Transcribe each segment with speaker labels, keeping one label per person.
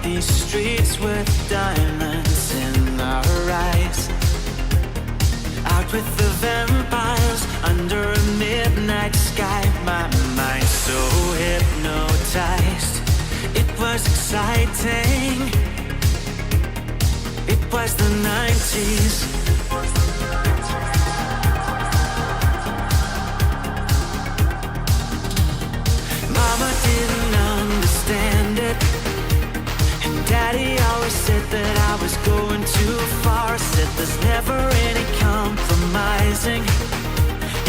Speaker 1: these streets with diamonds in our eyes. Out with the vampires under a midnight sky. My mind so hypnotized. It was exciting. It was the 90s. Mama didn't understand it, and Daddy always said that I was going too far. Said there's never any compromising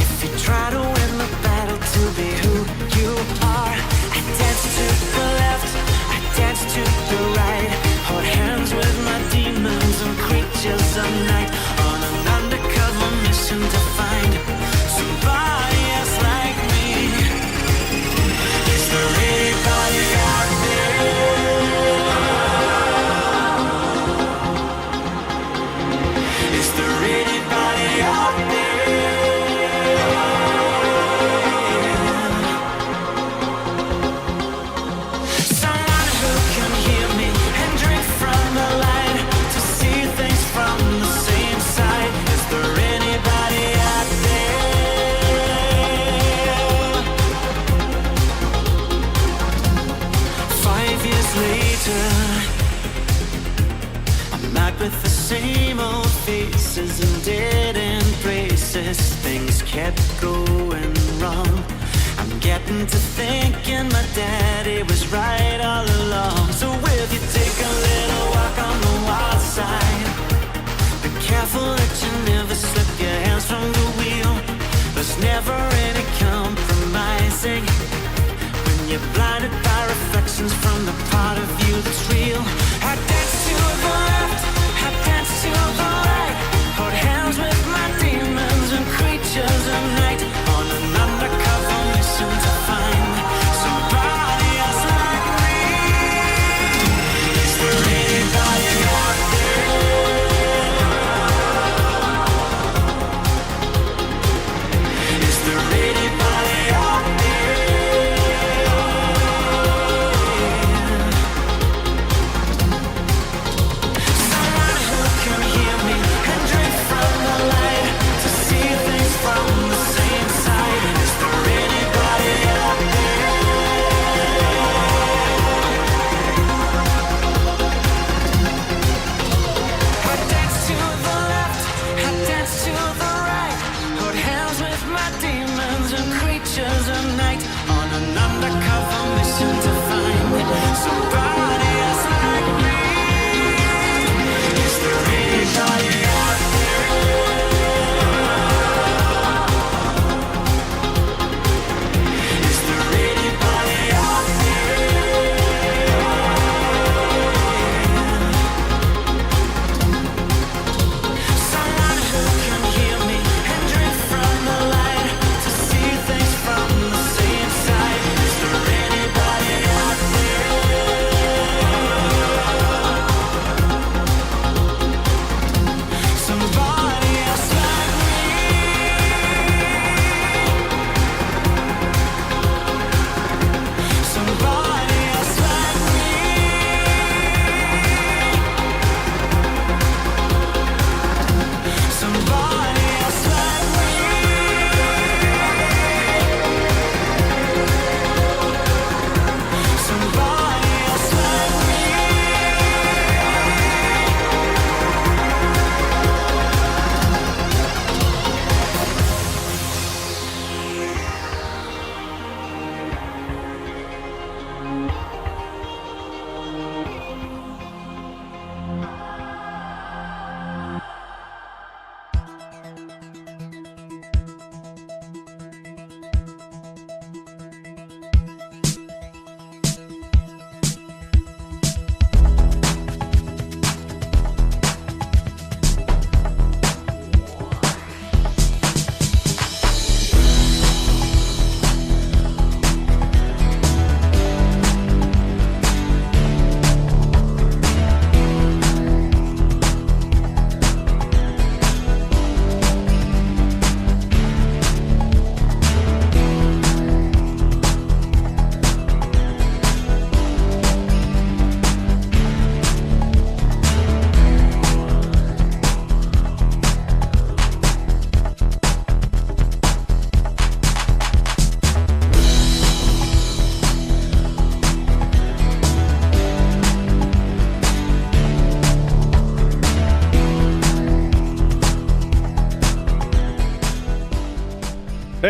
Speaker 1: if you try to win the battle to be who you are. I danced to the left, I danced to the right, hold hands with my demons and creatures of night, on an undercover mission to find somebody else like me. Is there anybody out there? Is there anybody out there? Someone who can hear me and drink from the light, to see things from the same side. Is there anybody out there? 5 years later, I'm out with the same old faces and dead end braces. Things kept going wrong. I'm getting to thinking my daddy was right all along. So will you take a little walk on the wild side? Be careful that you never slip your hands from the wheel. There's never any compromising when you're blinded by reflections from the part of you that's real. I dance to the left, I dance to the right, hold hands with my demons and creatures of night, on an undercover mission to find somebody else like me.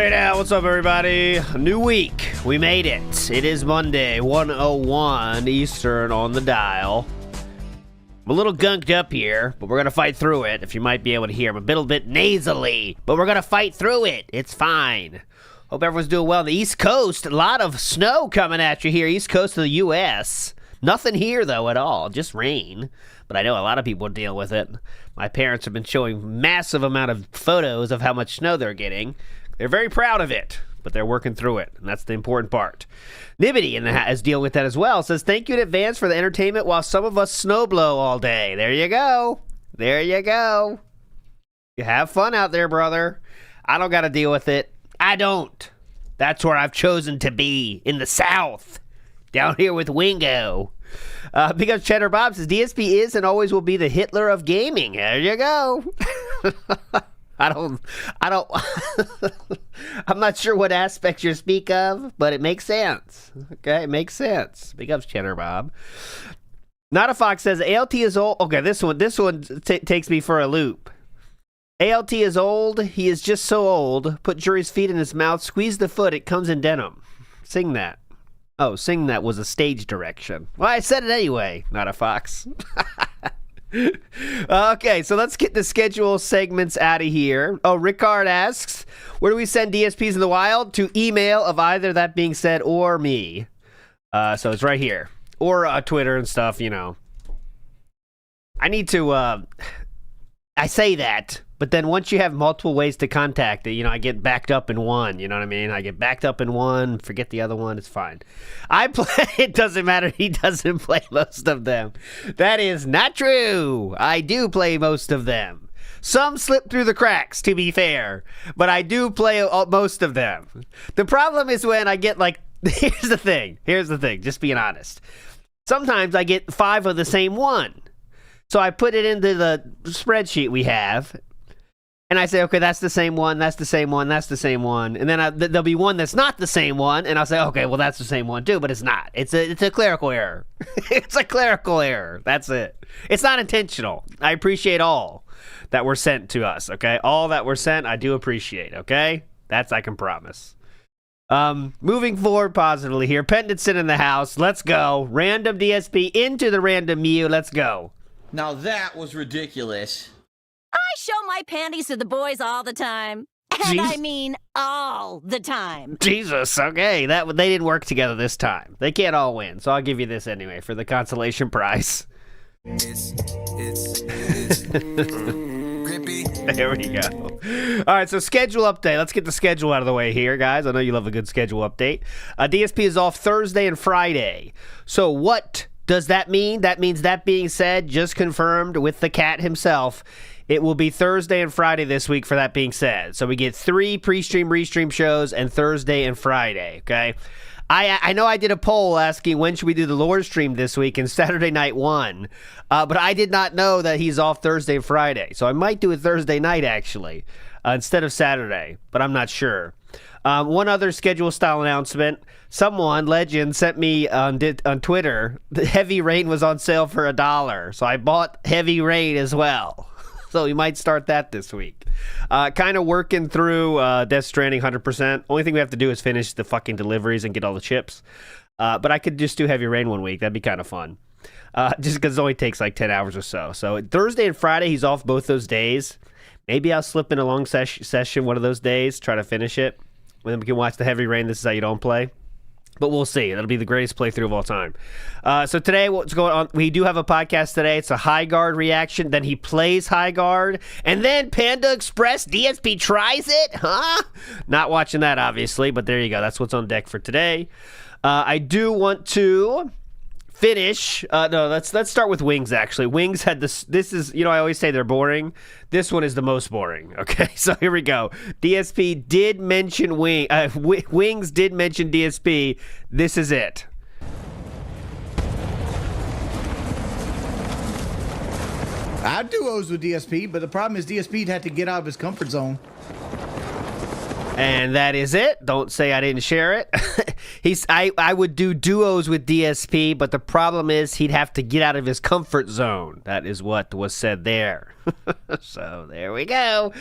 Speaker 2: Hey now, what's up everybody? A new week. We made it. It is Monday, 1:01 Eastern on the dial. I'm a little gunked up here, but we're gonna fight through it. If you might be able to hear, I'm a little bit nasally, but we're gonna fight through it. It's fine. Hope everyone's doing well on the East Coast. A lot of snow coming at you here, East Coast of the U.S. Nothing here, though, at all. Just rain. But I know a lot of people deal with it. My parents have been showing massive amount of photos of how much snow they're getting. They're very proud of it, but they're working through it, and that's the important part. Nibbity is dealing with that as well. Says, thank you in advance for the entertainment while some of us snowblow all day. There you go. There you go. You have fun out there, brother. I don't got to deal with it. I don't. That's where I've chosen to be, in the South. Down here with Wingo. Because Cheddar Bob says, DSP is and always will be the Hitler of gaming. There you go. I don't, I'm not sure what aspects you speak of, but it makes sense. Okay, it makes sense. Big ups, Cheddar Bob. Not a Fox says, ALT is old. Okay, this one takes me for a loop. ALT is old. He is just so old. Put Jury's feet in his mouth. Squeeze the foot. It comes in denim. Sing that. Oh, sing that was a stage direction. Well, I said it anyway. Not a Fox. Okay, so let's get the schedule segments out of here. Oh, Rickard asks, where do we send DSPs in the wild? To email of either that being said or me. So it's right here. Or Twitter and stuff, you know. I need to, I say that, but then once you have multiple ways to contact it, you know, I get backed up in one, you know what I mean? I get backed up in one, forget the other one, it's fine. I play, it doesn't matter, he doesn't play most of them. That is not true. I do play most of them. Some slip through the cracks, to be fair, but I do play most of them. The problem is when I get like, here's the thing, just being honest. Sometimes I get 5 of the same one. So I put it into the spreadsheet we have, and I say, okay, that's the same one, that's the same one, that's the same one. And then there'll be one that's not the same one, and I'll say, okay, well, that's the same one too, but it's not. It's a clerical error. It's a clerical error. That's it. It's not intentional. I appreciate all that were sent to us, okay? All that were sent, I do appreciate, okay? That's I can promise. Moving forward positively here. Pendleton in the house. Let's go. Random DSP into the random Mew. Let's go.
Speaker 3: Now that was ridiculous.
Speaker 4: I show my panties to the boys all the time. And I mean all the time.
Speaker 2: Jesus, okay. They didn't work together this time. They can't all win, so I'll give you this anyway for the consolation prize.
Speaker 5: It's grippy.
Speaker 2: There we go. All right, so schedule update. Let's get the schedule out of the way here, guys. I know you love a good schedule update. DSP is off Thursday and Friday. So what does that mean? That means, that being said, just confirmed with the cat himself, it will be Thursday and Friday this week for that being said. So we get 3 pre-stream, REEStream shows and Thursday and Friday, okay? I know I did a poll asking when should we do the Lord stream this week, and Saturday night won. But I did not know that he's off Thursday and Friday. So I might do it Thursday night, actually, instead of Saturday, but I'm not sure. One other schedule style announcement. Someone, Legend, sent me on Twitter, the Heavy Rain was on sale for $1. So I bought Heavy Rain as well. So we might start that this week. Kind of working through Death Stranding 100%. Only thing we have to do is finish the fucking deliveries and get all the chips. But I could just do Heavy Rain one week. That'd be kind of fun. Just because it only takes like 10 hours or so. So Thursday and Friday, he's off both those days. Maybe I'll slip in a long session one of those days, try to finish it. Then we can watch the Heavy Rain. This is how you don't play. But we'll see. That'll be the greatest playthrough of all time. So today, what's going on? We do have a podcast today. It's a HighGuard reaction. Then he plays HighGuard. And then Panda Express DSP tries it? Huh? Not watching that, obviously. But there you go. That's what's on deck for today. I do want to finish. No, let's start with Wings, actually. Wings had this. This is, you know, I always say they're boring. This one is the most boring. Okay, so here we go. DSP did mention Wings did mention DSP. This is it.
Speaker 6: I do O's with DSP, but the problem is DSP had to get out of his comfort zone.
Speaker 2: And that is it. Don't say I didn't share it. I would do duos with DSP, but the problem is he'd have to get out of his comfort zone. That is what was said there. So there we go.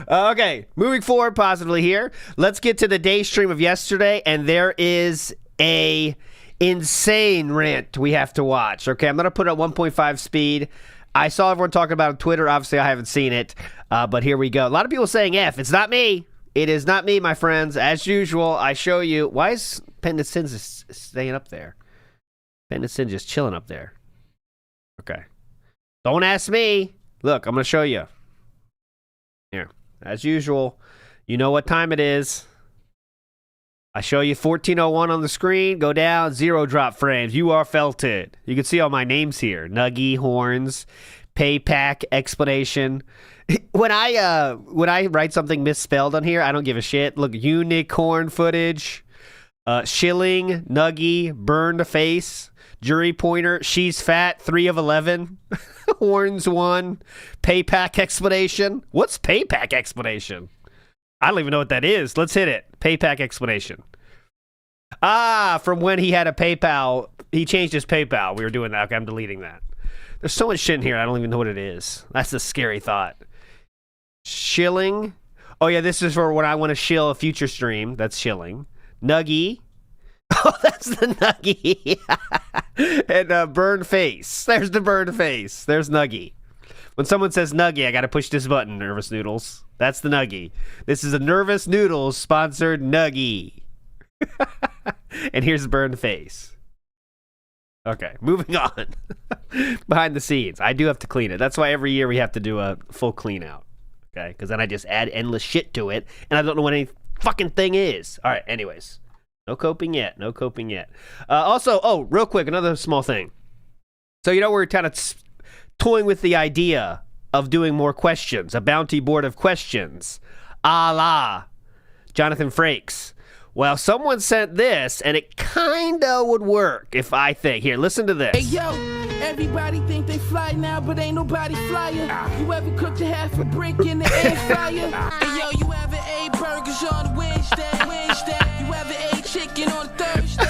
Speaker 2: Okay, moving forward positively here. Let's get to the day stream of yesterday, and there is a insane rant we have to watch. Okay, I'm going to put it at 1.5 speed. I saw everyone talking about it on Twitter. Obviously, I haven't seen it, but here we go. A lot of people saying F. It's not me. It is not me, my friends. As usual, I show you. Why is Pendleton staying up there? Pendleton just chilling up there. Okay. Don't ask me. Look, I'm going to show you. Here. As usual, you know what time it is. I show you 1401 on the screen. Go down. 0 drop frames. You are felted. You can see all my names here. Nuggy, Horns, Paypack, Explanation. When I write something misspelled on here, I don't give a shit. Look, unicorn footage, shilling, nuggy, burned face, jury pointer, she's fat, 3 of 11, horns 1, paypack explanation. What's paypack explanation? I don't even know what that is. Let's hit it. Paypack explanation. Ah, from when he had a PayPal, he changed his PayPal. We were doing that. Okay, I'm deleting that. There's so much shit in here. I don't even know what it is. That's a scary thought. Shilling. Oh, yeah, this is for when I want to shill a future stream. That's shilling. Nuggy. Oh, that's the Nuggy. And burn face. There's the burn face. There's Nuggy. When someone says Nuggy, I got to push this button, Nervous Noodles. That's the Nuggy. This is a Nervous Noodles sponsored Nuggy. And here's the burn face. Okay, moving on. Behind the scenes. I do have to clean it. That's why every year we have to do a full clean out. Okay, because then I just add endless shit to it, and I don't know what any fucking thing is. All right, anyways. No coping yet. No coping yet. Also, real quick, another small thing. So, we're kind of toying with the idea of doing more questions, a bounty board of questions, a la Jonathan Frakes. Well, someone sent this, and it kind of would work if I think. Here, listen to this.
Speaker 7: Hey, yo, everybody think they fly now, but ain't nobody flyer. You ever cooked a half a brick in the air fryer? Hey, yo, you ever ate burgers on Wednesday? You ever ate chicken on Thursday?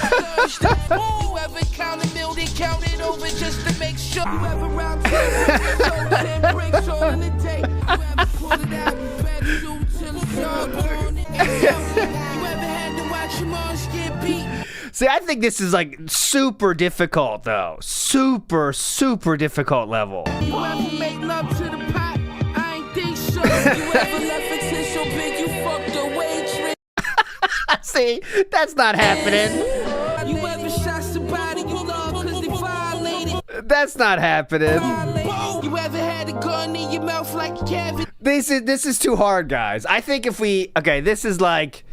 Speaker 7: You ever count a meal, then count it over just to make sure? You ever round 10 bricks all in a day? You ever pull it out, fat suit till it's all on it? Hey, yo, you ever had to watch your moms get beat?
Speaker 2: See, I think this is like super difficult, though. Super, super difficult level.
Speaker 7: You ever make love to the pot? I ain't think so. You ever left a tissue so big you fucked a waitress?
Speaker 2: See, that's not happening.
Speaker 7: You ever shot somebody you love because they violated?
Speaker 2: That's not happening.
Speaker 7: You ever had a gun in your mouth like a cavity?
Speaker 2: This is too hard, guys. I think this is like,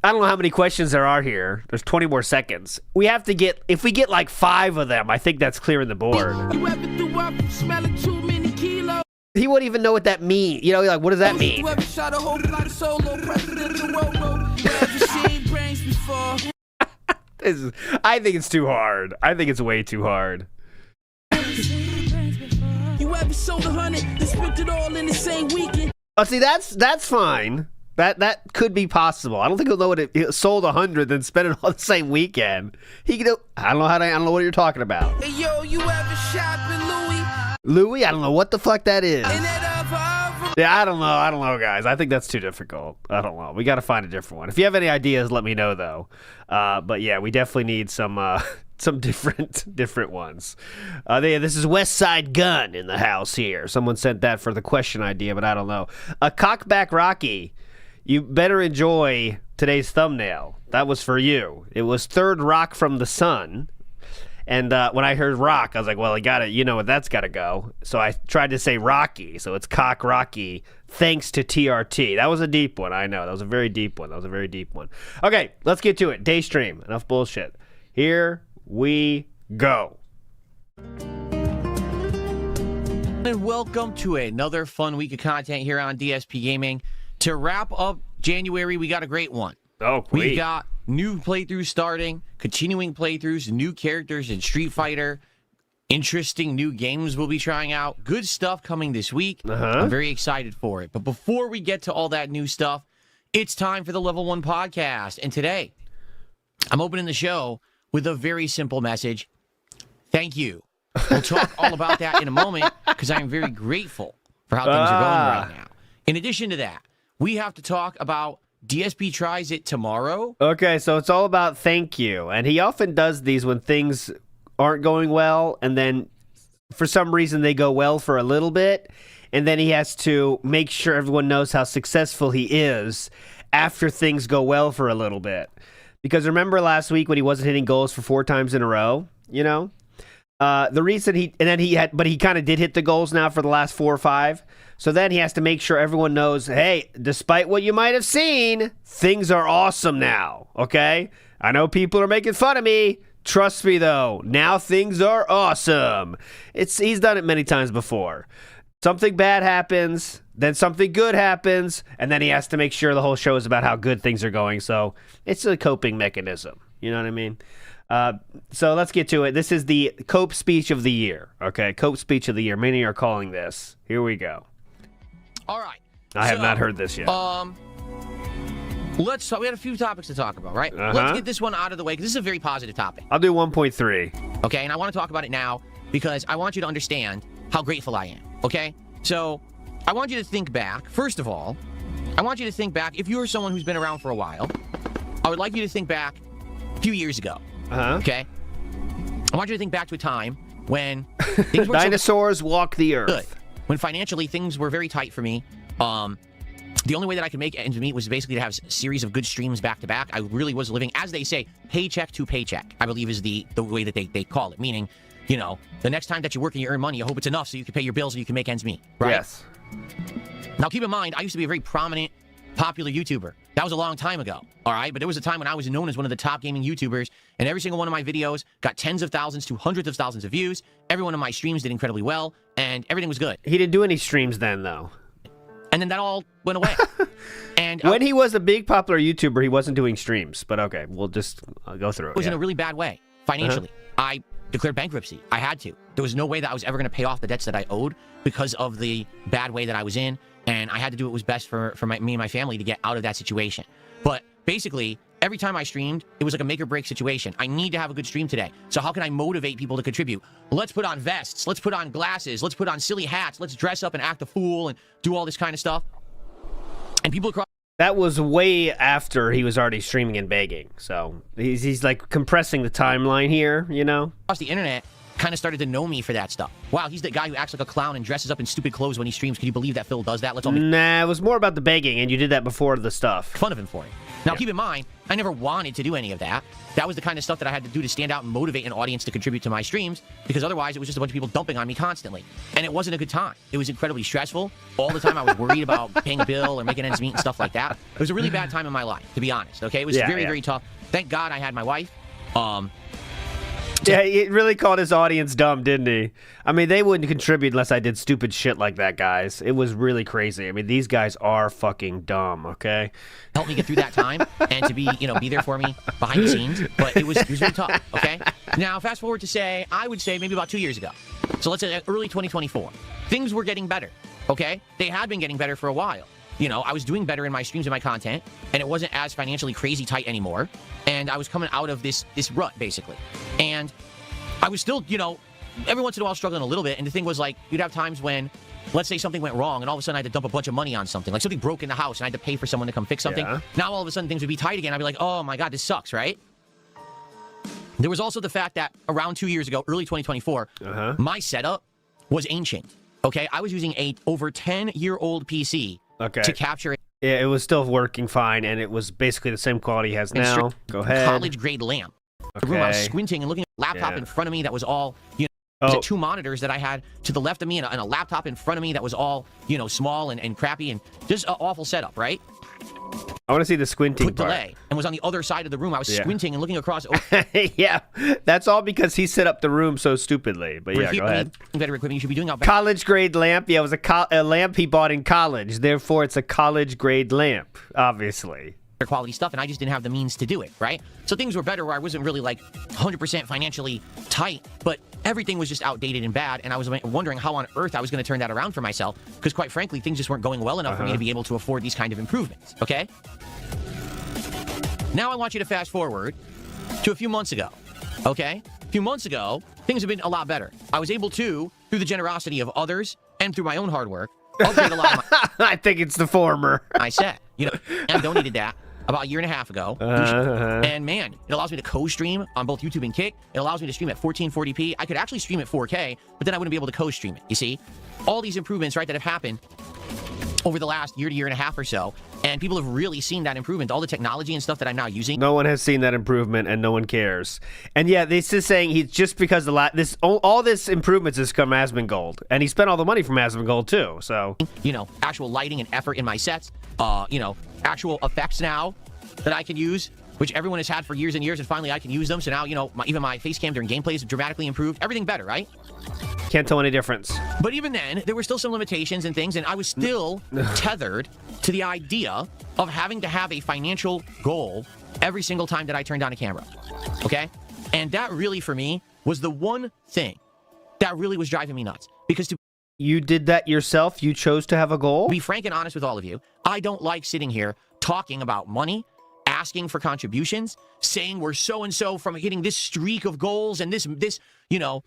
Speaker 2: I don't know how many questions there are here. There's 20 more seconds. We have to if we get like 5 of them, I think that's clearing the board.
Speaker 7: You ever threw up from smelling too many kilos?
Speaker 2: He wouldn't even know what that means. Like, what does that mean?
Speaker 7: You ever shot a whole lot of solo presidential robo? You ever seen brains before?
Speaker 2: I think it's too hard. I think it's way too hard.
Speaker 7: You ever sold 100 and spent it all in the same weekend?
Speaker 2: Oh, see, that's fine. That could be possible. I don't think he'll know what it sold 100 then spent it all the same weekend. He could. I don't know what you're talking about.
Speaker 7: Hey yo, you ever shop in Louis?
Speaker 2: Louis? I don't know what the fuck that is. Yeah, I don't know, guys. I think that's too difficult. I don't know. We got to find a different one. If you have any ideas, let me know though. But yeah, we definitely need some different ones. This is West Side Gun in the house here. Someone sent that for the question idea, but I don't know. Cockback Rocky. You better enjoy today's thumbnail. That was for you. It was third rock from the sun. And when I heard rock, I was like, well, that's got to go. So I tried to say Rocky. So it's Cock Rocky, thanks to TRT. That was a deep one, I know. That was a very deep one. Okay, let's get to it. Day stream. Enough bullshit. Here we go.
Speaker 8: And welcome to another fun week of content here on DSP Gaming. To wrap up January, we got a great one.
Speaker 2: Oh, great.
Speaker 8: We got new playthroughs starting, continuing playthroughs, new characters in Street Fighter, interesting new games we'll be trying out. Good stuff coming this week. I'm very excited for it. But before we get to all that new stuff, It's time for the Level 1 podcast. And today, I'm opening the show with a very simple message. Thank you. We'll talk all about that in a moment because I am very grateful for how things are going right now. In addition to that, we have to talk about DSP tries it tomorrow.
Speaker 2: Okay, so it's all about thank you. And he often does these when things aren't going well, and then for some reason they go well for a little bit, and then he has to make sure everyone knows how successful he is after things go well for a little bit. Because remember last week when he wasn't hitting goals for 4 times in a row, you know? The reason he kind of did hit the goals now for the last 4 or 5. So then he has to make sure everyone knows, hey, despite what you might have seen, things are awesome now, okay? I know people are making fun of me. Trust me, though. Now things are awesome. He's done it many times before. Something bad happens, then something good happens, and then he has to make sure the whole show is about how good things are going. So it's a coping mechanism. You know what I mean? So let's get to it. This is the Cope Speech of the Year. Okay, Cope Speech of the Year. Many are calling this. Here we go.
Speaker 8: All right.
Speaker 2: I have not heard this yet.
Speaker 8: Let's talk. We had a few topics to talk about, right? Let's get this one out of the way because this is a very positive topic.
Speaker 2: I'll do 1.3.
Speaker 8: Okay, and I want to talk about it now because I want you to understand how grateful I am, okay? So I want you to think back. First of all, I want you to think back. If you're someone who's been around for a while, I would like you to think back a few years ago, okay? I want you to think back to a time when things were
Speaker 2: dinosaurs walk the earth.
Speaker 8: Good. When financially things were very tight for me. The only way that I could make ends meet was basically to have a series of good streams back to back. I really was living, as they say, paycheck to paycheck, I believe is the way that they call it. Meaning, you know, the next time that you work and you earn money, you hope it's enough so you can pay your bills and you can make ends meet, right?
Speaker 2: Yes.
Speaker 8: Now, keep in mind, I used to be a very prominent, popular YouTuber. That was a long time ago, all right? But there was a time when I was known as one of the top gaming YouTubers, and every single one of my videos got tens of thousands to hundreds of thousands of views. Every one of my streams did incredibly well, and everything was good.
Speaker 2: He didn't do any streams then, though.
Speaker 8: And then that all went away. And
Speaker 2: when he was a big popular YouTuber, he wasn't doing streams. But okay, we'll just go through it.
Speaker 8: It was in a really bad way financially. I declared bankruptcy. I had to. There was no way that I was ever going to pay off the debts that I owed because of the bad way that I was in. And I had to do what was best for me and my family to get out of that situation. But basically, every time I streamed, it was like a make or break situation. I need to have a good stream today. So how can I motivate people to contribute? Let's put on vests. Let's put on glasses. Let's put on silly hats. Let's dress up and act a fool and do all this kind of stuff. And people across...
Speaker 2: That was way after he was already streaming and begging. So he's like compressing the timeline here, you know?
Speaker 8: Across the internet kind of started to know me for that stuff. Wow, he's the guy who acts like a clown and dresses up in stupid clothes when he streams. Can you believe that Phil does that? Let's all
Speaker 2: Nah, it was more about the begging, and you did that before the stuff.
Speaker 8: Fun of him for it. Now, keep in mind, I never wanted to do any of that. That was the kind of stuff that I had to do to stand out and motivate an audience to contribute to my streams, because otherwise it was just a bunch of people dumping on me constantly. And it wasn't a good time. It was incredibly stressful. All the time I was worried about paying a bill or making ends meet and stuff like that. It was a really bad time in my life, to be honest, okay? It was very tough. Thank God I had my wife.
Speaker 2: Yeah, he really called his audience dumb, didn't he? I mean, they wouldn't contribute unless I did stupid shit like that, guys. It was really crazy. I mean, these guys are fucking dumb, okay?
Speaker 8: Help me get through that time and to be, be there for me behind the scenes. But it was really tough, okay? Now, fast forward to I would say maybe about 2 years ago. So let's say early 2024. Things were getting better, okay? They had been getting better for a while. I was doing better in my streams and my content, and it wasn't as financially crazy tight anymore. And I was coming out of this rut, basically. And I was still, every once in a while struggling a little bit. And the thing was, like, you'd have times when, let's say something went wrong, and all of a sudden I had to dump a bunch of money on something. Like something broke in the house, and I had to pay for someone to come fix something. Yeah. Now all of a sudden things would be tight again. I'd be like, oh my God, this sucks, right? There was also the fact that around 2 years ago, early 2024, my setup was ancient. Okay, I was using a over 10-year-old PC to capture it.
Speaker 2: Yeah, it was still working fine, and it was basically the same quality he has now. Go ahead.
Speaker 8: College-grade lamp. The room I was squinting and looking at a laptop in front of me that was all, two monitors that I had to the left of me and a laptop in front of me that was all, small and crappy and just an awful setup, right?
Speaker 2: I want to see the squinting part.
Speaker 8: Delay and was on the other side of the room. I was squinting and looking across.
Speaker 2: Yeah, that's all because he set up the room so stupidly. But yeah, go ahead.
Speaker 8: Better equipment. You should be doing
Speaker 2: college grade lamp. Yeah, it was a lamp he bought in college. Therefore, it's a college grade lamp, obviously.
Speaker 8: Quality stuff, and I just didn't have the means to do it, right? So things were better where I wasn't really like 100% financially tight, but everything was just outdated and bad, and I was wondering how on earth I was going to turn that around for myself, because quite frankly, things just weren't going well enough for me to be able to afford these kind of improvements, okay? Now I want you to fast forward to a few months ago, okay? A few months ago, things have been a lot better. I was able to, through the generosity of others and through my own hard work, upgrade a lot of my...
Speaker 2: I think it's the former.
Speaker 8: I said, you know, I donated that about a year and a half ago. And man, it allows me to co-stream on both YouTube and Kick. It allows me to stream at 1440p. I could actually stream at 4K, but then I wouldn't be able to co-stream it, you see? All these improvements, right, that have happened over the last year to year and a half or so, and people have really seen that improvement, all the technology and stuff that I'm now using.
Speaker 2: No one has seen that improvement, and no one cares. And yeah, this is saying he's just because all this improvements has come Asmongold, and he spent all the money from Asmongold too. So
Speaker 8: you know, actual lighting and effort in my sets, you know, actual effects now that I can use, which everyone has had for years and years, and finally I can use them. So now, you know, even my face cam during gameplays have dramatically improved. Everything better, right?
Speaker 2: Can't tell any difference.
Speaker 8: But even then, there were still some limitations and things, and I was still tethered to the idea of having to have a financial goal every single time that I turned on a camera, okay? And that really, for me, was the one thing that really was driving me nuts. Because to
Speaker 2: You did that yourself? You chose to have a goal?
Speaker 8: be frank and honest with all of you, I don't like sitting here talking about money, asking for contributions, saying we're so-and-so from hitting this streak of goals and this, you know,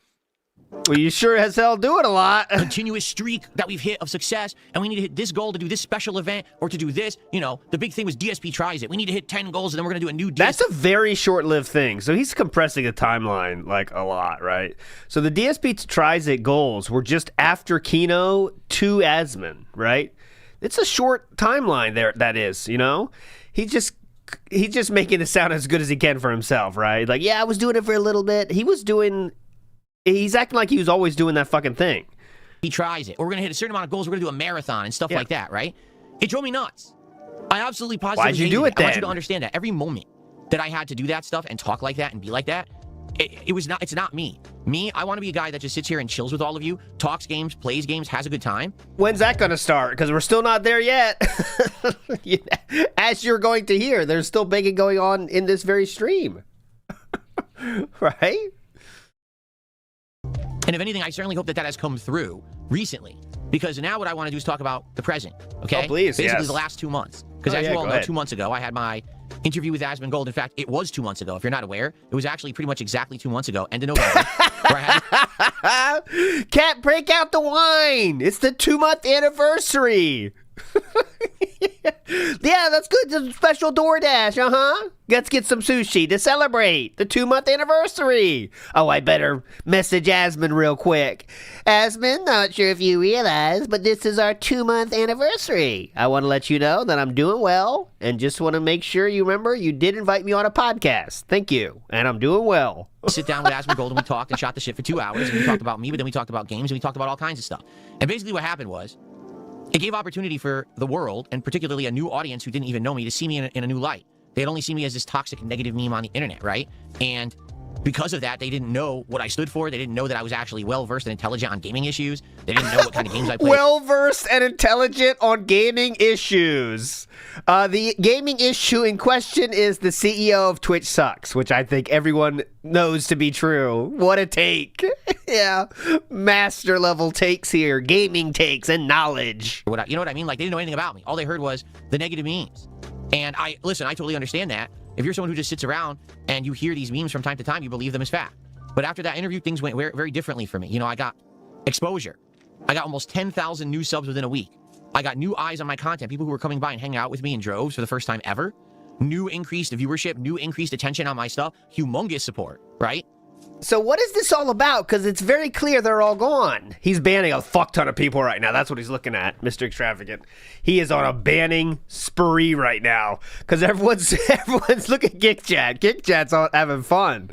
Speaker 2: Well, you sure as hell do it a lot.
Speaker 8: continuous streak that we've hit of success, and we need to hit this goal to do this special event or to do this. You know, the big thing was DSP tries it. We need to hit 10 goals, and then we're going to do a new DSP.
Speaker 2: That's a very short-lived thing. So he's compressing the timeline like a lot, right? So the DSP tries it goals were just after Kino to Asmon, right? It's a short timeline there. That is, you know, he's just making it sound as good as he can for himself, right? Like, yeah, I was doing it for a little bit. He's acting like he was always doing that fucking thing.
Speaker 8: He tries it. Or we're going to hit a certain amount of goals. We're going to do a marathon and stuff like that, right? It drove me nuts. I absolutely positively
Speaker 2: Why'd you
Speaker 8: hated
Speaker 2: do it
Speaker 8: I want
Speaker 2: then?
Speaker 8: you to understand that every moment that I had to do that stuff and talk like that and be like that, it's not me. Me, I want to be a guy that just sits here and chills with all of you, talks games, plays games, has a good time.
Speaker 2: When's that going to start? Because we're still not there yet. As you're going to hear, there's still begging going on in this very stream. Right?
Speaker 8: And if anything, I certainly hope that has come through recently. Because now what I want to do is talk about the present, okay?
Speaker 2: Oh, please,
Speaker 8: Basically
Speaker 2: yes.
Speaker 8: the last 2 months. Because as you all know, 2 months ago, I had my interview with Asmongold. In fact, it was 2 months ago. If you're not aware, it was actually pretty much exactly 2 months ago, end of November, where I had
Speaker 2: Cat, break out the wine. It's the 2-month anniversary. Yeah, that's good. It's a special DoorDash, Let's get some sushi to celebrate the 2-month anniversary. Oh, I better message Asmon real quick. Asmon, not sure if you realize, but this is our 2-month anniversary. I want to let you know that I'm doing well, and just want to make sure you remember you did invite me on a podcast. Thank you, and I'm doing well.
Speaker 8: sit down with Asmongold and we talked and shot the shit for 2 hours. And we talked about me, but then we talked about games and we talked about all kinds of stuff. And basically what happened was, it gave opportunity for the world, and particularly a new audience who didn't even know me, to see me in a new light. They had only seen me as this toxic, negative meme on the internet, right? And because of that, they didn't know what I stood for. They didn't know that I was actually well-versed and intelligent on gaming issues. They didn't know what kind of games I played.
Speaker 2: Well-versed and intelligent on gaming issues. The gaming issue in question is the CEO of Twitch sucks, which I think everyone knows to be true. What a take. Yeah. Master level takes here. Gaming takes and knowledge.
Speaker 8: You know what I mean? Like, they didn't know anything about me. All they heard was the negative memes. And I totally understand that. If you're someone who just sits around and you hear these memes from time to time, you believe them as fact. But after that interview, things went very, very differently for me. You know, I got exposure. I got almost 10,000 new subs within a week. I got new eyes on my content, people who were coming by and hanging out with me in droves for the first time ever. New increased viewership, new increased attention on my stuff, humongous support, right?
Speaker 2: So what is this all about? Because it's very clear they're all gone. He's banning a fuck ton of people right now. That's what he's looking at, Mr. Extravagant. He is on a banning spree right now because everyone's looking at Kick Chat. Kick Chat's all having fun.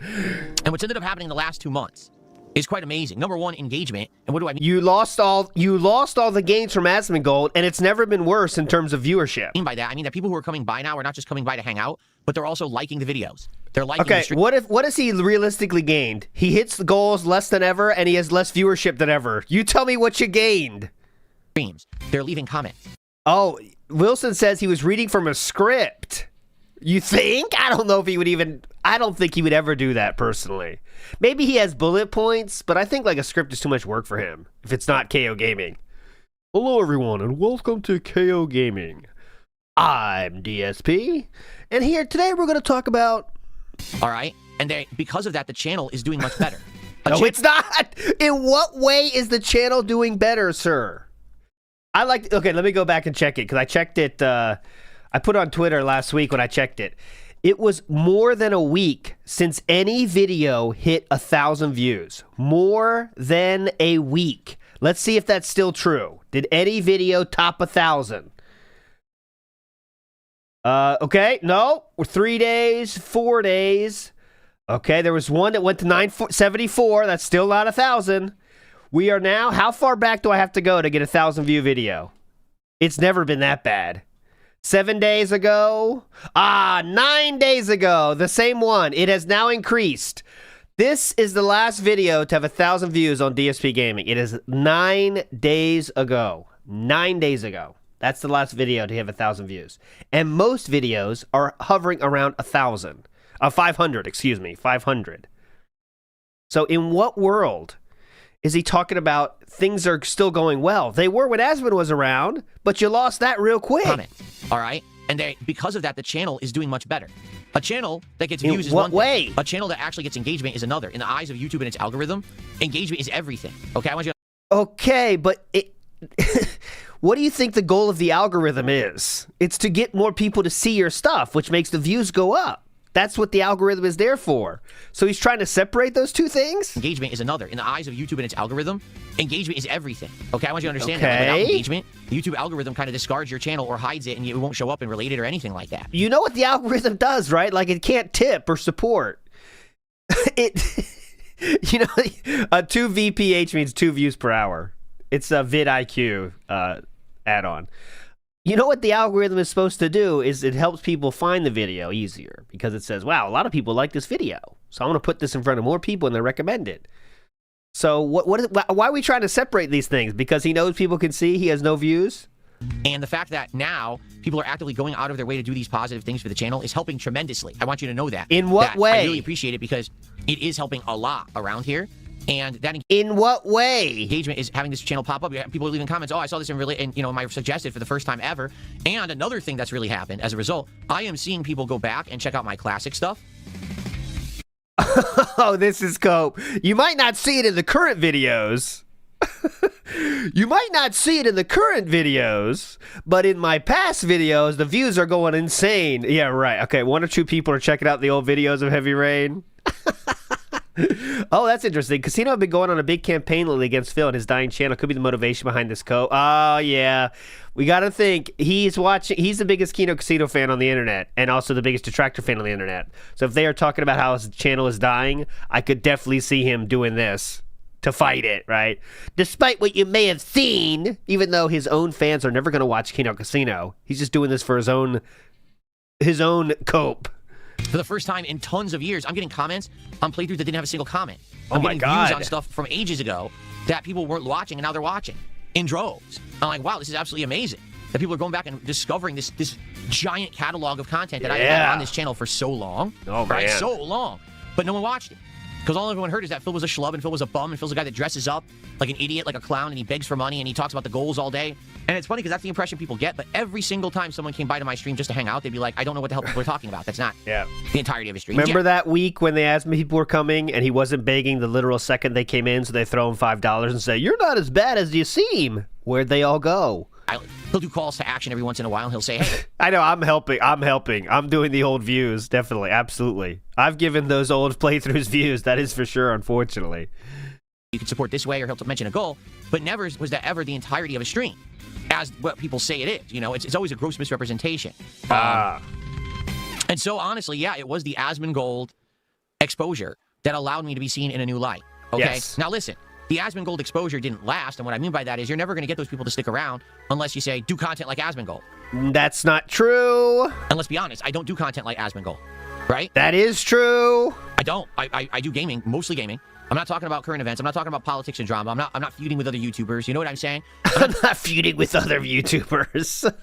Speaker 8: And what's ended up happening in the last 2 months is quite amazing. Number one, engagement. And what do I mean?
Speaker 2: You lost all the gains from Asmongold, and it's never been worse in terms of viewership.
Speaker 8: By that, I mean that people who are coming by now are not just coming by to hang out, but they're also liking the videos. They're liking
Speaker 2: Okay,
Speaker 8: the
Speaker 2: what has he realistically gained? He hits the goals less than ever, and he has less viewership than ever. You tell me what you gained.
Speaker 8: streams. They're leaving comments.
Speaker 2: Oh, Wilson says he was reading from a script. You think? I don't know if he would even... I don't think he would ever do that, personally. Maybe he has bullet points, but I think like a script is too much work for him if it's not KO Gaming. Hello, everyone, and welcome to KO Gaming. I'm DSP, and here today we're going to talk about...
Speaker 8: All right? And because of that, the channel is doing much better.
Speaker 2: No, it's not! In what way is the channel doing better, sir? Okay, let me go back and check it, because I checked it... I put on Twitter last week when I checked it. It was more than a week since any video hit 1,000 views. More than a week. Let's see if that's still true. Did any video top 1,000? Okay, no. 3 days, 4 days. Okay, there was one that went to 974. That's still not 1,000. We are now, how far back do I have to go to get a 1,000 view video? It's never been that bad. 7 days ago? 9 days ago. The same one. It has now increased. This is the last video to have 1,000 views on DSP Gaming. It is 9 days ago. 9 days ago. That's the last video to have 1,000 views. And most videos are hovering around 1,000. 500, excuse me. 500. So in what world is he talking about things are still going well? They were when Asmund was around, but you lost that real quick.
Speaker 8: Comment. All right? And because of that, the channel is doing much better. A channel that gets views is
Speaker 2: one
Speaker 8: way.
Speaker 2: Thing.
Speaker 8: A channel that actually gets engagement is another. In the eyes of YouTube and its algorithm, engagement is everything. Okay, I want you to...
Speaker 2: Okay, but what do you think the goal of the algorithm is? It's to get more people to see your stuff, which makes the views go up. That's what the algorithm is there for. So he's trying to separate those two things?
Speaker 8: Engagement is another. In the eyes of YouTube and its algorithm, engagement is everything. Okay, I want you to understand that. Like, without engagement, the YouTube algorithm kind of discards your channel or hides it, and it won't show up in related or anything like that.
Speaker 2: You know what the algorithm does, right? Like, it can't tip or support. You know, 2 VPH means 2 views per hour. It's a vidIQ add-on. You know what the algorithm is supposed to do is it helps people find the video easier because it says, wow, a lot of people like this video. So I'm going to put this in front of more people and they recommend it. So why are we trying to separate these things? Because he knows people can see he has no views?
Speaker 8: And the fact that now people are actively going out of their way to do these positive things for the channel is helping tremendously. I want you to know that.
Speaker 2: In what way?
Speaker 8: I really appreciate it because it is helping a lot around here. And that
Speaker 2: in what way?
Speaker 8: Engagement is having this channel pop up. People are leaving comments. Oh, I saw this and my suggested for the first time ever. And another thing that's really happened as a result, I am seeing people go back and check out my classic stuff.
Speaker 2: Oh, this is Cope. You might not see it in the current videos. You might not see it in the current videos, but in my past videos, the views are going insane. Yeah, right. Okay, 1 or 2 people are checking out the old videos of Heavy Rain. Oh, that's interesting. Casino have been going on a big campaign lately against Phil and his dying channel. Could be the motivation behind this code. Oh, yeah. We got to think. He's the biggest Kino Casino fan on the internet and also the biggest Detractor fan on the internet. So if they are talking about how his channel is dying, I could definitely see him doing this to fight it, right? Despite what you may have seen, even though his own fans are never going to watch Kino Casino, he's just doing this for his own cope.
Speaker 8: For the first time in tons of years, I'm getting comments on playthroughs that didn't have a single comment.
Speaker 2: I'm
Speaker 8: getting
Speaker 2: God.
Speaker 8: views on stuff from ages ago that people weren't watching, and now they're watching in droves. I'm like, wow, this is absolutely amazing. That people are going back and discovering this giant catalog of content that I had on this channel for so long.
Speaker 2: Oh,
Speaker 8: right?
Speaker 2: man.
Speaker 8: So long. But no one watched it. Because all everyone heard is that Phil was a schlub and Phil was a bum and Phil's a guy that dresses up like an idiot, like a clown, and he begs for money and he talks about the goals all day. And it's funny because that's the impression people get, but every single time someone came by to my stream just to hang out, they'd be like, I don't know what the hell people are talking about. That's not the entirety of his stream.
Speaker 2: Remember that week when they asked me people were coming and he wasn't begging the literal second they came in, so they throw him $5 and say, you're not as bad as you seem. Where'd they all go?
Speaker 8: He'll do calls to action every once in a while and he'll say, hey.
Speaker 2: I know, I'm helping. I'm doing the old views, definitely, absolutely. I've given those old playthroughs views, that is for sure, unfortunately.
Speaker 8: You can support this way, or he'll mention a goal, but never was that ever the entirety of a stream, as what people say it is. You know, it's always a gross misrepresentation. And so, honestly, yeah, it was the Asmongold exposure that allowed me to be seen in a new light. Okay?
Speaker 2: Yes.
Speaker 8: Now, listen. The Asmongold exposure didn't last, and what I mean by that is you're never going to get those people to stick around unless you say, do content like Asmongold.
Speaker 2: That's not true.
Speaker 8: And let's be honest, I don't do content like Asmongold, right?
Speaker 2: That is true.
Speaker 8: I don't. I do gaming, mostly gaming. I'm not talking about current events. I'm not talking about politics and drama. I'm not feuding with other YouTubers. You know what I'm saying?
Speaker 2: I'm not feuding with other YouTubers.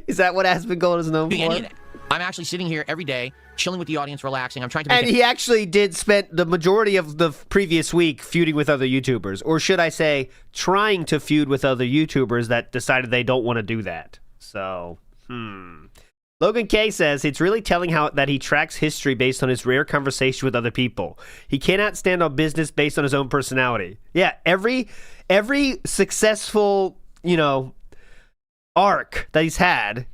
Speaker 2: Is that what Asmongold is known for?
Speaker 8: I'm actually sitting here every day, chilling with the audience, relaxing. I'm trying to make
Speaker 2: And he actually did spend the majority of the previous week feuding with other YouTubers. Or should I say, trying to feud with other YouTubers that decided they don't want to do that. So, Logan K says, it's really telling that he tracks history based on his rare conversation with other people. He cannot stand on business based on his own personality. Yeah, every successful, arc that he's had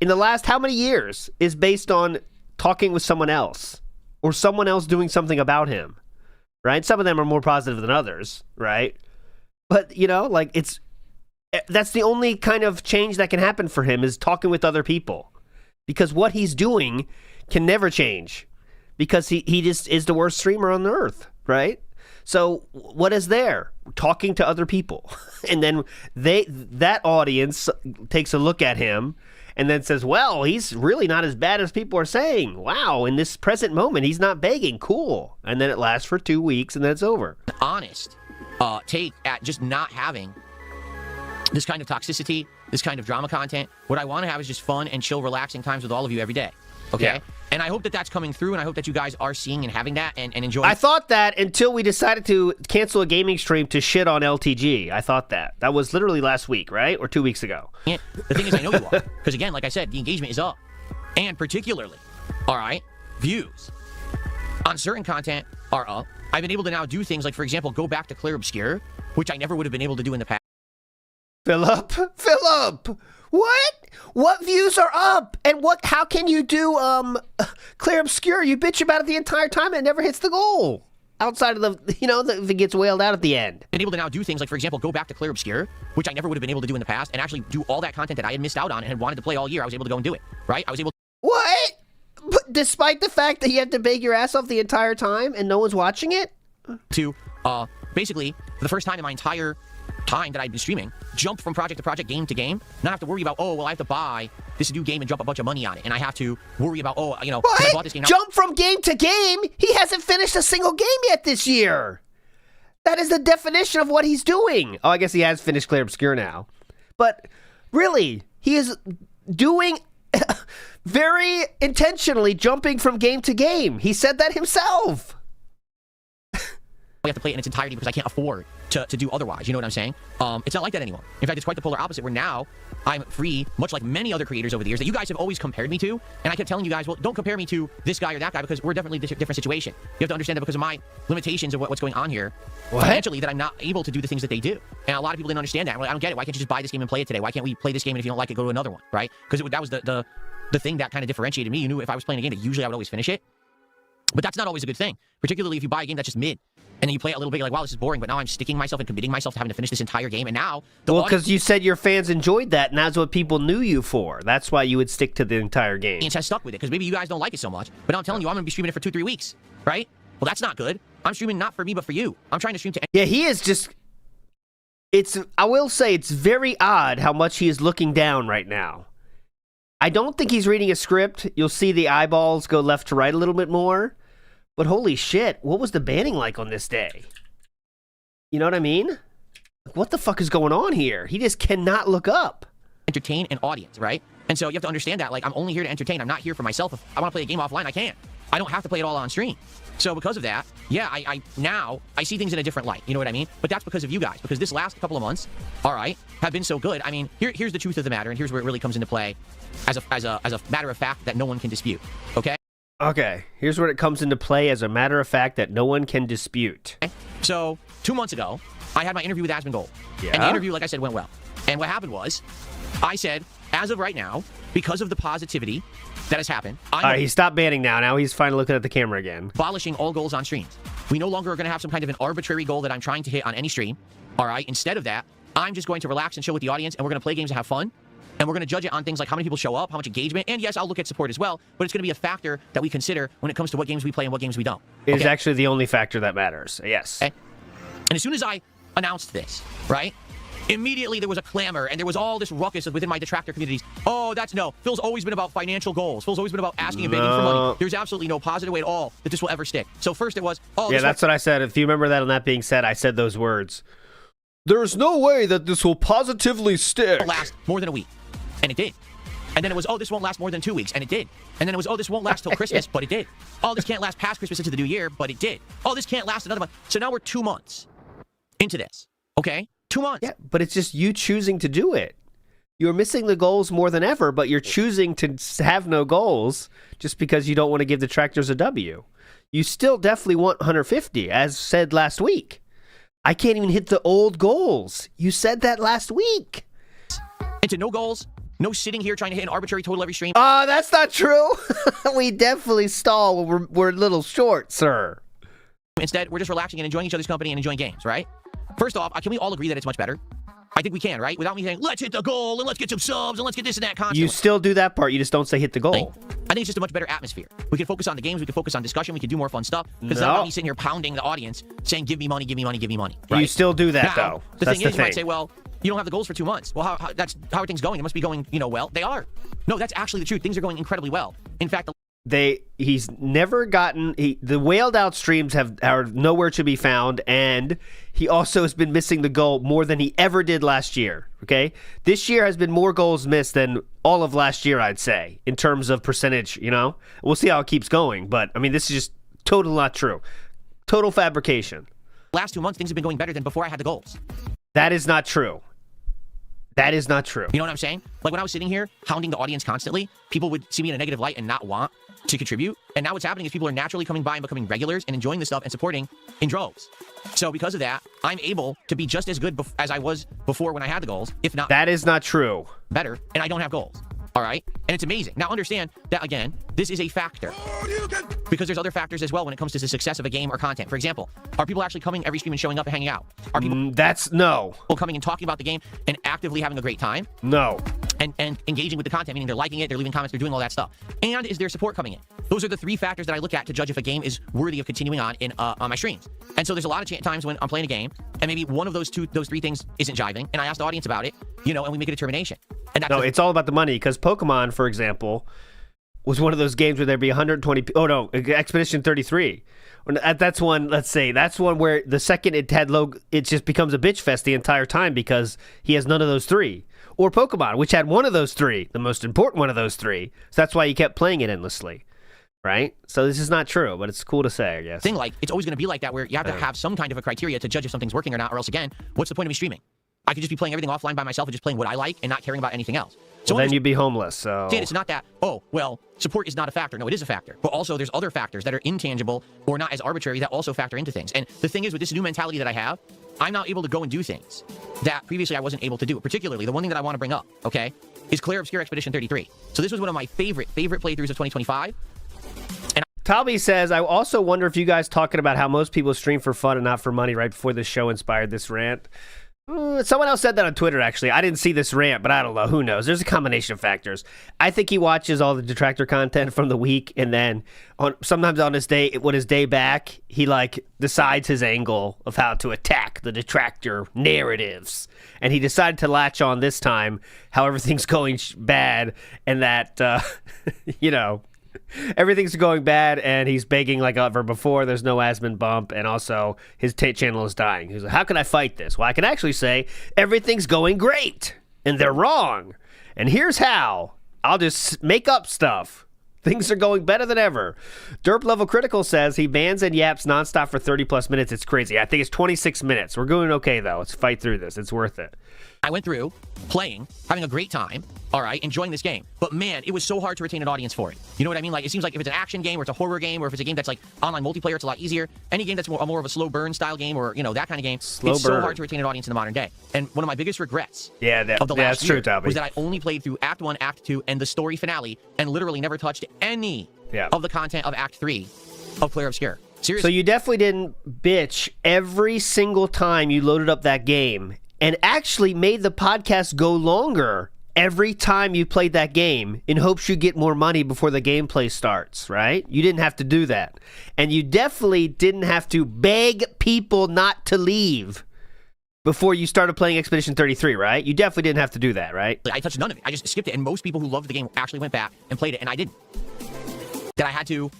Speaker 2: in the last how many years is based on talking with someone else or someone else doing something about him, right? Some of them are more positive than others, right? But, that's the only kind of change that can happen for him is talking with other people, because what he's doing can never change because he just is the worst streamer on the earth, right? So what is there? Talking to other people. And then that audience takes a look at him and then says, well, he's really not as bad as people are saying. Wow, in this present moment, he's not begging. Cool. And then it lasts for 2 weeks and then it's over.
Speaker 8: Honest take at just not having this kind of toxicity, this kind of drama content. What I want to have is just fun and chill, relaxing times with all of you every day. Okay?
Speaker 2: Yeah.
Speaker 8: And I hope that that's coming through, and I hope that you guys are seeing and having that and enjoying.
Speaker 2: I thought that until we decided to cancel a gaming stream to shit on LTG. I thought that. That was literally last week, right? Or 2 weeks ago.
Speaker 8: And the thing is, I know you are. Because again, like I said, the engagement is up. And particularly, all right, views on certain content are up. I've been able to now do things like, for example, go back to Clear Obscure, which I never would have been able to do in the past.
Speaker 2: Philip, what views are up, and how can you do Clear Obscure? You bitch about it the entire time and it never hits the goal outside of if it gets wailed out at the end.
Speaker 8: Been able to now do things like, for example, go back to Clear Obscure, which I never would have been able to do in the past, and actually do all that content that I had missed out on and had wanted to play all year. I was able to go and do it, right? I was able to.
Speaker 2: What? But despite the fact that you had to beg your ass off the entire time and no one's watching it?
Speaker 8: To basically, for the first time in my entire time that I've been streaming, jump from project to project, game to game, not have to worry about, I have to buy this new game and drop a bunch of money on it, and I have to worry about, I bought this game.
Speaker 2: Jump from game to game? He hasn't finished a single game yet this year. That is the definition of what he's doing. Oh, I guess he has finished Clear Obscure now. But really, he is doing very intentionally jumping from game to game. He said that himself.
Speaker 8: I have to play it in its entirety because I can't afford to do otherwise. You know what I'm saying? It's not like that anymore. In fact, it's quite the polar opposite, where now I'm free, much like many other creators over the years that you guys have always compared me to. And I kept telling you guys, well, don't compare me to this guy or that guy because we're definitely a different situation. You have to understand that because of my limitations of what's going on here, financially, that I'm not able to do the things that they do. And a lot of people didn't understand that. I'm like, I don't get it. Why can't you just buy this game and play it today? Why can't we play this game and if you don't like it, go to another one, right? Because that was the thing that kind of differentiated me. You knew if I was playing a game that usually I would always finish it. But that's not always a good thing, particularly if you buy a game that's just mid. And then you play it a little bit, you're like, wow, this is boring, but now I'm sticking myself and committing myself to having to finish this entire game, and now...
Speaker 2: because you said your fans enjoyed that, and that's what people knew you for. That's why you would stick to the entire game.
Speaker 8: And has stuck with it, because maybe you guys don't like it so much, but I'm telling you, I'm going to be streaming it for 2-3 weeks, right? Well, that's not good. I'm streaming not for me, but for you. I'm trying to stream to...
Speaker 2: Yeah, he is just... I will say, it's very odd how much he is looking down right now. I don't think he's reading a script. You'll see the eyeballs go left to right a little bit more. But holy shit, what was the banning like on this day? You know what I mean? What the fuck is going on here? He just cannot look up.
Speaker 8: Entertain an audience, right? And so you have to understand that, like, I'm only here to entertain. I'm not here for myself. If I want to play a game offline, I can. I don't have to play it all on stream. So because of that, yeah, I now see things in a different light. You know what I mean? But that's because of you guys. Because this last couple of months, all right, have been so good. I mean, here's the truth of the matter, and here's where it really comes into play as a matter of fact that no one can dispute, okay?
Speaker 2: Okay, here's where it comes into play as a matter of fact that no one can dispute.
Speaker 8: Okay. So, 2 months ago, I had my interview with Asmongold.
Speaker 2: Yeah?
Speaker 8: And the interview, like I said, went well. And what happened was, I said, as of right now, because of the positivity that has happened,
Speaker 2: all right, he stopped banning now. Now he's finally looking at the camera again.
Speaker 8: Abolishing all goals on streams. We no longer are going to have some kind of an arbitrary goal that I'm trying to hit on any stream. All right, instead of that, I'm just going to relax and chill with the audience, and we're going to play games and have fun. And we're going to judge it on things like how many people show up, how much engagement, and yes, I'll look at support as well, but it's going to be a factor that we consider when it comes to what games we play and what games we don't.
Speaker 2: It is actually the only factor that matters, yes.
Speaker 8: Okay? And as soon as I announced this, right, immediately there was a clamor, and there was all this ruckus within my detractor communities. Oh, Phil's always been about financial goals. Phil's always been about asking and begging for money. There's absolutely no positive way at all that this will ever stick. So first it was,
Speaker 2: yeah, that's what I said. If you remember that, on that being said, I said those words. There's no way that this will positively stick.
Speaker 8: Last more than a week. And it did. And then it was, oh, this won't last more than 2 weeks, and it did. And then it was, oh, this won't last till Christmas, but it did. Oh, this can't last past Christmas into the new year, but it did. Oh, this can't last another month. So now we're 2 months into this, okay? 2 months.
Speaker 2: Yeah, but it's just you choosing to do it. You're missing the goals more than ever, but you're choosing to have no goals just because you don't want to give detractors a W. You still definitely want 150, as said last week. I can't even hit the old goals. You said that last week.
Speaker 8: Into no goals, no sitting here trying to hit an arbitrary total every stream.
Speaker 2: That's not true. We definitely stall when we're a little short, sir.
Speaker 8: Instead, we're just relaxing and enjoying each other's company and enjoying games, right? First off, can we all agree that it's much better? I think we can, right? Without me saying, let's hit the goal, and let's get some subs, and let's get this and that constantly.
Speaker 2: You still do that part. You just don't say hit the goal.
Speaker 8: I think it's just a much better atmosphere. We can focus on the games. We can focus on discussion. We can do more fun stuff. Because it's not about me sitting here pounding the audience, saying, give me money, give me money, give me money. Right?
Speaker 2: You still do that,
Speaker 8: now,
Speaker 2: though.
Speaker 8: The thing is, you might say, well, you don't have the goals for 2 months. Well, how are things going? It must be going, well. They are. No, that's actually the truth. Things are going incredibly well. In fact,
Speaker 2: he's never gotten the whaled out streams are nowhere to be found, and he also has been missing the goal more than he ever did last year. Okay, this year has been more goals missed than all of last year, I'd say, in terms of percentage. We'll see how it keeps going, but I mean, this is just total not true, total fabrication.
Speaker 8: Last 2 months, things have been going better than before I had the goals.
Speaker 2: That is not true. That is not true.
Speaker 8: You know what I'm saying? Like when I was sitting here hounding the audience constantly, people would see me in a negative light and not want to contribute. And now what's happening is people are naturally coming by and becoming regulars and enjoying this stuff and supporting in droves. So because of that, I'm able to be just as good as I was before when I had the goals, if not.
Speaker 2: That is not true.
Speaker 8: Better, and I don't have goals. All right? And it's amazing. Now understand that, again, this is a factor. Because there's other factors as well when it comes to the success of a game or content. For example, are people actually coming every stream and showing up and hanging out? Are people
Speaker 2: no.
Speaker 8: coming and talking about the game and actively having a great time?
Speaker 2: No.
Speaker 8: And engaging with the content, meaning they're liking it, they're leaving comments, they're doing all that stuff. And is there support coming in? Those are the 3 factors that I look at to judge if a game is worthy of continuing on my streams. And so there's a lot of times when I'm playing a game and maybe one of those 3 things isn't jiving, and I ask the audience about it, and we make a determination. And that's
Speaker 2: it's all about the money, because Pokemon, for example, was one of those games where there'd be 120. Oh no, Expedition 33. That's one. Let's say that's one where the second it had it just becomes a bitch fest the entire time because he has none of those 3. Or Pokemon, which had one of those 3, the most important one of those 3. So that's why he kept playing it endlessly, right? So this is not true, but it's cool to say, I guess.
Speaker 8: It's always going to be like that, where you have to have some kind of a criteria to judge if something's working or not, or else again, what's the point of me streaming? I could just be playing everything offline by myself and just playing what I like and not caring about anything else. So
Speaker 2: then you'd be homeless. So
Speaker 8: it's not that, support is not a factor. No, it is a factor. But also there's other factors that are intangible or not as arbitrary that also factor into things. And the thing is, with this new mentality that I have, I'm now able to go and do things that previously I wasn't able to do. Particularly, the one thing that I want to bring up, okay, is Clear Obscure Expedition 33. So this was one of my favorite playthroughs of 2025.
Speaker 2: Talby says, I also wonder if you guys talking about how most people stream for fun and not for money right before this show inspired this rant. Someone else said that on Twitter, actually. I didn't see this rant, but I don't know. Who knows? There's a combination of factors. I think he watches all the detractor content from the week, and then sometimes on his day, when his day back, he decides his angle of how to attack the detractor narratives. And he decided to latch on this time how everything's going bad, and that, everything's going bad, and he's begging like ever before. There's no Asmon bump, and also his channel is dying. He's like, how can I fight this? Well, I can actually say everything's going great, and they're wrong. And here's how. I'll just make up stuff. Things are going better than ever. Derp Level Critical says he bans and yaps nonstop for 30-plus minutes. It's crazy. I think it's 26 minutes. We're going okay, though. Let's fight through this. It's worth it.
Speaker 8: I went through playing, having a great time, all right, enjoying this game. But man, it was so hard to retain an audience for it. You know what I mean? It seems like if it's an action game or it's a horror game or if it's a game that's online multiplayer, it's a lot easier. Any game that's more of a slow burn style game or, that kind of game, it's so hard to retain an audience in the modern day. And one of my biggest regrets of the last year was that I only played through Act 1, Act 2, and the story finale and literally never touched any of the content of Act 3 of Clear Obscure. Seriously.
Speaker 2: So you definitely didn't bitch every single time you loaded up that game, and actually made the podcast go longer every time you played that game in hopes you get more money before the gameplay starts, right? You didn't have to do that. And you definitely didn't have to beg people not to leave before you started playing Expedition 33, right? You definitely didn't have to do that, right?
Speaker 8: I touched none of it. I just skipped it. And most people who loved the game actually went back and played it, and I didn't. That I had to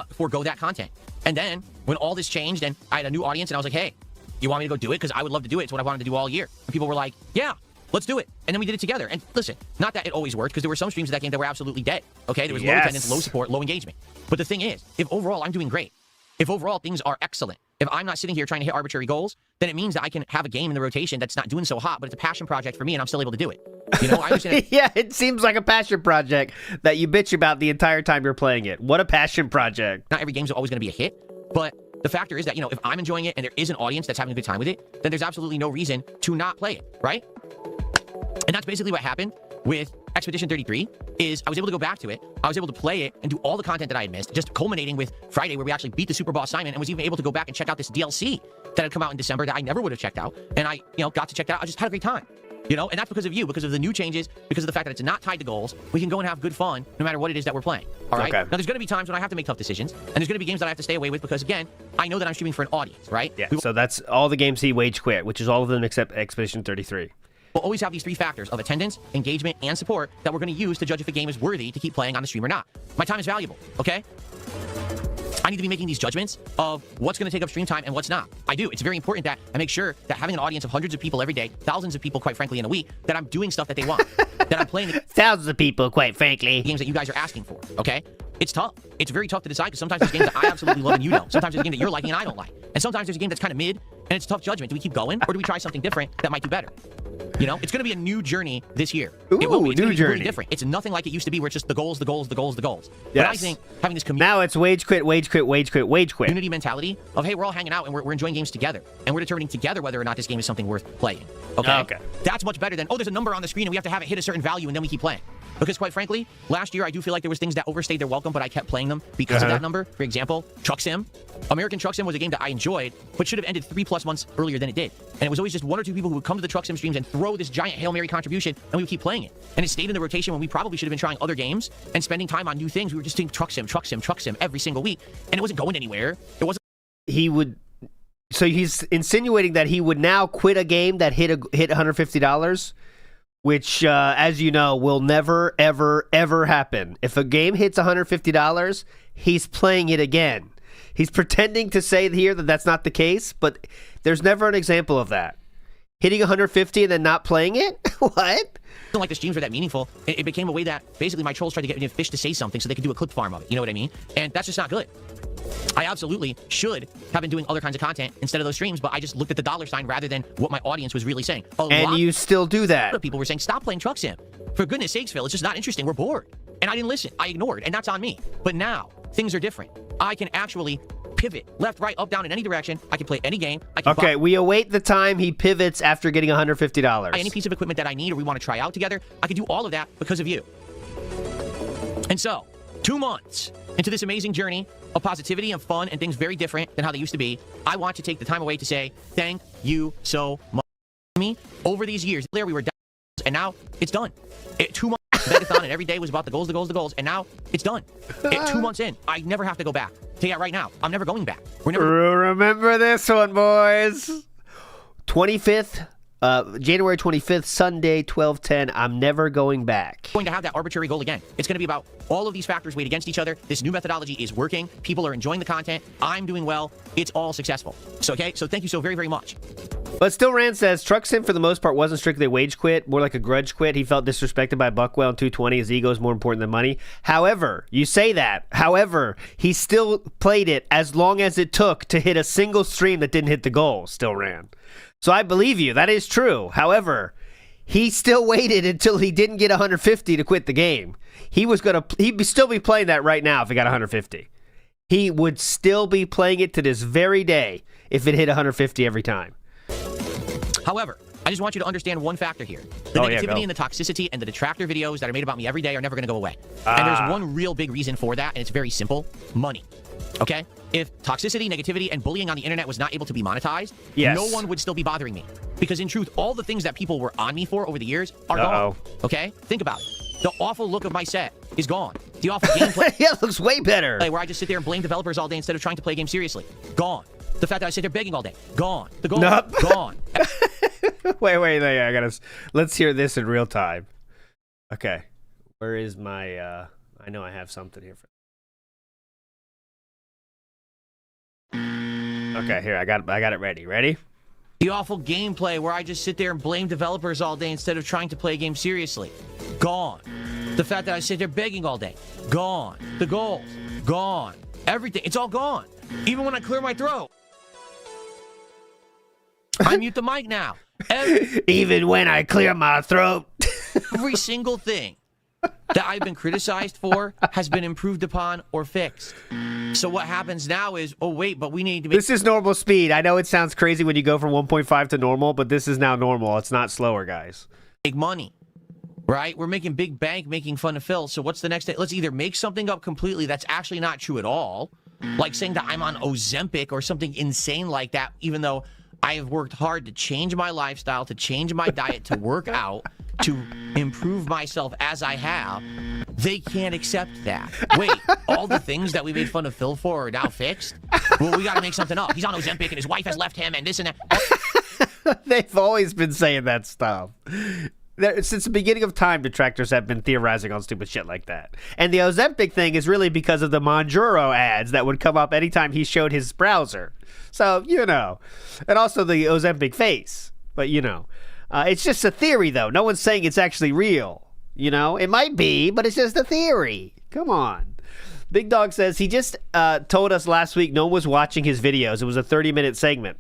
Speaker 8: forego that content. And then when all this changed and I had a new audience and I was like, hey, you want me to go do it? Because I would love to do it. It's what I wanted to do all year. And people were like, yeah, let's do it. And then we did it together. And listen, not that it always worked, because there were some streams of that game that were absolutely dead. Okay, there was low attendance, low support, low engagement. But the thing is, if overall I'm doing great, if overall things are excellent, if I'm not sitting here trying to hit arbitrary goals, then it means that I can have a game in the rotation that's not doing so hot, but it's a passion project for me, and I'm still able to do it. You know, I understand.
Speaker 2: Yeah, it seems like a passion project that you bitch about the entire time you're playing it. What a passion project.
Speaker 8: Not every game's always going to be a hit, but the factor is that, you know, if I'm enjoying it and there is an audience that's having a good time with it, then there's absolutely no reason to not play it, right? And that's basically what happened with Expedition 33, is I was able to go back to it, I was able to play it and do all the content that I had missed, just culminating with Friday, where we actually beat the Super Boss Simon, and was even able to go back and check out this DLC that had come out in December that I never would have checked out, and I, you know, got to check it out. I just had a great time. You know, and that's because of you, because of the new changes, because of the fact that it's not tied to goals. We can go and have good fun no matter what it is that we're playing. All right?
Speaker 2: Okay.
Speaker 8: Now, there's going to be times when I have to make tough decisions, and there's going to be games that I have to stay away with because, again, I know that I'm streaming for an audience, right?
Speaker 2: Yeah, so that's all the games he wage quit, which is all of them except Expedition 33.
Speaker 8: We'll always have these three factors of attendance, engagement, and support that we're going to use to judge if a game is worthy to keep playing on the stream or not. My time is valuable, okay? I need to be making these judgments of what's going to take up stream time and what's not. I do. It's very important that I make sure that having an audience of hundreds of people every day, thousands of people, quite frankly, in a week, that I'm doing stuff that they want, that I'm playing the
Speaker 2: Thousands of people, quite frankly.
Speaker 8: games that you guys are asking for, okay? It's tough. It's very tough to decide, because sometimes there's games that I absolutely love and you don't. Sometimes there's a game that you're liking and I don't like. And sometimes there's a game that's kind of mid, and it's a tough judgment. Do we keep going, or do we try something different that might do better? You know, it's going to be a new journey this year. It will be. It's
Speaker 2: new
Speaker 8: gonna be
Speaker 2: journey.
Speaker 8: Really different. It's nothing like it used to be, where it's just the goals, the goals, the goals, the goals. But
Speaker 2: Yes.
Speaker 8: I think having this
Speaker 2: Now it's wage quit, wage quit, wage quit, wage quit.
Speaker 8: community mentality of, hey, we're all hanging out and we're enjoying games together, and we're determining together whether or not this game is something worth playing. Okay?
Speaker 2: Okay.
Speaker 8: That's much better than, oh, there's a number on the screen and we have to have it hit a certain value and then we keep playing. Because quite frankly, last year I do feel like there was things that overstayed their welcome, but I kept playing them because of that number. For example, Truck Sim. American Truck Sim was a game that I enjoyed, but should have ended 3+ months earlier than it did. And it was always just one or two people who would come to the Truck Sim streams and throw this giant Hail Mary contribution, and we would keep playing it. And it stayed in the rotation when we probably should have been trying other games and spending time on new things. We were just doing Truck Sim, Truck Sim, Truck Sim every single week, and it wasn't going anywhere. It wasn't.
Speaker 2: He would. So he's insinuating that he would now quit a game that hit $150, which, as you know, will never, ever, ever happen. If a game hits $150, he's playing it again. He's pretending to say here that that's not the case, but there's never an example of that. Hitting 150 and then not playing it? What?
Speaker 8: Like the streams were that meaningful. It became a way that basically my trolls tried to get me to fish to say something so they could do a clip farm of it. You know what I mean? And that's just not good. I absolutely should have been doing other kinds of content instead of those streams, but I just looked at the dollar sign rather than what my audience was really saying.
Speaker 2: And you still do
Speaker 8: A lot
Speaker 2: that.
Speaker 8: of people were saying, stop playing Truck Sim. For goodness sakes, Phil, it's just not interesting. We're bored. And I didn't listen. I ignored, and that's on me. But now, things are different. I can actually pivot left, right, up, down, in any direction. I can play any game. I can
Speaker 2: Okay,
Speaker 8: buy
Speaker 2: we await the time he pivots after getting $150.
Speaker 8: any piece of equipment that I need or we want to try out together. I can do all of that because of you. And so, 2 months into this amazing journey of positivity and fun and things very different than how they used to be, I want to take the time away to say thank you so much to me. Over these years, there we were down, and now it's done. 2 months begathon, and every day was about the goals, the goals, the goals, and now it's done. 2 months in, I never have to go back. Tell you that right now, I'm never going back. We're never
Speaker 2: Remember this one, boys. 25th, January 25th, Sunday, 12:10. I'm never going back.
Speaker 8: going to have that arbitrary goal again. It's going to be about all of these factors weighed against each other. This new methodology is working. People are enjoying the content. I'm doing well. It's all successful. So, okay? So thank you so very, very much.
Speaker 2: But still, Rand says Truck Sim for the most part wasn't strictly a wage quit, more like a grudge quit. He felt disrespected by Buckwell and 220. His ego is more important than money. However, you say that. However, he still played it as long as it took to hit a single stream that didn't hit the goal. Still ran. So I believe you. That is true. However, he still waited until he didn't get 150 to quit the game. He'd still be playing that right now if he got 150. He would still be playing it to this very day if it hit 150 every time.
Speaker 8: However, I just want you to understand one factor here. The negativity and the toxicity and the detractor videos that are made about me every day are never going to go away. And there's one real big reason for that, and it's very simple. Money. Okay? If toxicity, negativity, and bullying on the internet was not able to be monetized, no one would still be bothering me. Because in truth, all the things that people were on me for over the years are gone. Okay? Think about it. The awful look of my set is gone. The awful gameplay
Speaker 2: Yeah, it looks way better.
Speaker 8: where I just sit there and blame developers all day instead of trying to play games seriously. Gone. The fact that I sit there begging all day. Gone. The goal. Gone.
Speaker 2: wait. Let's hear this in real time. Okay. Where is my, I know I have something here. Okay, here, I got it ready. Ready?
Speaker 8: The awful gameplay where I just sit there and blame developers all day instead of trying to play a game seriously. Gone. The fact that I sit there begging all day. Gone. The goals. Gone. Everything. It's all gone. Even when I clear my throat. I mute the mic now.
Speaker 2: Even when I clear my throat.
Speaker 8: Every single thing that I've been criticized for has been improved upon or fixed. So what happens now is, oh wait, but we need to make
Speaker 2: This is normal speed. I know it sounds crazy when you go from 1.5 to normal, but this is now normal. It's not slower, guys.
Speaker 8: money. Right? We're making big bank making fun of Phil. So what's the next day? Let's either make something up completely that's actually not true at all, like saying that I'm on Ozempic or something insane like that, even though I have worked hard to change my lifestyle, to change my diet, to work out, to improve myself as I have. They can't accept that. Wait, all the things that we made fun of Phil for are now fixed? Well, we got to make something up. He's on Ozempic and his wife has left him and this and that.
Speaker 2: They've always been saying that stuff. Since the beginning of time, detractors have been theorizing on stupid shit like that. And the Ozempic thing is really because of the Monjuro ads that would come up anytime he showed his browser. So, you know. And also the Ozempic face. But, you know. It's just a theory, though. No one's saying it's actually real. You know? It might be, but it's just a theory. Come on. Big Dog says he just told us last week no one was watching his videos. It was a 30-minute segment.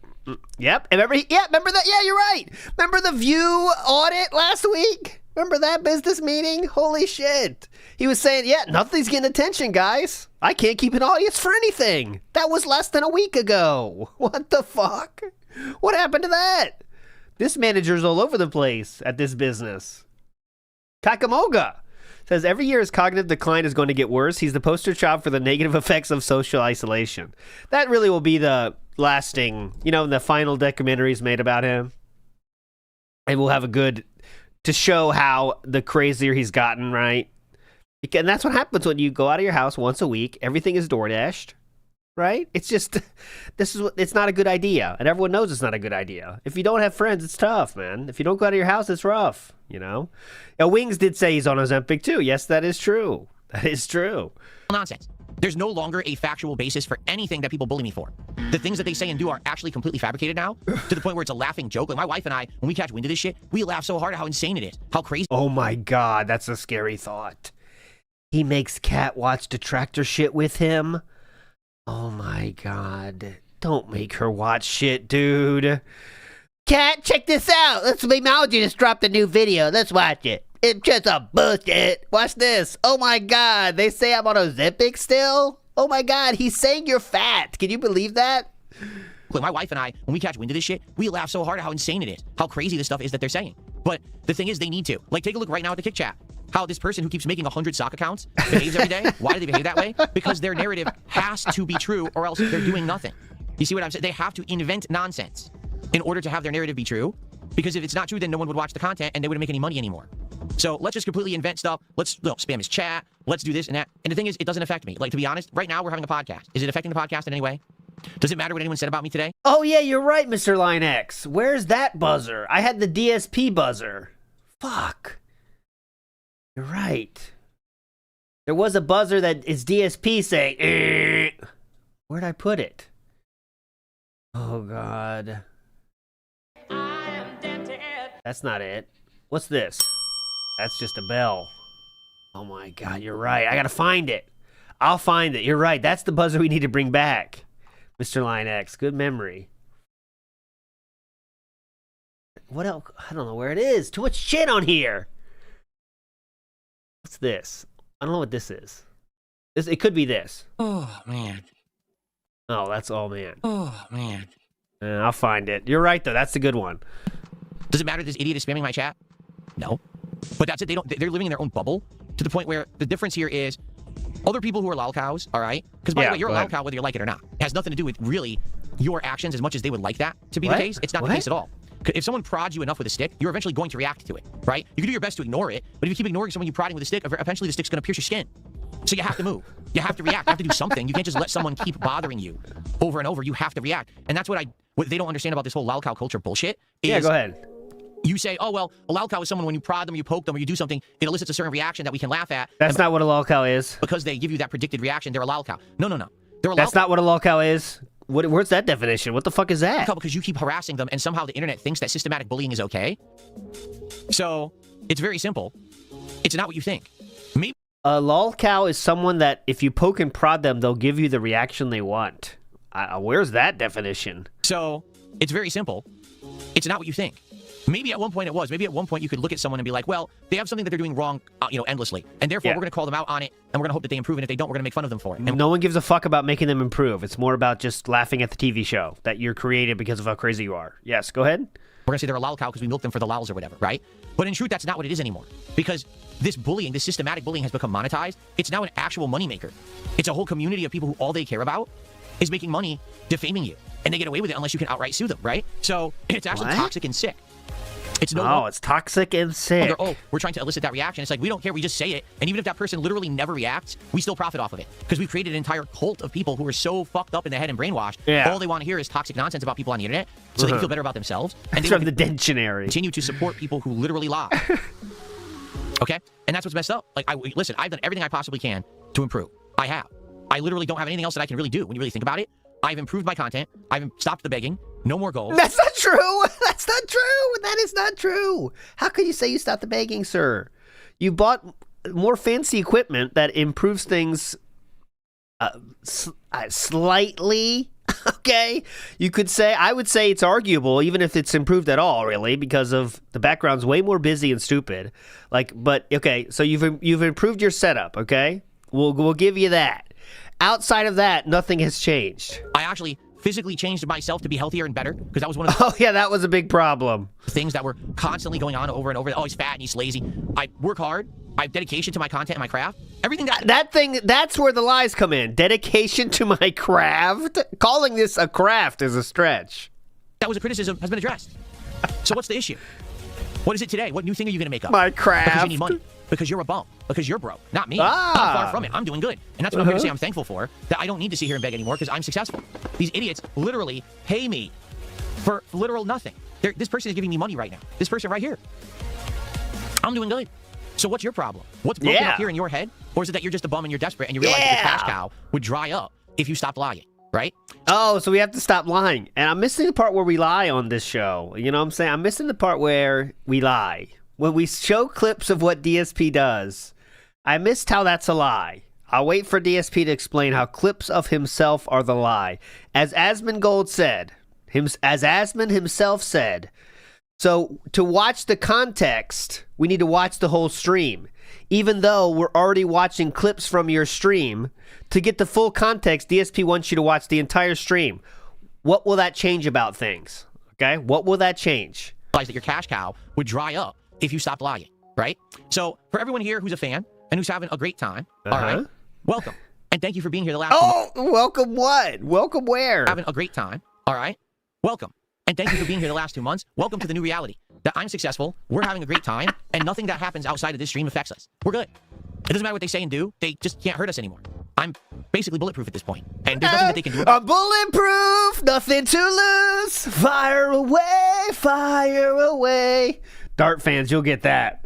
Speaker 2: Yep. Remember that? Yeah, you're right. Remember the View audit last week? Remember that business meeting? Holy shit. He was saying, yeah, nothing's getting attention, guys. I can't keep an audience for anything. That was less than a week ago. What the fuck? What happened to that? This manager's all over the place at this business. Takamoga says every year his cognitive decline is going to get worse. He's the poster child for the negative effects of social isolation. That really will be the lasting, you know, the final documentaries made about him. And we'll have a good, to show how the crazier he's gotten, right? And that's what happens when you go out of your house once a week. Everything is DoorDashed, right? It's just, it's not a good idea. And everyone knows it's not a good idea. If you don't have friends, it's tough, man. If you don't go out of your house, it's rough, you know? Now, Wings did say he's on Ozempic too. Yes, that is true. That is true.
Speaker 8: Nonsense. There's no longer a factual basis for anything that people bully me for. The things that they say and do are actually completely fabricated now, to the point where it's a laughing joke. Like my wife and I, when we catch wind of this shit, we laugh so hard at how insane it is, how crazy.
Speaker 2: Oh my God, that's a scary thought. He makes Cat watch detractor shit with him. Oh my God. Don't make her watch shit, dude. Cat, check this out. Let's Memoji just dropped a new video. Let's watch it. It's just a bullshit. Watch this. Oh my God. They say I'm on Ozempic still? Oh my God. He's saying you're fat. Can you believe that?
Speaker 8: Look, my wife and I, when we catch wind of this shit, we laugh so hard at how insane it is, how crazy this stuff is that they're saying. But the thing is, they need to. Like, take a look right now at the Kick Chat. How this person who keeps making 100 sock accounts behaves every day. Why do they behave that way? Because their narrative has to be true or else they're doing nothing. You see what I'm saying? They have to invent nonsense in order to have their narrative be true. Because if it's not true, then no one would watch the content and they wouldn't make any money anymore. So let's just completely invent stuff. Let's spam his chat. Let's do this and that. And the thing is, it doesn't affect me. Like, to be honest, right now we're having a podcast. Is it affecting the podcast in any way? Does it matter what anyone said about me today?
Speaker 2: Oh yeah, you're right, Mr. Line X. Where's that buzzer? I had the DSP buzzer. Fuck. You're right. There was a buzzer that is DSP saying, "Eh." Where'd I put it? Oh God. That's not it. What's this? That's just a bell. Oh my God, you're right. I gotta find it. I'll find it. You're right. That's the buzzer we need to bring back. Mr. Line X, good memory. What else? I don't know where it is. Too much shit on here. What's this? I don't know what this is. It could be this.
Speaker 8: Oh, man.
Speaker 2: Oh, that's all, man.
Speaker 8: Oh, man.
Speaker 2: I'll find it. You're right, though. That's the good one.
Speaker 8: Does it matter if this idiot is spamming my chat? No. But that's it. They're living in their own bubble to the point where the difference here is other people who are lol cows, all right? Because by the way, you're a lol cow whether you like it or not. It has nothing to do with really your actions as much as they would like that to be the case. It's not the case at all. If someone prods you enough with a stick, you're eventually going to react to it, right? You can do your best to ignore it, but if you keep ignoring someone you prodding with a stick, eventually the stick's going to pierce your skin. So you have to move. You have to react. You have to do something. You can't just let someone keep bothering you over and over. You have to react. And that's what they don't understand about this whole lol cow culture bullshit.
Speaker 2: Yeah, go ahead.
Speaker 8: You say, oh, well, a lol cow is someone when you prod them, you poke them, or you do something, it elicits a certain reaction that we can laugh at.
Speaker 2: That's not what a lol cow is.
Speaker 8: Because they give you that predicted reaction, they're a lol cow. No.
Speaker 2: That's not what a lol cow is. Where's that definition? What the fuck is that?
Speaker 8: Because you keep harassing them, and somehow the internet thinks that systematic bullying is okay. So it's very simple. It's not what you think. Maybe
Speaker 2: A lolcow is someone that if you poke and prod them, they'll give you the reaction they want. Where's that definition?
Speaker 8: So it's very simple. It's not what you think. Maybe at one point it was. Maybe at one point you could look at someone and be like, well, they have something that they're doing wrong, endlessly. And therefore, we're going to call them out on it, and we're going to hope that they improve. And if they don't, we're going to make fun of them for it. And
Speaker 2: no one gives a fuck about making them improve. It's more about just laughing at the TV show that you're created because of how crazy you are. Yes, go ahead.
Speaker 8: we're going to say they're a lolcow because we milk them for the lols or whatever, right? But in truth, that's not what it is anymore. Because this bullying, this systematic bullying has become monetized. It's now an actual moneymaker. It's a whole community of people who all they care about is making money defaming you. And they get away with it unless you can outright sue them, right? So it's actually toxic and sick. It's no
Speaker 2: it's toxic and sick.
Speaker 8: Oh, we're trying to elicit that reaction. It's like, we don't care. We just say it. And even if that person literally never reacts, we still profit off of it. Because we've created an entire cult of people who are so fucked up in the head and brainwashed.
Speaker 2: Yeah.
Speaker 8: All they want to hear is toxic nonsense about people on the internet so they can feel better about themselves. And
Speaker 2: It's
Speaker 8: they
Speaker 2: from the dictionary.
Speaker 8: continue to support people who literally lie. Okay? And that's what's messed up. Like, listen, I've done everything I possibly can to improve. I have. I literally don't have anything else that I can really do when you really think about it. I've improved my content. I've stopped the begging. No more goals.
Speaker 2: That's not true. That's not true. That is not true. How could you say you stopped the begging, sir? You bought more fancy equipment that improves things slightly. Okay? You could say, I would say it's arguable, even if it's improved at all, really, because of the background's way more busy and stupid. Like, but, okay, so you've improved your setup, okay? We'll give you that. Outside of that, nothing has changed.
Speaker 8: I actually physically changed myself to be healthier and better because that was one of the
Speaker 2: Oh, yeah, that was a big problem.
Speaker 8: things that were constantly going on over and over. Oh, he's fat and he's lazy. I work hard. I have dedication to my content and my craft. Everything
Speaker 2: That's where the lies come in. Dedication to my craft. Calling this a craft is a stretch.
Speaker 8: that was a criticism has been addressed. So what's the issue? What is it today? What new thing are you going to make up?
Speaker 2: My craft.
Speaker 8: Because you need money. Because you're a bum. Because you're broke. Not me.
Speaker 2: Ah.
Speaker 8: I'm far from it. I'm doing good. And that's what I'm here to say I'm thankful for. That I don't need to sit here and beg anymore because I'm successful. These idiots literally pay me for literal nothing. This person is giving me money right now. This person right here. I'm doing good. So what's your problem? What's broken up here in your head? Or is it that you're just a bum and you're desperate and you realize that your cash cow would dry up if you stopped lying, right?
Speaker 2: Oh, so we have to stop lying. And I'm missing the part where we lie on this show. You know what I'm saying? I'm missing the part where we lie. When we show clips of what DSP does, I missed how that's a lie. I'll wait for DSP to explain how clips of himself are the lie. As Asmongold said, as Asmon himself said, so to watch the context, we need to watch the whole stream. Even though we're already watching clips from your stream, to get the full context, DSP wants you to watch the entire stream. What will that change about things? Okay, what will that change?
Speaker 8: Realize that your cash cow would dry up if you stopped lying, right? So for everyone here who's a fan and who's having a great time, all right, welcome. And thank you for being here the last
Speaker 2: welcome what? Welcome where?
Speaker 8: Having a great time, all right? Welcome. And thank you for being here the last 2 months. Welcome to the new reality that I'm successful, we're having a great time, and nothing that happens outside of this stream affects us. We're good. It doesn't matter what they say and do. They just can't hurt us anymore. I'm basically bulletproof at this point, and there's nothing that they can do about it.
Speaker 2: I'm bulletproof, nothing to lose. Fire away, fire away. Dart fans, you'll get that.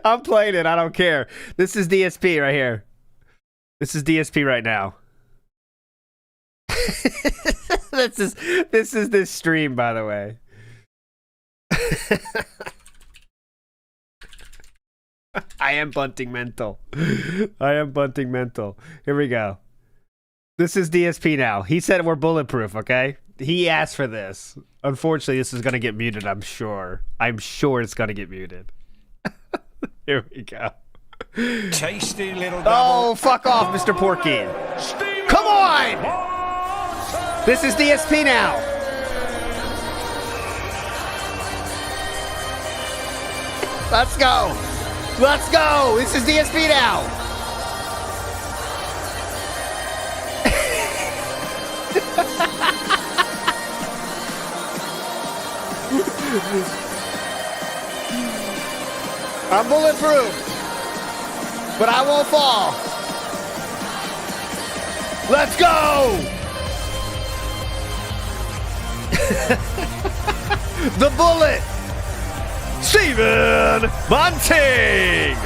Speaker 2: I'm playing it. I don't care. This is DSP right here. This is DSP right now. This is this stream, by the way. I am bunting mental. I am bunting mental. Here we go. This is DSP now. He said we're bulletproof, okay? He asked for this. Unfortunately, this is going to get muted, I'm sure. I'm sure it's going to get muted. Here we go.
Speaker 6: Tasty little
Speaker 2: Oh, fuck off, Mr. Porky. Come on! This is DSP now. Let's go. Let's go. This is DSP now. I'm bulletproof, but I won't fall. Let's go! The bullet! Stephen Bunting!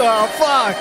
Speaker 2: Oh, fuck.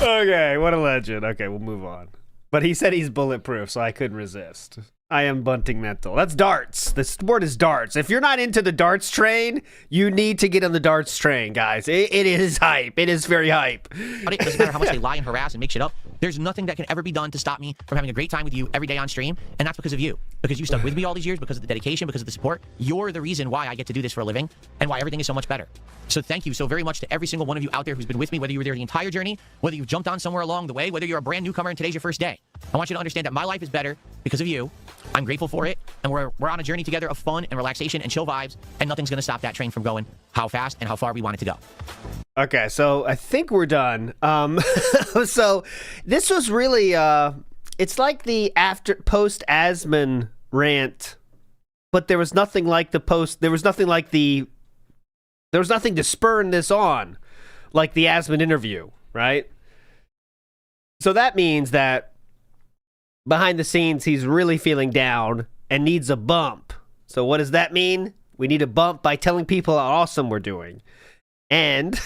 Speaker 2: Okay, what a legend. Okay, we'll move on. But he said he's bulletproof, so I couldn't resist. I am bunting mental. That's darts. The sport is darts. If you're not into the darts train, you need to get on the darts train, guys. It is hype. It is very hype.
Speaker 8: But it doesn't matter how much they lie and harass and make shit up. There's nothing that can ever be done to stop me from having a great time with you every day on stream, and that's because of you. Because you stuck with me all these years, because of the dedication, because of the support. You're the reason why I get to do this for a living, and why everything is so much better. So thank you so very much to every single one of you out there who's been with me, whether you were there the entire journey, whether you've jumped on somewhere along the way, whether you're a brand newcomer and today's your first day. I want you to understand that my life is better because of you. I'm grateful for it, and we're on a journey together of fun and relaxation and chill vibes, and nothing's going to stop that train from going how fast and how far we want it to go.
Speaker 2: Okay, so I think we're done. So this was really, it's like the post-Asman rant, but there was nothing like there was nothing to spurn this on, like the Asman interview, right? So that means that behind the scenes, he's really feeling down and needs a bump. So what does that mean? We need a bump by telling people how awesome we're doing. And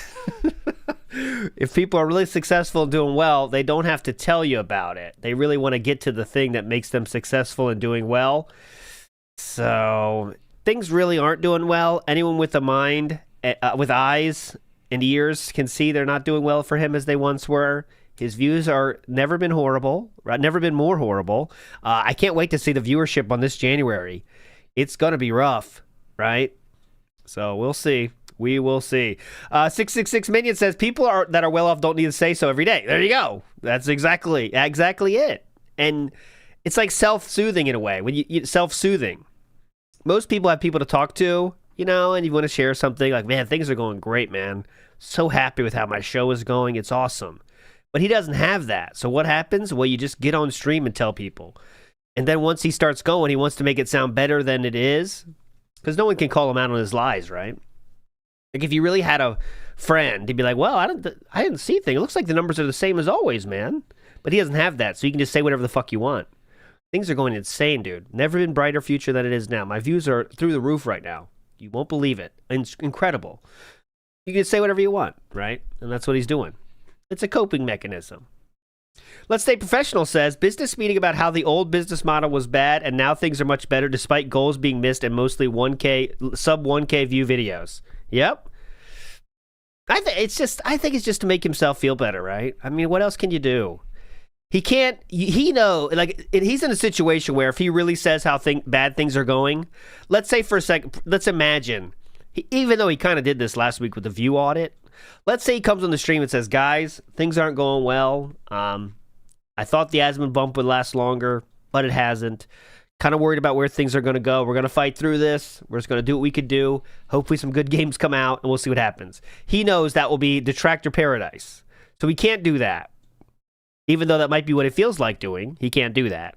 Speaker 2: if people are really successful and doing well, they don't have to tell you about it. They really want to get to the thing that makes them successful and doing well. So things really aren't doing well. Anyone with a mind, with eyes and ears can see they're not doing well for him as they once were. His views are never been horrible, right? Never been more horrible. I can't wait to see the viewership on this January. It's going to be rough, right? So we'll see. We will see. 666 Minion says people that are well off don't need to say so every day. There you go. That's exactly it. And it's like self-soothing in a way. When you self-soothing. Most people have people to talk to, you know, and you want to share something like, man, things are going great, man. So happy with how my show is going. It's awesome. But he doesn't have that. So what happens? Well, you just get on stream and tell people. And then once he starts going, he wants to make it sound better than it is. Because no one can call him out on his lies, right? Like if you really had a friend, he'd be like, well, I didn't see things. It looks like the numbers are the same as always, man. But he doesn't have that. So you can just say whatever the fuck you want. Things are going insane, dude. Never been brighter future than it is now. My views are through the roof right now. You won't believe it. It's incredible. You can say whatever you want, right? And that's what he's doing. It's a coping mechanism. Let's Stay Professional says, business meeting about how the old business model was bad and now things are much better despite goals being missed and mostly sub 1K view videos. Yep. I think it's just to make himself feel better, right? I mean, what else can you do? He can't, he's in a situation where if he really says how bad things are going, let's say for a second, let's imagine, even though he kind of did this last week with the view audit, let's say he comes on the stream and says, guys, things aren't going well. I thought the Asman bump would last longer, but it hasn't. Kind of worried about where things are going to go. We're going to fight through this. We're just going to do what we could do. Hopefully some good games come out, and we'll see what happens. He knows that will be detractor paradise. So he can't do that. Even though that might be what it feels like doing, he can't do that.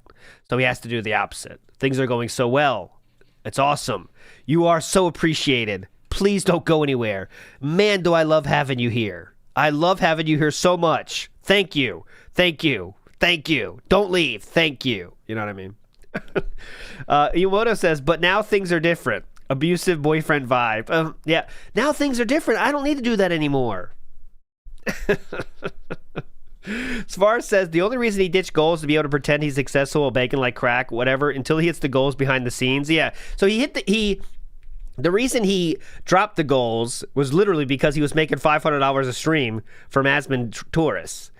Speaker 2: So he has to do the opposite. Things are going so well. It's awesome. You are so appreciated. Please don't go anywhere. Man, do I love having you here. I love having you here so much. Thank you. Thank you. Thank you. Don't leave. Thank you. You know what I mean? Yumoto says, but now things are different. Abusive boyfriend vibe. Yeah. Now things are different. I don't need to do that anymore. Svar says the only reason he ditched goals is to be able to pretend he's successful while baking like crack, whatever, until he hits the goals behind the scenes. Yeah. So the reason he dropped the goals was literally because he was making $500 a stream from Asman tourists.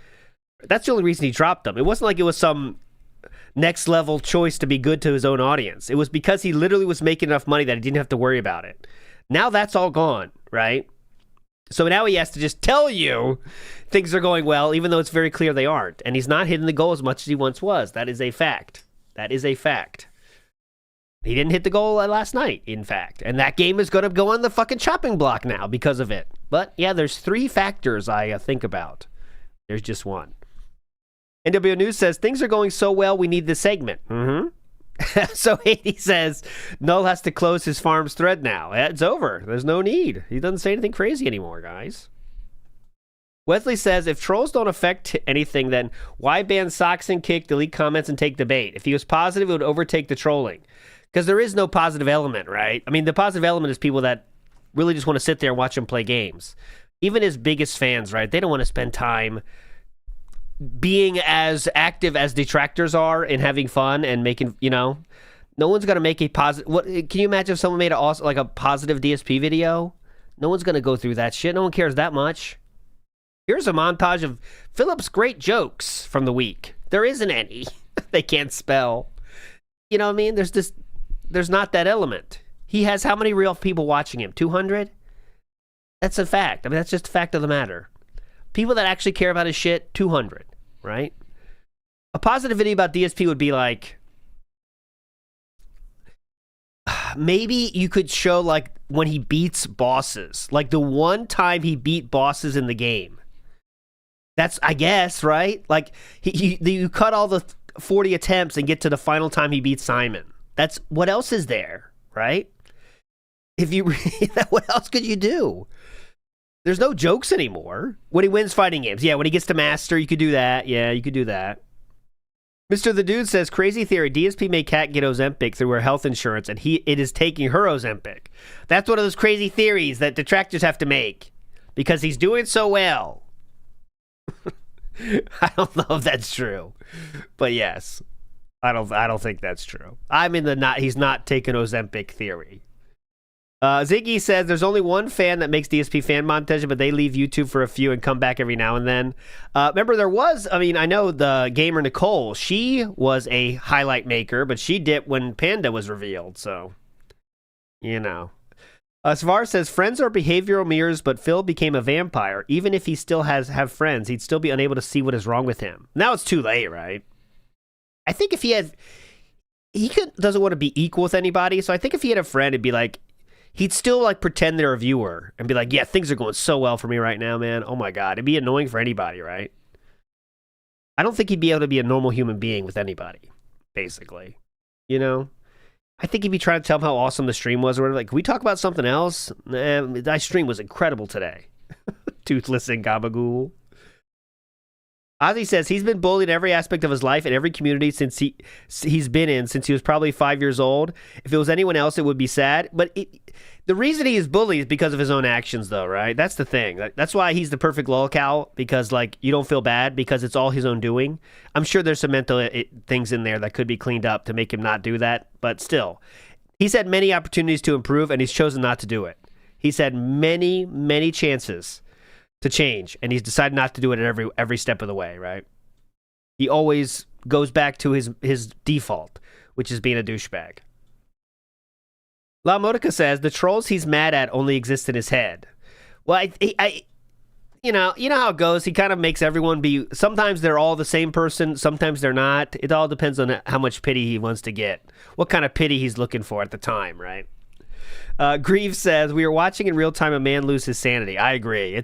Speaker 2: That's the only reason he dropped them. It wasn't like it was some next level choice to be good to his own audience. It was because he literally was making enough money that he didn't have to worry about it. Now that's all gone, right? So now he has to just tell you things are going well, even though it's very clear they aren't. And he's not hitting the goal as much as he once was. That is a fact. That is a fact. He didn't hit the goal last night, in fact. And that game is going to go on the fucking chopping block now because of it. But yeah, there's 3 factors I think about. There's just one. NW News says, things are going so well, we need this segment. So Haiti says Null has to close his farm's thread now. It's over. There's no need. He doesn't say anything crazy anymore, guys. Wesley says, if trolls don't affect anything, then why ban socks and kick, delete comments, and take the bait? If he was positive, it would overtake the trolling. Because there is no positive element, right? I mean, the positive element is people that really just want to sit there and watch him play games. Even his biggest fans, right? They don't want to spend time being as active as detractors are and having fun and making, no one's going to make a positive. What can you imagine if someone made a positive DSP video? No one's going to go through that shit. No one cares that much. Here's a montage of Philip's great jokes from the week. There isn't any. They can't spell. You know what I mean? There's not that element. He has how many real people watching him? 200? That's a fact. I mean, that's just a fact of the matter. People that actually care about his shit, 200, right? A positive video about DSP would be like, maybe you could show like when he beats bosses, like the one time he beat bosses in the game. That's, I guess, right? Like you cut all the 40 attempts and get to the final time he beats Simon. That's what else is there, right? If you what else could you do? There's no jokes anymore. When he wins fighting games. Yeah, when he gets to master, you could do that. Yeah, you could do that. Mr. The Dude says, crazy theory. DSP made Kat get Ozempic through her health insurance, and it is taking her Ozempic. That's one of those crazy theories that detractors have to make because he's doing so well. I don't know if that's true, but yes, I don't think that's true. I'm in the he's not taking Ozempic theory. Ziggy says there's only one fan that makes DSP fan montage, but they leave YouTube for a few and come back every now and then. Remember, I know the gamer Nicole, she was a highlight maker, but she dipped when Panda was revealed, so, Svar says, friends are behavioral mirrors, but Phil became a vampire. Even if he still have friends, he'd still be unable to see what is wrong with him. Now it's too late, right? I think if he doesn't want to be equal with anybody, so I think if he had a friend, it'd be like, he'd still like pretend they're a viewer and be like, yeah, things are going so well for me right now, man. Oh my God. It'd be annoying for anybody, right? I don't think he'd be able to be a normal human being with anybody, basically. I think he'd be trying to tell them how awesome the stream was or whatever. Like, can we talk about something else? That stream was incredible today. Toothless and gabagool. Ozzy says he's been bullied in every aspect of his life and every community since he's been in since he was probably 5 years old. If it was anyone else, it would be sad. But the reason he is bullied is because of his own actions, though, right? That's the thing. That's why he's the perfect lolcow, because you don't feel bad because it's all his own doing. I'm sure there's some mental things in there that could be cleaned up to make him not do that. But still, he's had many opportunities to improve, and he's chosen not to do it. He's had many, many chances to change, and he's decided not to do it at every step of the way, right? He always goes back to his default, which is being a douchebag. La Modica says the trolls he's mad at only exist in his head. Well, you know how it goes. He kind of makes everyone be. Sometimes they're all the same person. Sometimes they're not. It all depends on how much pity he wants to get. What kind of pity he's looking for at the time, right? Grieve says we are watching in real time a man lose his sanity. I agree.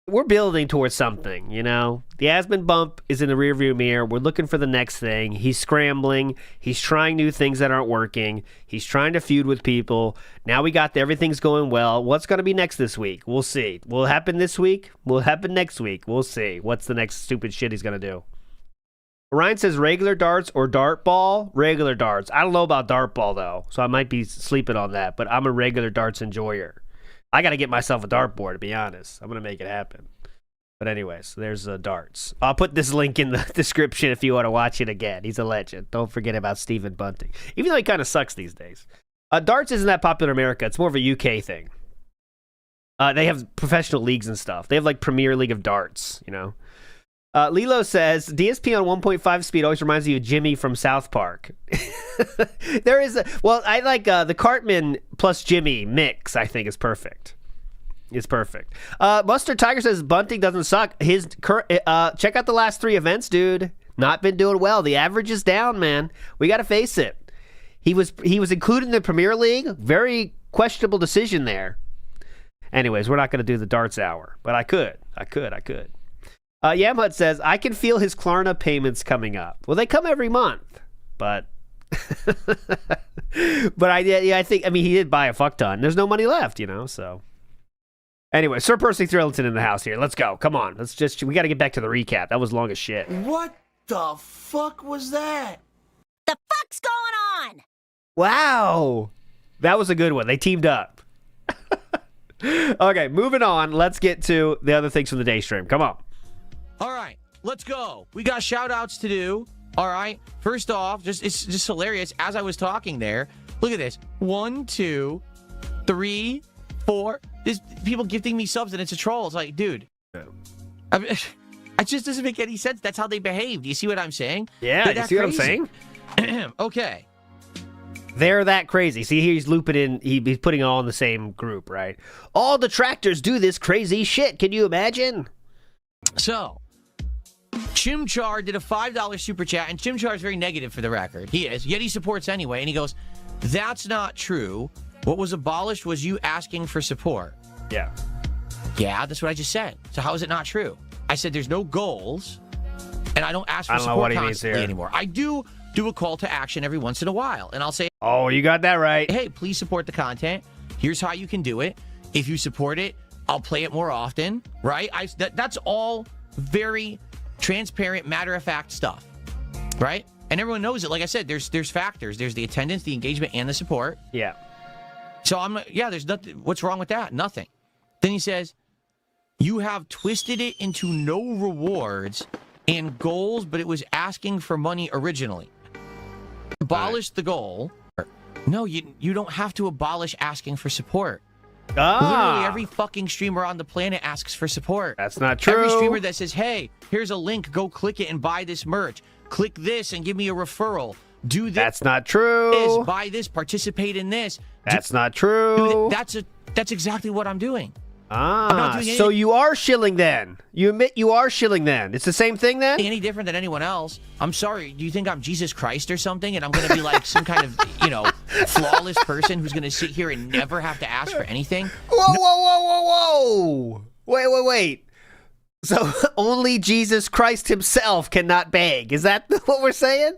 Speaker 2: We're building towards something, The Aspen bump is in the rearview mirror. We're looking for the next thing. He's scrambling. He's trying new things that aren't working. He's trying to feud with people. Now we got everything's going well. What's going to be next this week? We'll see. Will it happen this week? Will it happen next week? We'll see. What's the next stupid shit he's going to do? Ryan says regular darts or dart ball? Regular darts. I don't know about dart ball, though, so I might be sleeping on that, but I'm a regular darts enjoyer. I got to get myself a dartboard, to be honest. I'm going to make it happen. But anyways, there's darts. I'll put this link in the description if you want to watch it again. He's a legend. Don't forget about Stephen Bunting. Even though he kind of sucks these days. Darts isn't that popular in America. It's more of a UK thing. They have professional leagues and stuff. They have like Premier League of Darts, Lilo says, DSP on 1.5 speed always reminds you of Jimmy from South Park. There is I like the Cartman plus Jimmy mix, I think is perfect. It's perfect. Mustard Tiger says Bunting doesn't suck. Check out the last 3 events, dude. Not been doing well. The average is down, man. We got to face it. He was included in the Premier League. Very questionable decision there. Anyways, we're not going to do the darts hour, but I could. Yamhut says, I can feel his Klarna payments coming up. Well, they come every month, but But I think, I mean, he did buy a fuck ton. There's no money left, you know, so. Anyway, Sir Percy Thrillington in the house here. Let's go. Come on. We got to get back to the recap. That was long as shit.
Speaker 3: What the fuck was that?
Speaker 4: The fuck's going on?
Speaker 2: Wow. That was a good one. They teamed up. Okay, moving on. Let's get to the other things from the day stream. Come on.
Speaker 8: All right, let's go. We got shout outs to do. All right. First off, it's just hilarious. As I was talking there, look at this. 1, 2, 3, 4. There's people gifting me subs and it's a troll. It's like, dude. I mean, it just doesn't make any sense. That's how they behave. Do you see what I'm saying?
Speaker 2: Yeah, you see what I'm saying?
Speaker 8: Okay.
Speaker 2: They're that crazy. See, he's looping in. He's putting it all in the same group, right? All detractors do this crazy shit. Can you imagine?
Speaker 8: So, Chimchar did a $5 super chat, and Chimchar is very negative for the record. He is, yet he supports anyway. And he goes, "That's not true. What was abolished was you asking for support."
Speaker 2: Yeah.
Speaker 8: Yeah, that's what I just said. So how is it not true? I said there's no goals, and I don't ask for
Speaker 2: I don't know
Speaker 8: support
Speaker 2: what he means
Speaker 8: constantly
Speaker 2: here.
Speaker 8: anymore. I do a call to action every once in a while, and I'll say,
Speaker 2: Oh, you got that right.
Speaker 8: hey, please support the content. Here's how you can do it. If you support it, I'll play it more often, right? That's all very transparent, matter-of-fact stuff, right? And everyone knows it. Like I said, there's factors. There's the attendance, the engagement, and the support.
Speaker 2: Yeah.
Speaker 8: So there's nothing. What's wrong with that? Nothing. Then he says, you have twisted it into no rewards and goals, but it was asking for money originally. Abolish the goal. No, you don't have to abolish asking for support. Literally every fucking streamer on the planet asks for support.
Speaker 2: That's not true.
Speaker 8: Every streamer that says, hey, here's a link, go click it and buy this merch. Click this and give me a referral. Do this.
Speaker 2: That's not true.
Speaker 8: Buy this, participate in this.
Speaker 2: That's not true.
Speaker 8: That's exactly what I'm doing.
Speaker 2: So you are shilling then. You admit you are shilling then. It's the same thing then?
Speaker 8: Any different than anyone else. I'm sorry. Do you think I'm Jesus Christ or something? And I'm going to be like some kind of, flawless person who's going to sit here and never have to ask for anything?
Speaker 2: Whoa. Wait. So only Jesus Christ himself cannot beg. Is that what we're saying?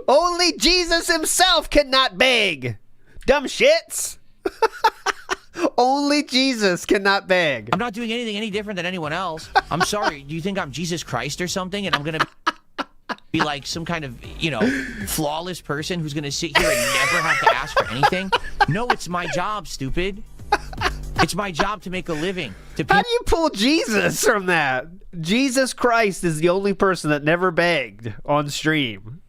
Speaker 2: Only Jesus himself cannot beg. Dumb shits. Only Jesus cannot beg.
Speaker 8: I'm not doing anything any different than anyone else. I'm sorry. Do you think I'm Jesus Christ or something? And I'm going to be like some kind of, flawless person who's going to sit here and never have to ask for anything? No, it's my job, stupid. It's my job to make a living.
Speaker 2: How do you pull Jesus from that? Jesus Christ is the only person that never begged on stream.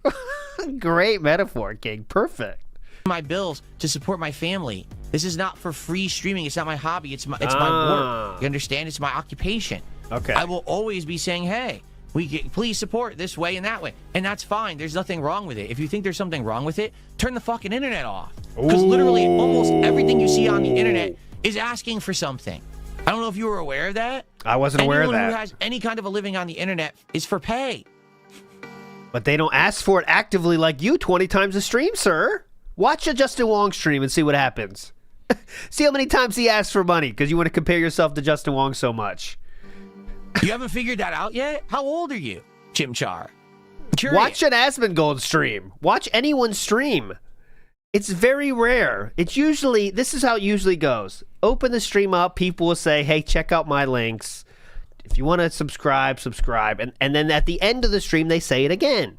Speaker 2: Great metaphor, King. Perfect.
Speaker 8: My bills to support my family. This is not for free streaming. It's not my hobby. It's my work. You understand? It's my occupation.
Speaker 2: Okay.
Speaker 8: I will always be saying, hey, please support this way and that way. And that's fine. There's nothing wrong with it. If you think there's something wrong with it, turn the fucking internet off. Because literally almost everything you see on the internet is asking for something. I don't know if you were aware of that.
Speaker 2: I wasn't aware of that.
Speaker 8: Anyone who has any kind of a living on the internet is for pay.
Speaker 2: But they don't ask for it actively like you 20 times a stream, sir. Watch a Justin Wong stream and see what happens. See how many times he asks for money because you want to compare yourself to Justin Wong so much.
Speaker 8: You haven't figured that out yet? How old are you, Chimchar?
Speaker 2: Watch an Asmongold stream. Watch anyone stream. It's very rare. This is how it usually goes. Open the stream up. People will say, hey, check out my links. If you want to subscribe. And then at the end of the stream, they say it again.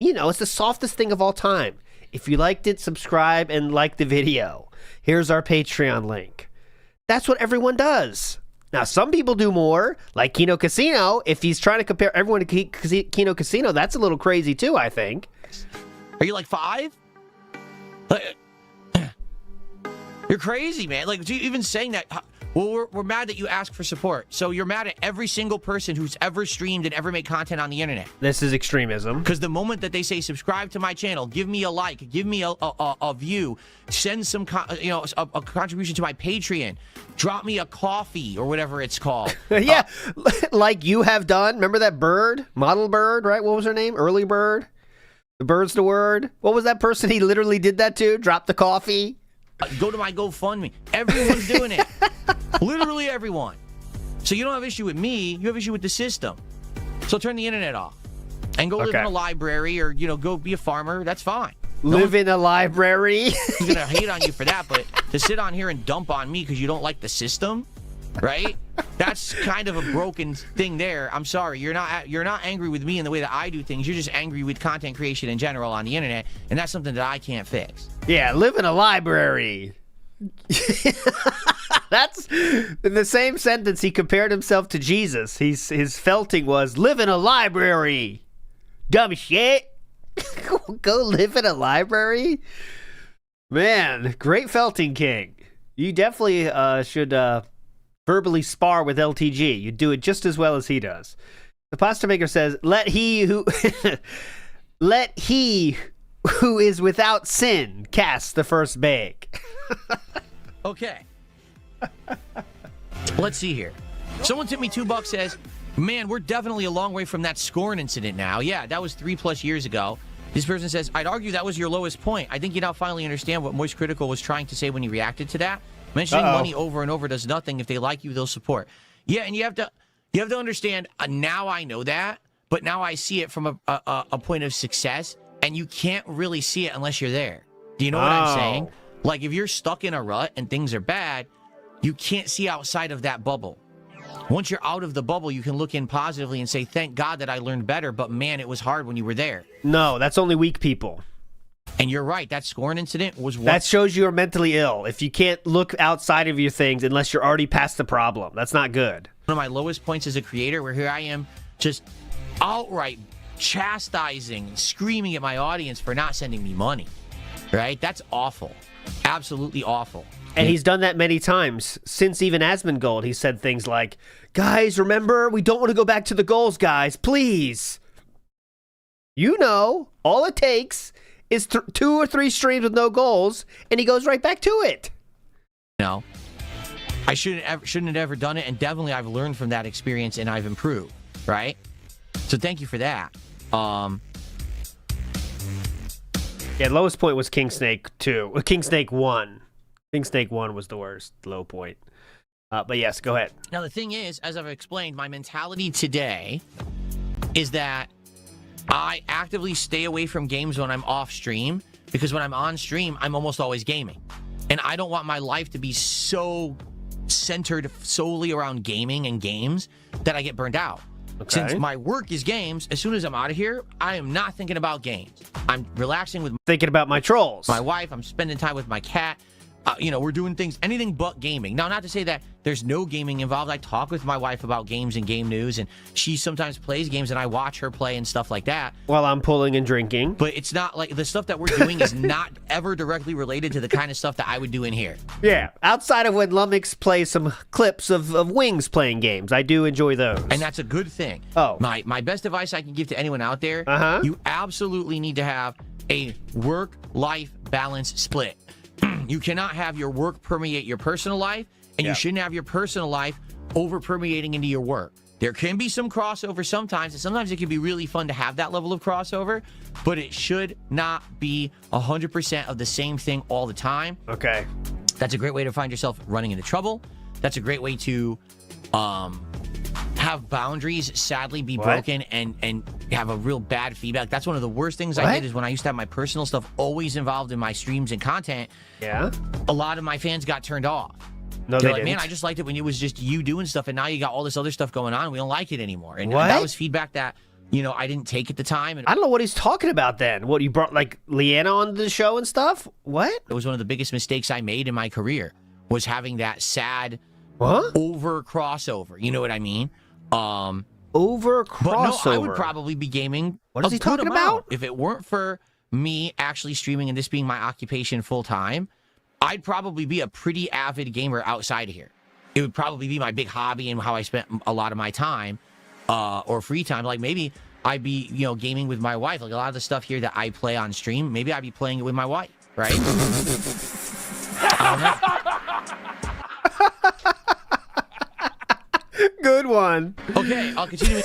Speaker 2: It's the softest thing of all time. If you liked it, subscribe and like the video. Here's our Patreon link. That's what everyone does. Now, some people do more, like Kino Casino. If he's trying to compare everyone to Kino Casino, that's a little crazy too, I think.
Speaker 8: Are you like 5? You're crazy, man. Like, even saying that, well, we're mad that you ask for support. So you're mad at every single person who's ever streamed and ever made content on the internet.
Speaker 2: This is extremism.
Speaker 8: Because the moment that they say, subscribe to my channel, give me a like, give me a view, send some, a contribution to my Patreon, drop me a coffee or whatever it's called.
Speaker 2: Yeah, like you have done. Remember that bird? Model bird, right? What was her name? Early bird? The bird's the word. What was that person he literally did that to? Dropped the coffee?
Speaker 8: Go to my GoFundMe. Everyone's doing it. Literally everyone. So you don't have issue with me. You have issue with the system. So turn the internet off. and go live
Speaker 2: Okay.
Speaker 8: in a library or, go be a farmer. That's fine.
Speaker 2: Live in a library?
Speaker 8: I'm going to hate on you for that, but to sit on here and dump on me because you don't like the system, right? That's kind of a broken thing there. I'm sorry. You're not angry with me in the way that I do things. You're just angry with content creation in general on the internet, and that's something that I can't fix.
Speaker 2: Yeah, live in a library. That's in the same sentence he compared himself to Jesus. His felting was live in a library. Dumb shit. Go live in a library? Man, great felting king. You definitely should verbally spar with LTG. You do it just as well as he does. The pasta maker says, let he who is without sin cast the first bag.
Speaker 8: Okay. Let's see here. Someone tipped me $2, says, man, we're definitely a long way from that scorn incident now. Yeah, that was 3+ years ago. This person says, I'd argue that was your lowest point. I think you now finally understand what Moist Critical was trying to say when he reacted to that. Mentioning money over and over does nothing. If they like you, they'll support. Yeah, and you have to understand, now I know that, but now I see it from a point of success, and you can't really see it unless you're there. Do you know what I'm saying? Like, if you're stuck in a rut and things are bad, you can't see outside of that bubble. Once you're out of the bubble, you can look in positively and say, thank God that I learned better, but man, it was hard when you were there.
Speaker 2: No, that's only weak people.
Speaker 8: And you're right, that scoring incident was what...
Speaker 2: That shows you're mentally ill. If you can't look outside of your things unless you're already past the problem. That's not good.
Speaker 8: One of my lowest points as a creator, where here I am just outright chastising, screaming at my audience for not sending me money. Right? That's awful. Absolutely awful.
Speaker 2: And he's done that many times. Since even Asmongold, he said things like, guys, remember, we don't want to go back to the goals, guys. Please. You know, all it takes is 2 or 3 streams with no goals, and he goes right back to it.
Speaker 8: No. I shouldn't have ever done it, and definitely I've learned from that experience, and I've improved, right? So thank you for that.
Speaker 2: Yeah, lowest point was King Snake 2. King Snake 1. King Snake 1 was the worst low point. But yes, go ahead.
Speaker 8: Now, the thing is, as I've explained, my mentality today is that I actively stay away from games when I'm off stream, because when I'm on stream, I'm almost always gaming. And I don't want my life to be so centered solely around gaming and games that I get burned out.
Speaker 2: Okay.
Speaker 8: Since my work is games, as soon as I'm out of here, I am not thinking about games. I'm relaxing with
Speaker 2: Thinking about my trolls.
Speaker 8: my wife. I'm spending time with my cat. We're doing things, anything but gaming. Now, not to say that there's no gaming involved. I talk with my wife about games and game news, and she sometimes plays games, and I watch her play and stuff like that.
Speaker 2: While I'm pulling and drinking.
Speaker 8: But it's not like the stuff that we're doing is not ever directly related to the kind of stuff that I would do in here.
Speaker 2: Yeah, outside of when Lumix plays some clips of Wings playing games. I do enjoy those.
Speaker 8: And that's a good thing.
Speaker 2: Oh.
Speaker 8: My best advice I can give to anyone out there, you absolutely need to have a work-life balance split. You cannot have your work permeate your personal life, and you shouldn't have your personal life over permeating into your work. There can be some crossover sometimes, and sometimes it can be really fun to have that level of crossover, but it should not be 100% of the same thing all the time.
Speaker 2: Okay.
Speaker 8: That's a great way to find yourself running into trouble. That's a great way to have boundaries sadly be broken and have a real bad feedback. That's one of the worst things I did, is when I used to have my personal stuff always involved in my streams and content.
Speaker 2: Yeah.
Speaker 8: A lot of my fans got turned off.
Speaker 2: No,
Speaker 8: They're
Speaker 2: they
Speaker 8: like,
Speaker 2: didn't.
Speaker 8: man, I just liked it when it was just you doing stuff, and now you got all this other stuff going on. We don't like it anymore. And
Speaker 2: What?
Speaker 8: that was feedback that, I didn't take at the time. And
Speaker 2: I don't know what he's talking about then. What, you brought, like, Leanna on the show and stuff? What?
Speaker 8: it was one of the biggest mistakes I made in my career, was having that sad
Speaker 2: What?
Speaker 8: over crossover. You know what I mean?
Speaker 2: Over
Speaker 8: But
Speaker 2: crossover.
Speaker 8: no, I would probably be gaming.
Speaker 2: What is
Speaker 8: a
Speaker 2: he
Speaker 8: good
Speaker 2: talking
Speaker 8: amount.
Speaker 2: about?
Speaker 8: If it weren't for me actually streaming and this being my occupation full time, I'd probably be a pretty avid gamer outside of here. It would probably be my big hobby and how I spent a lot of my time or free time. Like maybe I'd be, gaming with my wife. Like a lot of the stuff here that I play on stream, maybe I'd be playing it with my wife, right? I don't know.
Speaker 2: Good one.
Speaker 8: Okay, I'll continue.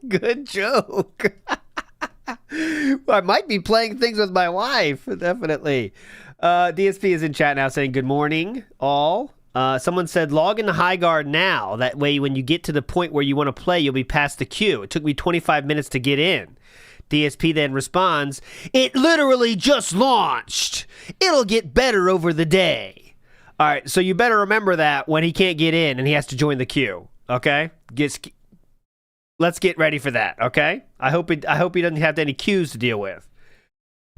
Speaker 2: Good joke. I might be playing things with my wife, definitely. DSP is in chat now saying, good morning, all. Someone said, log into HighGuard now. That way, when you get to the point where you want to play, you'll be past the queue. It took me 25 minutes to get in. DSP then responds, it literally just launched. It'll get better over the day. All right, so you better remember that when he can't get in and he has to join the queue. Okay? Let's get ready for that, okay? I hope he doesn't have any queues to deal with.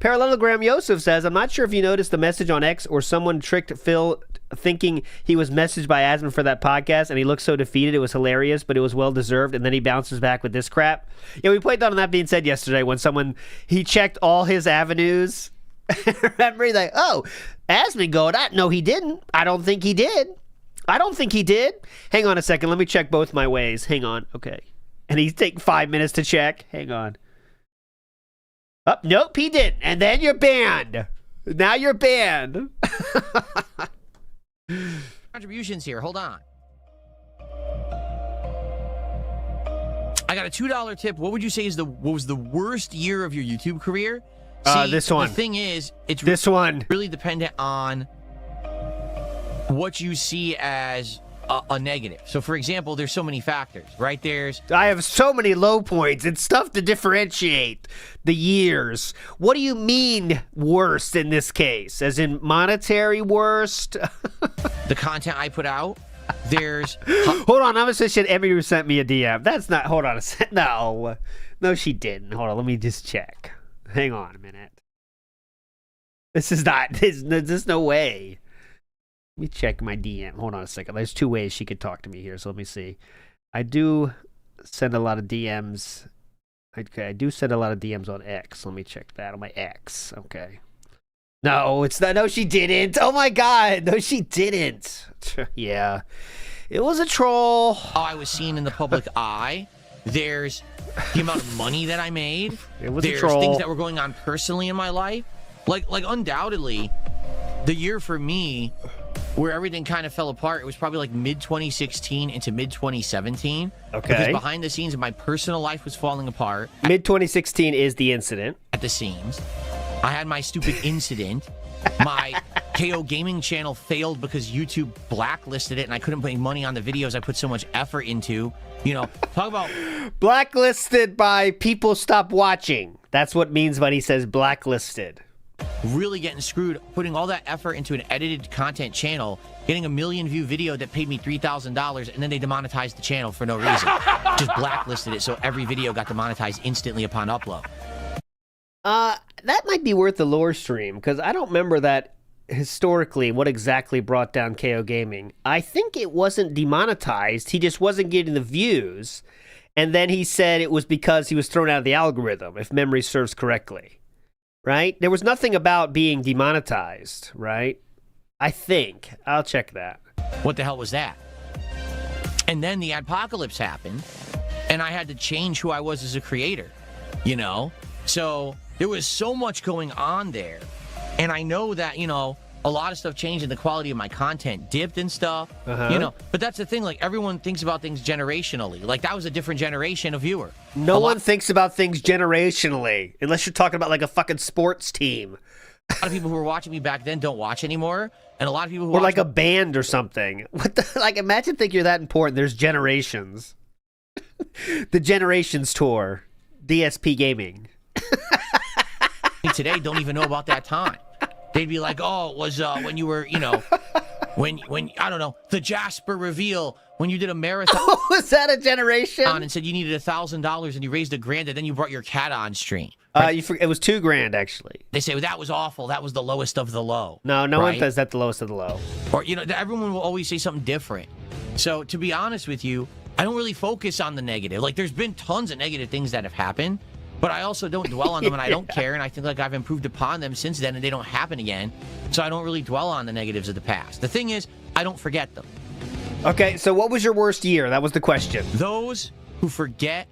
Speaker 2: Parallelogram Yosef says, I'm not sure if you noticed the message on X or someone tricked Phil thinking he was messaged by Asman for that podcast, and he looked so defeated. It was hilarious, but it was well-deserved, and then he bounces back with this crap. Yeah, we played that on That Being Said yesterday when he checked all his avenues. Remember, he's like, oh, Asman going, no, he didn't. I don't think he did. Hang on a second. Let me check both my ways. Hang on. Okay. And he's taking 5 minutes to check. Hang on. Oh, nope, he didn't. And then you're banned. Now you're banned.
Speaker 8: Contributions here. Hold on. I got a $2 tip. What would you say what was the worst year of your YouTube career? See,
Speaker 2: this one.
Speaker 8: The thing is, it's
Speaker 2: this one
Speaker 8: really dependent on what you see as a negative. So, for example, there's so many factors, right?
Speaker 2: I have so many low points. It's tough to differentiate the years. What do you mean worst in this case? As in monetary worst?
Speaker 8: The content I put out.
Speaker 2: Hold on, I'm gonna say Emmy sent me a DM. That's not. Hold on a second. No, she didn't. Hold on, let me just check. Hang on a minute. This is not. There's no way. Let me check my DM. Hold on a second. There's two ways she could talk to me here, so let me see. I do send a lot of DMs. Okay, I do send a lot of DMs on X. Let me check that on my X. Okay. No, it's not. No, she didn't. Oh my God. No, she didn't. Yeah. It was a troll.
Speaker 8: I was seen in the public eye. There's the amount of money that I made.
Speaker 2: It was a
Speaker 8: There's
Speaker 2: troll.
Speaker 8: Things that were going on personally in my life. Like undoubtedly, the year for me where everything kind of fell apart, it was probably like mid-2016 into mid-2017.
Speaker 2: Okay.
Speaker 8: Because behind the scenes, my personal life was falling apart.
Speaker 2: Mid-2016 is the incident.
Speaker 8: At the seams. I had my stupid incident. My KO Gaming channel failed because YouTube blacklisted it, and I couldn't put any money on the videos I put so much effort into. You know, talk about...
Speaker 2: Blacklisted by people stop watching. That's what it means when he says blacklisted.
Speaker 8: Really getting screwed, putting all that effort into an edited content channel, getting a 1 million view video that paid me $3,000, and then they demonetized the channel for no reason. Just blacklisted it, so every video got demonetized instantly upon upload.
Speaker 2: That might be worth the lore stream, because I don't remember that historically what exactly brought down KO Gaming. I think it wasn't demonetized, he just wasn't getting the views, and then he said it was because he was thrown out of the algorithm, if memory serves correctly. Right? There was nothing about being demonetized, right? I think. I'll check that.
Speaker 8: What the hell was that? And then the apocalypse happened, and I had to change who I was as a creator, you know? So there was so much going on there. And I know that, you know, a lot of stuff changed and the quality of my content dipped and stuff, you know? But that's the thing, like, everyone thinks about things generationally. Like, that was a different generation of viewer.
Speaker 2: No one thinks about things generationally, unless you're talking about, like, a fucking sports team.
Speaker 8: A lot of people who were watching me back then don't watch anymore. And a lot of people who
Speaker 2: Or like a band or something. What the, like, imagine thinking you're that important. There's generations. The Generations Tour. DSP Gaming.
Speaker 8: today don't even know about that time. They'd be like, oh, it was when you were, you know, when I don't know, the Jasper reveal, when you did a marathon.
Speaker 2: Oh, was that a generation?
Speaker 8: And said you needed $1,000 and you raised $1,000 and then you brought your cat on stream.
Speaker 2: It was $2,000 actually.
Speaker 8: They say, well, that was awful. That was the lowest of the low.
Speaker 2: No one says that the lowest of the low.
Speaker 8: Or, you know, everyone will always say something different. So to be honest with you, I don't really focus on the negative. Like, there's been tons of negative things that have happened, but I also don't dwell on them and I don't care. And I think like I've improved upon them since then and they don't happen again. So I don't really dwell on the negatives of the past. The thing is, I don't forget them.
Speaker 2: Okay, so what was your worst year? That was the question.
Speaker 8: Those who forget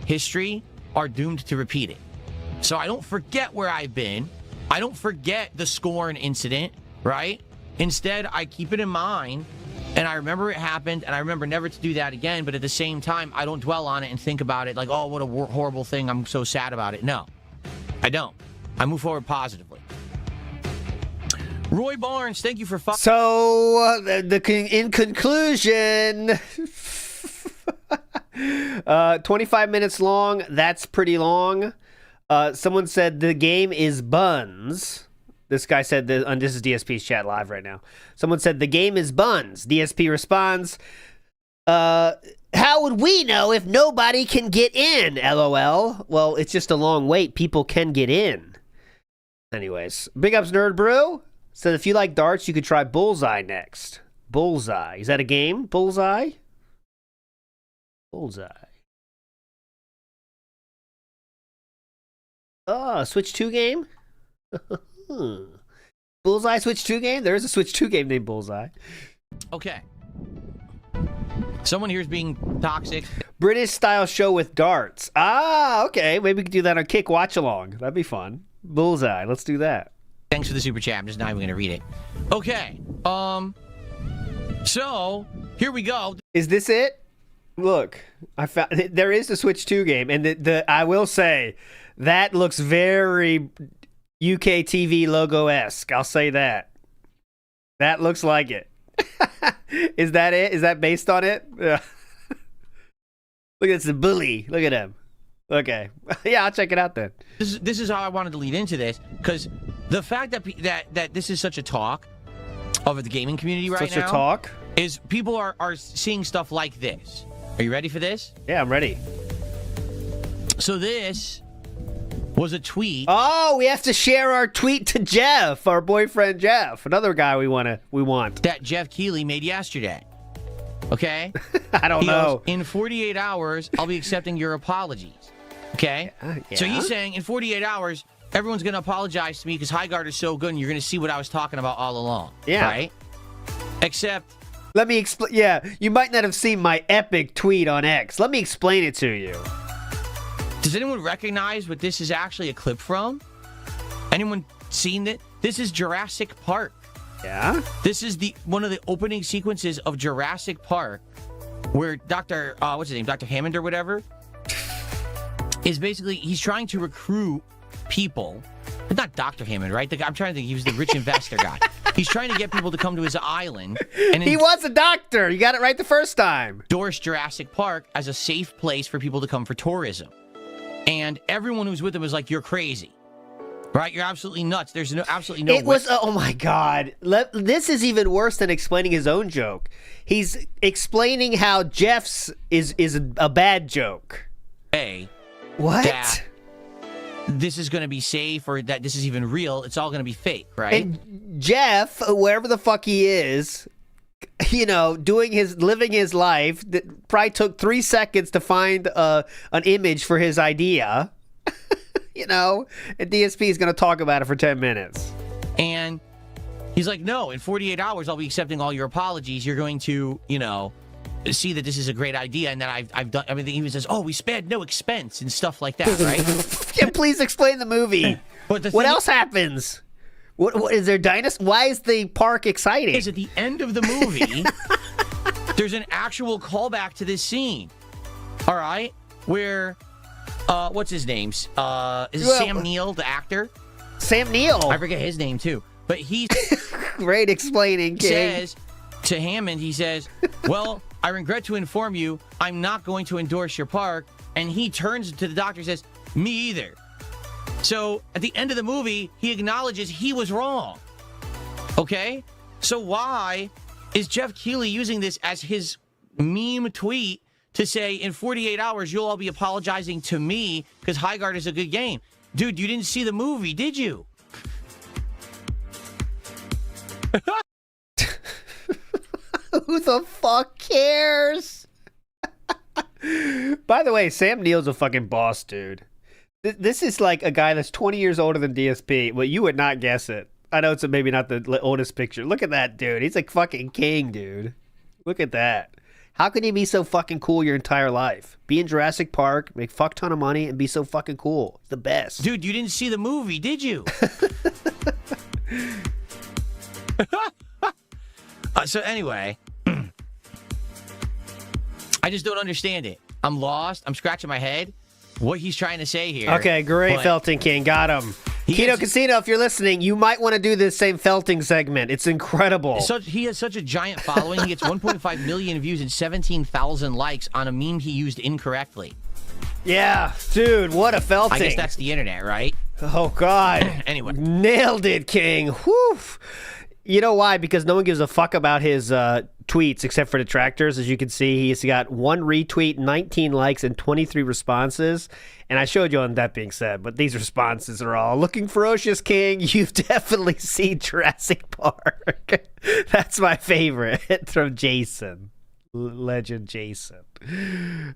Speaker 8: history are doomed to repeat it. So I don't forget where I've been. I don't forget the Scorn incident, right? Instead, I keep it in mind, and I remember it happened, and I remember never to do that again, but at the same time, I don't dwell on it and think about it like, oh, what a horrible thing, I'm so sad about it. No, I don't. I move forward positively. Roy Barnes, thank you for
Speaker 2: So, in conclusion, 25 minutes long. That's pretty long. Someone said the game is buns. This guy said that, and this is DSP's chat live right now. Someone said the game is buns. DSP responds, how would we know if nobody can get in? LOL. Well, it's just a long wait. People can get in. Anyways, big ups, Nerd Brew. Said if you like darts, you could try Bullseye next. Bullseye. Is that a game? Bullseye? Bullseye. Oh, Switch 2 game? Bullseye Switch 2 game? There is a Switch 2 game named Bullseye.
Speaker 8: Okay. Someone here is being toxic.
Speaker 2: British style show with darts. Ah, okay. Maybe we could do that on Kick Watch Along. That'd be fun. Bullseye. Let's do that.
Speaker 8: Thanks for the super chat. I'm just not even going to read it. Okay. So, here we go.
Speaker 2: Is this it? Look, I found there is a Switch 2 game, and I will say that looks very UK TV logo-esque. I'll say that. That looks like it. Is that it? Is that based on it? Look, it's the bully. Look at him. Okay. Yeah, I'll check it out then.
Speaker 8: This is how I wanted to lead into this, because the fact that this is such a talk of the gaming community right now.
Speaker 2: Such a talk?
Speaker 8: Is people are seeing stuff like this. Are you ready for this?
Speaker 2: Yeah, I'm ready.
Speaker 8: So this was a tweet.
Speaker 2: Oh, we have to share our tweet to Jeff, our boyfriend Jeff, another guy we want.
Speaker 8: That Jeff Keighley made yesterday. Okay?
Speaker 2: I don't know.
Speaker 8: Goes, in 48 hours, I'll be accepting your apologies. Okay?
Speaker 2: Yeah.
Speaker 8: So he's saying in 48 hours, everyone's going to apologize to me because HighGuard is so good and you're going to see what I was talking about all along.
Speaker 2: Yeah.
Speaker 8: Right? Except...
Speaker 2: Let me explain. Yeah, you might not have seen my epic tweet on X. Let me explain it to you.
Speaker 8: Does anyone recognize what this is actually a clip from? Anyone seen it? This is Jurassic Park.
Speaker 2: Yeah?
Speaker 8: This is one of the opening sequences of Jurassic Park where Dr. What's his name? Dr. Hammond or whatever is basically, he's trying to recruit people. But not Dr. Hammond, right? I'm trying to think. He was the rich investor guy. He's trying to get people to come to his island. And
Speaker 2: he was a doctor. You got it right the first time.
Speaker 8: Endorse Jurassic Park as a safe place for people to come for tourism. And everyone who's with him was like, you're crazy. Right? You're absolutely nuts. There's absolutely no way.
Speaker 2: It was, oh my God. This is even worse than explaining his own joke. He's explaining how Jeff's is a bad joke. What?
Speaker 8: That this is going to be safe, or that this is even real. It's all going to be fake, right?
Speaker 2: And Jeff, wherever the fuck he is, you know, living his life, that probably took 3 seconds to find an image for his idea. You know, and DSP is going to talk about it for 10 minutes.
Speaker 8: And he's like, no, in 48 hours, I'll be accepting all your apologies. You're going to, you know, see that this is a great idea and that I've done. I mean, he says, oh, we spared no expense and stuff like that, right?
Speaker 2: Yeah, please explain the movie.
Speaker 8: But
Speaker 2: what else happens? What is there dinosaurs? Why is the park exciting?
Speaker 8: Is at the end of the movie, there's an actual callback to this scene. All right, where what's his name? Is it Sam Neill, the actor?
Speaker 2: Sam Neill.
Speaker 8: I forget his name too, but he's
Speaker 2: great explaining. King.
Speaker 8: Says to Hammond, he says, "Well, I regret to inform you, I'm not going to endorse your park." And he turns to the doctor and says, "Me either." So at the end of the movie, he acknowledges he was wrong. Okay? So why is Jeff Keighley using this as his meme tweet to say, in 48 hours, you'll all be apologizing to me because HighGuard is a good game? Dude, you didn't see the movie, did you?
Speaker 2: Who the fuck cares? By the way, Sam Neill's a fucking boss, dude. This is like a guy that's 20 years older than DSP, but you would not guess it. I know it's maybe not the oldest picture. Look at that, dude. He's like fucking king, dude. Look at that. How can you be so fucking cool your entire life? Be in Jurassic Park, make fuck ton of money, and be so fucking cool. It's the best.
Speaker 8: Dude, you didn't see the movie, did you? So anyway, I just don't understand it. I'm lost. I'm scratching my head. What he's trying to say here.
Speaker 2: Okay, great, Felton King. Got him. Kino Casino, if you're listening, you might want to do this same felting segment. It's incredible.
Speaker 8: He has such a giant following. He gets 1.5 million views and 17,000 likes on a meme he used incorrectly.
Speaker 2: Yeah, dude, what a felting.
Speaker 8: I guess that's the internet, right?
Speaker 2: Oh, God.
Speaker 8: Anyway.
Speaker 2: Nailed it, King. Whew. You know why? Because no one gives a fuck about his tweets except for detractors. As you can see, he's got 1 retweet, 19 likes, and 23 responses. And I showed you on That Being Said, but these responses are all, looking ferocious, King. You've definitely seen Jurassic Park. That's my favorite from Jason. Legend Jason.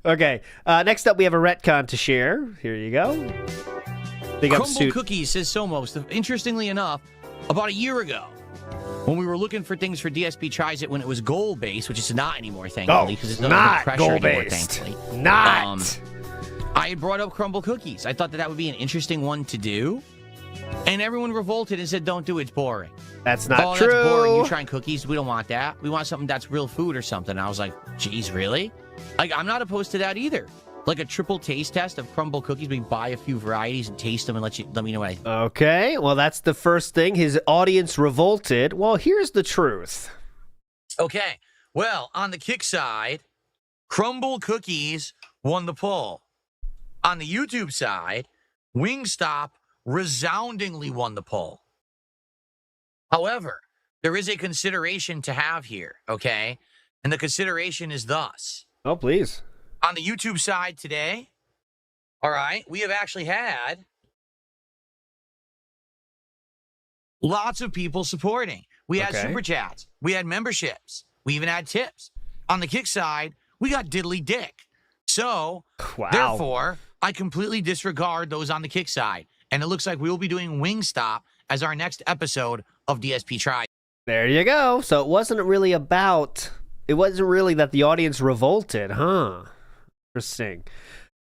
Speaker 2: Okay, next up we have a retcon to share. Here you go. Big up
Speaker 8: Crumble Cookies says Somos. Interestingly enough, about a year ago, when we were looking for things for DSP Tries It when it was goal-based, which it's not anymore, thankfully, because it's not pressure anymore, thankfully.
Speaker 2: Not.
Speaker 8: I had brought up Crumble Cookies. I thought that would be an interesting one to do. And everyone revolted and said, don't do it, it's boring.
Speaker 2: That's not true.
Speaker 8: That's boring. You trying cookies? We don't want that. We want something that's real food or something. And I was like, geez, really? Like, I'm not opposed to that either. Like a triple taste test of Crumble Cookies. We buy a few varieties and taste them and let me know what I think.
Speaker 2: Okay, well, that's the first thing. His audience revolted. Well, here's the truth.
Speaker 8: Okay, well, on the kick side, Crumble Cookies won the poll. On the YouTube side, Wingstop resoundingly won the poll. However, there is a consideration to have here, okay? And the consideration is thus.
Speaker 2: Oh, please.
Speaker 8: On the YouTube side today, all right, we have actually had lots of people supporting. We had super chats. We had memberships. We even had tips. On the kick side, we got diddly dick. So, therefore, I completely disregard those on the kick side. And it looks like we will be doing Wingstop as our next episode of DSP Try.
Speaker 2: There you go. So it wasn't really that the audience revolted, huh? Interesting.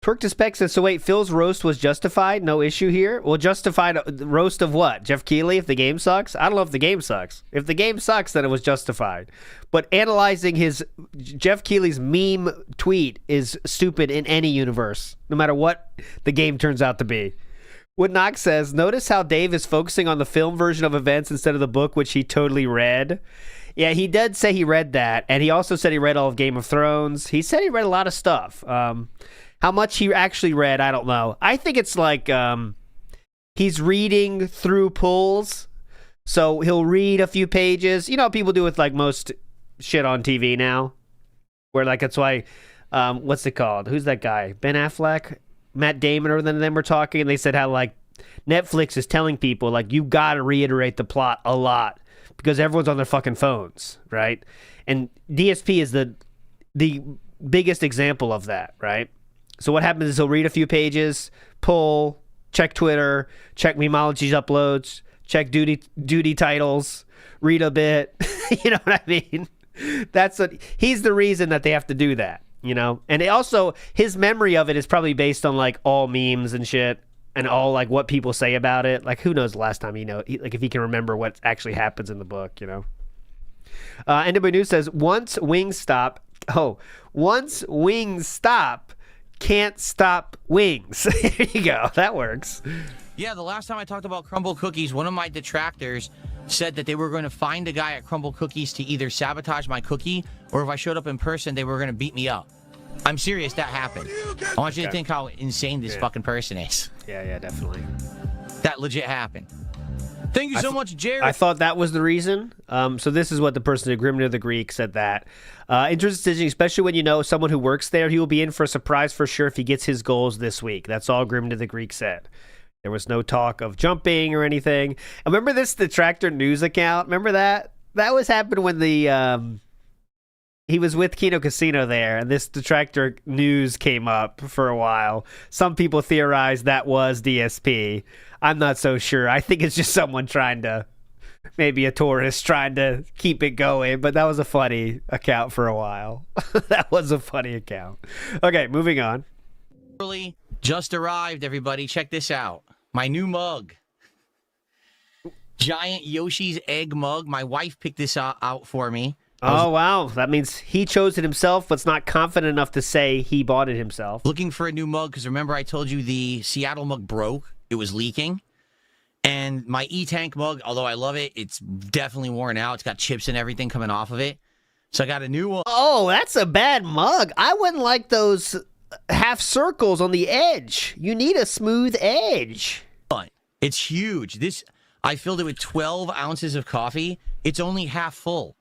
Speaker 2: Twerk to Spec says, so wait, Phil's roast was justified? No issue here? Well, justified roast of what? Jeff Keighley if the game sucks? I don't know if the game sucks. If the game sucks, then it was justified. But analyzing Jeff Keighley's meme tweet is stupid in any universe, no matter what the game turns out to be. What Knox says, notice how Dave is focusing on the film version of events instead of the book, which he totally read. Yeah, he did say he read that, and he also said he read all of Game of Thrones. He said he read a lot of stuff. How much he actually read, I don't know. I think it's like he's reading through pulls, so he'll read a few pages. You know what people do with like most shit on TV now? Where like that's why, what's it called? Who's that guy? Ben Affleck? Matt Damon or them were talking, and they said how like Netflix is telling people like you gotta reiterate the plot a lot because everyone's on their fucking phones, right? And DSP is the biggest example of that, right? So what happens is he'll read a few pages, pull, check Twitter, check Memology's uploads, check duty titles, read a bit. You know what I mean? He's the reason that they have to do that. You know, and also his memory of it is probably based on like all memes and shit and all like what people say about it. Like who knows the last time like if he can remember what actually happens in the book, you know. NW News says once Wingstop can't stop wings. There you go. That works.
Speaker 8: Yeah, the last time I talked about Crumble Cookies, one of my detractors said that they were going to find a guy at Crumble Cookies to either sabotage my cookie or if I showed up in person, they were going to beat me up. I'm serious, that happened. I want you to think how insane this fucking person is.
Speaker 2: Yeah, definitely.
Speaker 8: That legit happened. Thank you so much, Jared.
Speaker 2: I thought that was the reason. So this is what the person, Grimner the Greek, said that. Interesting, especially when you know someone who works there, he will be in for a surprise for sure if he gets his goals this week. That's all Grimner the Greek said. There was no talk of jumping or anything. Remember this Detractor News account? Remember that? That was happened when he was with Kino Casino there, and this Detractor News came up for a while. Some people theorized that was DSP. I'm not so sure. I think it's just someone maybe a tourist trying to keep it going, but that was a funny account for a while. That was a funny account. Okay, moving on.
Speaker 8: Just arrived, everybody. Check this out. My new mug. Giant Yoshi's egg mug. My wife picked this out for me.
Speaker 2: Oh, wow. That means he chose it himself, but's not confident enough to say he bought it himself.
Speaker 8: Looking for a new mug, because remember I told you the Seattle mug broke. It was leaking. And my E-Tank mug, although I love it, it's definitely worn out. It's got chips and everything coming off of it. So I got a new one.
Speaker 2: Oh, that's a bad mug. I wouldn't like those half circles on the edge. You need a smooth edge.
Speaker 8: It's huge. I filled it with 12 ounces of coffee. It's only half full.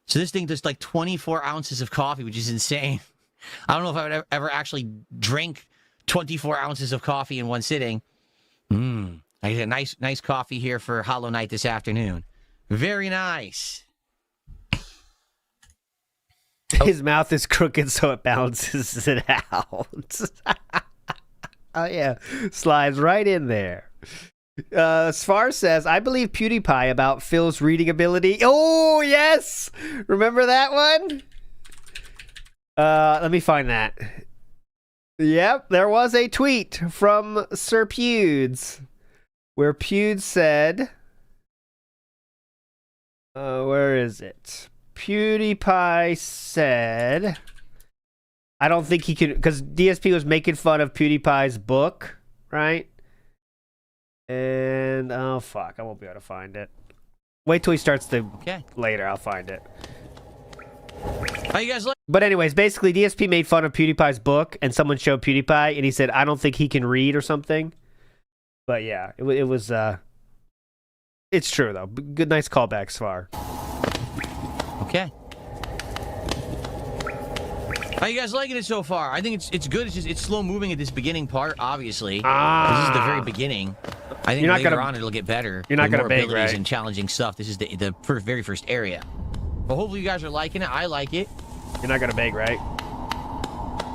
Speaker 8: So this thing does like 24 ounces of coffee, which is insane. I don't know if I would ever actually drink 24 ounces of coffee in one sitting. I get a nice coffee here for Hollow Knight this afternoon. Very nice.
Speaker 2: His mouth is crooked, so it balances it out. Oh, yeah. Slides right in there. Sfar says, I believe PewDiePie about Phil's reading ability. Oh, yes! Remember that one? Let me find that. Yep, there was a tweet from Sir Pewds where Pewds said, where is it? PewDiePie said, I don't think he can, because DSP was making fun of PewDiePie's book, right? And, oh fuck, I won't be able to find it. Wait till he starts the, later, I'll find it.
Speaker 8: How you guys look?
Speaker 2: But anyways, basically DSP made fun of PewDiePie's book, and someone showed PewDiePie, and he said, I don't think he can read or something. But yeah, it was, it's true though. Good, nice callback, Sfar.
Speaker 8: Okay. How you guys liking it so far? I think it's good. It's just it's slow moving at this beginning part, obviously. This is the very beginning. I think later on it'll get better.
Speaker 2: You're not gonna
Speaker 8: more
Speaker 2: beg,
Speaker 8: abilities
Speaker 2: right?
Speaker 8: and challenging stuff. This is the very first area. But hopefully you guys are liking it. I like it.
Speaker 2: You're not gonna beg, right?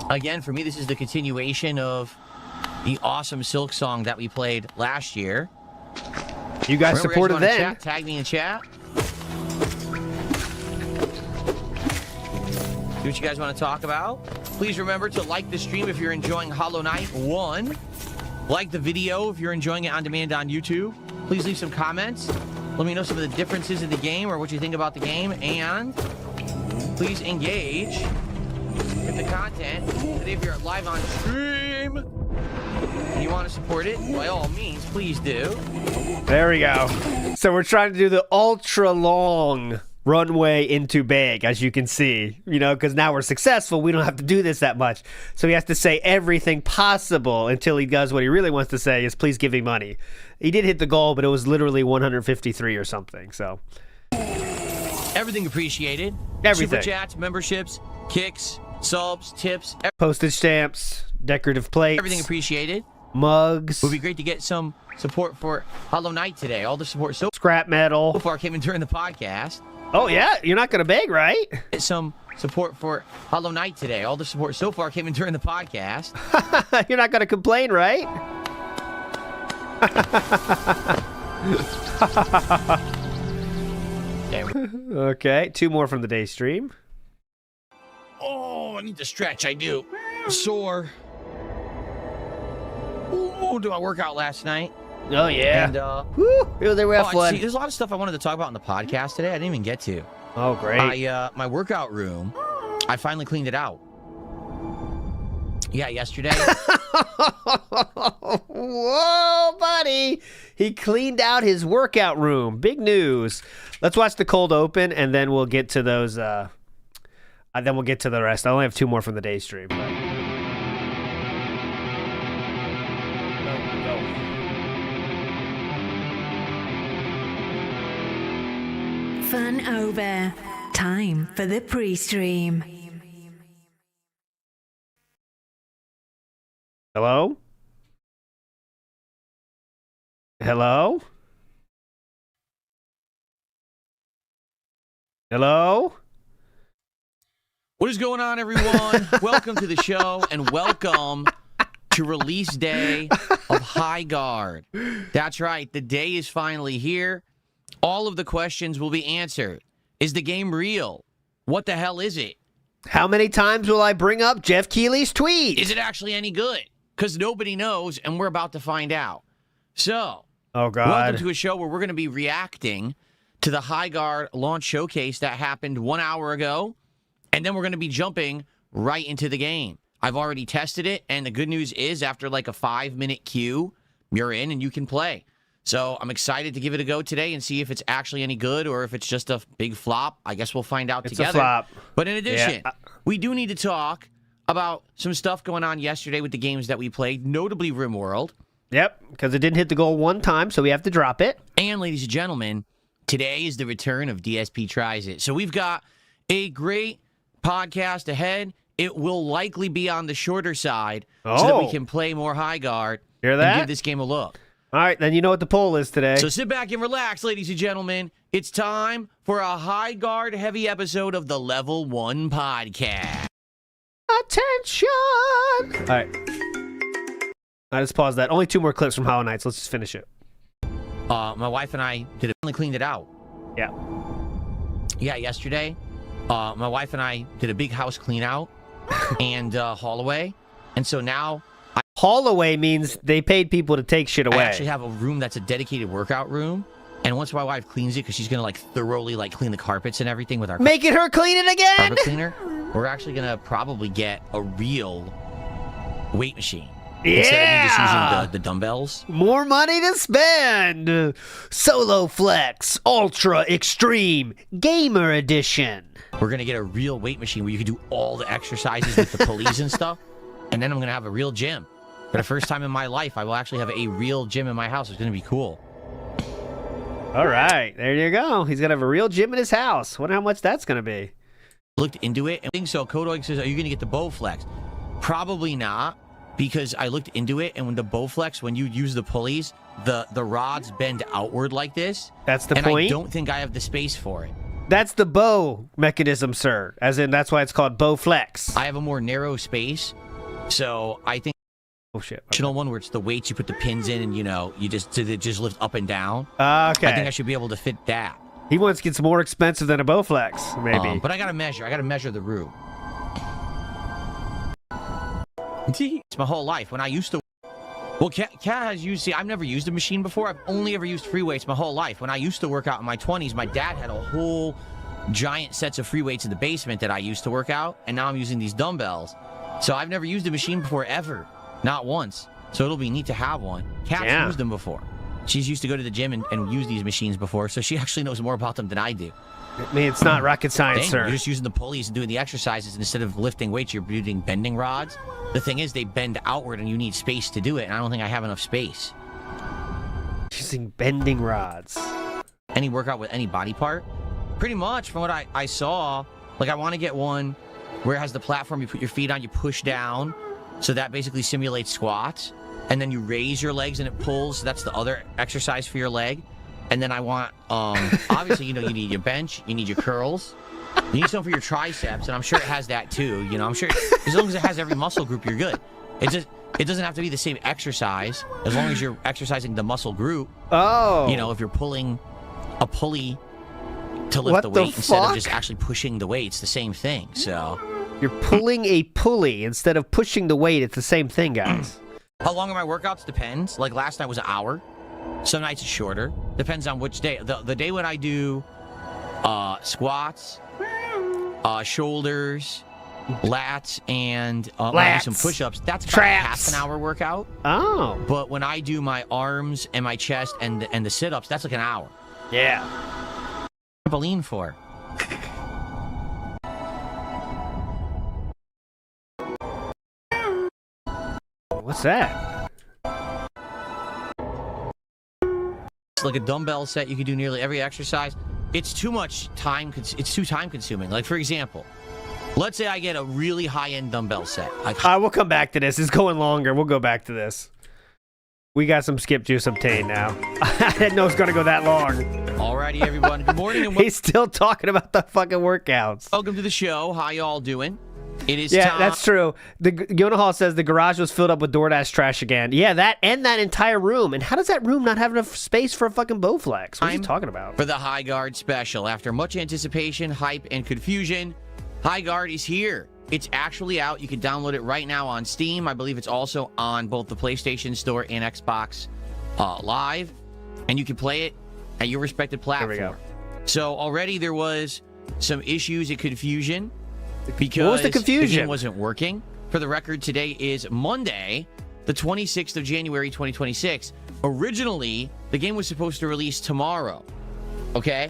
Speaker 8: Again, for me, this is the continuation of the awesome Silk song that we played last year.
Speaker 2: You guys supported
Speaker 8: them.
Speaker 2: them.
Speaker 8: Tag me in chat. See what you guys want to talk about. Please remember to like the stream if you're enjoying Hollow Knight 1. Like the video if you're enjoying it on demand on YouTube. Please leave some comments. Let me know some of the differences in the game or what you think about the game. And please engage with the content. Today, if you're live on stream and you want to support it, by all means, please do.
Speaker 2: There we go. So we're trying to do the ultra long runway into big, as you can see, you know, because now we're successful. We don't have to do this that much. So he has to say everything possible until he does what he really wants to say is please give me money. He did hit the goal, but it was literally 153 or something. So
Speaker 8: everything appreciated.
Speaker 2: Everything.
Speaker 8: Super chats, memberships, kicks, subs, tips.
Speaker 2: Postage stamps, decorative plates.
Speaker 8: Everything appreciated.
Speaker 2: Mugs.
Speaker 8: It would be great to get some support for Hollow Knight today. All the support so
Speaker 2: scrap metal.
Speaker 8: far came in during the podcast.
Speaker 2: Oh, yeah? You're not going to beg, right?
Speaker 8: Get some support for Hollow Knight today. All the support so far came in during the podcast.
Speaker 2: You're not going to complain, right? Okay, 2 more from the day stream.
Speaker 8: Oh, I need to stretch. I do. I'm sore. Ooh, did I work out last night?
Speaker 2: Oh, yeah.
Speaker 8: And,
Speaker 2: woo, it was a rough one.
Speaker 8: See, there's a lot of stuff I wanted to talk about on the podcast today. I didn't even get to.
Speaker 2: Oh, great.
Speaker 8: My workout room, I finally cleaned it out. Yeah, yesterday.
Speaker 2: Whoa, buddy. He cleaned out his workout room. Big news. Let's watch the cold open, and then we'll get to those, then we'll get to the rest. I only have 2 more from the day stream. But...
Speaker 9: Fun over. Time for the pre-stream.
Speaker 2: Hello? Hello? Hello?
Speaker 8: What is going on, everyone? Welcome to the show, and welcome to release day of HighGuard. That's right. The day is finally here. All of the questions will be answered. Is the game real? What the hell is it?
Speaker 2: How many times will I bring up Jeff Keighley's tweet?
Speaker 8: Is it actually any good? Because nobody knows, and we're about to find out. So,
Speaker 2: oh God.
Speaker 8: Welcome to a show where we're going to be reacting to the HighGuard launch showcase that happened 1 hour ago, and then we're going to be jumping right into the game. I've already tested it, and the good news is after like a 5-minute queue, you're in and you can play. So I'm excited to give it a go today and see if it's actually any good or if it's just a big flop. I guess we'll find out together.
Speaker 2: It's a flop.
Speaker 8: But in addition,
Speaker 2: Yeah.
Speaker 8: we do need to talk about some stuff going on yesterday with the games that we played, notably RimWorld.
Speaker 2: Yep, because it didn't hit the goal one time, so we have to drop it.
Speaker 8: And ladies and gentlemen, today is the return of DSP Tries It. So we've got a great podcast ahead. It will likely be on the shorter side so that we can play more HighGuard
Speaker 2: Hear that?
Speaker 8: and give this game a look.
Speaker 2: All right, then you know what the poll is today.
Speaker 8: So sit back and relax, ladies and gentlemen. It's time for a HighGuard heavy episode of the Level 1 podcast.
Speaker 2: Attention! All right. All right, let's pause that. Only 2 more clips from Hollow Knights. Let's just finish it.
Speaker 8: My wife and I finally cleaned it out.
Speaker 2: Yeah.
Speaker 8: Yeah, yesterday, my wife and I did a big house clean out and haul away. And so now
Speaker 2: Haul away means they paid people to take shit away.
Speaker 8: I actually have a room that's a dedicated workout room. And once my wife cleans it, because she's going to like thoroughly like clean the carpets and everything with our
Speaker 2: Making her clean it again?
Speaker 8: carpet cleaner, we're actually going to probably get a real weight machine. Instead of me just using the dumbbells.
Speaker 2: More money to spend. Solo Flex, Ultra Extreme, Gamer Edition.
Speaker 8: We're going to get a real weight machine where you can do all the exercises with the pulleys and stuff. And then I'm going to have a real gym. For the first time in my life, I will actually have a real gym in my house. It's going to be cool.
Speaker 2: All right, there you go. He's going to have a real gym in his house. Wonder how much that's going to be.
Speaker 8: Looked into it. And I think so. Kodoig says, are you going to get the Bowflex? Probably not, because I looked into it, and when the Bowflex, when you use the pulleys, the rods bend outward like this.
Speaker 2: That's the
Speaker 8: and
Speaker 2: point?
Speaker 8: I don't think I have the space for it.
Speaker 2: That's the bow mechanism, sir. As in, that's why it's called Bowflex.
Speaker 8: I have a more narrow space, so I think
Speaker 2: Oh, shit.
Speaker 8: traditional one where it's the weights, you put the pins in, and you just lift up and down.
Speaker 2: Okay.
Speaker 8: I think I should be able to fit that.
Speaker 2: He wants gets more expensive than a Bowflex, maybe.
Speaker 8: But I gotta measure the room. It's my whole life. When I used to, well, Kat has used. See, I've never used a machine before. I've only ever used free weights my whole life. When I used to work out in my 20s, my dad had a whole giant sets of free weights in the basement that I used to work out, and now I'm using these dumbbells. So I've never used a machine before ever, not once. So it'll be neat to have one. Kat's used them before. She's used to go to the gym and use these machines before, so she actually knows more about them than I do.
Speaker 2: I mean, it's not rocket science,
Speaker 8: Dang,
Speaker 2: sir.
Speaker 8: You're just using the pulleys and doing the exercises instead of lifting weights. You're doing bending rods. The thing is, they bend outward, and you need space to do it. And I don't think I have enough space.
Speaker 2: Using bending rods.
Speaker 8: Any workout with any body part, pretty much. From what I saw, like I want to get one where it has the platform. You put your feet on, you push down, so that basically simulates squats. And then you raise your legs and it pulls. So that's the other exercise for your leg. And then I want, obviously, you need your bench, you need your curls, you need some for your triceps, and I'm sure it has that too. I'm sure as long as it has every muscle group, you're good. It doesn't have to be the same exercise as long as you're exercising the muscle group.
Speaker 2: Oh.
Speaker 8: If you're pulling a pulley to lift the weight instead of just actually pushing the weight, it's the same thing. So
Speaker 2: you're pulling a pulley instead of pushing the weight. It's the same thing, guys.
Speaker 8: How long are my workouts? Depends. Like last night was an hour. Some nights it's shorter. Depends on which day. The day when I do squats, shoulders, lats, and when I do some push-ups, that's about half an hour workout.
Speaker 2: Oh.
Speaker 8: But when I do my arms and my chest and the sit-ups, that's like an hour.
Speaker 2: Yeah.
Speaker 8: Trampoline for.
Speaker 2: What's that?
Speaker 8: It's like a dumbbell set. You can do nearly every exercise. It's too much time. It's too time consuming. Like, for example, let's say I get a really high-end dumbbell set.
Speaker 2: We'll come back to this. It's going longer. We'll go back to this. We got some skip juice obtained now. I didn't know it was going to go that long.
Speaker 8: Alrighty, everyone. Good morning. And
Speaker 2: He's still talking about the fucking workouts.
Speaker 8: Welcome to the show. How y'all doing? It is
Speaker 2: Yeah,
Speaker 8: time.
Speaker 2: that's true. Yona Hall says the garage was filled up with DoorDash trash again. Yeah, that entire room. And how does that room not have enough space for a fucking Bowflex? What are you talking about?
Speaker 8: For the HighGuard special. After much anticipation, hype, and confusion, HighGuard is here. It's actually out. You can download it right now on Steam. I believe it's also on both the PlayStation Store and Xbox Live. And you can play it at your respected platform.
Speaker 2: There we go.
Speaker 8: So already there was some issues and confusion. Because
Speaker 2: what was the confusion?
Speaker 8: The game wasn't working. For the record, today is Monday, the 26th of January, 2026. Originally, the game was supposed to release tomorrow, okay?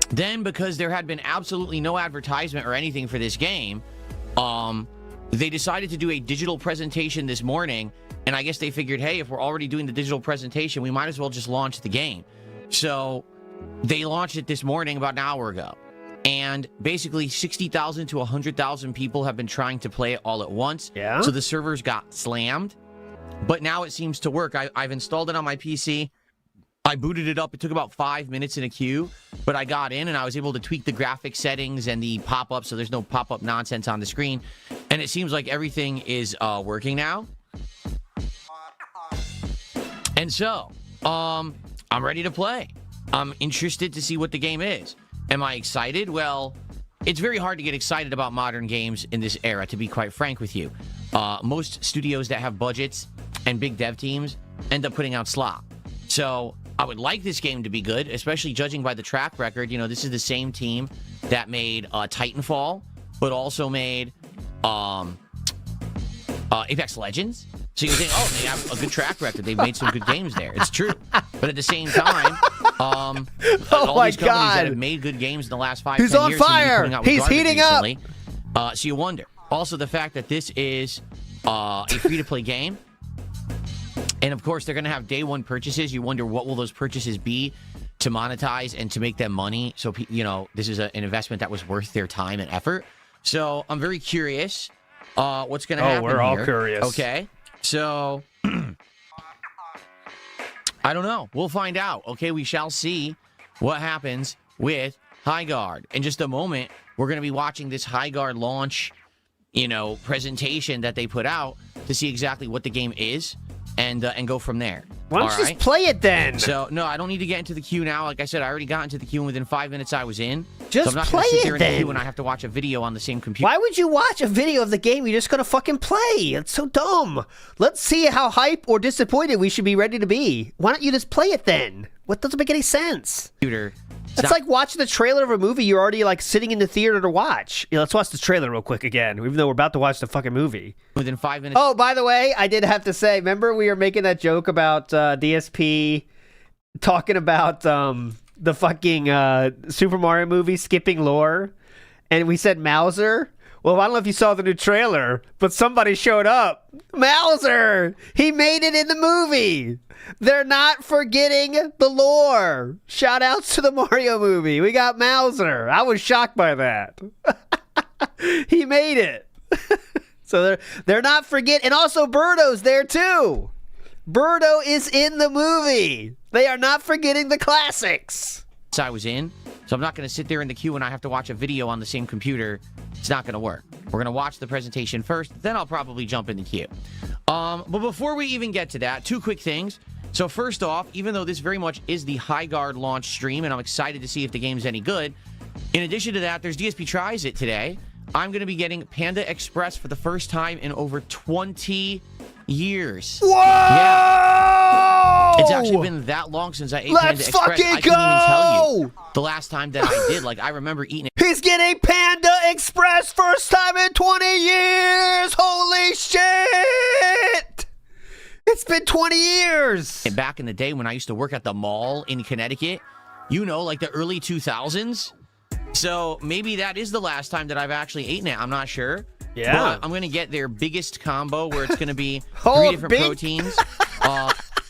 Speaker 8: Then, because there had been absolutely no advertisement or anything for this game, they decided to do a digital presentation this morning, and I guess they figured, hey, if we're already doing the digital presentation, we might as well just launch the game. So they launched it this morning about an hour ago, and basically 60,000 to 100,000 people have been trying to play it all at once.
Speaker 2: Yeah.
Speaker 8: So the servers got slammed, but now it seems to work. I've installed it on my PC. I booted it up. It took about 5 minutes in a queue, but I got in and I was able to tweak the graphic settings and the pop-up so there's no pop-up nonsense on the screen. And it seems like everything is working now. And so, I'm ready to play. I'm interested to see what the game is. Am I excited? Well, it's very hard to get excited about modern games in this era, to be quite frank with you. Most studios that have budgets and big dev teams end up putting out slop. So I would like this game to be good, especially judging by the track record. You know, this is the same team that made Titanfall, but also made Apex Legends. So you think, oh, they have a good track record. They've made some good games there. It's true. But at the same time, all these companies that have made good games in the last 5-10 years.
Speaker 2: He's on fire. He's heating up.
Speaker 8: So you wonder. Also, the fact that this is a free-to-play game. And, of course, they're going to have day one purchases. You wonder what will those purchases be to monetize and to make them money. So, you know, this is an investment that was worth their time and effort. So I'm very curious what's going to happen
Speaker 2: we're all
Speaker 8: here.
Speaker 2: curious.
Speaker 8: Okay. So, I don't know. We'll find out. Okay, we shall see what happens with HighGuard. In just a moment, we're going to be watching this HighGuard launch, you know, presentation that they put out to see exactly what the game is and go from there.
Speaker 2: Why don't you just play it then?
Speaker 8: So, no, I don't need to get into the queue now. Like I said, I already got into the queue, and within 5 minutes I was in.
Speaker 2: Just
Speaker 8: so I'm not
Speaker 2: play
Speaker 8: gonna sit there
Speaker 2: it
Speaker 8: in the
Speaker 2: then.
Speaker 8: queue and I have to watch a video on the same computer.
Speaker 2: Why would you watch a video of the game you're just going to fucking play? It's so dumb. Let's see how hype or disappointed we should be ready to be. Why don't you just play it then? What doesn't make any sense?
Speaker 8: Computer.
Speaker 2: It's like watching the trailer of a movie you're already like sitting in the theater to watch. You know, let's watch the trailer real quick again, even though we're about to watch the fucking movie.
Speaker 8: Within 5 minutes.
Speaker 2: Oh, by the way, I did have to say, remember we were making that joke about DSP talking about the fucking Super Mario movie skipping lore, and we said Mauser? Well, I don't know if you saw the new trailer, but somebody showed up. Mauser! He made it in the movie! They're not forgetting the lore. Shout outs to the Mario movie. We got Mauser. I was shocked by that. He made it. So they're not forgetting. And also Birdo's there too. Birdo is in the movie. They are not forgetting the classics.
Speaker 8: I was in, so I'm not going to sit there in the queue and I have to watch a video on the same computer. It's not going to work. We're going to watch the presentation first, then I'll probably jump in the queue. But before we even get to that, two quick things. So first off, even though this very much is the HighGuard launch stream, and I'm excited to see if the game's any good, in addition to that, there's DSP Tries It today. I'm going to be getting Panda Express for the first time in over 20 years.
Speaker 2: Whoa!
Speaker 8: Yeah. It's actually been that long since I ate Panda Express.
Speaker 2: Fucking
Speaker 8: I couldn't even tell you the last time that I did. Like, I remember eating it.
Speaker 2: He's getting Panda Express first time in 20 years! Holy shit! It's been 20 years!
Speaker 8: And back in the day when I used to work at the mall in Connecticut, you know, like the early 2000s. So maybe that is the last time that I've actually eaten it. I'm not sure.
Speaker 2: Yeah.
Speaker 8: But I'm going to get their biggest combo where it's going to be 3 different proteins.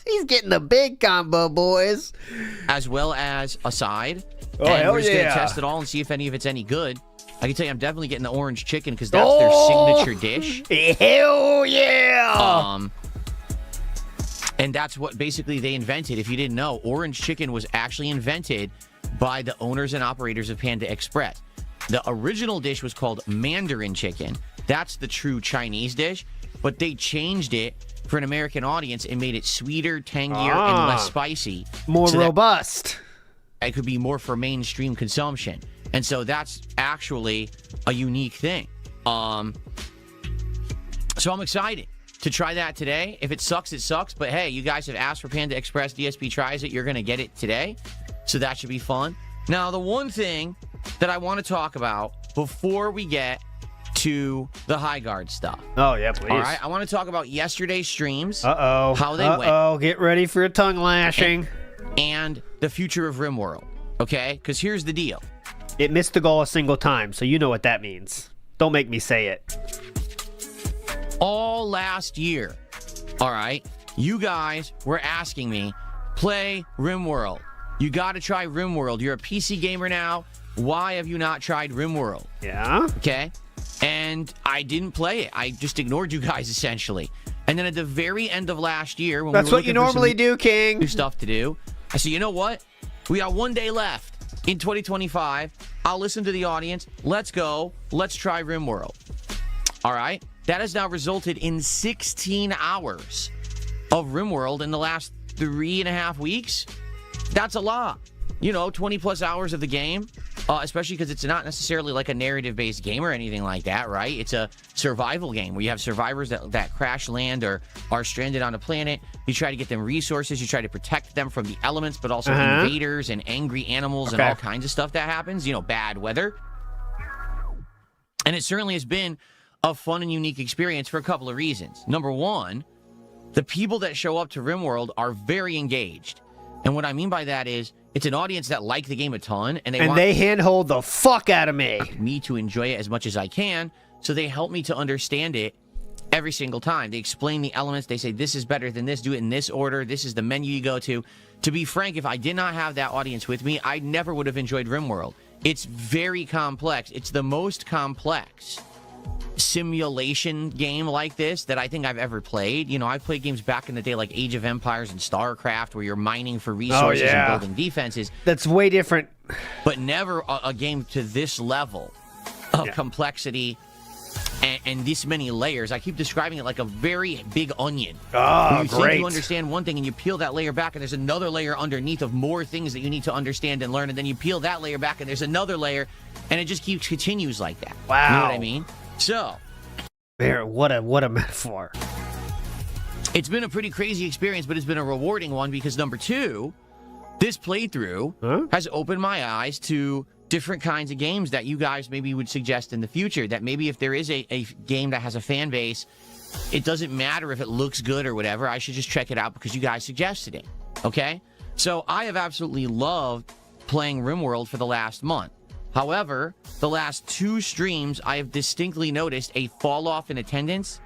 Speaker 2: He's getting the big combo, boys.
Speaker 8: As well as a side.
Speaker 2: Oh,
Speaker 8: and
Speaker 2: hell
Speaker 8: we're just going to
Speaker 2: yeah.
Speaker 8: test it all and see if any of it's any good. I can tell you I'm definitely getting the orange chicken because that's their signature dish.
Speaker 2: Hell yeah!
Speaker 8: And that's what basically they invented. If you didn't know, orange chicken was actually invented by the owners and operators of Panda Express. The original dish was called Mandarin chicken. That's the true Chinese dish, but they changed it for an American audience and made it sweeter, tangier, and less spicy.
Speaker 2: More
Speaker 8: so that
Speaker 2: robust.
Speaker 8: it could be more for mainstream consumption. And so that's actually a unique thing. So I'm excited to try that today. If it sucks, it sucks. But hey, you guys have asked for Panda Express. DSP Tries It. You're going to get it today. So that should be fun. Now, the one thing that I want to talk about before we get to the HighGuard stuff.
Speaker 2: Oh, yeah, please.
Speaker 8: All right, I want to talk about yesterday's streams.
Speaker 2: Uh-oh.
Speaker 8: How they went.
Speaker 2: Uh-oh, get ready for a tongue lashing.
Speaker 8: And the future of RimWorld, okay? Because here's the deal.
Speaker 2: It missed the goal a single time, so you know what that means. Don't make me say it.
Speaker 8: All last year, all right, you guys were asking me, play RimWorld. You got to try RimWorld. You're a PC gamer now. Why have you not tried RimWorld?
Speaker 2: Yeah?
Speaker 8: Okay? And I didn't play it. I just ignored you guys, essentially. And then at the very end of last year, when
Speaker 2: That's
Speaker 8: we were
Speaker 2: what you
Speaker 8: looking for some
Speaker 2: normally do, King.
Speaker 8: new stuff to do, I said, you know what? We got 1 day left in 2025. I'll listen to the audience. Let's go. Let's try RimWorld. All right? That has now resulted in 16 hours of RimWorld in the last 3.5 weeks. That's a lot. 20 plus hours of the game, especially because it's not necessarily like a narrative-based game or anything like that, right? It's a survival game where you have survivors that crash land or are stranded on a planet. You try to get them resources. You try to protect them from the elements, but also invaders and angry animals and all kinds of stuff that happens, bad weather. And it certainly has been a fun and unique experience for a couple of reasons. Number one, the people that show up to RimWorld are very engaged. And what I mean by that is it's an audience that like the game a ton, and they
Speaker 2: handhold the fuck out of me
Speaker 8: to enjoy it as much as I can, so they help me to understand it every single time. They explain the elements. They say, this is better than this. Do it in this order. This is the menu you go to. To be frank, if I did not have that audience with me, I never would have enjoyed RimWorld. It's very complex. It's the most complex simulation game like this that I think I've ever played. I've played games back in the day like Age of Empires and StarCraft where you're mining for resources and building defenses.
Speaker 2: That's way different.
Speaker 8: But never a game to this level of complexity and this many layers. I keep describing it like a very big onion.
Speaker 2: Oh,
Speaker 8: you think you understand one thing and you peel that layer back and there's another layer underneath of more things that you need to understand and learn, and then you peel that layer back and there's another layer, and it just continues like that.
Speaker 2: Wow.
Speaker 8: You know what I mean? So,
Speaker 2: what a metaphor.
Speaker 8: It's been a pretty crazy experience, but it's been a rewarding one because, number two, this playthrough has opened my eyes to different kinds of games that you guys maybe would suggest in the future. That maybe if there is a game that has a fan base, it doesn't matter if it looks good or whatever. I should just check it out because you guys suggested it. Okay? So I have absolutely loved playing RimWorld for the last month. However, the last 2 streams, I have distinctly noticed a fall off in attendance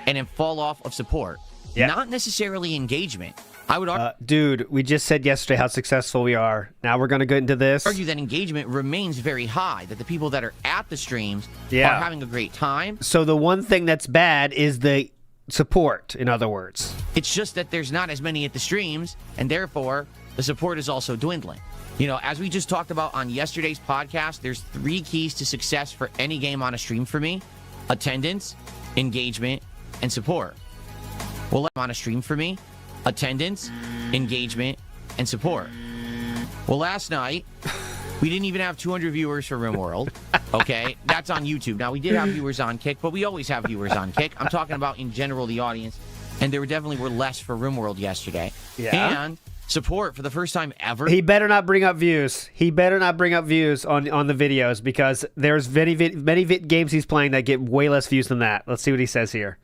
Speaker 8: and a fall off of support. Yeah. Not necessarily engagement. I would argue,
Speaker 2: dude, we just said yesterday how successful we are. Now we're going to get into this.
Speaker 8: Argue that engagement remains very high, that the people that are at the streams are having a great time.
Speaker 2: So the one thing that's bad is the support, in other words.
Speaker 8: It's just that there's not as many at the streams, and therefore the support is also dwindling. As we just talked about on yesterday's podcast, there's 3 keys to success for any game on a stream for me: attendance, engagement, and support. Well, on a stream for me: attendance, engagement, and support. Well, last night, we didn't even have 200 viewers for RimWorld. Okay? That's on YouTube. Now, we did have viewers on Kick, but we always have viewers on Kick. I'm talking about, in general, the audience. And there definitely were less for RimWorld yesterday.
Speaker 2: Yeah.
Speaker 8: And support for the first time ever.
Speaker 2: He better not bring up views. He better not bring up views on the videos, because there's many games he's playing that get way less views than that. Let's see what he says here.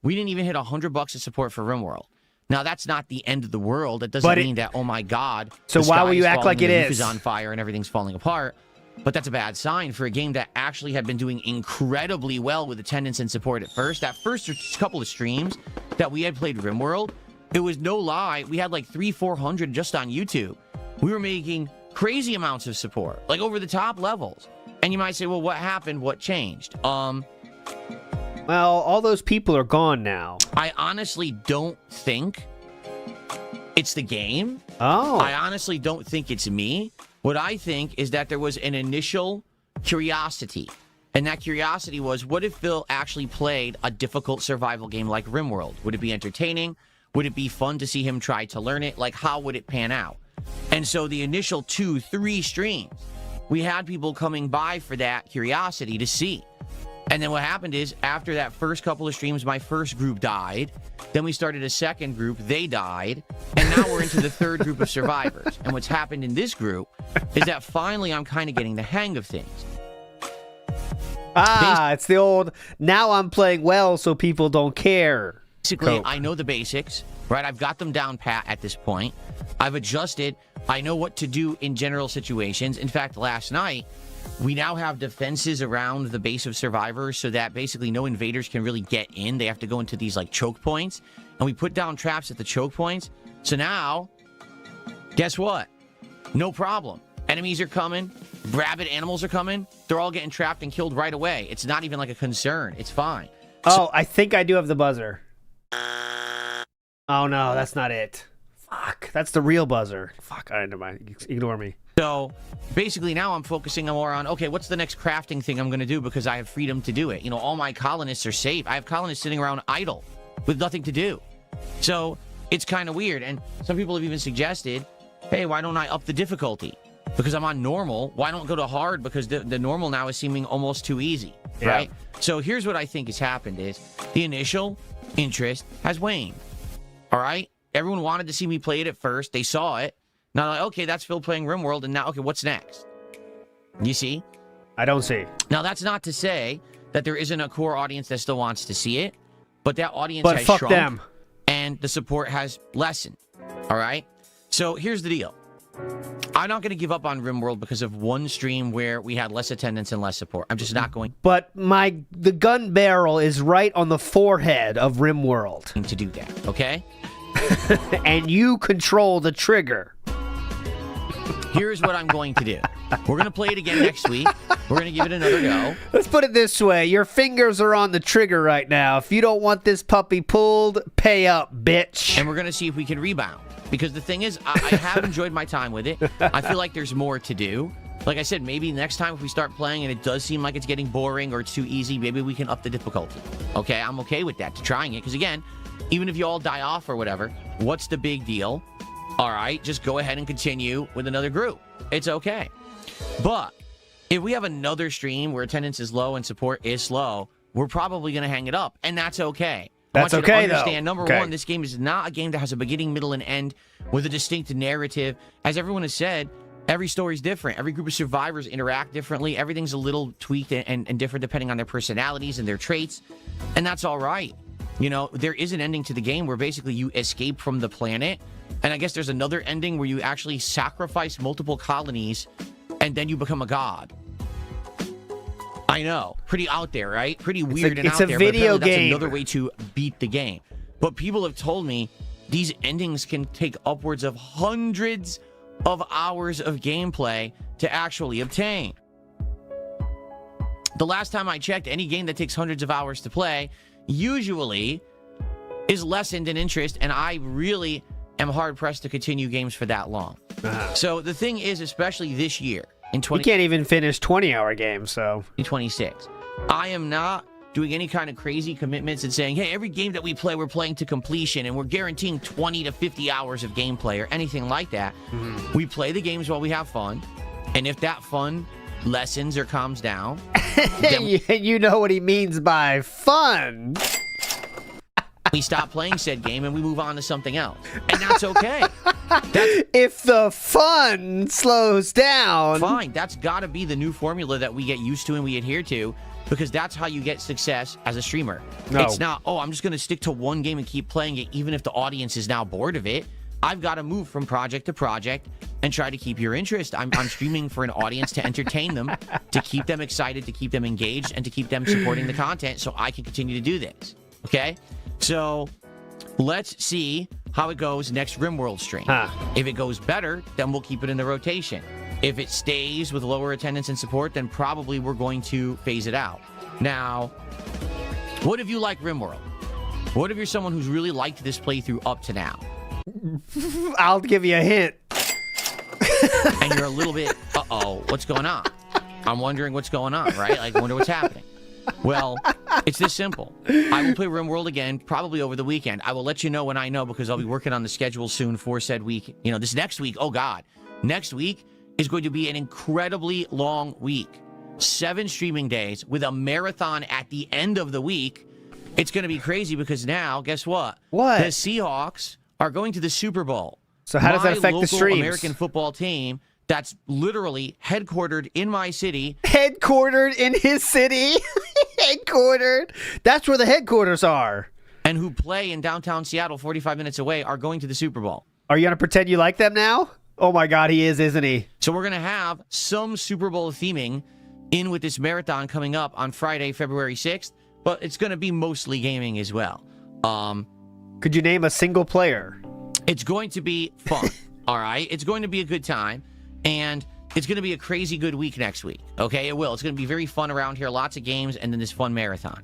Speaker 8: We didn't even hit $100 of support for RimWorld. Now, that's not the end of the world. That doesn't mean that, oh my God,
Speaker 2: so why will you act like it is?
Speaker 8: The roof is on fire and everything's falling apart. But that's a bad sign for a game that actually had been doing incredibly well with attendance and support at first. That first couple of streams that we had played RimWorld, it was no lie. We had like 300-400 just on YouTube. We were making crazy amounts of support, like over the top levels. And you might say, well, what happened? What changed?
Speaker 2: Well, all those people are gone now.
Speaker 8: I honestly don't think it's the game.
Speaker 2: Oh.
Speaker 8: I honestly don't think it's me. What I think is that there was an initial curiosity. And that curiosity was, what if Phil actually played a difficult survival game like RimWorld? Would it be entertaining? Would it be fun to see him try to learn it? Like, how would it pan out? And so the initial 2-3 streams, we had people coming by for that curiosity to see. And then what happened is, after that first couple of streams, my first group died. Then we started a second group. They died. And now we're into the third group of survivors. And what's happened in this group is that finally I'm kind of getting the hang of things.
Speaker 2: It's the old, now I'm playing well so people don't care.
Speaker 8: Basically, I know the basics, right? I've got them down pat at this point. I've adjusted. I know what to do in general situations. In fact, last night, we now have defenses around the base of survivors so that basically no invaders can really get in. They have to go into these like choke points. And we put down traps at the choke points. So now, guess what? No problem. Enemies are coming. Rabid animals are coming. They're all getting trapped and killed right away. It's not even like a concern. It's fine.
Speaker 2: Oh, I think I do have the buzzer. Oh, no, that's not it. Fuck, that's the real buzzer. Fuck, all right, never mind. Ignore me.
Speaker 8: So basically now I'm focusing more on, okay, what's the next crafting thing I'm going to do because I have freedom to do it. You know, all my colonists are safe. I have colonists sitting around idle with nothing to do. So it's kind of weird. And some people have even suggested, hey, why don't I up the difficulty? Because I'm on normal. Why don't go to hard? Because the normal now is seeming almost too easy, right? So here's what I think has happened is the initial interest has waned, all right? Everyone wanted to see me play it at first. They saw it. Now, like, okay, that's Phil playing RimWorld, and now, okay, what's next? You see?
Speaker 2: I don't see.
Speaker 8: Now, that's not to say that there isn't a core audience that still wants to see it, but that audience has
Speaker 2: fuck
Speaker 8: shrunk,
Speaker 2: them.
Speaker 8: And the support has lessened, all right? So here's the deal. I'm not going to give up on RimWorld because of one stream where we had less attendance and less support. I'm just not going
Speaker 2: But the gun barrel is right on the forehead of RimWorld.
Speaker 8: to do that, okay?
Speaker 2: And you control the trigger.
Speaker 8: Here's what I'm going to do. We're going to play it again next week. We're going to give it another go.
Speaker 2: Let's put it this way. Your fingers are on the trigger right now. If you don't want this puppy pulled, pay up, bitch.
Speaker 8: And we're going to see if we can rebound. Because the thing is, I have enjoyed my time with it. I feel like there's more to do. Like I said, maybe next time if we start playing and it does seem like it's getting boring or it's too easy, maybe we can up the difficulty. Okay, I'm okay with that, to trying it. Because again, even if you all die off or whatever, what's the big deal? All right, just go ahead and continue with another group. It's okay. But if we have another stream where attendance is low and support is slow, we're probably going to hang it up. And that's okay.
Speaker 2: That's
Speaker 8: I want you
Speaker 2: okay,
Speaker 8: to understand,
Speaker 2: though.
Speaker 8: Number one, this game is not a game that has a beginning, middle, and end with a distinct narrative. As everyone has said, every story is different. Every group of survivors interact differently. Everything's a little tweaked and different depending on their personalities and their traits. And that's all right. You know, there is an ending to the game where basically you escape from the planet. And I guess there's another ending where you actually sacrifice multiple colonies and then you become a god. I know. Pretty out there, right? Pretty weird and out there.
Speaker 2: It's a video
Speaker 8: but that's
Speaker 2: game.
Speaker 8: Another way to beat the game. But people have told me these endings can take upwards of hundreds of hours of gameplay to actually obtain. The last time I checked, any game that takes hundreds of hours to play usually is lessened in interest, and I really am hard-pressed to continue games for that long. So the thing is, especially this year, in
Speaker 2: You can't even finish 20-hour games, so...
Speaker 8: 2026, I am not doing any kind of crazy commitments and saying, hey, every game that we play, we're playing to completion, and we're guaranteeing 20 to 50 hours of gameplay or anything like that. We play the games while we have fun, and if that fun lessens or calms down... then
Speaker 2: you know what he means by fun.
Speaker 8: we stop playing said game and we move on to something else. And that's okay.
Speaker 2: If the fun slows down...
Speaker 8: Fine. That's got to be the new formula that we get used to and we adhere to, because that's how you get success as a streamer.
Speaker 2: No.
Speaker 8: It's not, oh, I'm just going to stick to one game and keep playing it even if the audience is now bored of it. I've got to move from project to project and try to keep your interest. I'm streaming for an audience to entertain them, to keep them excited, to keep them engaged, and to keep them supporting the content so I can continue to do this. Okay? So let's see how it goes next RimWorld stream. If it goes better, then we'll keep it in the rotation. If it stays with lower attendance and support, then probably we're going to phase it out. Now, what if you like RimWorld? What if you're someone who's really liked this playthrough up to now?
Speaker 2: I'll give you a hint.
Speaker 8: And you're a little bit, uh-oh, what's going on? I'm wondering what's going on, right? Like, I wonder what's happening. Well, it's this simple. I will play RimWorld again, probably over the weekend. I will let you know when I know, because I'll be working on the schedule soon for said week. You know, this next week, oh God. Next week is going to be an incredibly long week. 7 streaming days with a marathon at the end of the week. It's going to be crazy because now, guess what?
Speaker 2: What?
Speaker 8: The Seahawks are going to the Super Bowl.
Speaker 2: So how does that
Speaker 8: My
Speaker 2: affect the
Speaker 8: local
Speaker 2: streams?
Speaker 8: American football team that's literally headquartered in my city.
Speaker 2: Headquartered in his city? Headquartered? That's where the headquarters are.
Speaker 8: And who play in downtown Seattle 45 minutes away are going to the Super Bowl.
Speaker 2: Are you going to pretend you like them now? Oh my God, he is, isn't he?
Speaker 8: So we're going to have some Super Bowl theming in with this marathon coming up on Friday, February 6th, but it's going to be mostly gaming as well.
Speaker 2: Could you name a single player?
Speaker 8: It's going to be fun, all right? It's going to be a good time, and it's going to be a crazy good week next week, okay? It will. It's going to be very fun around here, lots of games, and then this fun marathon.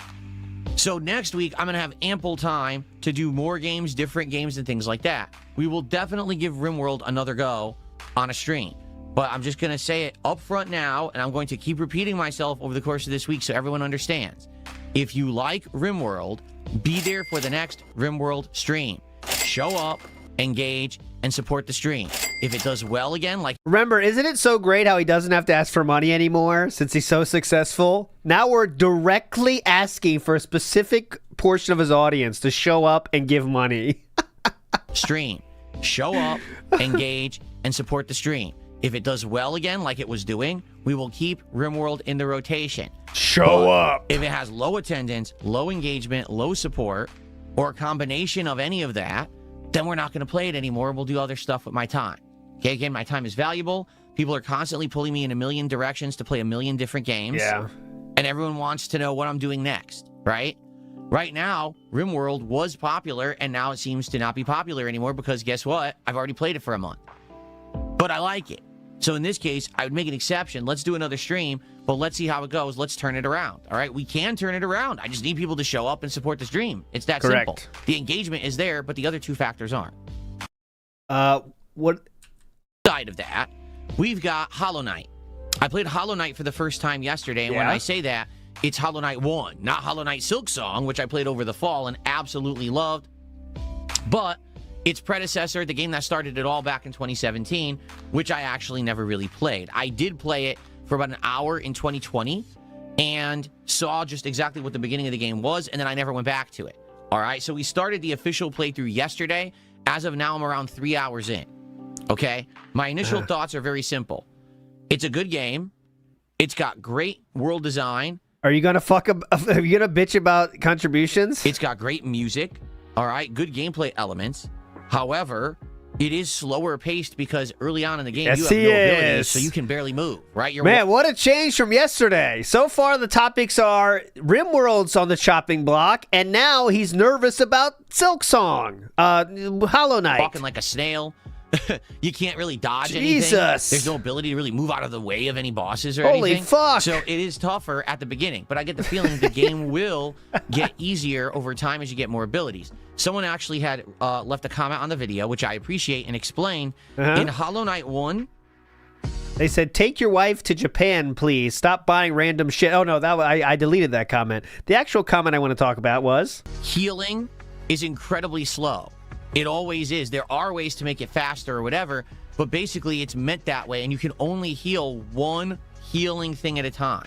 Speaker 8: So next week, I'm going to have ample time to do more games, different games, and things like that. We will definitely give RimWorld another go on a stream. But I'm just going to say it up front now, and I'm going to keep repeating myself over the course of this week so everyone understands. If you like RimWorld, be there for the next RimWorld stream. Show up, engage, and support the stream. If it does well again, like...
Speaker 2: Remember, isn't it so great how he doesn't have to ask for money anymore since he's so successful? Now we're directly asking for a specific portion of his audience to show up and give money.
Speaker 8: Stream. Show up, engage, and support the stream. If it does well again, like it was doing, we will keep RimWorld in the rotation.
Speaker 2: Show up.
Speaker 8: If it has low attendance, low engagement, low support, or a combination of any of that, then we're not going to play it anymore. We'll do other stuff with my time. Okay, again, my time is valuable. People are constantly pulling me in a million directions to play a million different games.
Speaker 2: Yeah.
Speaker 8: And everyone wants to know what I'm doing next, right? Right now, RimWorld was popular, and now it seems to not be popular anymore because guess what? I've already played it for a month. But I like it. So in this case, I would make an exception. Let's do another stream, but let's see how it goes. Let's turn it around. All right, we can turn it around. I just need people to show up and support the stream. It's that simple. The engagement is there, but the other two factors aren't.
Speaker 2: What
Speaker 8: side of that? We've got Hollow Knight. I played Hollow Knight for the first time yesterday, and when I say that, it's Hollow Knight 1, not Hollow Knight Silksong, which I played over the fall and absolutely loved. But its predecessor, the game that started it all back in 2017, which I actually never really played. I did play it for about an hour in 2020 and saw just exactly what the beginning of the game was, and then I never went back to it. All right, so we started the official playthrough yesterday. As of now, I'm around 3 hours in. Okay? My initial thoughts are very simple. It's a good game. It's got great world design.
Speaker 2: Are you gonna are you gonna bitch about contributions?
Speaker 8: It's got great music. All right, good gameplay elements. However, it is slower paced because early on in the game, you have no abilities, so you can barely move, right?
Speaker 2: Man, what a change from yesterday. So far, the topics are RimWorld's on the chopping block, and now he's nervous about Silksong, Hollow Knight.
Speaker 8: Walking like a snail. You can't really dodge
Speaker 2: Jesus.
Speaker 8: anything. There's no ability to really move out of the way of any bosses or
Speaker 2: Holy
Speaker 8: anything.
Speaker 2: fuck.
Speaker 8: So it is tougher at the beginning, but I get the feeling the game will get easier over time as you get more abilities. Someone actually had left a comment on the video, which I appreciate, and explain. In Hollow Knight 1,
Speaker 2: they said, take your wife to Japan, please. Stop buying random shit. Oh, no, I deleted that comment. The actual comment I want to talk about was...
Speaker 8: healing is incredibly slow. It always is. There are ways to make it faster or whatever, but basically it's meant that way, and you can only heal one healing thing at a time.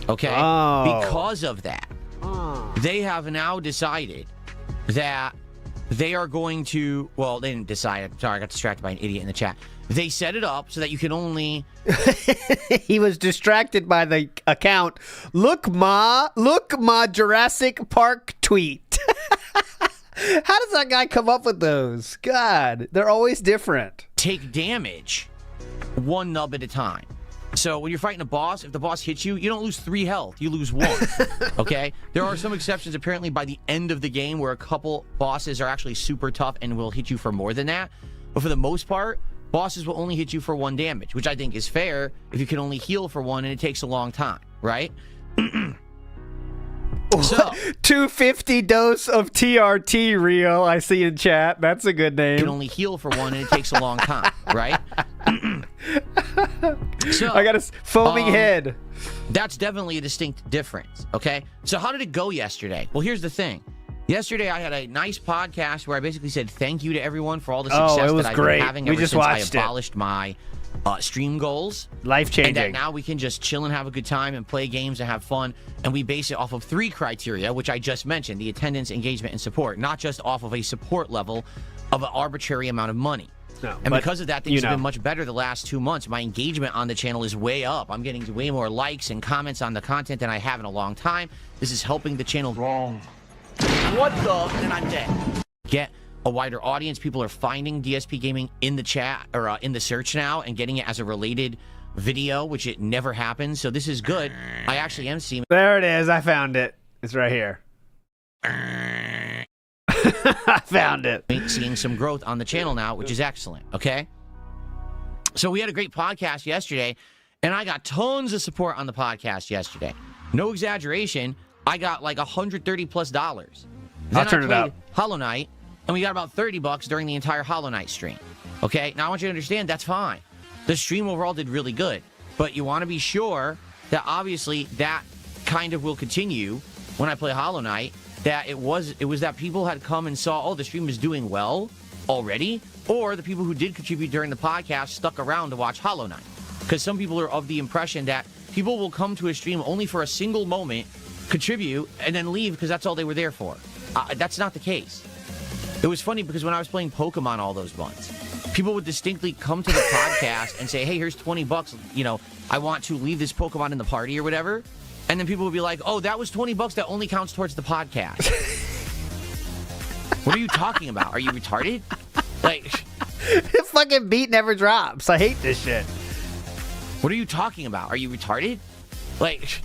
Speaker 8: Okay? Because of that, they have now decided that they are going to... Well, they didn't decide. Sorry, I got distracted by an idiot in the chat. They set it up so that you can only...
Speaker 2: He was distracted by the account. Look, Ma Jurassic Park tweet. How does that guy come up with those? God, they're always different.
Speaker 8: Take damage one nub at a time. So when you're fighting a boss, if the boss hits you, you don't lose 3 health. You lose 1. Okay? There are some exceptions apparently by the end of the game where a couple bosses are actually super tough and will hit you for more than that. But for the most part, bosses will only hit you for 1 damage, which I think is fair if you can only heal for 1 and it takes a long time, right? So,
Speaker 2: 250 dose of TRT reel, I see in chat. That's a good name.
Speaker 8: You can only heal for 1 and it takes a long time, right? So,
Speaker 2: I got a foaming head.
Speaker 8: That's definitely a distinct difference, okay? So how did it go yesterday? Well, here's the thing. Yesterday, I had a nice podcast where I basically said thank you to everyone for all the success that I've been having ever since I abolished my stream goals.
Speaker 2: Life-changing.
Speaker 8: And that now we can just chill and have a good time and play games and have fun. And we base it off of 3 criteria, which I just mentioned: the attendance, engagement, and support. Not just off of a support level of an arbitrary amount of money.
Speaker 2: No,
Speaker 8: and
Speaker 2: but,
Speaker 8: because of that, things have been much better the last 2 months. My engagement on the channel is way up. I'm getting way more likes and comments on the content than I have in a long time. This is helping the channel.
Speaker 3: Wrong. What the? And I'm dead.
Speaker 8: Get a wider audience. People are finding DSP Gaming in the chat or in the search now and getting it as a related video, which it never happens. So this is good. I actually am seeing.
Speaker 2: There it is. I found it. It's right here. I found it.
Speaker 8: Seeing some growth on the channel now, which is excellent. Okay. So we had a great podcast yesterday, and I got tons of support on the podcast yesterday. No exaggeration. I got like $130+. Then
Speaker 2: I'll turn it up.
Speaker 8: Hollow Knight, and we got about $30 during the entire Hollow Knight stream. Okay. Now I want you to understand that's fine. The stream overall did really good, but you want to be sure that obviously that kind of will continue when I play Hollow Knight. That it was that people had come and saw, oh, the stream is doing well already, or the people who did contribute during the podcast stuck around to watch Hollow Knight. Because some people are of the impression that people will come to a stream only for a single moment, contribute, and then leave because that's all they were there for. That's not the case. It was funny because when I was playing Pokemon all those months, people would distinctly come to the podcast and say, hey, here's $20. You know, I want to leave this Pokemon in the party or whatever. And then people would be like, oh, that was $20. That only counts towards the podcast. What are you talking about? Are you retarded? Like,
Speaker 2: The fucking beat never drops. I hate this shit.
Speaker 8: what are you talking about? Are you retarded? Like,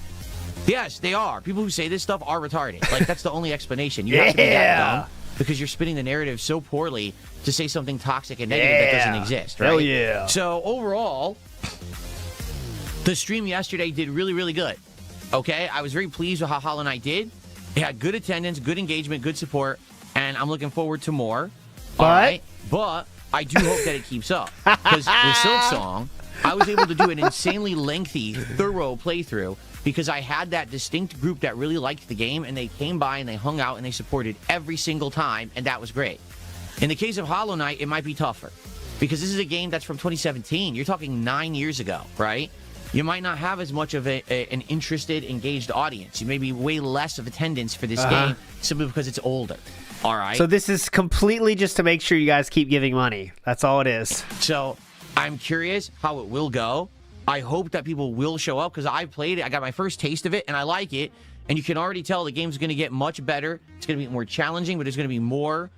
Speaker 8: yes, they are. People who say this stuff are retarded. Like, that's the only explanation. You have to be that dumb because you're spinning the narrative so poorly to say something toxic and negative that doesn't exist, right?
Speaker 2: Hell yeah.
Speaker 8: So, overall, the stream yesterday did really, really good. Okay, I was very pleased with how Hollow Knight did. It had good attendance, good engagement, good support, and I'm looking forward to more.
Speaker 2: But?
Speaker 8: All right? But I do hope that it keeps up. Because with Silksong, I was able to do an insanely lengthy, thorough playthrough because I had that distinct group that really liked the game, and they came by and they hung out and they supported every single time, and that was great. In the case of Hollow Knight, it might be tougher because this is a game that's from 2017. You're talking 9 years ago, right? You might not have as much of an interested, engaged audience. You may be way less of attendance for this game simply because it's older. All right?
Speaker 2: So this is completely just to make sure you guys keep giving money. That's all it is.
Speaker 8: So I'm curious how it will go. I hope that people will show up because I played it. I got my first taste of it, and I like it. And you can already tell the game's going to get much better. It's going to be more challenging, but there's going to be more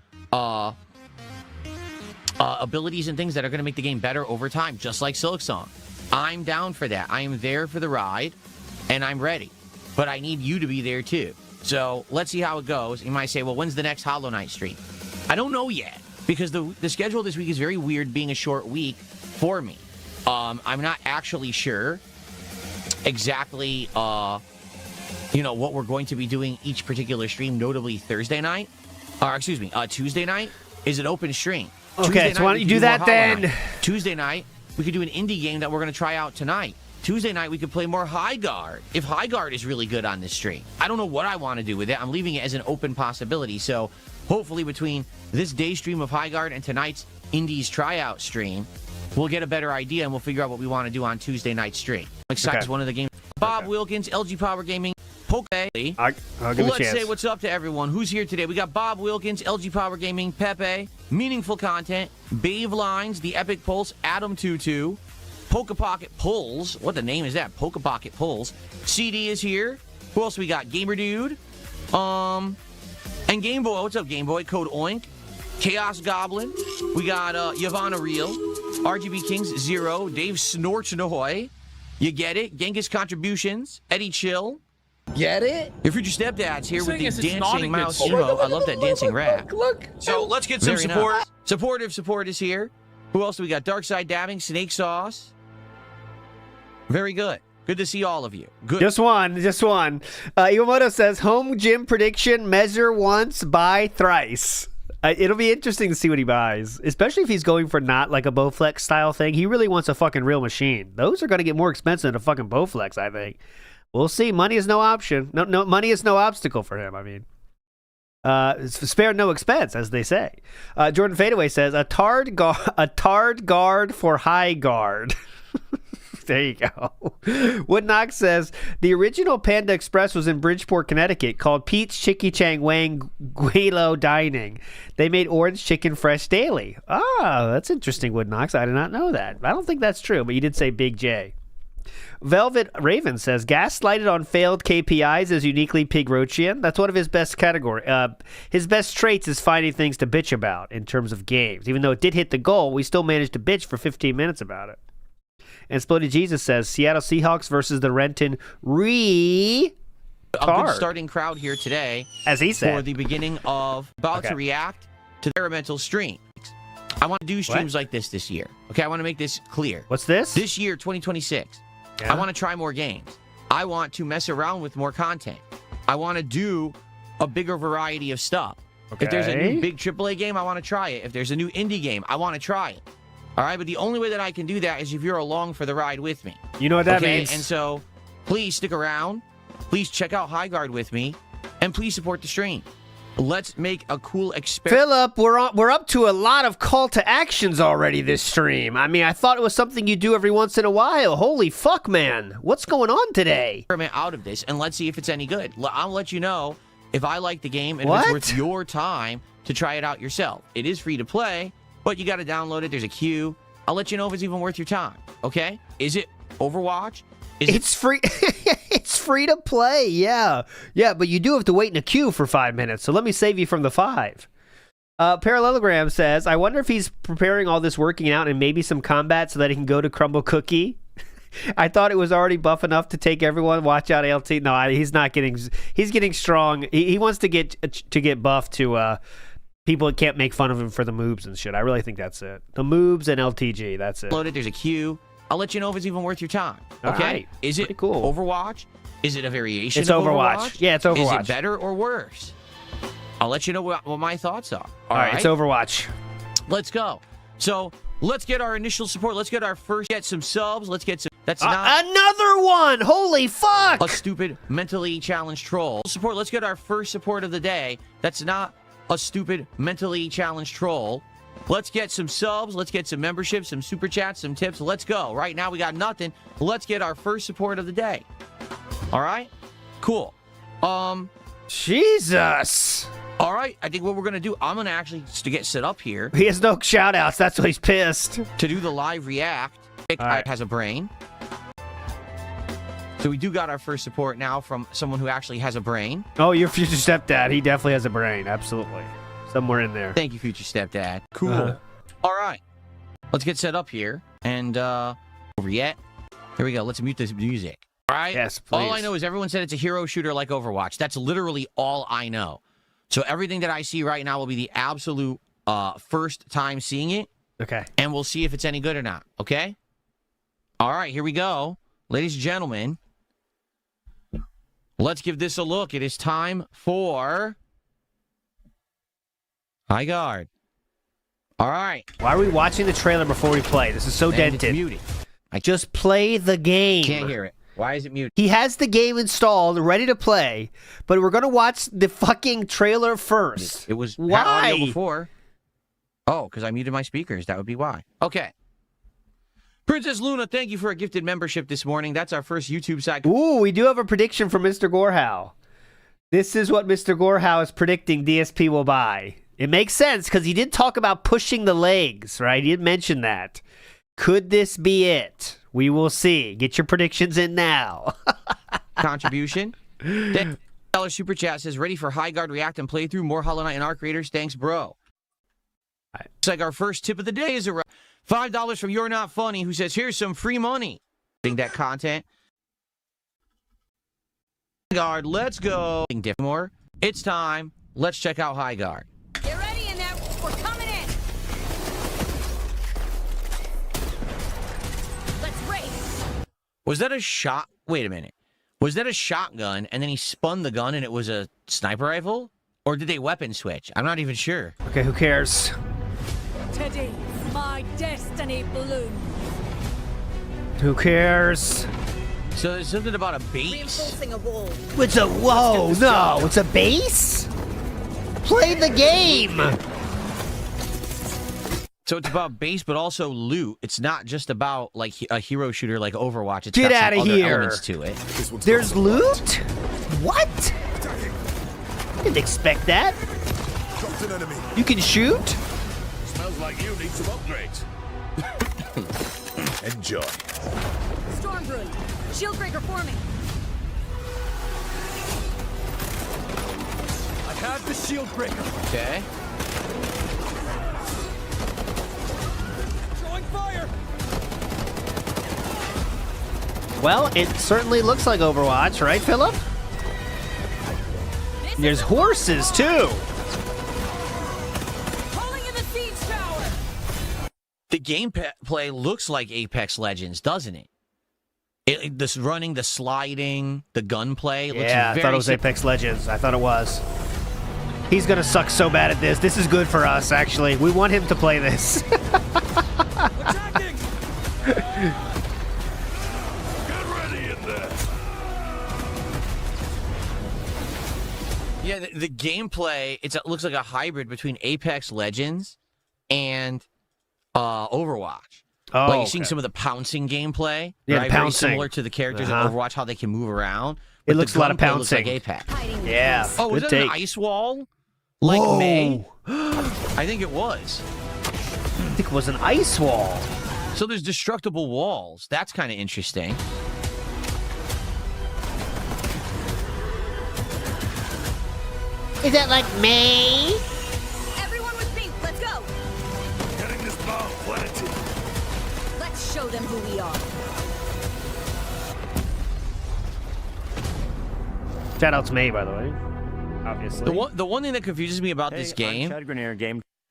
Speaker 8: abilities and things that are going to make the game better over time, just like Silksong. I'm down for that. I am there for the ride, and I'm ready. But I need you to be there, too. So let's see how it goes. You might say, well, when's the next Hollow Knight stream? I don't know yet, because the schedule this week is very weird, being a short week for me. I'm not actually sure exactly, what we're going to be doing each particular stream, notably Thursday night. Tuesday night is an open stream.
Speaker 2: Okay, so why don't you do that then?
Speaker 8: Tuesday night, we could do an indie game that we're going to try out tonight. Tuesday night, we could play more HighGuard, if HighGuard is really good on this stream. I don't know what I want to do with it. I'm leaving it as an open possibility. So hopefully between this day stream of HighGuard and tonight's Indies tryout stream, we'll get a better idea and we'll figure out what we want to do on Tuesday night's stream. I'm excited. It's one of the games. Bob Wilkins, LG Power Gaming, Poke.
Speaker 2: I'll give a
Speaker 8: Let's
Speaker 2: chance.
Speaker 8: say what's up to everyone. Who's here today? We got Bob Wilkins, LG Power Gaming, Pepe, Meaningful Content, Bave Lines, The Epic Pulse, Adam Tutu, Polka Pocket Pulls. What the name is that? Polka Pocket Pulls. CD is here. Who else we got? Gamer Dude. And Game Boy. What's up, Game Boy? Code Oink. Chaos Goblin. We got Yavanna Real. RGB Kings Zero. Dave Snorchnohoy. You get it? Genghis Contributions. Eddie Chill.
Speaker 3: Get it?
Speaker 8: Your future stepdad's here with the dancing mouse emo. I love that dancing rat.
Speaker 3: Look.
Speaker 8: So let's get some support.
Speaker 3: nice.
Speaker 8: Supportive support is here. Who else do we got? Darkside Dabbing, Snake Sauce. Very good. Good to see all of you. Good.
Speaker 2: Just one. Iwamoto says, home gym prediction, measure once, buy thrice. It'll be interesting to see what he buys, especially if he's going for not like a Bowflex style thing. He really wants a fucking real machine. Those are going to get more expensive than a fucking Bowflex, I think. We'll see. Money is no option. No, money is no obstacle for him. I mean, spare no expense, as they say. Jordan Fadeaway says, a tard guard for HighGuard. There you go. Woodnock says, the original Panda Express was in Bridgeport, Connecticut, called Pete's Chicky Chang Wang Guilo Dining. They made orange chicken fresh daily. Ah, that's interesting, Woodnox. I did not know that. I don't think that's true, but you did say Big J. Velvet Raven says, gaslighted on failed KPIs is uniquely Pigrochian. That's one of his best category. His best traits is finding things to bitch about in terms of games. Even though it did hit the goal, we still managed to bitch for 15 minutes about it. And Splody Jesus says, Seattle Seahawks versus the Renton REECap.
Speaker 8: A good starting crowd here today,
Speaker 2: as he said,
Speaker 8: for the beginning of to react to the experimental stream. I want to do streams like this year. Okay, I want to make this clear.
Speaker 2: What's this?
Speaker 8: This year, 2026. Yeah. I want to try more games. I want to mess around with more content. I want to do a bigger variety of stuff. Okay. If there's a new big AAA game, I want to try it. If there's a new indie game, I want to try it. All right, but the only way that I can do that is if you're along for the ride with me.
Speaker 2: You know what that means.
Speaker 8: And so, please stick around. Please check out HighGuard with me, and please support the stream. Let's make a cool experiment.
Speaker 2: Philip, we're up to a lot of call to actions already this stream. I mean, I thought it was something you do every once in a while. Holy fuck, man. What's going on today?
Speaker 8: Out of this, and let's see if it's any good. I'll let you know if I like the game and if it's worth your time to try it out yourself. It is free to play, but you got to download it. There's a queue. I'll let you know if it's even worth your time. Okay? Is it Overwatch?
Speaker 2: It's free. It's free to play. Yeah. Yeah, but you do have to wait in a queue for 5 minutes. So let me save you from the 5. Parallelogram says, I wonder if he's preparing all this working out and maybe some combat so that he can go to Crumble Cookie. I thought it was already buff enough to take everyone. Watch out, LT. No, he's not getting. He's getting strong. He wants to get buff to people that can't make fun of him for the moves and shit. I really think that's it. The moves and LTG. That's it.
Speaker 8: Loaded. There's a queue. I'll let you know if it's even worth your time. Okay?
Speaker 2: Right.
Speaker 8: Is it
Speaker 2: cool.
Speaker 8: Overwatch? Is it a variation
Speaker 2: it's
Speaker 8: of
Speaker 2: Overwatch? Yeah, it's Overwatch.
Speaker 8: Is it better or worse? I'll let you know what my thoughts are.
Speaker 2: All right, it's Overwatch.
Speaker 8: Let's go. So let's get our initial support. Let's get our first. Get some subs. Let's get some. That's not
Speaker 2: another one. Holy fuck!
Speaker 8: A stupid mentally challenged troll support. Let's get our first support of the day. That's not a stupid mentally challenged troll. Let's get some subs. Let's get some memberships, some super chats, some tips. Let's go. Right now we got nothing. Let's get our first support of the day. All right? Cool.
Speaker 2: Jesus.
Speaker 8: All right. I think what we're going to do, I'm going to actually, to get set up here.
Speaker 2: He has no shout outs. That's why he's pissed.
Speaker 8: To do the live react. It has a brain. So we do got our first support now from someone who actually has a brain.
Speaker 2: Oh, your future stepdad. He definitely has a brain. Absolutely. Somewhere in there.
Speaker 8: Thank you, future stepdad. Cool. All right. Let's get set up here. And, over yet. Here we go. Let's mute this music. All right?
Speaker 2: Yes, please.
Speaker 8: All I know is everyone said it's a hero shooter like Overwatch. That's literally all I know. So everything that I see right now will be the absolute first time seeing it.
Speaker 2: Okay.
Speaker 8: And we'll see if it's any good or not. Okay? All right, here we go. Ladies and gentlemen, let's give this a look. It is time for HighGuard. All right.
Speaker 2: Why are we watching the trailer before we play? This is so dented.
Speaker 8: It's muted.
Speaker 2: I just play the game.
Speaker 8: Can't hear it. Why is it muted?
Speaker 2: He has the game installed, ready to play, but we're going to watch the fucking trailer first.
Speaker 8: It was
Speaker 2: why?
Speaker 8: Had audio before. Oh, because I muted my speakers. That would be why. Okay. Princess Luna, thank you for a gifted membership this morning. That's our first YouTube site.
Speaker 2: Ooh, we do have a prediction from Mr. Gorehow. This is what Mr. Gorehow is predicting DSP will buy. It makes sense because he did talk about pushing the legs, right? He did mention that. Could this be it? We will see. Get your predictions in now.
Speaker 8: Contribution. $10 super chat says, ready for HighGuard React and playthrough. More Hollow Knight and Arc Raiders. Thanks, bro.
Speaker 2: Right.
Speaker 8: Looks like our first tip of the day is $5 from You're Not Funny, who says, here's some free money. That content. HighGuard, let's go. More. It's time. Let's check out HighGuard.
Speaker 4: Get ready in there. We're coming in. Let's race.
Speaker 8: Was that a shot? Wait a minute. Was that a shotgun and then he spun the gun and it was a sniper rifle? Or did they weapon switch? I'm not even sure.
Speaker 2: Okay, who cares?
Speaker 4: Teddy, my destiny balloon.
Speaker 2: Who cares?
Speaker 8: So there's something about a base.
Speaker 4: Reinforcing a wall.
Speaker 2: It's a whoa, no, it's a base? Play the game.
Speaker 8: So it's about base, but also loot. It's not just about like a hero shooter like Overwatch. It's
Speaker 2: Get
Speaker 8: got
Speaker 2: out
Speaker 8: some
Speaker 2: of
Speaker 8: other
Speaker 2: here.
Speaker 8: elements to it.
Speaker 2: There's loot? What? Didn't expect that. You can shoot?
Speaker 6: Smells like you need some upgrades. Enjoy.
Speaker 4: Storm brewing. Shield breaker forming.
Speaker 3: I have the shield breaker.
Speaker 8: Okay.
Speaker 3: Throwing fire.
Speaker 2: Well, it certainly looks like Overwatch, right, Philip? There's horses, too.
Speaker 4: Calling in the siege tower.
Speaker 8: The gameplay looks like Apex Legends, doesn't it? This running, the sliding, the gunplay. Looks
Speaker 2: Yeah, I thought it was Apex Legends. I thought it was. He's going to suck so bad at this. This is good for us, actually. We want him to play this.
Speaker 6: Attacking! Get ready in there.
Speaker 8: Yeah, the gameplay, it looks like a hybrid between Apex Legends and Overwatch.
Speaker 2: Oh,
Speaker 8: like you're seeing some of the pouncing gameplay,
Speaker 2: Yeah,
Speaker 8: right?
Speaker 2: the
Speaker 8: Very
Speaker 2: pouncing.
Speaker 8: similar to the characters in Overwatch, how they can move around.
Speaker 2: It
Speaker 8: But
Speaker 2: looks
Speaker 8: the
Speaker 2: a lot of
Speaker 8: gunplay looks
Speaker 2: pouncing.
Speaker 8: like Apex.
Speaker 2: Yeah.
Speaker 8: Oh, was
Speaker 2: good
Speaker 8: that an
Speaker 2: take.
Speaker 8: ice wall? Like
Speaker 2: Whoa.
Speaker 8: May? I think it was.
Speaker 2: I think it was an ice wall.
Speaker 8: So there's destructible walls. That's kind of interesting.
Speaker 2: Is that like May?
Speaker 4: Everyone with me. Let's go.
Speaker 6: Getting this bomb planted.
Speaker 4: Let's show them who we are.
Speaker 2: Shout out to May, by the way. Obviously.
Speaker 8: The one thing that confuses me about this game,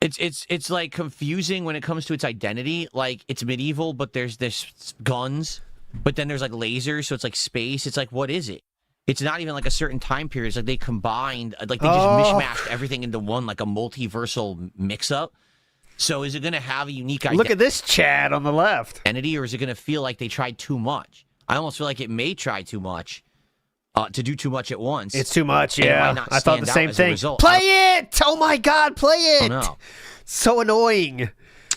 Speaker 8: it's like confusing when it comes to its identity. Like it's medieval, but there's guns, but then there's like lasers, so it's like space. It's like, what is it? It's not even like a certain time period. It's like they combined, like they just mishmashed everything into one, like a multiversal mix-up. So is it going to have a unique
Speaker 2: Look at this Chad on the left.
Speaker 8: identity, or is it going to feel like they tried too much? I almost feel like it may try too much. To do too much at once.
Speaker 2: It's too much,
Speaker 8: and it
Speaker 2: yeah.
Speaker 8: might not
Speaker 2: I thought the
Speaker 8: stand out
Speaker 2: same
Speaker 8: as a
Speaker 2: thing.
Speaker 8: result.
Speaker 2: Play it! Oh my God, play it!
Speaker 8: Oh, no.
Speaker 2: So annoying.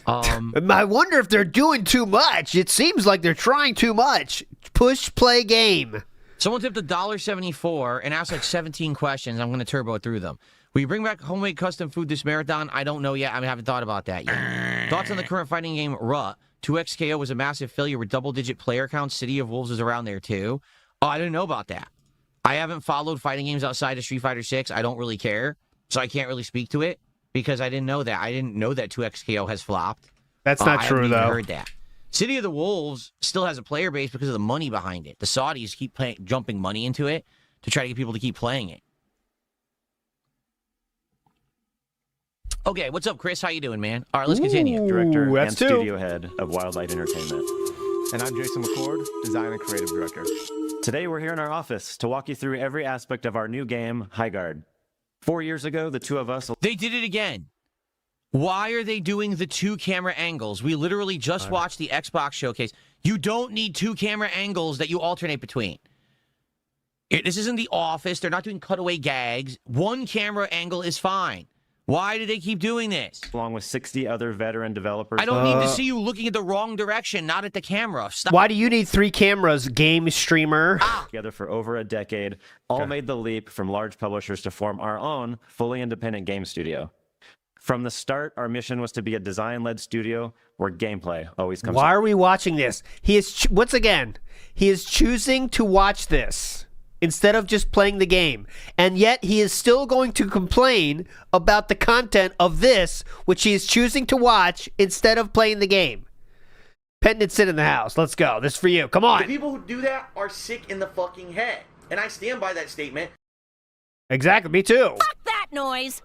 Speaker 2: I wonder if they're doing too much. It seems like they're trying too much. Push play game.
Speaker 8: Someone tipped $1.74 and asked like 17 questions. I'm going to turbo through them. Will you bring back homemade custom food this marathon? I don't know yet. I haven't thought about that yet. Thoughts on the current fighting game, Rut? 2XKO was a massive failure with double-digit player counts. City of Wolves is around there, too. Oh, I didn't know about that. I haven't followed fighting games outside of Street Fighter 6. I don't really care, so I can't really speak to it because I didn't know that. I didn't know that 2XKO has flopped.
Speaker 2: That's not
Speaker 8: I
Speaker 2: true,
Speaker 8: haven't even
Speaker 2: though.
Speaker 8: heard that. City of the Wolves still has a player base because of the money behind it. The Saudis keep jumping money into it to try to get people to keep playing it. Okay, what's up, Chris? How you doing, man? All right, let's continue.
Speaker 10: Director
Speaker 2: that's
Speaker 10: and
Speaker 2: two.
Speaker 10: studio head of Wildlight Entertainment. And I'm Jason McCord, design and creative director. Today we're here in our office to walk you through every aspect of our new game, HighGuard. 4 years ago, the two of us...
Speaker 8: They did it again. Why are they doing the two camera angles? We literally just watched the Xbox showcase. You don't need two camera angles that you alternate between. This isn't The Office. They're not doing cutaway gags. One camera angle is fine. Why do they keep doing this?
Speaker 10: Along with 60 other veteran developers.
Speaker 8: I don't need to see you looking at the wrong direction, not at the camera. Stop.
Speaker 2: Why do you need 3 cameras, game streamer?
Speaker 10: Together for over a decade, all made the leap from large publishers to form our own fully independent game studio. From the start, our mission was to be a design-led studio where gameplay always comes.
Speaker 2: Why are we watching this? He is, once again, he is choosing to watch this instead of just playing the game. And yet he is still going to complain about the content of this, which he is choosing to watch instead of playing the game. Pendant, sit in the house. Let's go. This is for you. Come on.
Speaker 11: The people who do that are sick in the fucking head. And I stand by that statement.
Speaker 2: Exactly. Me too.
Speaker 4: Fuck that noise.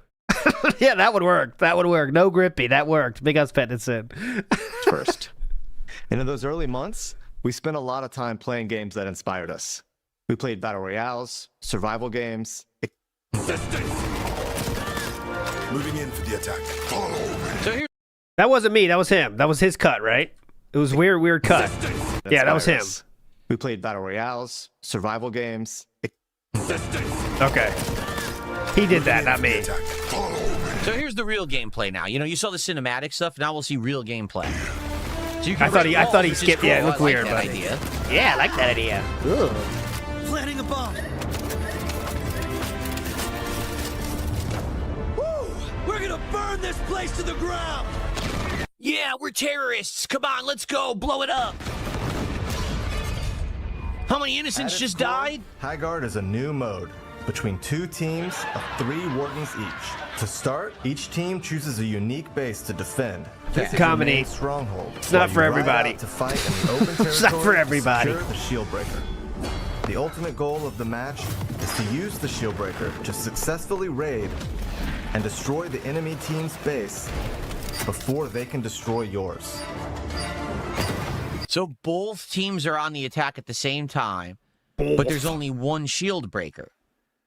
Speaker 2: Yeah, that would work. That would work. No grippy. That worked. Big us Pendant, sit.
Speaker 12: First. And in those early months, we spent a lot of time playing games that inspired us. We played battle royales, survival games.
Speaker 6: Moving in for the attack. Follow me.
Speaker 8: So here,
Speaker 2: That wasn't me. That was him. That was his cut, right? It was weird cut. Yeah, that was him.
Speaker 12: We played battle royales, survival games.
Speaker 2: Okay. He did that, not me.
Speaker 6: Follow me.
Speaker 8: So here's the real gameplay now. You know, you saw the cinematic stuff. Now we'll see real gameplay. So you
Speaker 2: I thought he
Speaker 8: walls,
Speaker 2: skipped.
Speaker 8: cool.
Speaker 2: Yeah, it looked
Speaker 8: I like
Speaker 2: weird,
Speaker 8: that
Speaker 2: but
Speaker 8: idea.
Speaker 2: yeah, I like that idea. Ugh.
Speaker 1: Planting a bomb.
Speaker 3: Woo! We're gonna burn this place to the ground.
Speaker 8: Yeah, we're terrorists. Come on, let's go. Blow it up. How many innocents just died?
Speaker 12: HighGuard is a new mode between 2 teams of 3 wardens each. To start, each team chooses a unique base to defend. This is your
Speaker 2: Comedy.
Speaker 12: main stronghold.
Speaker 2: It's not
Speaker 12: while
Speaker 2: for
Speaker 12: you ride
Speaker 2: everybody.
Speaker 12: out to fight in the open territory.
Speaker 2: It's not for everybody.
Speaker 12: Secure the shield breaker. The ultimate goal of the match is to use the shield breaker to successfully raid and destroy the enemy team's base before they can destroy yours.
Speaker 8: So both teams are on the attack at the same time, but there's only one shield breaker.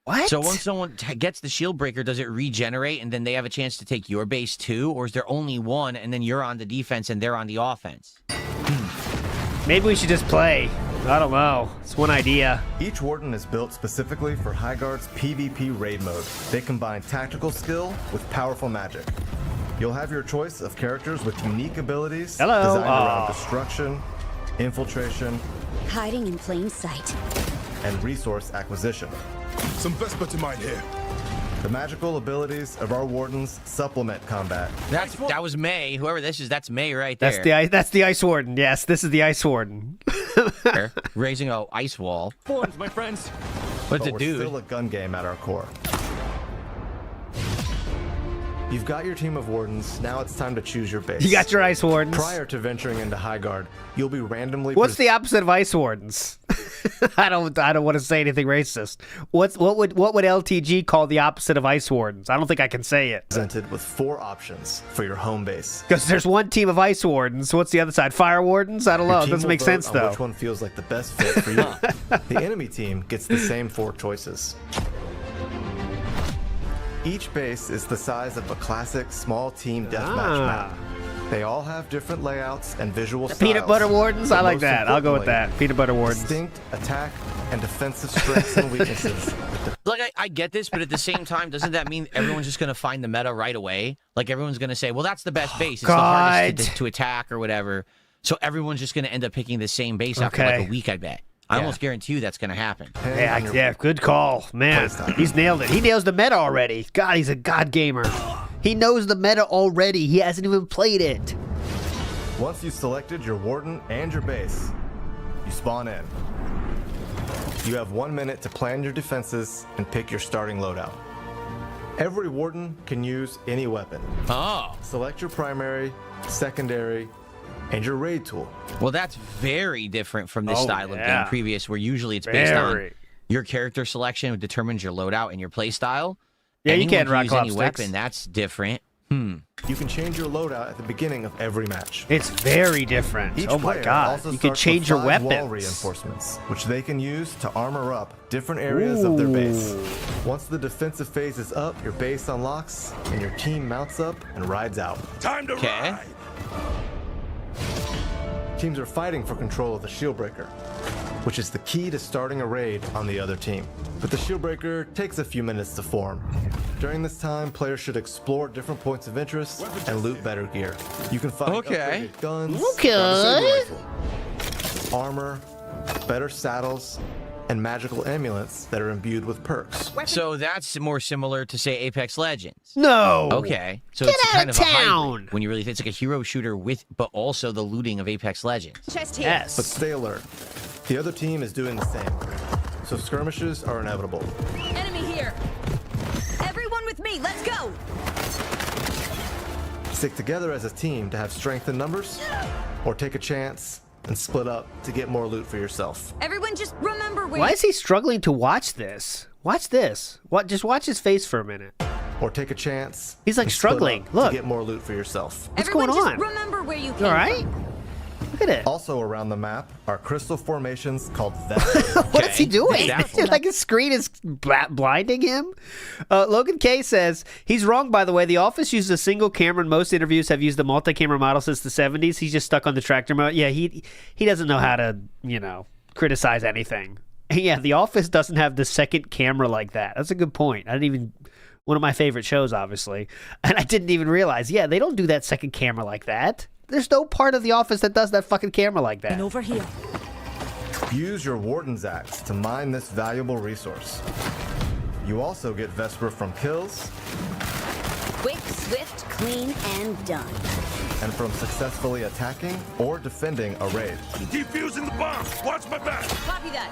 Speaker 2: What?
Speaker 8: So once someone gets the shield breaker, does it regenerate and then they have a chance to take your base too? Or is there only one and then you're on the defense and they're on the offense?
Speaker 2: Maybe we should just play. I don't know. It's one idea.
Speaker 12: Each warden is built specifically for HighGuard's PvP raid mode. They combine tactical skill with powerful magic. You'll have your choice of characters with unique abilities
Speaker 2: Hello.
Speaker 12: designed around destruction, infiltration,
Speaker 4: Hiding in plain sight.
Speaker 12: and resource acquisition.
Speaker 6: Some Vespa to mine here.
Speaker 12: The magical abilities of our wardens supplement combat.
Speaker 8: That was May. Whoever this is, that's May right there.
Speaker 2: That's the Ice Warden. Yes, this is the Ice Warden.
Speaker 8: Raising a ice wall.
Speaker 3: Forms, my friends.
Speaker 8: What's
Speaker 12: But
Speaker 8: it
Speaker 12: we're
Speaker 8: do?
Speaker 12: still a gun game at our core. You've got your team of wardens. Now it's time to choose your base.
Speaker 2: You got your Ice Wardens.
Speaker 12: Prior to venturing into HighGuard, you'll be randomly.
Speaker 2: What's the opposite of Ice Wardens? I don't want to say anything racist. What would LTG call the opposite of Ice Wardens? I don't think I can say it.
Speaker 12: Presented with 4 options for your home base.
Speaker 2: Because there's one team of Ice Wardens. What's the other side? Fire Wardens? I don't know.
Speaker 12: Your
Speaker 2: It
Speaker 12: team
Speaker 2: doesn't
Speaker 12: will
Speaker 2: make
Speaker 12: vote
Speaker 2: sense
Speaker 12: on
Speaker 2: though.
Speaker 12: Which one feels like the best fit for you? The enemy team gets the same 4 choices. Each base is the size of a classic small team deathmatch map. They all have different layouts and visual styles.
Speaker 2: Peanut Butter Wardens?
Speaker 12: but
Speaker 2: I like
Speaker 12: most
Speaker 2: that. I'll go with
Speaker 12: importantly,
Speaker 2: that. Peanut Butter Wardens.
Speaker 12: Distinct attack and defensive strengths and weaknesses.
Speaker 8: Look, I get this, but at the same time, doesn't that mean everyone's just going to find the meta right away? Like, everyone's going to say, well, that's the best base. It's the hardest to attack or whatever. So everyone's just going to end up picking the same base after like a week, I bet. I almost guarantee you that's going to happen.
Speaker 2: Yeah, good call. Man, he's nailed it. He nails the meta already. God, he's a god gamer. He knows the meta already. He hasn't even played it.
Speaker 12: Once you've selected your warden and your base, you spawn in. You have 1 minute to plan your defenses and pick your starting loadout. Every warden can use any weapon.
Speaker 8: Oh.
Speaker 12: Select your primary, secondary, and your raid tool.
Speaker 8: Well, that's very different from this style of
Speaker 2: yeah.
Speaker 8: game previous, where usually it's based on
Speaker 2: Very.
Speaker 8: your character selection determines your loadout and your play style.
Speaker 2: Yeah, you
Speaker 8: Anyone
Speaker 2: can't
Speaker 8: can
Speaker 2: rock
Speaker 8: use any
Speaker 2: lobsticks.
Speaker 8: weapon. That's different.
Speaker 12: You can change your loadout at the beginning of every match.
Speaker 2: It's very different.
Speaker 12: Each
Speaker 2: Oh my
Speaker 12: player
Speaker 2: god.
Speaker 12: also
Speaker 2: You can
Speaker 12: starts
Speaker 2: change
Speaker 12: with
Speaker 2: your
Speaker 12: 5 wall
Speaker 2: weapons.
Speaker 12: reinforcements, which they can use to armor up different areas of their base. Once the defensive phase is up, your base unlocks, and your team mounts up and rides out.
Speaker 6: Time to ride.
Speaker 12: Teams are fighting for control of the shield breaker, which is the key to starting a raid on the other team. But the shield breaker takes a few minutes to form. During this time, players should explore different points of interest and loot better gear. You can find upgraded guns, armor, better saddles, and magical amulets that are imbued with perks.
Speaker 8: So that's more similar to, say, Apex Legends.
Speaker 2: No.
Speaker 8: Okay. So
Speaker 2: Get
Speaker 8: it's
Speaker 2: out
Speaker 8: kind
Speaker 2: of
Speaker 8: of a
Speaker 2: town.
Speaker 8: hybrid when you really think it's like a hero shooter with, but also the looting of Apex Legends.
Speaker 4: Chest here.
Speaker 2: Yes.
Speaker 12: But stay alert. The other team is doing the same. So skirmishes are inevitable.
Speaker 4: Enemy here. Everyone with me. Let's go.
Speaker 12: Stick together as a team to have strength in numbers, or take a chance and split up to get more loot for yourself.
Speaker 4: Everyone just remember where
Speaker 2: Why is he struggling to watch this? Watch this. Just watch his face for a minute.
Speaker 12: Or take a chance.
Speaker 2: He's like
Speaker 12: and split
Speaker 2: struggling.
Speaker 12: up
Speaker 2: Look.
Speaker 12: To get more loot for yourself.
Speaker 2: What's
Speaker 4: Everyone
Speaker 2: going
Speaker 4: just
Speaker 2: on?
Speaker 4: remember where you
Speaker 2: You
Speaker 4: came
Speaker 2: all right?
Speaker 4: from.
Speaker 2: Look at it.
Speaker 12: Also around the map are crystal formations called Vids.
Speaker 2: What is he doing?
Speaker 8: That's-
Speaker 2: Like his screen is blinding him. Logan K says he's wrong. By the way, The Office uses a single camera, and most interviews have used the multi-camera model since the '70s. He's just stuck on the tractor mode. Yeah, he doesn't know how to criticize anything. And yeah, The Office doesn't have the second camera like that. That's a good point. I didn't even One of my favorite shows, obviously. And I didn't even realize, yeah, they don't do that second camera like that. There's no part of the office that does that fucking camera like that.
Speaker 7: And over here.
Speaker 12: Use your Warden's Axe to mine this valuable resource. You also get Vesper from kills.
Speaker 4: Quick, swift, clean, and done.
Speaker 12: And from successfully attacking or defending a raid.
Speaker 6: Defusing the bomb. Watch my back.
Speaker 4: Copy that.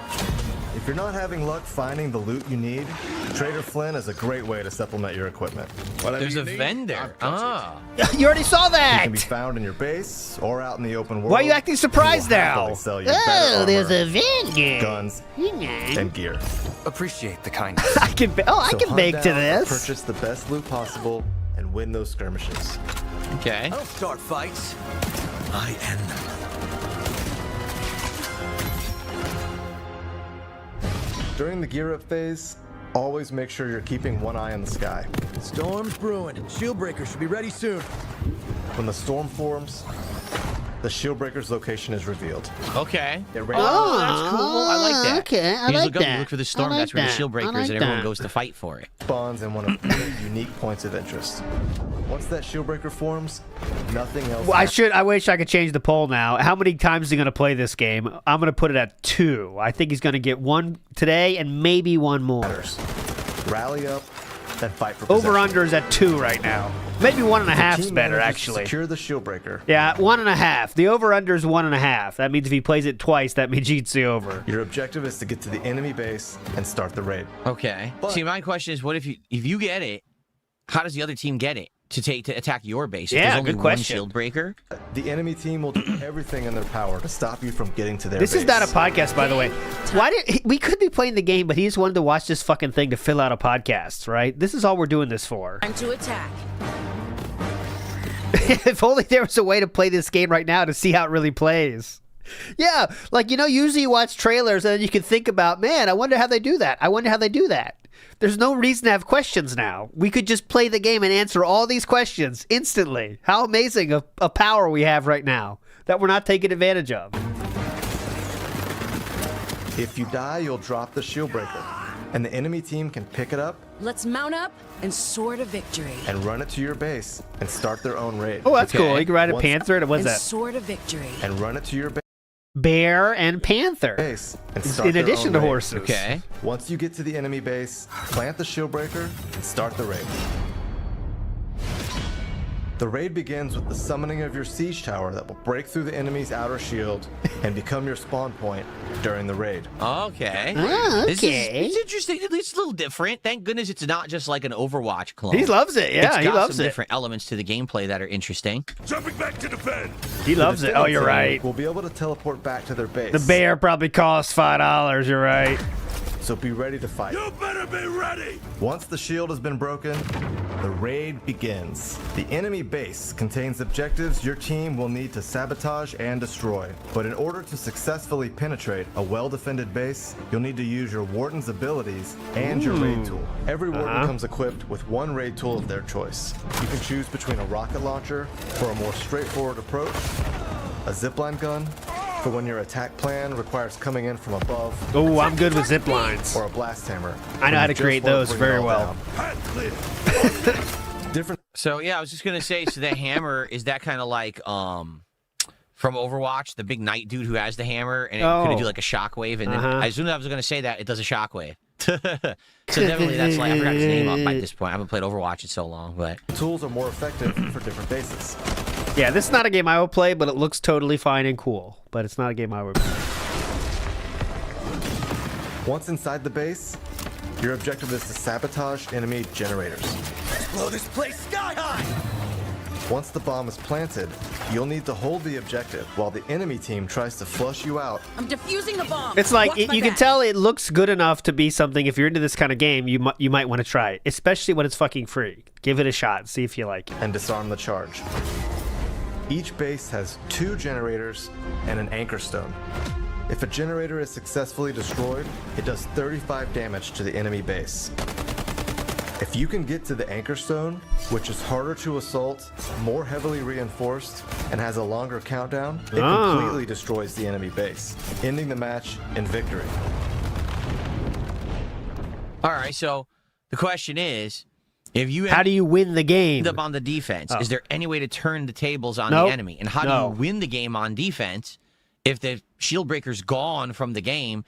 Speaker 12: If you're not having luck finding the loot you need, Trader Flynn is a great way to supplement your equipment.
Speaker 8: There's a vendor.
Speaker 2: You already saw
Speaker 12: It
Speaker 2: that!
Speaker 12: can be found in your base or out in the open world.
Speaker 2: Why are you acting surprised
Speaker 12: He will
Speaker 2: now?
Speaker 12: happily sell you better
Speaker 2: There's
Speaker 12: armor,
Speaker 2: a vendor.
Speaker 12: guns, and gear.
Speaker 11: Appreciate the kindness.
Speaker 2: I can
Speaker 12: So
Speaker 2: can
Speaker 12: hunt
Speaker 2: bake to
Speaker 12: down and
Speaker 2: this.
Speaker 12: Purchase the best loot possible and win those skirmishes.
Speaker 8: Okay.
Speaker 3: I don't start fights. I end them.
Speaker 12: During the gear up phase, always make sure you're keeping one eye on the sky.
Speaker 3: Storm's brewing. Shieldbreaker should be ready soon.
Speaker 12: When the storm forms, the Shieldbreaker's location is revealed.
Speaker 8: Okay.
Speaker 12: Get ready.
Speaker 8: Oh, that's cool. I like that.
Speaker 2: Okay, I
Speaker 8: You just
Speaker 2: like
Speaker 8: look up, you
Speaker 2: that.
Speaker 8: look for the storm.
Speaker 2: I like
Speaker 8: That's where the
Speaker 2: that.
Speaker 8: shield breaker
Speaker 2: I
Speaker 8: is,
Speaker 2: like
Speaker 8: and everyone
Speaker 2: that.
Speaker 8: goes to fight for it.
Speaker 12: Spawns in one of many unique points of interest. Once that Shieldbreaker forms, nothing else
Speaker 2: Well, I wish I could change the poll now. How many times is he going to play this game? I'm going to put it at 2. I think he's going to get 1 today and maybe 1 more.
Speaker 12: matters. Rally up, then fight for possession.
Speaker 2: Over-under is at 2 right now. Maybe 1.5 is
Speaker 12: Team
Speaker 2: better,
Speaker 12: manages to
Speaker 2: actually.
Speaker 12: Secure the Shieldbreaker.
Speaker 2: Yeah, 1.5. The over-under is 1.5. That means if he plays it twice, that means he eats the over.
Speaker 12: Your objective is to get to the enemy base and start the raid.
Speaker 8: Okay. See, my question is, what if you get it? How does the other team get it to attack your base? If
Speaker 2: Yeah,
Speaker 8: there's only
Speaker 2: good
Speaker 8: one
Speaker 2: question.
Speaker 8: shield breaker.
Speaker 12: The enemy team will do everything in their power to stop you from getting to their
Speaker 2: This
Speaker 12: base.
Speaker 2: is not a podcast, by the way. We could be playing the game, but he just wanted to watch this fucking thing to fill out a podcast, right? This is all we're doing this for.
Speaker 4: Time to attack.
Speaker 2: If only there was a way to play this game right now to see how it really plays. Yeah, like, usually you watch trailers and then you can think about, man, I wonder how they do that. I wonder how they do that. There's no reason to have questions now. We could just play the game and answer all these questions instantly. How amazing a power we have right now that we're not taking advantage of.
Speaker 12: If you die, you'll drop the Shieldbreaker, and the enemy team can pick it up
Speaker 4: Let's mount up and soar to victory.
Speaker 12: and run it to your base and start their own raid.
Speaker 2: Oh, that's cool. You can ride a
Speaker 12: Once-
Speaker 2: panther. And what's
Speaker 4: And
Speaker 2: that?
Speaker 4: soar to victory.
Speaker 12: And run it to your
Speaker 2: Bear and panther.
Speaker 12: base and start
Speaker 2: In
Speaker 12: their
Speaker 2: addition
Speaker 12: own
Speaker 2: to
Speaker 12: raid.
Speaker 2: horses.
Speaker 8: Okay.
Speaker 12: Once you get to the enemy base, plant the Shieldbreaker and start the raid. The raid begins with the summoning of your siege tower that will break through the enemy's outer shield and become your spawn point during the raid.
Speaker 8: Okay.
Speaker 2: Ah,
Speaker 8: This
Speaker 2: okay.
Speaker 8: is interesting. It's a little different. Thank goodness it's not just like an Overwatch clone.
Speaker 2: He loves it. Yeah,
Speaker 8: It's
Speaker 2: he
Speaker 8: got
Speaker 2: loves
Speaker 8: some
Speaker 2: it.
Speaker 8: different elements to the gameplay that are interesting.
Speaker 6: Jumping back to defend.
Speaker 2: He loves it. Oh, you're right.
Speaker 12: We'll be able to teleport back to their base.
Speaker 2: The bear probably costs $5. You're right.
Speaker 12: So be ready to fight.
Speaker 6: You better be ready.
Speaker 12: Once the shield has been broken, the raid begins. The enemy base contains objectives your team will need to sabotage and destroy. But in order to successfully penetrate a well-defended base, you'll need to use your Warden's abilities and your raid tool. Every Warden comes equipped with one raid tool of their choice. You can choose between a rocket launcher for a more straightforward approach, a zipline gun for when your attack plan requires coming in from above,
Speaker 2: Oh, I'm good with zip lines.
Speaker 12: or a blast hammer.
Speaker 2: I know how to
Speaker 12: when you
Speaker 2: create
Speaker 12: just want
Speaker 2: those
Speaker 12: bring it
Speaker 2: very
Speaker 12: all
Speaker 2: well.
Speaker 12: down. Different.
Speaker 8: So yeah, I was just gonna say, so the hammer is that kind of like from Overwatch, the big knight dude who has the hammer, and it could do like a shockwave, and then as soon as I was gonna say that, it does a shockwave. So definitely that's like I forgot his name up by this point. I haven't played Overwatch in so long, but
Speaker 12: Tools are more effective for different bases.
Speaker 2: Yeah, this is not a game I would play, but it looks totally fine and cool. But it's not a game I would play.
Speaker 12: Once inside the base, your objective is to sabotage enemy generators.
Speaker 3: Blow this place sky high.
Speaker 12: Once the bomb is planted, you'll need to hold the objective while the enemy team tries to flush you out.
Speaker 4: I'm defusing the bomb.
Speaker 2: It's like,
Speaker 4: Watch my
Speaker 2: you can
Speaker 4: back.
Speaker 2: tell it looks good enough to be something. If you're into this kind of game, you might want to try it, especially when it's fucking free. Give it a shot. See if you like it.
Speaker 12: And disarm the charge. Each base has 2 generators and an anchor stone. If a generator is successfully destroyed, it does 35 damage to the enemy base. If you can get to the anchor stone, which is harder to assault, more heavily reinforced, and has a longer countdown, it completely destroys the enemy base, ending the match in victory.
Speaker 8: all right. So the question is, If you
Speaker 2: How do you win the game?
Speaker 8: end up on the defense, is there any way to turn the tables on
Speaker 2: Nope.
Speaker 8: the enemy? And how do you win the game on defense if the shield breaker's gone from the game?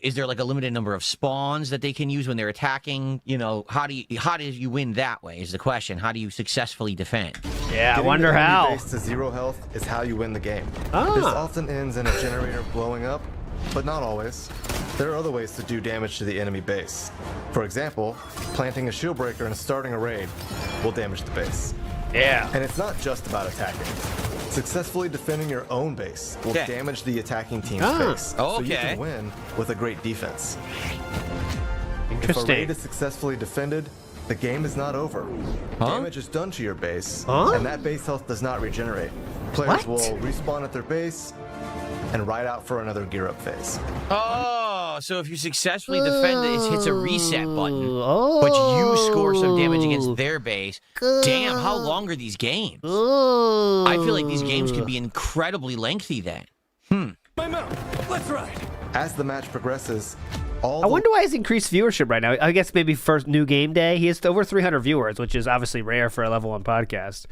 Speaker 8: Is there like a limited number of spawns that they can use when they're attacking? You know, how do you win that way is the question. How do you successfully defend?
Speaker 2: Yeah, I
Speaker 12: Getting
Speaker 2: wonder
Speaker 12: the enemy
Speaker 2: how.
Speaker 12: base to 0 health is how you win the game.
Speaker 2: Ah.
Speaker 12: This often ends in a generator blowing up, but not always. There are other ways to do damage to the enemy base. For example, planting a shield breaker and starting a raid will damage the base.
Speaker 2: Yeah.
Speaker 12: And it's not just about attacking. Successfully defending your own base will damage the attacking team's base. So you can win with a great defense. If a raid is successfully defended, the game is not over. Damage is done to your base, and that base health does not regenerate. Players will respawn at their base and ride out for another gear up phase.
Speaker 8: Oh, so if you successfully defend it, it hits a reset button. But you score some damage against their base. Damn, how long are these games? I feel like these games could be incredibly lengthy then.
Speaker 3: My mount. Let's ride.
Speaker 12: As the match progresses,
Speaker 2: I wonder why he's increased viewership right now. I guess maybe first new game day. He has over 300 viewers, which is obviously rare for a level 1 podcast.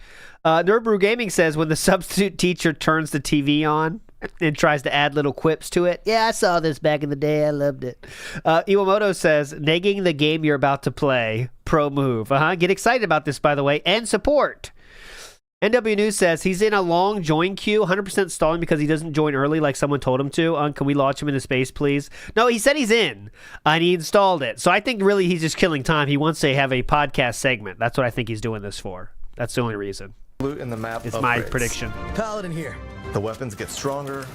Speaker 2: Nerdbrew Gaming says when the substitute teacher turns the TV on and tries to add little quips to it. Yeah, I saw this back in the day. I loved it. Iwamoto says, negging the game you're about to play. Pro move. Get excited about this, by the way, and support. NW News says he's in a long join queue, 100% stalling because he doesn't join early like someone told him to. Can we launch him into space, please? No, he said he's in, and he installed it. So I think really he's just killing time. He wants to have a podcast segment. That's what I think he's doing this for. That's the only reason.
Speaker 12: Loot in the map
Speaker 2: It's my
Speaker 12: upgrades.
Speaker 2: prediction.
Speaker 3: Paladin here.
Speaker 12: The weapons get stronger,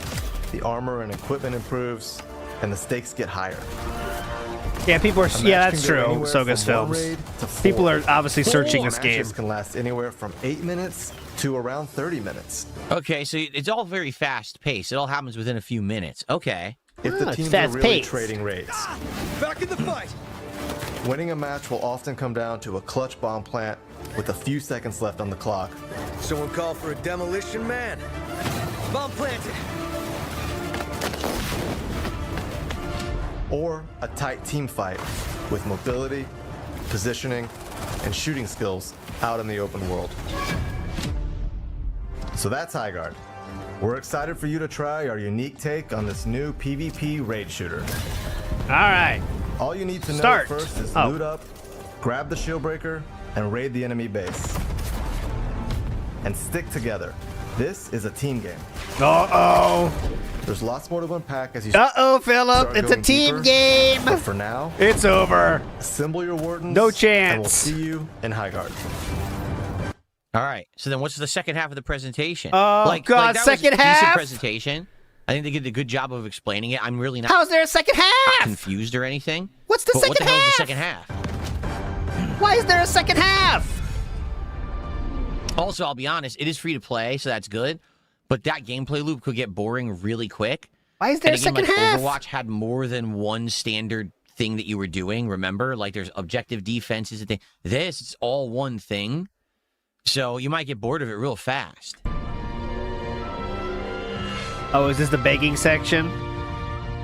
Speaker 12: the armor and equipment improves, and the stakes get higher.
Speaker 2: Yeah, people are.
Speaker 12: A match
Speaker 2: Yeah,
Speaker 12: can
Speaker 2: that's
Speaker 12: go
Speaker 2: true.
Speaker 12: anywhere
Speaker 2: Soga's
Speaker 12: from 1
Speaker 2: films.
Speaker 12: raid to 4.
Speaker 2: People are obviously searching this game.
Speaker 12: Matches can last anywhere from 8 minutes to around 30 minutes.
Speaker 8: Okay, so it's all very fast paced. It all happens within a few minutes. Okay.
Speaker 12: If the
Speaker 2: it's
Speaker 12: teams are
Speaker 2: fast
Speaker 12: really
Speaker 2: paced.
Speaker 12: trading raids.
Speaker 3: Back in the fight.
Speaker 12: Winning a match will often come down to a clutch bomb plant with a few seconds left on the clock.
Speaker 3: Someone call for a demolition man. Bomb planted.
Speaker 12: Or a tight team fight with mobility, positioning, and shooting skills out in the open world. So that's HighGuard. We're excited for you to try our unique take on this new PvP raid shooter.
Speaker 2: All right.
Speaker 12: All you need to know
Speaker 2: Start.
Speaker 12: first is
Speaker 2: Oh.
Speaker 12: loot up, grab the shield breaker, and raid the enemy base. And stick together. This is a team game.
Speaker 2: Uh-oh.
Speaker 12: There's lots more to unpack as you
Speaker 2: Uh-oh, Philip.
Speaker 12: start
Speaker 2: It's a
Speaker 12: going
Speaker 2: team
Speaker 12: deeper.
Speaker 2: game.
Speaker 12: But for now,
Speaker 2: It's over.
Speaker 12: assemble your wardens.
Speaker 2: No
Speaker 12: And we'll
Speaker 2: chance.
Speaker 12: see you in HighGuard.
Speaker 8: All right. So then what's the second half of the presentation?
Speaker 2: Oh, God,
Speaker 8: that
Speaker 2: second
Speaker 8: was a
Speaker 2: half?
Speaker 8: decent presentation. I think they did a good job of explaining it. I'm really not
Speaker 2: How's there a second half?
Speaker 8: confused or anything.
Speaker 2: What's the
Speaker 8: But
Speaker 2: second
Speaker 8: what the hell is
Speaker 2: half?
Speaker 8: the second half?
Speaker 2: Why is there a second half?
Speaker 8: Also, I'll be honest, it is free to play, so that's good. But that gameplay loop could get boring really quick.
Speaker 2: Why is there
Speaker 8: And
Speaker 2: a second
Speaker 8: like
Speaker 2: half?
Speaker 8: Overwatch had more than one standard thing that you were doing, remember? Like there's objective defenses and things. This is all one thing. So you might get bored of it real fast.
Speaker 2: Oh, is this the begging section?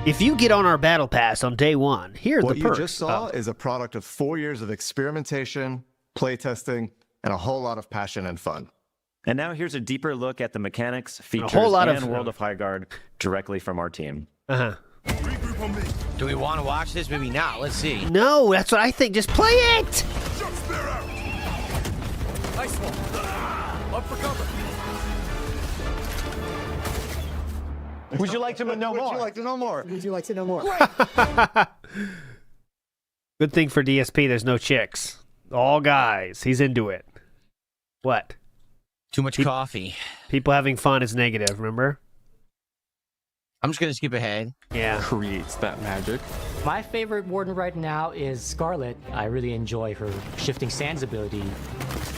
Speaker 2: If you get on our battle pass on day 1, here are
Speaker 12: What
Speaker 2: the
Speaker 12: you
Speaker 2: perks.
Speaker 12: just saw is a product of 4 years of experimentation, playtesting, and a whole lot of passion and fun.
Speaker 10: And now here's a deeper look at the mechanics, features,
Speaker 2: whole lot
Speaker 10: and
Speaker 2: of-
Speaker 10: World of HighGuard directly from our team.
Speaker 2: Uh-huh.
Speaker 6: Regroup on me.
Speaker 8: Do we want to watch this? Maybe not. Let's see.
Speaker 2: No, that's what I think. Just play it.
Speaker 6: Jump spear out.
Speaker 3: Ice one. Up for cover.
Speaker 13: Would you like to know more?
Speaker 3: Would you like to know more?
Speaker 13: Would you like to know more?
Speaker 2: Good thing for DSP, there's no chicks. All guys. He's into it. What?
Speaker 8: Too much coffee.
Speaker 2: People having fun is negative, remember?
Speaker 8: I'm just going to skip ahead.
Speaker 2: Yeah.
Speaker 13: Creates that magic.
Speaker 14: My favorite warden right now is Scarlet. I really enjoy her shifting sands ability.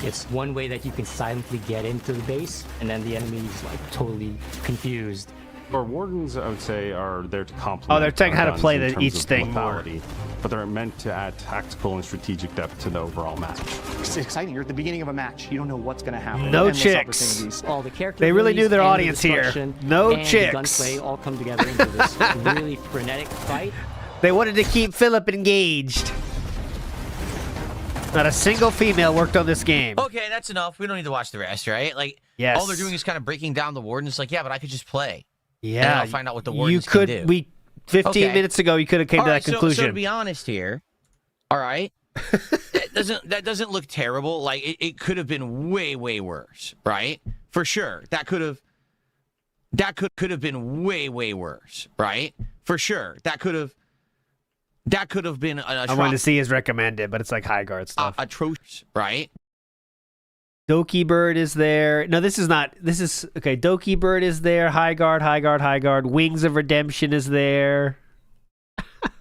Speaker 14: It's one way that you can silently get into the base, and then the enemy's like totally confused.
Speaker 13: Our wardens, I would say, are there to complement.
Speaker 2: Oh, they're telling
Speaker 13: our
Speaker 2: how to
Speaker 13: guns
Speaker 2: play
Speaker 13: in
Speaker 2: the-
Speaker 13: terms
Speaker 2: each
Speaker 13: of
Speaker 2: thing more.
Speaker 13: lethality, but they're meant to add tactical and strategic depth to the overall match.
Speaker 15: It's exciting. You're at the beginning of a match. You don't know what's going to happen.
Speaker 2: No
Speaker 15: Endless
Speaker 2: chicks.
Speaker 15: opportunities.
Speaker 14: All the character
Speaker 2: They really knew
Speaker 14: abilities
Speaker 2: their
Speaker 14: and the
Speaker 2: audience here.
Speaker 14: destruction
Speaker 2: No
Speaker 14: and
Speaker 2: chicks.
Speaker 14: The gunplay all come together into this really frenetic fight.
Speaker 2: They wanted to keep Philip engaged. Not a single female worked on this game.
Speaker 8: Okay, that's enough. We don't need to watch the rest, right? Like,
Speaker 2: yes.
Speaker 8: All they're doing is kind of breaking down the wardens. Like, yeah, but I could just play.
Speaker 2: Yeah.
Speaker 8: And I'll find out what the wardens can do.
Speaker 2: 15 minutes ago, you could have came to that conclusion.
Speaker 8: So to be honest here, all right, that doesn't look terrible. Like, it could have been way, way worse, right? For sure. That could have been way, way worse, right? For sure. That could have been
Speaker 2: I wanted to see his recommended, but it's like HighGuard stuff.
Speaker 8: Atrocious, right?
Speaker 2: Doki Bird is there. No, this is not. This is okay. Doki Bird is there. HighGuard. Wings of Redemption is there.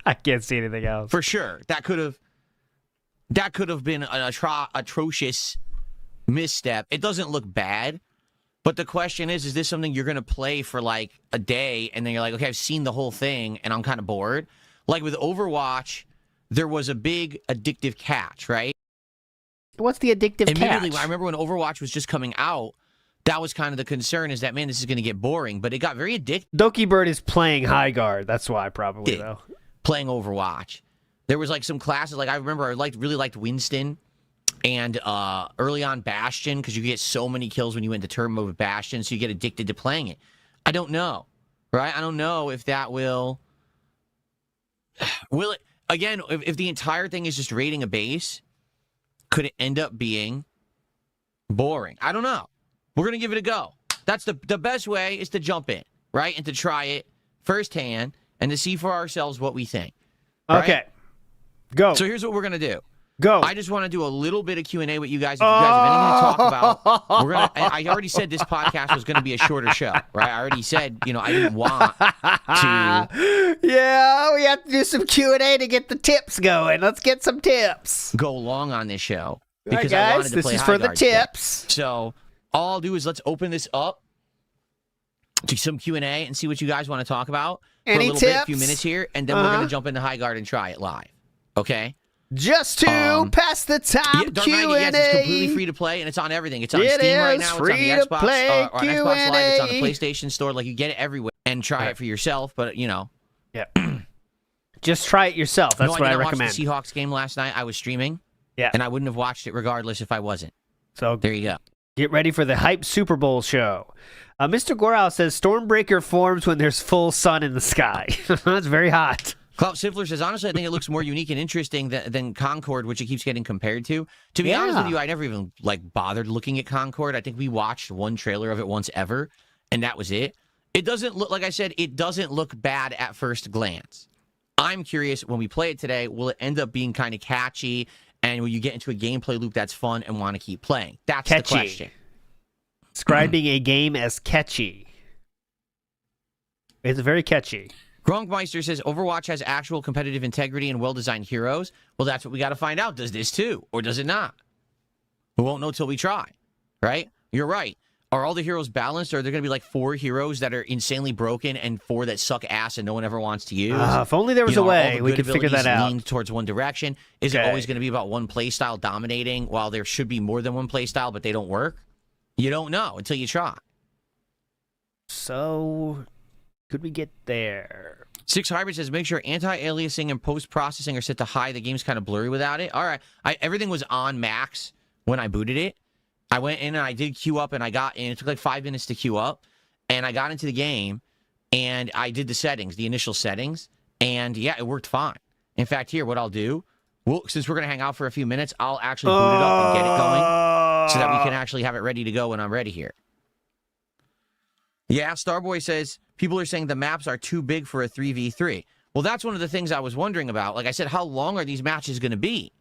Speaker 2: I can't see anything else.
Speaker 8: For sure. That could have been an atrocious misstep. It doesn't look bad, but the question is this something you're going to play for like a day and then you're like, okay, I've seen the whole thing and I'm kind of bored? Like with Overwatch, there was a big addictive catch, right?
Speaker 2: What's the addictive
Speaker 8: Immediately,
Speaker 2: catch?
Speaker 8: I remember when Overwatch was just coming out, that was kind of the concern is that, man, this is going to get boring. But it got very addictive.
Speaker 2: Doki Bird is playing HighGuard. That's why, probably, though.
Speaker 8: Playing Overwatch. There was like some classes, like I remember I really liked Winston and early on Bastion, because you get so many kills when you went to turn mode with Bastion, so you get addicted to playing it. I don't know, right? I don't know if that will it, again, if the entire thing is just raiding a base, could it end up being boring? I don't know. We're going to give it a go. That's the best way is to jump in, right? And to try it firsthand and to see for ourselves what we think. Right?
Speaker 2: Okay. Go.
Speaker 8: So here's what we're going to do.
Speaker 2: Go.
Speaker 8: I just want to do a little bit of Q&A with you guys. If you guys have anything to talk about, we're gonna. I already said this podcast was going to be a shorter show, right? I already said, I didn't want to.
Speaker 2: Yeah, we have to do some Q&A to get the tips going. Let's get some tips.
Speaker 8: Go long on this show
Speaker 2: right,
Speaker 8: because
Speaker 2: guys,
Speaker 8: I wanted to
Speaker 2: this
Speaker 8: play
Speaker 2: is for the
Speaker 8: HighGuard
Speaker 2: tips.
Speaker 8: today. So all I'll do is let's open this up to some Q&A and see what you guys want to talk about for
Speaker 2: Any
Speaker 8: a little bit, a
Speaker 2: tips?
Speaker 8: few minutes here, and then we're going to jump into HighGuard and try it live. Okay?
Speaker 2: Just to pass the time,
Speaker 8: Dark
Speaker 2: Q&A.
Speaker 8: Knight, yes, it's completely free to play, and it's on everything. It's on Steam right now. It's on the Xbox, or on Xbox Live. It's on the PlayStation Store. Like, you get it everywhere. And try it for yourself, but,
Speaker 2: Yeah. Just try it yourself. That's what I recommend.
Speaker 8: Watch the Seahawks game last night. I was streaming.
Speaker 2: Yeah.
Speaker 8: And I wouldn't have watched it regardless if I wasn't.
Speaker 2: So
Speaker 8: there you go.
Speaker 2: Get ready for the hype Super Bowl show. Mr. Gorau says, Stormbreaker forms when there's full sun in the sky. That's very hot.
Speaker 8: Clout Siffler says, honestly, I think it looks more unique and interesting than Concord, which it keeps getting compared to. To be honest with you, I never even bothered looking at Concord. I think we watched one trailer of it once ever, and that was it. It doesn't look, like I said, it doesn't look bad at first glance. I'm curious, when we play it today, will it end up being kind of catchy, and will you get into a gameplay loop that's fun and want to keep playing? That's the question.
Speaker 2: Describing a game as catchy. It's very catchy.
Speaker 8: Gronkmeister says, Overwatch has actual competitive integrity and well-designed heroes. Well, that's what we got to find out. Does this too? Or does it not? We won't know till we try, right? You're right. Are all the heroes balanced, or are there going to be like 4 heroes that are insanely broken and 4 that suck ass and no one ever wants to use?
Speaker 2: If only there was a way we could figure that out.
Speaker 8: Lean towards one direction. Is it always going to be about one playstyle dominating while there should be more than one playstyle, but they don't work? You don't know until you try.
Speaker 2: So, could we get there?
Speaker 8: Six Hybrid says, make sure anti-aliasing and post-processing are set to high. The game's kind of blurry without it. All right. Everything was on max when I booted it. I went in and I did queue up, and I got in. It took like 5 minutes to queue up, and I got into the game, and I did the settings, the initial settings, and yeah, it worked fine. In fact, here, what I'll do, since we're going to hang out for a few minutes, I'll actually boot it up and get it going so that we can actually have it ready to go when I'm ready here. Yeah, Starboy says, people are saying the maps are too big for a 3v3. Well, that's one of the things I was wondering about. Like I said, how long are these matches going to be?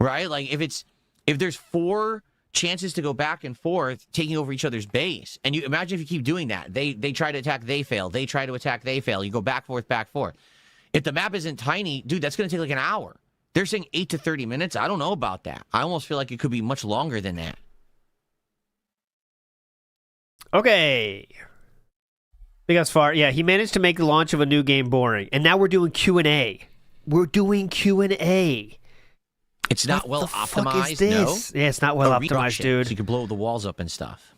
Speaker 8: Right? Like, if there's 4 chances to go back and forth, taking over each other's base, and you imagine if you keep doing that, they try to attack, they fail. They try to attack, they fail. You go back, forth, back, forth. If the map isn't tiny, dude, that's going to take like an hour. They're saying 8 to 30 minutes. I don't know about that. I almost feel like it could be much longer than that.
Speaker 2: Okay. I think that's far. Yeah, he managed to make the launch of a new game boring. And now we're doing Q&A. We're doing Q&A.
Speaker 8: It's not well optimized, no?
Speaker 2: Yeah, it's not well optimized, dude.
Speaker 8: So you can blow the walls up and stuff.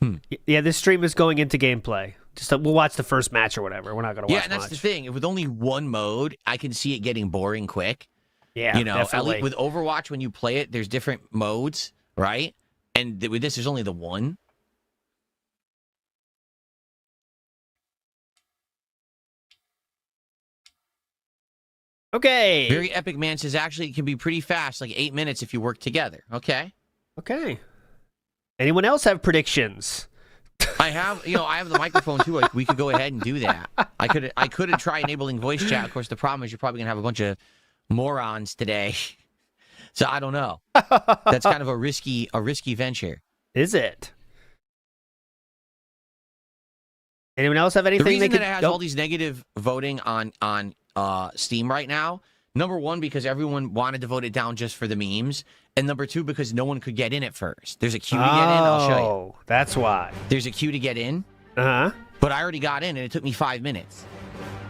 Speaker 2: Yeah, this stream is going into gameplay. Just we'll watch the first match or whatever. We're not going to watch
Speaker 8: and that's
Speaker 2: much.
Speaker 8: the thing. With only one mode, I can see it getting boring quick.
Speaker 2: Yeah,
Speaker 8: you know, at
Speaker 2: definitely.
Speaker 8: least with Overwatch, when you play it, there's different modes, right? And with this, there's only the one.
Speaker 2: Okay.
Speaker 8: Very Epic Man says actually it can be pretty fast, like 8 minutes if you work together. Okay.
Speaker 2: Okay. Anyone else have predictions?
Speaker 8: I have the microphone too. Like we could go ahead and do that. I could try enabling voice chat. Of course, the problem is you're probably gonna have a bunch of morons today. So I don't know. That's kind of a risky venture.
Speaker 2: Is it? Anyone else have anything?
Speaker 8: The reason
Speaker 2: they could...
Speaker 8: that it has all these negative voting on Steam right now, number one, because everyone wanted to vote it down just for the memes, and number two, because no one could get in at first. There's a queue to get in. I'll show you.
Speaker 2: Oh, that's why.
Speaker 8: There's a queue to get in.
Speaker 2: Uh-huh.
Speaker 8: But I already got in, and it took me 5 minutes.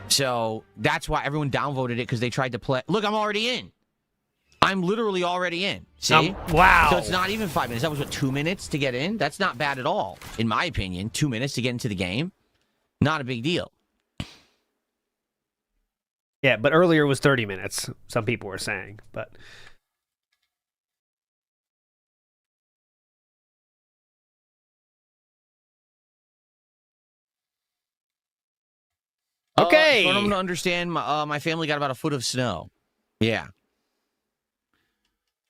Speaker 8: So that's why everyone downvoted it, because they tried to play. Look, I'm already in. I'm literally already in. See?
Speaker 2: Wow.
Speaker 8: So it's not even 5 minutes. That was, what, 2 minutes to get in? That's not bad at all, in my opinion. 2 minutes to get into the game. Not a big deal.
Speaker 2: Yeah, but earlier was 30 minutes, some people were saying. But okay.
Speaker 8: I want them to understand my family got about a foot of snow. Yeah.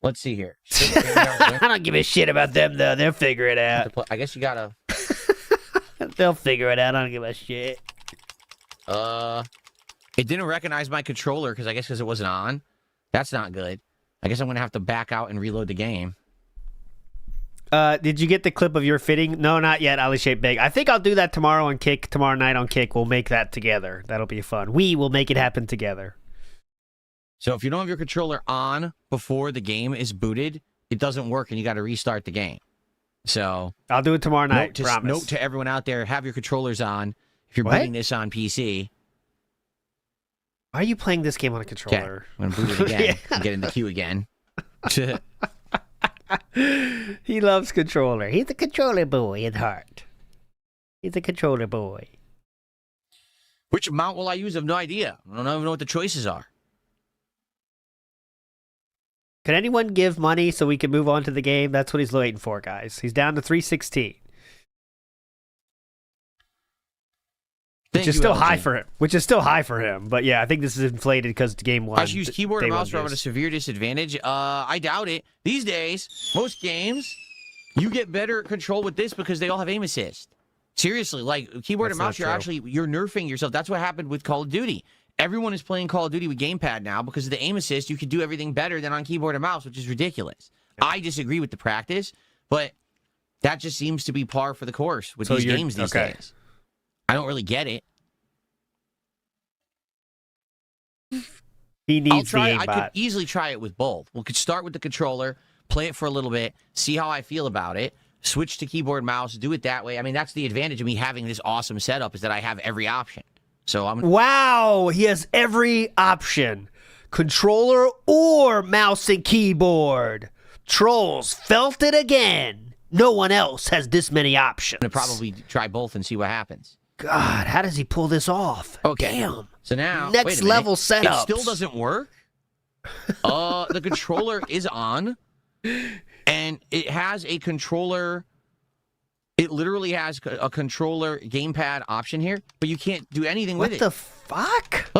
Speaker 8: Let's see here.
Speaker 2: I don't give a shit about them, though. They'll figure it out.
Speaker 8: I guess you gotta...
Speaker 2: They'll figure it out. I don't give a shit.
Speaker 8: It didn't recognize my controller, because it wasn't on. That's not good. I guess I'm going to have to back out and reload the game.
Speaker 2: Did you get the clip of your fitting? No, not yet, Ali Shape Big. I think I'll do that tomorrow on Kick. Tomorrow night on Kick. We'll make that together. That'll be fun. We will make it happen together.
Speaker 8: So if you don't have your controller on before the game is booted, it doesn't work, and you got to restart the game. So
Speaker 2: I'll do it tomorrow night.
Speaker 8: Note to everyone out there: have your controllers on if you're booting this on PC.
Speaker 2: Why are you playing this game on a controller?
Speaker 8: Okay. I'm going to boot it again and get in the queue again.
Speaker 2: He loves controller. He's a controller boy at heart. He's a controller boy.
Speaker 8: Which mount will I use? I have no idea. I don't even know what the choices are.
Speaker 2: Can anyone give money so we can move on to the game? That's what he's waiting for, guys. He's down to 316. Which is still high for him. Which is still high for him. But yeah, I think this is inflated because game one.
Speaker 8: I should use keyboard and mouse where I'm at a severe disadvantage. I doubt it. These days, most games, you get better control with this because they all have aim assist. Seriously, like keyboard and mouse, you're nerfing yourself. That's what happened with Call of Duty. Everyone is playing Call of Duty with gamepad now because of the aim assist. You can do everything better than on keyboard and mouse, which is ridiculous. I disagree with the practice, but that just seems to be par for the course with these games these days. I don't really get it.
Speaker 2: He needs the aimbot.
Speaker 8: I could easily try it with both. We could start with the controller, play it for a little bit, see how I feel about it, switch to keyboard, mouse, do it that way. I mean, that's the advantage of me having this awesome setup is that I have every option. So
Speaker 2: wow, he has every option. Controller or mouse and keyboard. Trolls felt it again. No one else has this many options.
Speaker 8: I'm going to probably try both and see what happens.
Speaker 2: God, how does he pull this off?
Speaker 8: Okay.
Speaker 2: Damn.
Speaker 8: So now,
Speaker 2: next level setup.
Speaker 8: It still doesn't work. The controller is on, and it has a controller. It literally has a controller gamepad option here, but you can't do anything with it.
Speaker 2: What the fuck?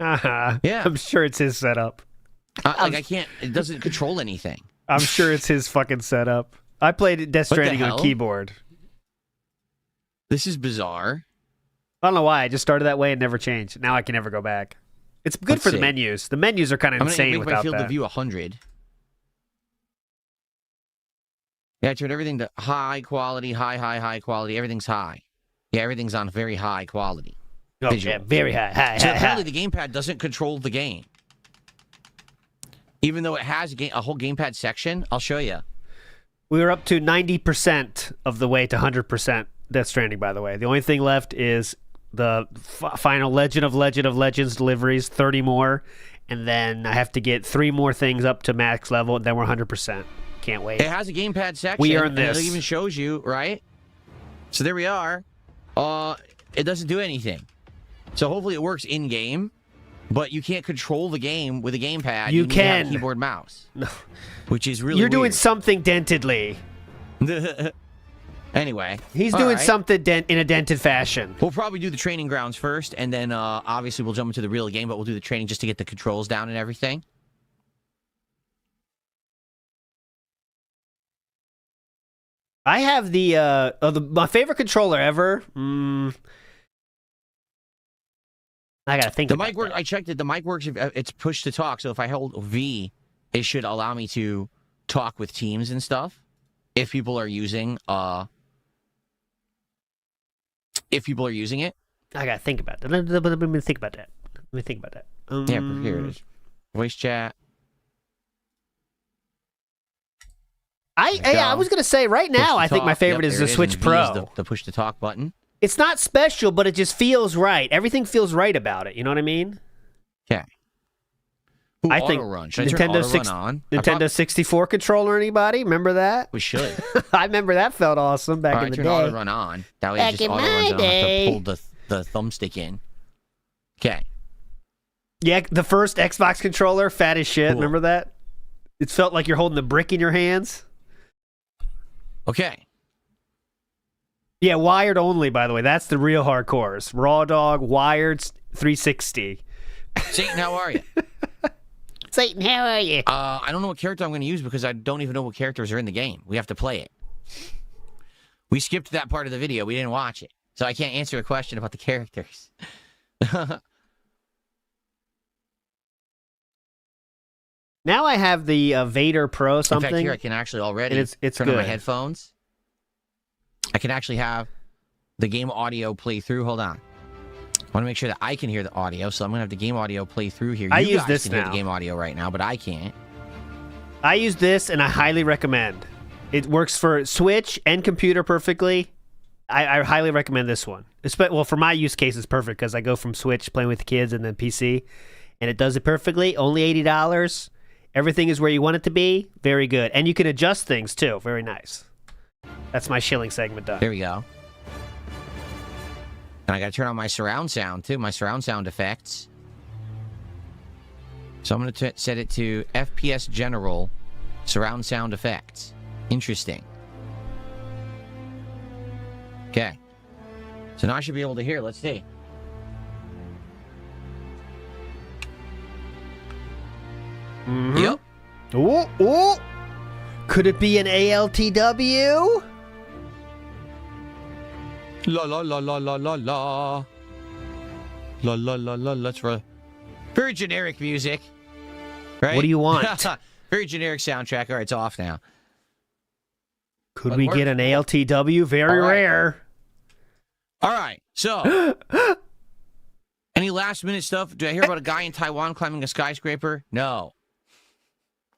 Speaker 2: Yeah, I'm sure it's his setup.
Speaker 8: I can't. It doesn't control anything.
Speaker 2: I'm sure it's his fucking setup. I played Death Stranding on keyboard.
Speaker 8: This is bizarre.
Speaker 2: I don't know why. I just started that way and never changed. Now I can never go back. It's good for the menus. The menus are kind of insane without that.
Speaker 8: I'm going to make my field of view 100. Yeah, I turned everything to high quality, high quality. Everything's high. Yeah, everything's on very high quality.
Speaker 2: Oh, yeah, very high.
Speaker 8: So apparently the gamepad doesn't control the game. Even though it has a whole gamepad section, I'll show you.
Speaker 2: We were up to 90% of the way to 100% Death Stranding, by the way. The only thing left is the final Legend of Legends deliveries, 30 more, and then I have to get 3 more things up to max level, and then we're 100%. Can't wait.
Speaker 8: It has a gamepad section.
Speaker 2: We earned this.
Speaker 8: And it even shows you, right? So there we are. It doesn't do anything. So hopefully it works in-game. but you can't control the game with a gamepad.
Speaker 2: You
Speaker 8: need to have
Speaker 2: can.
Speaker 8: a keyboard mouse.
Speaker 2: No.
Speaker 8: Which is really
Speaker 2: You're doing
Speaker 8: weird.
Speaker 2: something dentedly.
Speaker 8: Anyway.
Speaker 2: He's
Speaker 8: all
Speaker 2: doing
Speaker 8: right.
Speaker 2: something in a dented fashion.
Speaker 8: We'll probably do the training grounds first, and then obviously we'll jump into the real game, but we'll do the training just to get the controls down and everything.
Speaker 2: I have my favorite controller ever. I gotta think.
Speaker 8: The mic works. I checked it. The mic works. It's push to talk. So if I hold V, it should allow me to talk with teams and stuff. If people are using, it.
Speaker 2: I gotta think about that. Let me think about that.
Speaker 8: Yeah, here it is. Voice chat.
Speaker 2: I was gonna say right now. I think my favorite is the Switch Pro.
Speaker 8: The push to talk button.
Speaker 2: It's not special, but it just feels right. Everything feels right about it. You know what I mean?
Speaker 8: Yeah.
Speaker 2: I think
Speaker 8: run. Should I turn auto run on?
Speaker 2: Nintendo 64 controller. Anybody remember that?
Speaker 8: We should.
Speaker 2: I remember that felt awesome back in the
Speaker 8: turn
Speaker 2: day.
Speaker 8: auto run on. That way, it just auto runs. I don't have to pull the thumbstick in. Okay.
Speaker 2: Yeah, the first Xbox controller, fat as shit.
Speaker 8: Cool.
Speaker 2: Remember that? It felt like you're holding a brick in your hands.
Speaker 8: Okay.
Speaker 2: Yeah, wired only, by the way. That's the real hardcores. Raw Dog, wired, 360.
Speaker 8: Satan, how are you?
Speaker 2: Satan, how are you?
Speaker 8: I don't know what character I'm going to use because I don't even know what characters are in the game. We have to play it. We skipped that part of the video. We didn't watch it. So I can't answer a question about the characters.
Speaker 2: Now I have the Vader Pro something.
Speaker 8: In fact, here I can actually already
Speaker 2: it's
Speaker 8: turn
Speaker 2: good.
Speaker 8: on my headphones. I can actually have the game audio play through. Hold on. I want to make sure that I can hear the audio, so I'm going to have the game audio play through here.
Speaker 2: I
Speaker 8: you
Speaker 2: use
Speaker 8: guys
Speaker 2: this
Speaker 8: can
Speaker 2: now.
Speaker 8: hear the game audio right now, but I can't.
Speaker 2: I use this, and I highly recommend. It works for Switch and computer perfectly. I highly recommend this one. Well, for my use case, it's perfect because I go from Switch playing with the kids and then PC, and it does it perfectly. Only $80. Everything is where you want it to be. Very good. And you can adjust things, too. Very nice. That's my shilling segment done.
Speaker 8: There we go. And I got to turn on my surround sound, too. My surround sound effects. So I'm going to set it to FPS General Surround Sound Effects. Interesting. Okay. So now I should be able to hear. Let's see.
Speaker 2: Mm-hmm.
Speaker 8: Yep.
Speaker 2: Ooh. Could it be an ALTW?
Speaker 8: La la la la la la la. La la la la. Let's roll. Very generic music. Right?
Speaker 2: What do you want?
Speaker 8: Very generic soundtrack. All right, it's off now.
Speaker 2: Could we get an ALTW? Very rare.
Speaker 8: All right. So, any last minute stuff? Did I hear about a guy in Taiwan climbing a skyscraper? No.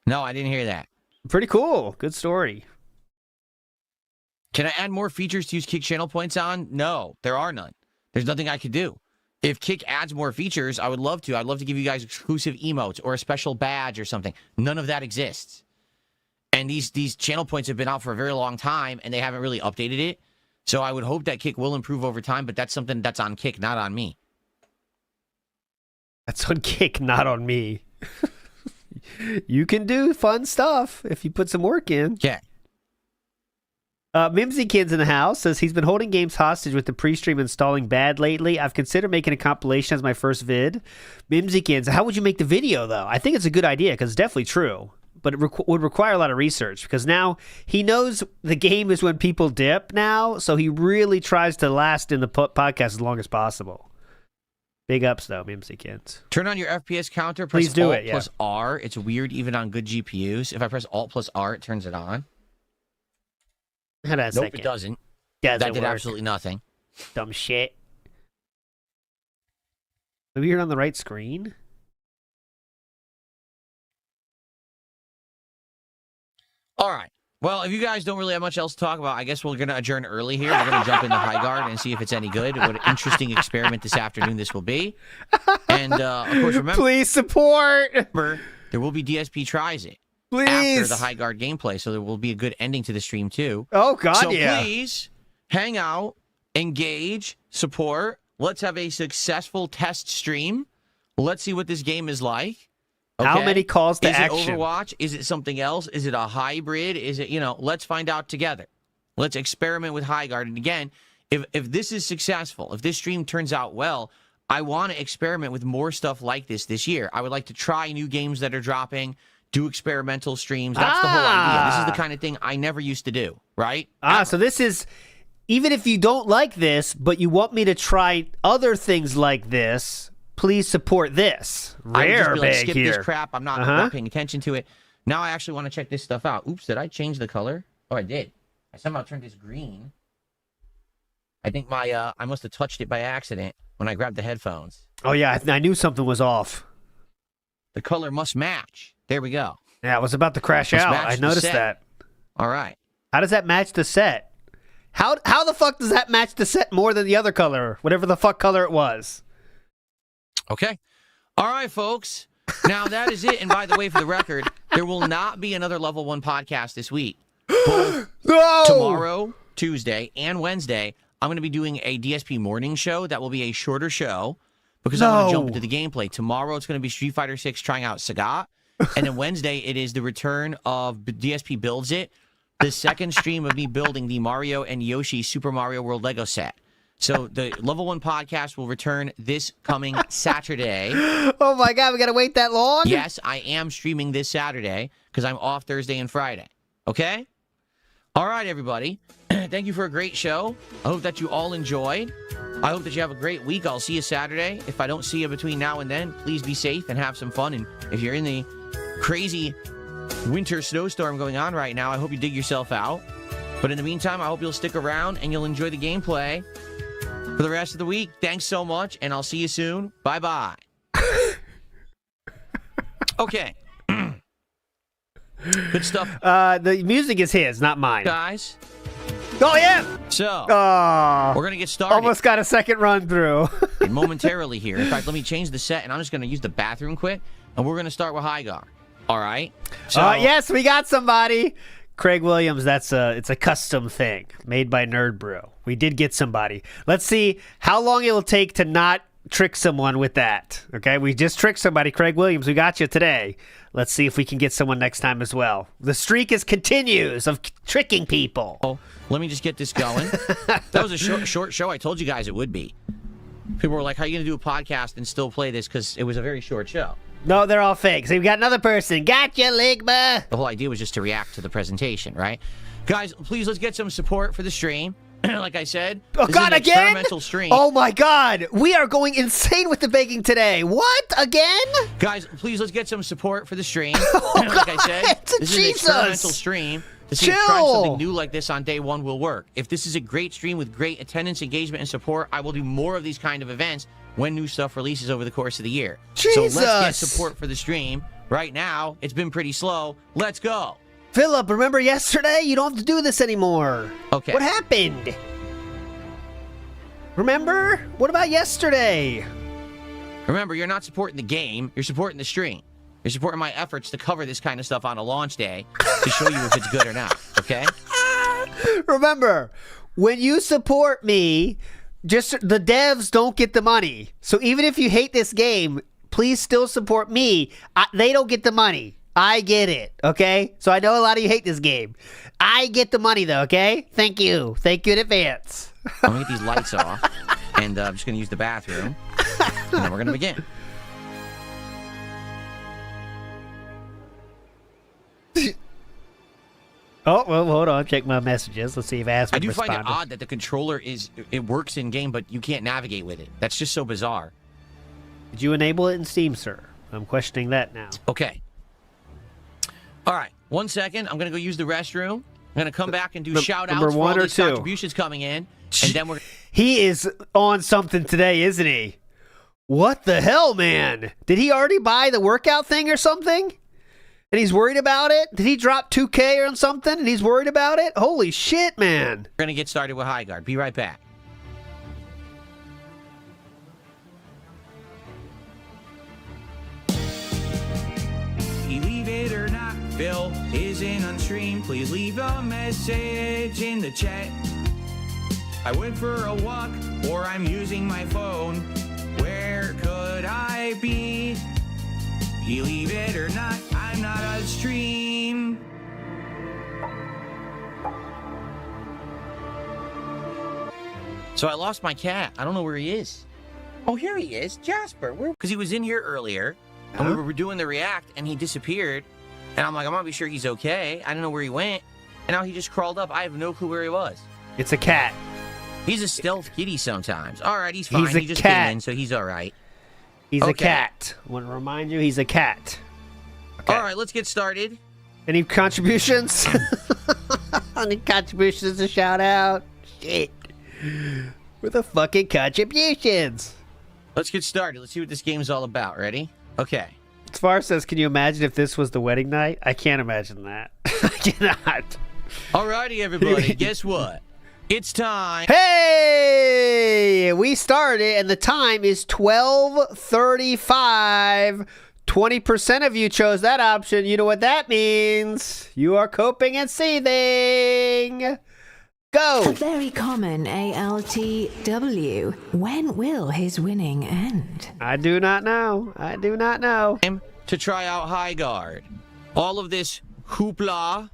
Speaker 8: No, I didn't hear that.
Speaker 2: Pretty cool. Good story.
Speaker 8: Can I add more features to use Kick channel points on? No, there are none. There's nothing I could do. If Kick adds more features, I would love to. I'd love to give you guys exclusive emotes or a special badge or something. None of that exists. And these channel points have been out for a very long time, and they haven't really updated it. So I would hope that Kick will improve over time, but that's something that's on Kick, not on me.
Speaker 2: That's on Kick, not on me. You can do fun stuff if you put some work in.
Speaker 8: Yeah.
Speaker 2: Mimsy Kid's in the house says he's been holding games hostage with the PREEstream installing bad lately. I've considered making a compilation as my first vid. Mimsy Kids, how would you make the video though? I think it's a good idea because it's definitely true, but it would require a lot of research because now he knows the game is when people dip now, so he really tries to last in the podcast as long as possible. Big ups though, Mimsy Kids.
Speaker 8: Turn on your FPS counter. Press
Speaker 2: Please do
Speaker 8: Alt
Speaker 2: it. Yeah.
Speaker 8: plus R. It's weird even on good GPUs. If I press Alt plus R, it turns it on.
Speaker 2: Hold on a
Speaker 8: Nope,
Speaker 2: second.
Speaker 8: it doesn't.
Speaker 2: Doesn't
Speaker 8: That did
Speaker 2: work.
Speaker 8: absolutely nothing.
Speaker 2: Dumb shit. Maybe you're on the right screen.
Speaker 8: All right. Well, if you guys don't really have much else to talk about, I guess we're going to adjourn early here. We're going to jump into HighGuard and see if it's any good. What an interesting experiment this afternoon this will be. And, of course, remember...
Speaker 2: Please support!
Speaker 8: There will be DSP tries it.
Speaker 2: Please!
Speaker 8: After the HighGuard gameplay, so there will be a good ending to the stream, too.
Speaker 2: Oh, God,
Speaker 8: so
Speaker 2: yeah.
Speaker 8: please, hang out, engage, support. Let's have a successful test stream. Let's see what this game is like.
Speaker 2: How many calls to action?
Speaker 8: Is it Overwatch? Is it something else? Is it a hybrid? Is it, let's find out together. Let's experiment with HighGuard. And again, if this is successful, if this stream turns out well, I want to experiment with more stuff like this year. I would like to try new games that are dropping, do experimental streams. That's the whole idea. This is the kind of thing I never used to do, right?
Speaker 2: So this is, even if you don't like this, but you want me to try other things like this, please support this. Rare bag
Speaker 8: skip
Speaker 2: here.
Speaker 8: this crap. I'm not paying attention to it. Now I actually want to check this stuff out. Oops, did I change the color? Oh, I did. I somehow turned this green. I think I must have touched it by accident when I grabbed the headphones.
Speaker 2: Oh, yeah, I knew something was off.
Speaker 8: The color must match. There we go.
Speaker 2: Yeah, I was about to crash out. I noticed that.
Speaker 8: All right.
Speaker 2: How does that match the set? How the fuck does that match the set more than the other color? Whatever the fuck color it was.
Speaker 8: Okay. All right, folks. Now, that is it. And by the way, for the record, there will not be another Level 1 podcast this week. Both tomorrow, Tuesday, and Wednesday, I'm going to be doing a DSP morning show that will be a shorter show because I want to jump into the gameplay. Tomorrow, it's going to be Street Fighter 6 trying out Sagat. And then Wednesday, it is the return of DSP Builds It, the second stream of me building the Mario and Yoshi Super Mario World Lego set. So the Level 1 podcast will return this coming Saturday.
Speaker 2: Oh my God, we got to wait that long?
Speaker 8: Yes, I am streaming this Saturday because I'm off Thursday and Friday. Okay? All right, everybody. Thank you for a great show. I hope that you all enjoyed. I hope that you have a great week. I'll see you Saturday. If I don't see you between now and then, please be safe and have some fun. And if you're in the crazy winter snowstorm going on right now, I hope you dig yourself out. But in the meantime, I hope you'll stick around and you'll enjoy the gameplay for the rest of the week. Thanks so much, and I'll see you soon. Bye-bye. Okay. Good stuff.
Speaker 2: The music is his, not mine.
Speaker 8: Guys.
Speaker 2: Oh, yeah.
Speaker 8: So, we're going to get started.
Speaker 2: Almost got a second run through.
Speaker 8: Momentarily here. In fact, let me change the set, and I'm just going to use the bathroom quick, and we're going to start with HighGuard. All right? So,
Speaker 2: yes, we got somebody. Craig Williams, it's a custom thing made by Nerd Brew. We did get somebody. Let's see how long it'll take to not trick someone with that. Okay, we just tricked somebody. Craig Williams, we got you today. Let's see if we can get someone next time as well. The streak continues of tricking people.
Speaker 8: Let me just get this going. That was a short show. I told you guys it would be. People were like, how are you going to do a podcast and still play this? Because it was a very short show.
Speaker 2: No, they're all fake. So we got another person. Gotcha, Ligma.
Speaker 8: The whole idea was just to react to the presentation, right? Guys, please, let's get some support for the stream. Like I said,
Speaker 2: oh
Speaker 8: this
Speaker 2: God,
Speaker 8: is an
Speaker 2: again?
Speaker 8: experimental stream.
Speaker 2: Oh my God, we are going insane with the begging today. What, again?
Speaker 8: Guys, please, let's get some support for the stream.
Speaker 2: Oh
Speaker 8: like
Speaker 2: God,
Speaker 8: I said, this is an experimental stream. To see if trying something new like this on day one will work. If this is a great stream with great attendance, engagement, and support, I will do more of these kind of events when new stuff releases over the course of the year.
Speaker 2: Jesus.
Speaker 8: So let's get support for the stream. Right now, it's been pretty slow. Let's go.
Speaker 2: Philip, remember yesterday? You don't have to do this anymore.
Speaker 8: Okay.
Speaker 2: What happened? Remember? What about yesterday?
Speaker 8: Remember, you're not supporting the game. You're supporting the stream. You're supporting my efforts to cover this kind of stuff on a launch day to show you if it's good or not, okay?
Speaker 2: Remember, when you support me, just the devs don't get the money. So even if you hate this game, please still support me. They don't get the money. I get it, okay? So I know a lot of you hate this game. I get the money, though, okay? Thank you. Thank you in advance.
Speaker 8: I'm going to get these lights off, and I'm just going to use the bathroom, and then we're going to begin.
Speaker 2: Oh, well, hold on. Check my messages. Let's see if Aspen
Speaker 8: I do
Speaker 2: responded.
Speaker 8: find it odd that the controller it works in-game, but you can't navigate with it. That's just so bizarre.
Speaker 2: Did you enable it in Steam, sir? I'm questioning that now.
Speaker 8: Okay. All right. 1 second. I'm going to go use the restroom. I'm going to come back and do shout-outs for all these contributions coming in, and then we're...
Speaker 2: He is on something today, isn't he? What the hell, man? Did he already buy the workout thing or something? And he's worried about it? Did he drop 2K or something and he's worried about it? Holy shit, man.
Speaker 8: We're going to get started with HighGuard. Be right back.
Speaker 16: Believe it or not, Phil isn't on stream. Please leave a message in the chat. I went for a walk or I'm using my phone. Where could I baby. Believe it or not, I'm not a stream.
Speaker 8: So I lost my cat. I don't know where he is. Oh, here he is. Jasper. Because he was in here earlier, and we were doing the React, and he disappeared. And I'm like, I'm not be sure he's okay. I don't know where he went. And now he just crawled up. I have no clue where he was.
Speaker 2: It's a cat.
Speaker 8: He's a stealth kitty sometimes. All right, he's fine.
Speaker 2: He's a
Speaker 8: He just
Speaker 2: cat.
Speaker 8: came in, so he's all right.
Speaker 2: He's a
Speaker 8: Okay.
Speaker 2: cat. I want to remind you, he's a cat. Okay.
Speaker 8: All right, let's get started.
Speaker 2: Any contributions? Any contributions to shout out? Shit. With the fucking contributions.
Speaker 8: Let's get started. Let's see what this game's all about. Ready? Okay.
Speaker 2: Tvar says, can you imagine if this was the wedding night? I can't imagine that. I cannot.
Speaker 8: Alrighty, everybody. Guess what? It's time.
Speaker 2: Hey! We started, and the time is 12:35. 20% of you chose that option. You know what that means. You are coping and seething. Go!
Speaker 9: A very common ALTW. When will his winning end?
Speaker 2: I do not know. I do not know.
Speaker 8: To try out HighGuard. All of this hoopla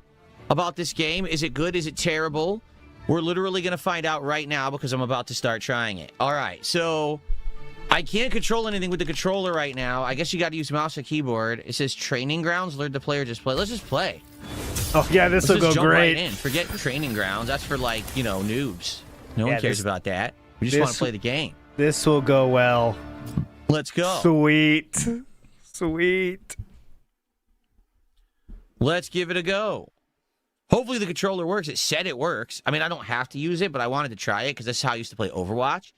Speaker 8: about this game. Is it good? Is it terrible? We're literally going to find out right now because I'm about to start trying it. All right, so I can't control anything with the controller right now. I guess you got to use mouse and keyboard. It says training grounds. Learn the player just play. Let's just play.
Speaker 2: Oh, yeah, this will go
Speaker 8: jump
Speaker 2: great.
Speaker 8: Right in. Forget training grounds. That's for, like, you know, noobs. No
Speaker 2: Yeah,
Speaker 8: one cares
Speaker 2: this-
Speaker 8: about that. We just want to play the game.
Speaker 2: This will go well.
Speaker 8: Let's go.
Speaker 2: Sweet. Sweet.
Speaker 8: Let's give it a go. Hopefully the controller works. It said it works. I mean, I don't have to use it, but I wanted to try it because that's how I used to play Overwatch.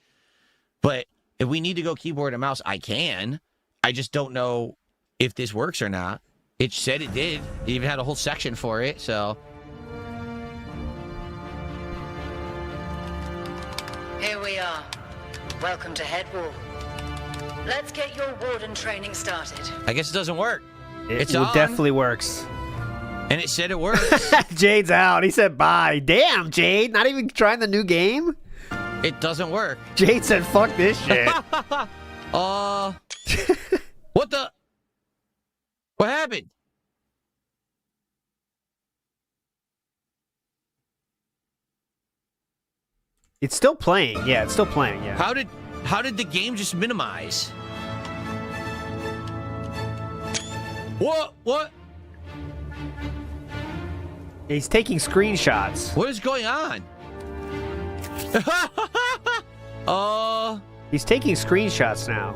Speaker 8: But if we need to go keyboard and mouse, I can. I just don't know if this works or not. It said it did. It even had a whole section for it, so.
Speaker 17: Here we are. Welcome to Headwall. Let's get your warden training started.
Speaker 8: I guess it doesn't work.
Speaker 2: It
Speaker 8: on.
Speaker 2: definitely works.
Speaker 8: And it said it works.
Speaker 2: Jade's out. He said bye. Damn, Jade. Not even trying the new game?
Speaker 8: It doesn't work.
Speaker 2: Jade said fuck this shit.
Speaker 8: What the? What happened?
Speaker 2: It's still playing. Yeah, it's still playing. Yeah.
Speaker 8: How did the game just minimize? What?
Speaker 2: He's taking screenshots.
Speaker 8: What is going on?
Speaker 2: He's taking screenshots now.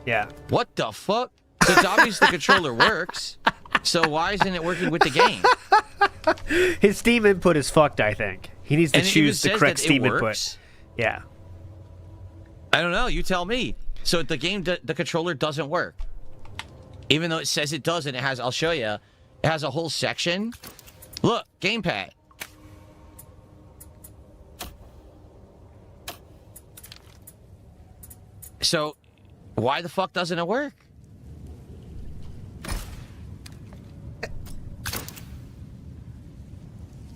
Speaker 2: Yeah.
Speaker 8: What the fuck? So it's obvious the controller works. So why isn't it working with the game?
Speaker 2: His Steam input is fucked, I think. He needs to
Speaker 8: And it
Speaker 2: choose the
Speaker 8: says
Speaker 2: correct
Speaker 8: that it
Speaker 2: Steam input.
Speaker 8: works?
Speaker 2: Yeah.
Speaker 8: I don't know. You tell me. So the game, the controller doesn't work. Even though it says it does, and it has, I'll show you, it has a whole section. Look, gamepad. So, why the fuck doesn't it work?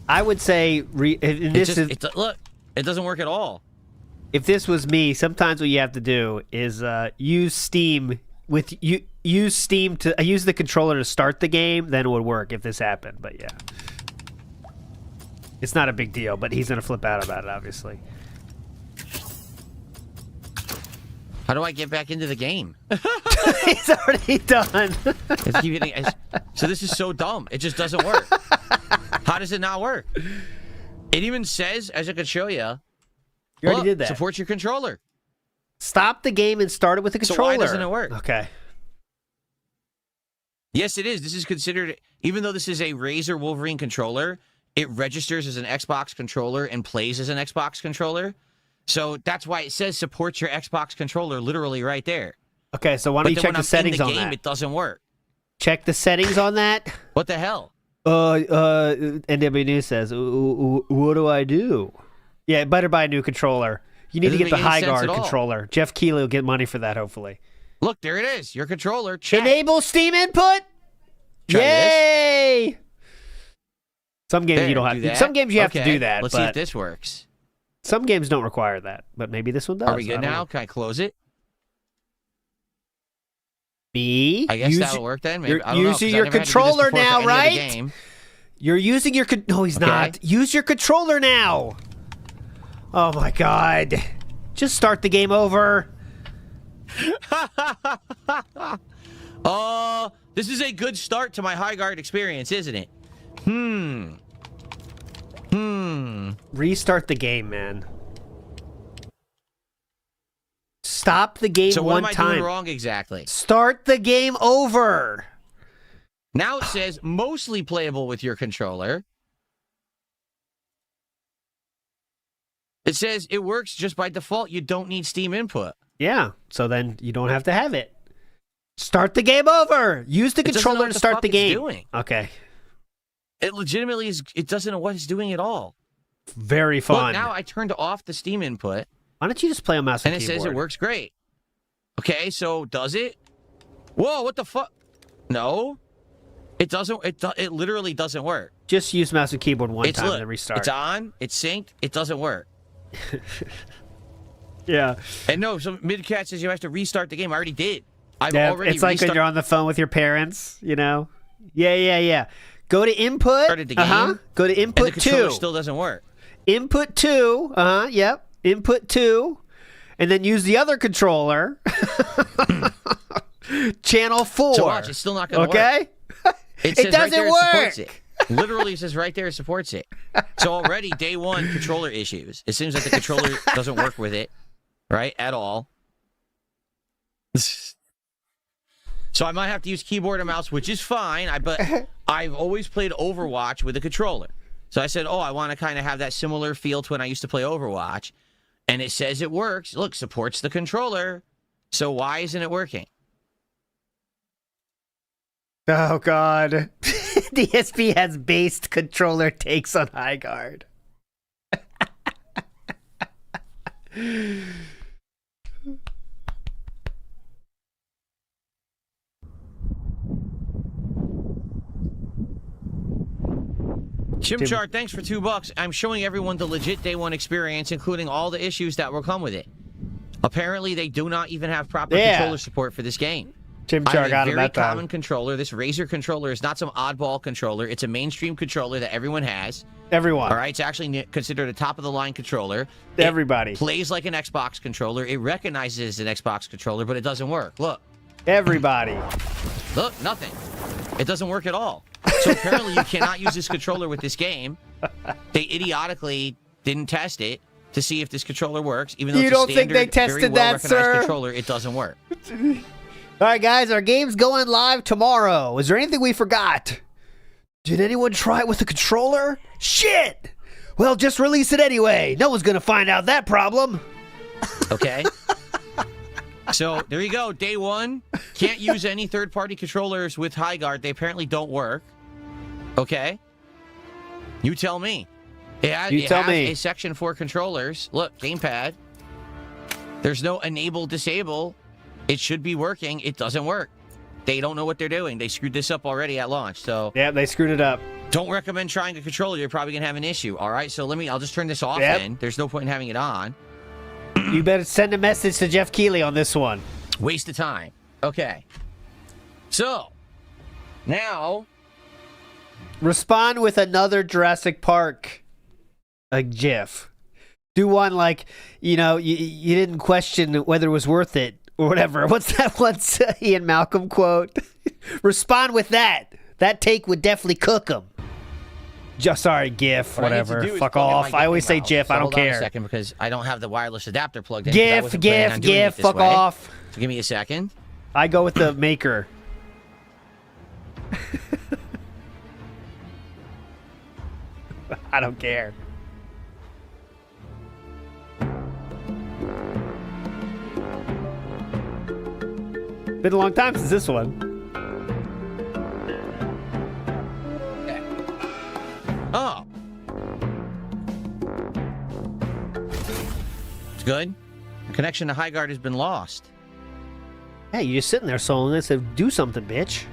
Speaker 2: I would say look,
Speaker 8: it doesn't work at all.
Speaker 2: If this was me, sometimes what you have to do is use Steam use Steam to use the controller to start the game, then it would work if this happened. But yeah, it's not a big deal. But he's gonna flip out about it, obviously.
Speaker 8: How do I get back into the game?
Speaker 2: He's already done.
Speaker 8: So this is so dumb. It just doesn't work. How does it not work? It even says, as I could show you,
Speaker 2: You already did that.
Speaker 8: Supports your controller.
Speaker 2: Stop the game and start it with the controller.
Speaker 8: So why doesn't it work?
Speaker 2: Okay.
Speaker 8: Yes, it is. This is considered, even though this is a Razer Wolverine controller, it registers as an Xbox controller and plays as an Xbox controller. So that's why it says supports your Xbox controller literally right there.
Speaker 2: Okay, so why don't you check the settings on
Speaker 8: game,
Speaker 2: that?
Speaker 8: It doesn't work.
Speaker 2: Check the settings on that.
Speaker 8: What the hell?
Speaker 2: NW News says, what do I do? Yeah, better buy a new controller. You need to get the HighGuard controller. Jeff Keighley will get money for that, hopefully.
Speaker 8: Look, there it is. Your controller. Check.
Speaker 2: Enable Steam input.
Speaker 8: Try
Speaker 2: Yay! Some games you don't have to. Some games you have to do that.
Speaker 8: Let's see if this works.
Speaker 2: Some games don't require that, but maybe this one does.
Speaker 8: Are we good now? Can I close it?
Speaker 2: B.
Speaker 8: I guess that'll work then. Maybe.
Speaker 2: You're using your controller now, right? You're using your... No, he's not. Use your controller now. Oh, my God. Just start the game over.
Speaker 8: This is a good start to my HighGuard experience, isn't it?
Speaker 2: Restart the game, man. Stop the game one time.
Speaker 8: So what am I doing wrong exactly?
Speaker 2: Start the game over.
Speaker 8: Now it says mostly playable with your controller. It says it works just by default. You don't need Steam input.
Speaker 2: Yeah, so then you don't have to have it. Start the game over. Use the controller to start the game.
Speaker 8: Doing.
Speaker 2: Okay.
Speaker 8: It legitimately is. It doesn't know what it's doing at all.
Speaker 2: Very fun.
Speaker 8: Look, now I turned off the Steam input.
Speaker 2: Why don't you just play on mouse and keyboard?
Speaker 8: And it says it works great. Okay, so does it? Whoa, what the fuck? No. It doesn't. It literally doesn't work.
Speaker 2: Just use mouse and keyboard one time and then restart.
Speaker 8: It's on. It's synced. It doesn't work.
Speaker 2: Yeah.
Speaker 8: And no, so Midcat says you have to restart the game. I already did.
Speaker 2: It's like when you're on the phone with your parents, you know? Yeah. Go to input.
Speaker 8: Started the game.
Speaker 2: Go to input
Speaker 8: and the controller
Speaker 2: 2.
Speaker 8: Still doesn't work.
Speaker 2: Input 2. Yep. Input 2. And then use the other controller. Channel 4.
Speaker 8: So watch, it's still not going to
Speaker 2: work. Okay?
Speaker 8: It says
Speaker 2: doesn't
Speaker 8: right there
Speaker 2: work.
Speaker 8: It supports it. Literally, it says right there it supports it. So already, day one, controller issues. It seems like the controller doesn't work with it, right, at all. So I might have to use keyboard and mouse, which is fine. But I've always played Overwatch with a controller. So I said, I want to kind of have that similar feel to when I used to play Overwatch. And it says it works. Look, supports the controller. So why isn't it working?
Speaker 2: Oh, God. DSP has based controller takes on HighGuard.
Speaker 8: Chimchar, thanks for $2. I'm showing everyone the legit day one experience, including all the issues that will come with it. Apparently, they do not even have proper controller support for this game.
Speaker 2: Chimchar got him that time.
Speaker 8: Very common controller. This Razer controller is not some oddball controller. It's a mainstream controller that everyone has.
Speaker 2: Everyone.
Speaker 8: All right, it's actually considered a top-of-the-line controller.
Speaker 2: Everybody.
Speaker 8: It plays like an Xbox controller. It recognizes an Xbox controller, but it doesn't work. Look.
Speaker 2: Everybody.
Speaker 8: Look, nothing. It doesn't work at all. So apparently you cannot use this controller with this game. They idiotically didn't test it to see if this controller works, even though
Speaker 2: you
Speaker 8: it's a
Speaker 2: don't think they tested that, sir?
Speaker 8: Controller, it doesn't work.
Speaker 2: All right, guys, our game's going live tomorrow. Is there anything we forgot? Did anyone try it with a controller? Shit! Well, just release it anyway. No one's going to find out that problem.
Speaker 8: Okay. So, there you go. Day one. Can't use any third-party controllers with HighGuard. They apparently don't work. Okay. You tell me. It has a section for controllers. Look, gamepad. There's no enable, disable. It should be working. It doesn't work. They don't know what they're doing. They screwed this up already at launch. So
Speaker 2: yeah, they screwed it up.
Speaker 8: Don't recommend trying a controller. You're probably going to have an issue. All right, so I'll just turn this off then. There's no point in having it on.
Speaker 2: You better send a message to Jeff Keighley on this one.
Speaker 8: Waste of time. Okay. So, now...
Speaker 2: respond with another Jurassic Park GIF. Do one like, you didn't question whether it was worth it or whatever. What's that one Ian Malcolm quote? Respond with that. That take would definitely cook them. Sorry, GIF, whatever. Fuck off. I always say GIF.
Speaker 8: So
Speaker 2: I don't
Speaker 8: hold
Speaker 2: care.
Speaker 8: On a second, because I don't have the wireless adapter plugged in.
Speaker 2: GIF. Fuck off.
Speaker 8: So give me a second.
Speaker 2: I go with the maker. I don't care. Been a long time since this one.
Speaker 8: Oh. It's good. Connection to HighGuard has been lost.
Speaker 2: Hey, you're just sitting there soloing this. So do something, bitch.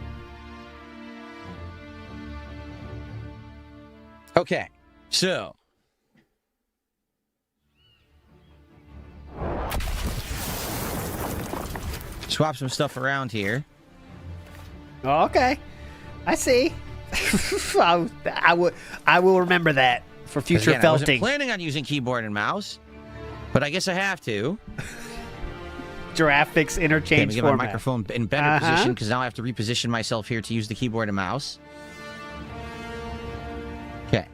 Speaker 8: Okay, so. Swap some stuff around here.
Speaker 2: Oh, okay. I see. I will remember that for future
Speaker 8: Again, I wasn't
Speaker 2: felting.
Speaker 8: planning on using keyboard and mouse, but I guess I have to.
Speaker 2: Graphics interchange
Speaker 8: get
Speaker 2: format.
Speaker 8: my microphone in better position because now I have to reposition myself here to use the keyboard and mouse. Okay.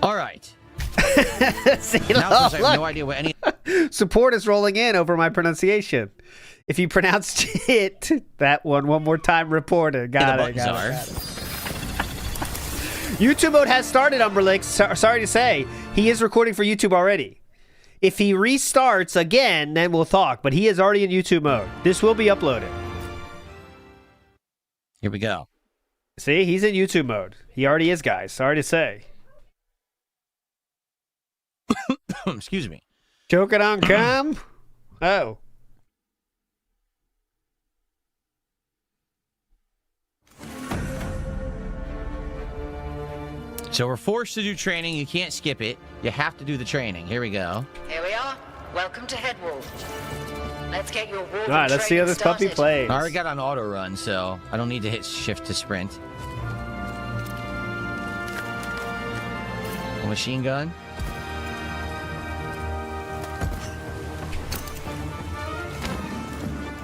Speaker 8: All right.
Speaker 2: See,
Speaker 8: now, since I
Speaker 2: look.
Speaker 8: have no idea what any.
Speaker 2: Support is rolling in over my pronunciation. If you pronounced it, that one more time reported. Got it. YouTube mode has started, Umberlix. Sorry to say, he is recording for YouTube already. If he restarts again, then we'll talk. But he is already in YouTube mode. This will be uploaded.
Speaker 8: Here we go.
Speaker 2: See, he's in YouTube mode. He already is, guys. Sorry to say.
Speaker 8: Excuse me.
Speaker 2: Choke it on cam? Oh.
Speaker 8: So we're forced to do training. You can't skip it. You have to do the training. Here we go.
Speaker 17: Here we are. Welcome to Headwall. Let's get your warden
Speaker 2: All right, let's see how
Speaker 17: training
Speaker 2: this puppy
Speaker 17: started.
Speaker 2: plays.
Speaker 8: I already got on auto run, so I don't need to hit shift to sprint. A machine gun.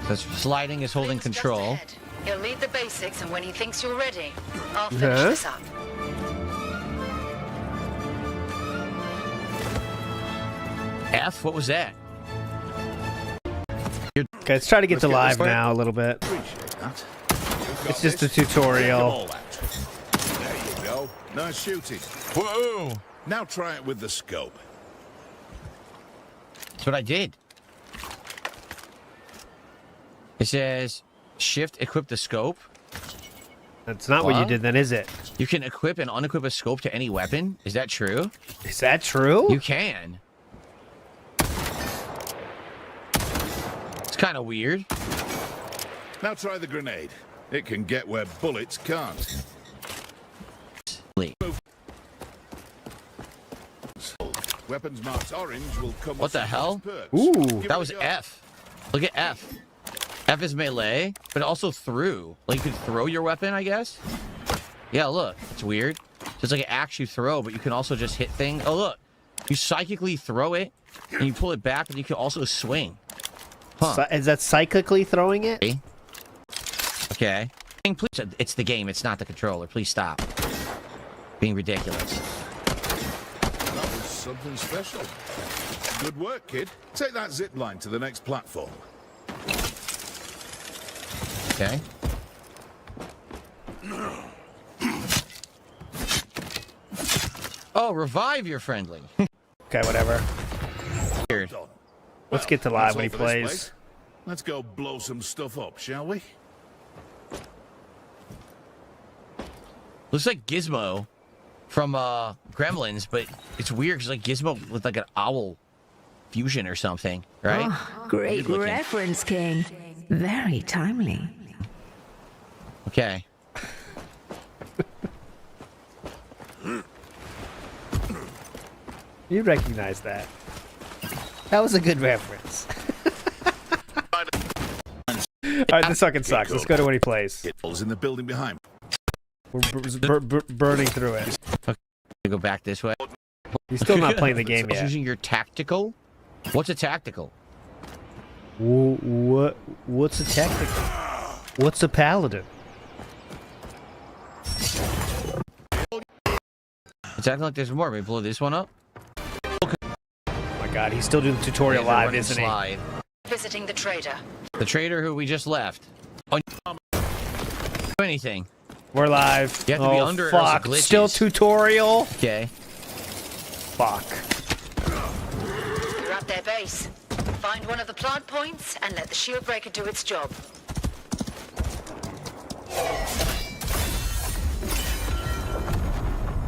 Speaker 8: So sliding is holding control.
Speaker 17: He'll lead the basics, and when he thinks you're ready, I'll finish this up.
Speaker 8: F? What was that?
Speaker 2: Okay, let's try to get to live now a little bit. It's just a tutorial.
Speaker 6: There you go. Nice shooting. Whoa! Now try it with the scope.
Speaker 8: That's what I did. It says, shift, equip the scope.
Speaker 2: That's not what you did then, is it?
Speaker 8: You can equip and unequip a scope to any weapon? Is that true?
Speaker 2: Is that true?
Speaker 8: You can. It's kind of weird.
Speaker 6: Now try the grenade. It can get where bullets can't. Weapons marked orange will come.
Speaker 8: What the hell?
Speaker 2: Ooh,
Speaker 8: that was F. Look at F. F is melee, but also through. Like you could throw your weapon, I guess. Yeah, look, it's weird. So it's like an axe you throw, but you can also just hit things. Oh, look, you psychically throw it, and you pull it back, and you can also swing. Huh?
Speaker 2: Is that cyclically throwing it?
Speaker 8: Okay. Please, it's the game. It's not the controller. Please stop being ridiculous.
Speaker 6: That was something special. Good work, kid. Take that zip line to the next platform.
Speaker 8: Okay. Oh, revive your friendly.
Speaker 2: Okay, whatever.
Speaker 8: Weird.
Speaker 2: Let's get to live
Speaker 6: That's
Speaker 2: when he
Speaker 6: all for this
Speaker 2: plays.
Speaker 6: place. Let's go blow some stuff up, shall we?
Speaker 8: Looks like Gizmo from Gremlins, but it's weird because like Gizmo with like an owl fusion or something, right?
Speaker 9: Oh, great
Speaker 8: Weird looking.
Speaker 9: reference, King. Very timely.
Speaker 8: Okay.
Speaker 2: You recognize that. That was a good reference. Alright, this fucking sucks. Let's go to when he plays.
Speaker 6: It's in the building behind.
Speaker 2: We're burning through it.
Speaker 8: Okay, go back this way.
Speaker 2: He's still not playing the game yet.
Speaker 8: Using your tactical? What's a tactical?
Speaker 2: What's a tactical? What's a paladin?
Speaker 8: It's acting like there's more. Maybe blow this one up?
Speaker 2: Oh my god, he's still doing the tutorial live, isn't he?
Speaker 17: Visiting the trader.
Speaker 8: The trader who we just left. Oh, do anything.
Speaker 2: We're live.
Speaker 8: You have to be under or else it
Speaker 2: fuck.
Speaker 8: glitches.
Speaker 2: Still tutorial?
Speaker 8: Okay.
Speaker 2: Fuck.
Speaker 17: You're at their base. Find one of the plant points and let the shield breaker do its job.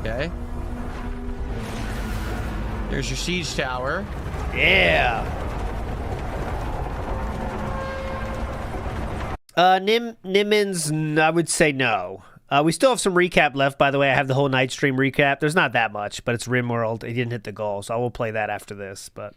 Speaker 8: Okay. There's your siege tower.
Speaker 2: Yeah. Nimmons, I would say no. We still have some recap left, by the way. I have the whole night stream recap. There's not that much, but it's RimWorld. He didn't hit the goal, so I will play that after this, but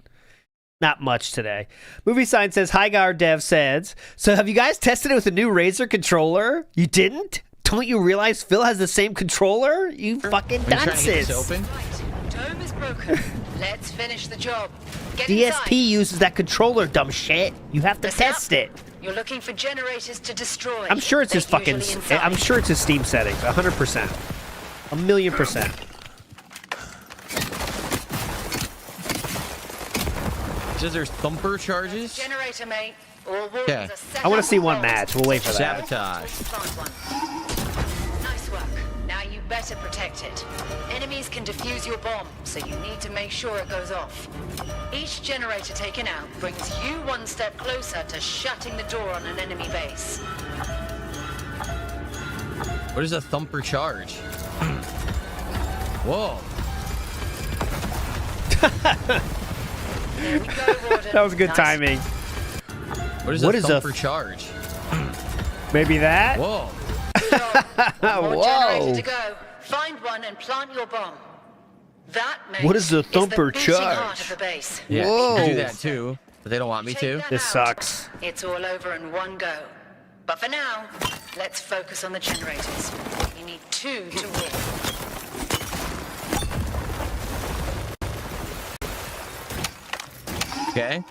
Speaker 2: not much today. Movie Sign says, HighGuard Dev says, so have you guys tested it with a new Razer controller? You didn't? Don't you realize Phil has the same controller? You fucking dunces.
Speaker 17: Dome is broken. Let's finish the job. Get
Speaker 2: DSP
Speaker 17: inside.
Speaker 2: uses that controller, dumb shit. You have to
Speaker 17: Listen
Speaker 2: test
Speaker 17: up.
Speaker 2: it.
Speaker 17: You're looking for generators to destroy.
Speaker 2: I'm sure it's his
Speaker 17: They're
Speaker 2: fucking.
Speaker 17: usually inside.
Speaker 2: I'm sure it's his Steam settings. 100%. 1,000,000%.
Speaker 8: Says there's thumper charges.
Speaker 17: Generator, mate. All wardens
Speaker 8: Yeah.
Speaker 17: are set
Speaker 2: I want
Speaker 17: up
Speaker 2: to see
Speaker 17: for
Speaker 2: one
Speaker 17: rolls.
Speaker 2: match. We'll wait for that.
Speaker 8: Sabotage.
Speaker 17: Plant one. Nice work. Now you better protect it. Enemies can defuse your bomb, so you need to make sure it goes off. Each generator taken out brings you one step closer to shutting the door on an enemy base.
Speaker 8: What is a thumper charge? Whoa.
Speaker 17: There we go, Warden.
Speaker 2: That was good
Speaker 17: Nice.
Speaker 2: timing.
Speaker 8: What is
Speaker 2: What
Speaker 8: a
Speaker 2: is a
Speaker 8: thumper charge?
Speaker 2: Maybe that?
Speaker 8: Whoa.
Speaker 17: More
Speaker 2: Whoa.
Speaker 17: generator to go. Find one and plant your bomb. That, mate,
Speaker 2: What is a thumper
Speaker 17: the beating
Speaker 2: charge?
Speaker 17: heart of the base.
Speaker 8: Yeah,
Speaker 2: Whoa.
Speaker 8: I do that too, but they don't want me
Speaker 17: Take
Speaker 8: to.
Speaker 17: that
Speaker 2: This
Speaker 17: out.
Speaker 2: sucks.
Speaker 17: It's all over in one go. But for now, let's focus on the generators. You need 2 to win.
Speaker 8: Okay.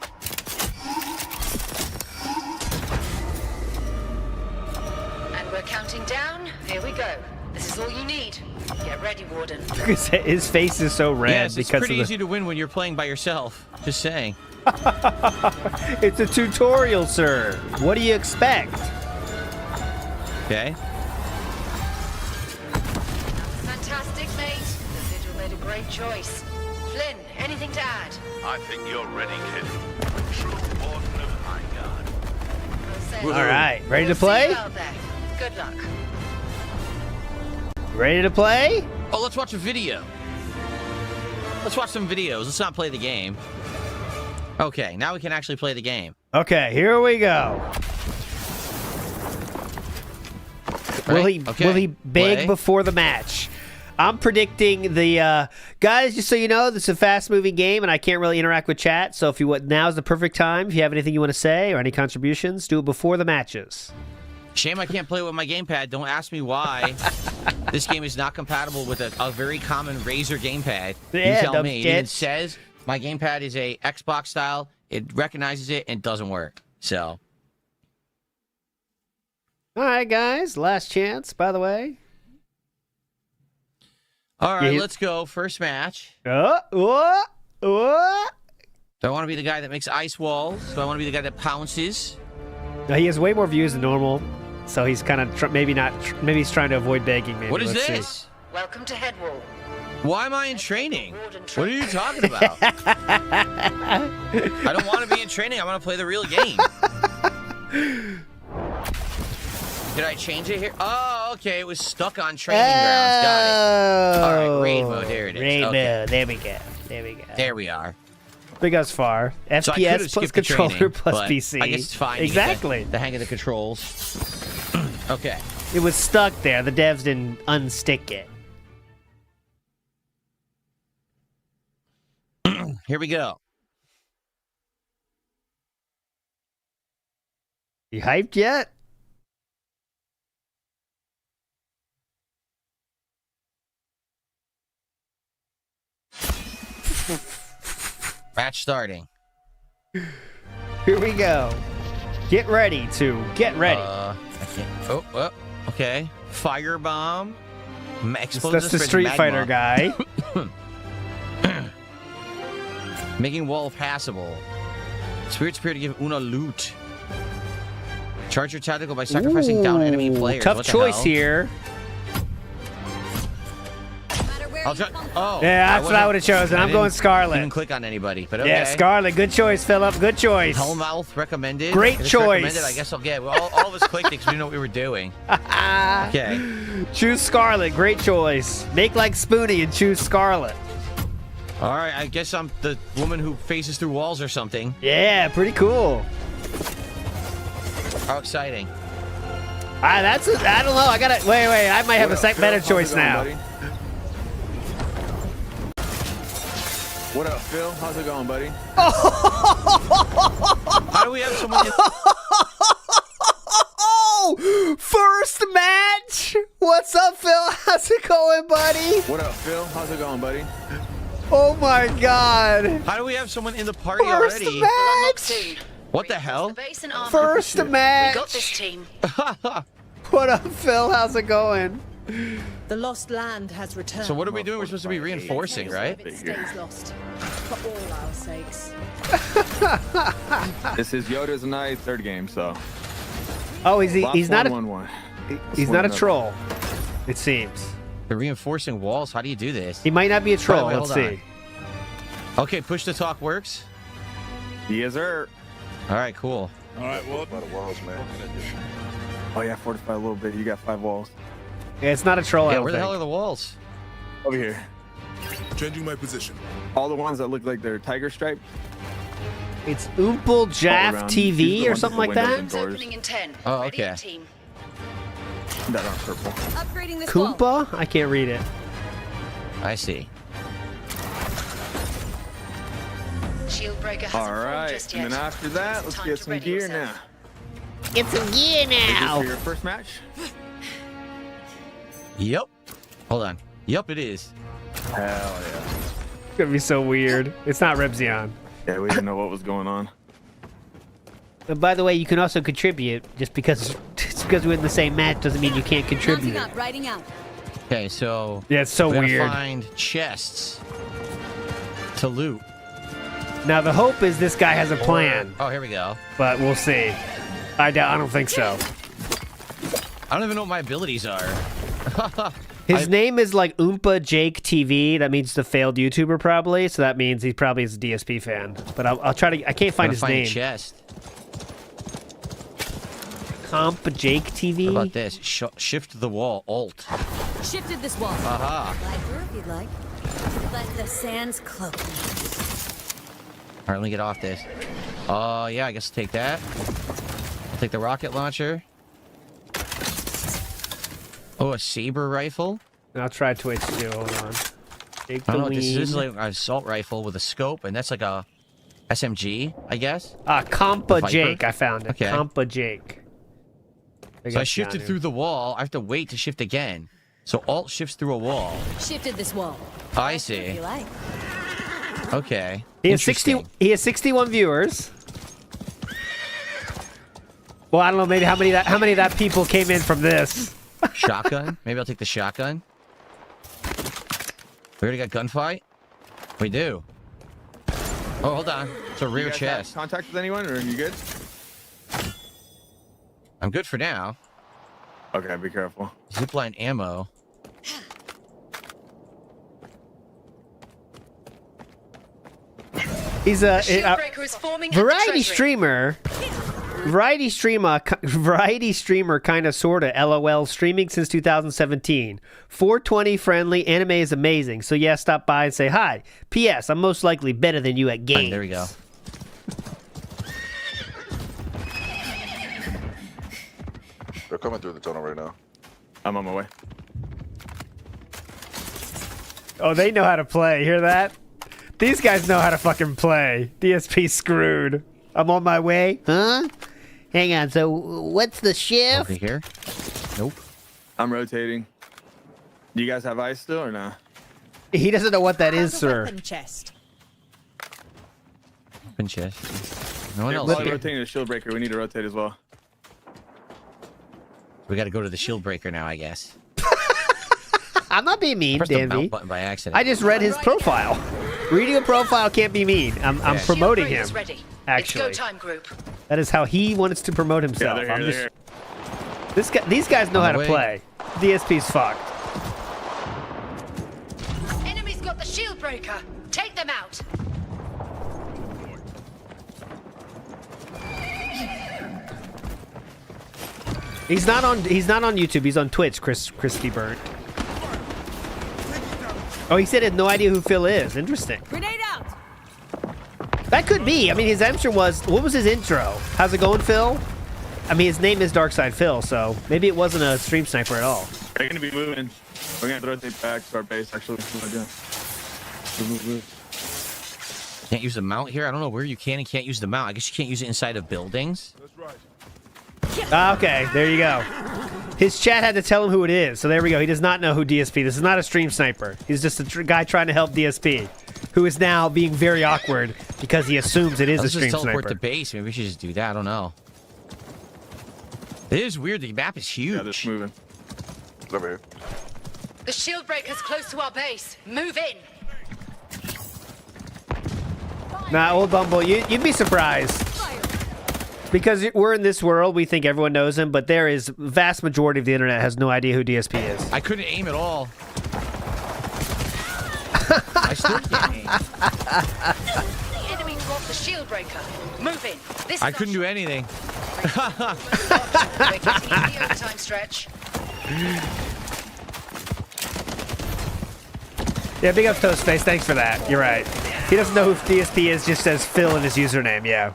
Speaker 17: And we're counting down. Here we go. This is all you need. Get ready, Warden.
Speaker 2: His face is so red
Speaker 8: Yes, it's
Speaker 2: because
Speaker 8: pretty
Speaker 2: of the...
Speaker 8: easy to win when you're playing by yourself. Just saying.
Speaker 2: It's a tutorial, sir. What do you expect?
Speaker 8: Okay.
Speaker 17: Fantastic, mate. The Vigil made a great choice. Flynn, anything to add?
Speaker 6: I think you're ready, kid. A true warden of HighGuard.
Speaker 2: All right, ready to
Speaker 17: See
Speaker 2: play?
Speaker 17: you out there. Good luck.
Speaker 2: Ready to play?
Speaker 8: Oh, let's watch a video. Let's watch some videos. Let's not play the game. Okay, now we can actually play the game.
Speaker 2: Okay, here we go. Will he
Speaker 8: Okay,
Speaker 2: will he beg
Speaker 8: play.
Speaker 2: before the match? I'm predicting the guys. Just so you know, this is a fast-moving game, and I can't really interact with chat. So if you want, now's the perfect time. If you have anything you want to say or any contributions, do it before the matches.
Speaker 8: Shame I can't play with my gamepad. Don't ask me why. This game is not compatible with a very common Razer gamepad.
Speaker 2: Yeah,
Speaker 8: you tell
Speaker 2: dumb
Speaker 8: me.
Speaker 2: shit.
Speaker 8: It says my gamepad is a Xbox style. It recognizes it and doesn't work. So.
Speaker 2: All right, guys. Last chance, by the way.
Speaker 8: All right,
Speaker 2: Yeah.
Speaker 8: let's go. First match.
Speaker 2: Do
Speaker 8: Do I want to be the guy that makes ice walls? Do I want to be the guy that pounces?
Speaker 2: He has way more views than normal, so he's kind of maybe he's trying to avoid begging. Maybe.
Speaker 8: What is
Speaker 2: Let's see.
Speaker 8: this?
Speaker 17: Welcome to Headwall.
Speaker 8: Why am I in training? What are you talking about? I don't want to be in training. I want to play the real game. Did I change it here? Oh, okay. It was stuck on training grounds. Got it. All right, raid mode. There it is.
Speaker 2: Raid
Speaker 8: Okay.
Speaker 2: mode. There we go. There we go.
Speaker 8: There we are.
Speaker 2: Big as far.
Speaker 8: So I could
Speaker 2: FPS
Speaker 8: have
Speaker 2: plus
Speaker 8: skipped the
Speaker 2: controller
Speaker 8: training,
Speaker 2: plus
Speaker 8: but
Speaker 2: PC.
Speaker 8: I guess it's fine. You get
Speaker 2: Exactly.
Speaker 8: The hang of the controls. Okay.
Speaker 2: It was stuck there. The devs didn't unstick it.
Speaker 8: Here we go.
Speaker 2: You hyped yet?
Speaker 8: Match starting.
Speaker 2: Here we go. Get ready to get ready.
Speaker 8: I can't. Oh, okay. Firebomb.
Speaker 2: That's the Street Fighter guy.
Speaker 8: Making wall passable. Spirit Spear to give Una loot. Charge your tactical by sacrificing down enemy players.
Speaker 2: Tough
Speaker 8: What the
Speaker 2: choice
Speaker 8: hell?
Speaker 2: here.
Speaker 8: I'll try. Oh,
Speaker 2: Yeah, that's what I would have chosen. I'm going Scarlet.
Speaker 8: Didn't click on anybody, but okay.
Speaker 2: Yeah, Scarlet. Good choice, Philip. Good choice.
Speaker 8: Hellmouth recommended.
Speaker 2: Great
Speaker 8: If it's
Speaker 2: choice.
Speaker 8: recommended, I guess I'll get. All of us clicked it because we knew what we were doing. Okay.
Speaker 2: Choose Scarlet. Great choice. Make like Spoonie and choose Scarlet.
Speaker 8: All right. I guess I'm the woman who faces through walls or something.
Speaker 2: Yeah, pretty cool.
Speaker 8: How exciting.
Speaker 2: I don't know. I gotta wait. I might have a better choice now.
Speaker 18: What up, Phil? How's it going, buddy?
Speaker 8: How do we have someone?
Speaker 2: First match. What's up, Phil? How's it going, buddy?
Speaker 18: What up, Phil? How's it going, buddy?
Speaker 2: Oh my God.
Speaker 8: How do we have someone in the party
Speaker 2: First
Speaker 8: already?
Speaker 2: match.
Speaker 8: What the hell?
Speaker 2: First match.
Speaker 17: We got this team.
Speaker 2: What up, Phil? How's it going?
Speaker 19: The lost land has returned.
Speaker 8: So what are we doing? We're supposed to be reinforcing, right?
Speaker 19: It stays lost. For all our sakes.
Speaker 18: This is Yoda's and I third game, so.
Speaker 2: Oh, he's not a
Speaker 18: 1-1-1.
Speaker 2: he's not a troll. It seems.
Speaker 8: They're reinforcing walls. How do you do this?
Speaker 2: He might not be a troll.
Speaker 8: Wait,
Speaker 2: Let's see.
Speaker 8: Okay, push to talk works.
Speaker 18: Yes, sir.
Speaker 8: All right, cool.
Speaker 6: All right, well, by the walls, man.
Speaker 18: Oh yeah, fortify a little bit. You got 5 walls.
Speaker 2: Yeah, it's not a troll.
Speaker 8: Yeah, where the hell are the walls?
Speaker 18: Over here.
Speaker 6: Changing my position.
Speaker 18: All the ones that look like they're tiger striped.
Speaker 2: It's Oomple Jaff TV or something like that.
Speaker 17: Opening in 10.
Speaker 8: Oh,
Speaker 17: Ready,
Speaker 8: okay.
Speaker 17: team.
Speaker 18: That on purple.
Speaker 4: Upgrading this wall.
Speaker 2: Koompa? I can't read it.
Speaker 8: I see.
Speaker 17: Shield breaker hasn't
Speaker 18: All
Speaker 17: formed
Speaker 18: right,
Speaker 17: just
Speaker 18: and
Speaker 17: yet.
Speaker 18: then after that, let's
Speaker 17: Time
Speaker 18: get
Speaker 17: to
Speaker 18: some
Speaker 17: ready
Speaker 18: gear
Speaker 17: yourself.
Speaker 18: now.
Speaker 2: Get some gear
Speaker 18: Ready
Speaker 2: now.
Speaker 18: for your first match?
Speaker 8: Yep. Hold on. Yep, it is.
Speaker 18: Hell yeah.
Speaker 2: It's gonna be so weird. It's not Rebzion.
Speaker 18: Yeah, we didn't know what was going on.
Speaker 2: And by the way, you can also contribute. Just because we're in the same match doesn't mean you can't contribute.
Speaker 4: Mounting up, riding out.
Speaker 8: Okay, so
Speaker 2: Yeah, it's so
Speaker 8: we're
Speaker 2: weird.
Speaker 8: gonna find chests to loot.
Speaker 2: Now the hope is this guy has a plan,
Speaker 8: Oh, here we go.
Speaker 2: but we'll see. I don't think so.
Speaker 8: I don't even know what my abilities are.
Speaker 2: His name is like Oompa Jake TV. That means the failed YouTuber probably. So that means he probably is a DSP fan. But I'll try to. I can't find his name.
Speaker 8: Chest.
Speaker 2: Comp Jake TV.
Speaker 8: How about this? Shift the wall. Alt.
Speaker 4: Shifted this wall.
Speaker 8: Aha.
Speaker 4: Lighter if you'd like. Let the sands cloak me.
Speaker 8: All right, let me get off this. Yeah, I guess I'll take that. I'll take the rocket launcher. Oh, a saber rifle.
Speaker 2: I'll try Twitch too. Hold on. Take
Speaker 8: I
Speaker 2: the
Speaker 8: don't know. This is
Speaker 2: lead.
Speaker 8: like an assault rifle with a scope, and that's like a SMG, I guess.
Speaker 2: Compa
Speaker 8: Viper?
Speaker 2: Jake. I found it.
Speaker 8: Okay.
Speaker 2: Compa Jake.
Speaker 8: So I shifted through the wall. I have to wait to shift again. So Alt shifts through a wall.
Speaker 4: Shifted this wall.
Speaker 8: I
Speaker 4: If
Speaker 8: see.
Speaker 4: you like.
Speaker 8: Okay.
Speaker 2: He has 60. He has 61 viewers. Well, I don't know. Maybe how many of that people came in from this.
Speaker 8: Shotgun? Maybe I'll take the shotgun. We already got gunfight? We do. Oh, hold on. It's a rear
Speaker 18: You guys
Speaker 8: chest.
Speaker 18: have contact with anyone, or are you good?
Speaker 8: I'm good for now.
Speaker 18: Okay, be careful.
Speaker 8: Zipline ammo.
Speaker 2: He's a
Speaker 17: Shieldbreaker is forming at the
Speaker 2: variety
Speaker 17: treasury.
Speaker 2: streamer. Variety streamer, kind of, sort of. LOL, streaming since 2017. 420 friendly. Anime is amazing. So yeah, stop by and say hi. P.S. I'm most likely better than you at games.
Speaker 8: There we go.
Speaker 6: They're coming through the tunnel right now.
Speaker 18: I'm on my way.
Speaker 2: Oh, they know how to play. Hear that? These guys know how to fucking play. DSP screwed. I'm on my way. Huh? Hang on. So what's the shift?
Speaker 8: Over here? Nope.
Speaker 18: I'm rotating. Do you guys have ice still or not?
Speaker 2: He doesn't know what that is, sir.
Speaker 19: Weapon chest.
Speaker 8: Open chest. No one
Speaker 18: They're
Speaker 8: else
Speaker 18: probably
Speaker 8: here.
Speaker 18: rotating the shield breaker. We need to rotate as well.
Speaker 8: We got to go to the shield breaker now, I guess.
Speaker 2: I'm not being mean,
Speaker 8: Pressed the
Speaker 2: Danby.
Speaker 8: mount button by accident.
Speaker 2: I just read his profile. Reading a profile can't be mean. I'm promoting him.
Speaker 17: Shieldbreaker's ready.
Speaker 2: Actually,
Speaker 17: It's go time, group.
Speaker 2: that is how he wants to promote himself.
Speaker 18: they're here, they're
Speaker 2: These guys know
Speaker 8: On
Speaker 2: how
Speaker 8: the
Speaker 2: to
Speaker 8: way.
Speaker 2: play. DSP's fucked.
Speaker 17: Enemy's got the shield breaker. Take them out.
Speaker 2: He's not on YouTube. He's on Twitch. Crispy Burnt. Oh, he said he had no idea who Phil is. Interesting.
Speaker 4: Grenade out.
Speaker 2: That could be. I mean, his answer was, what was his intro? How's it going, Phil? I mean, his name is Darkside Phil, so maybe it wasn't a stream sniper at all.
Speaker 18: They're gonna be moving. We're gonna rotate back to our base, actually.
Speaker 8: Can't use the mount here? I don't know where you can and can't use the mount. I guess you can't use it inside of buildings.
Speaker 2: Okay, there you go. His chat had to tell him who it is, so there we go. He does not know who DSP. This is not a stream sniper. He's just a guy trying to help DSP, who is now being very awkward because he assumes it is a stream
Speaker 8: Let's just teleport
Speaker 2: sniper.
Speaker 8: to base. Maybe we should just do that. I don't know. It is weird. The map is huge.
Speaker 18: Yeah, they're moving. Over here.
Speaker 17: The shield breaker's close to our base. Move in.
Speaker 2: Nah, old Bumble, you'd be surprised. Because we're in this world, we think everyone knows him, but there is vast majority of the internet has no idea who DSP is.
Speaker 8: I couldn't aim at all. I still can't aim.
Speaker 17: The enemy dropped the shield breaker. Move in. This
Speaker 8: I couldn't do anything.
Speaker 17: We're getting into the overtime stretch.
Speaker 2: Yeah, big up Toastface. Thanks for that. You're right. He doesn't know who DSP is, just says Phil in his username. Yeah.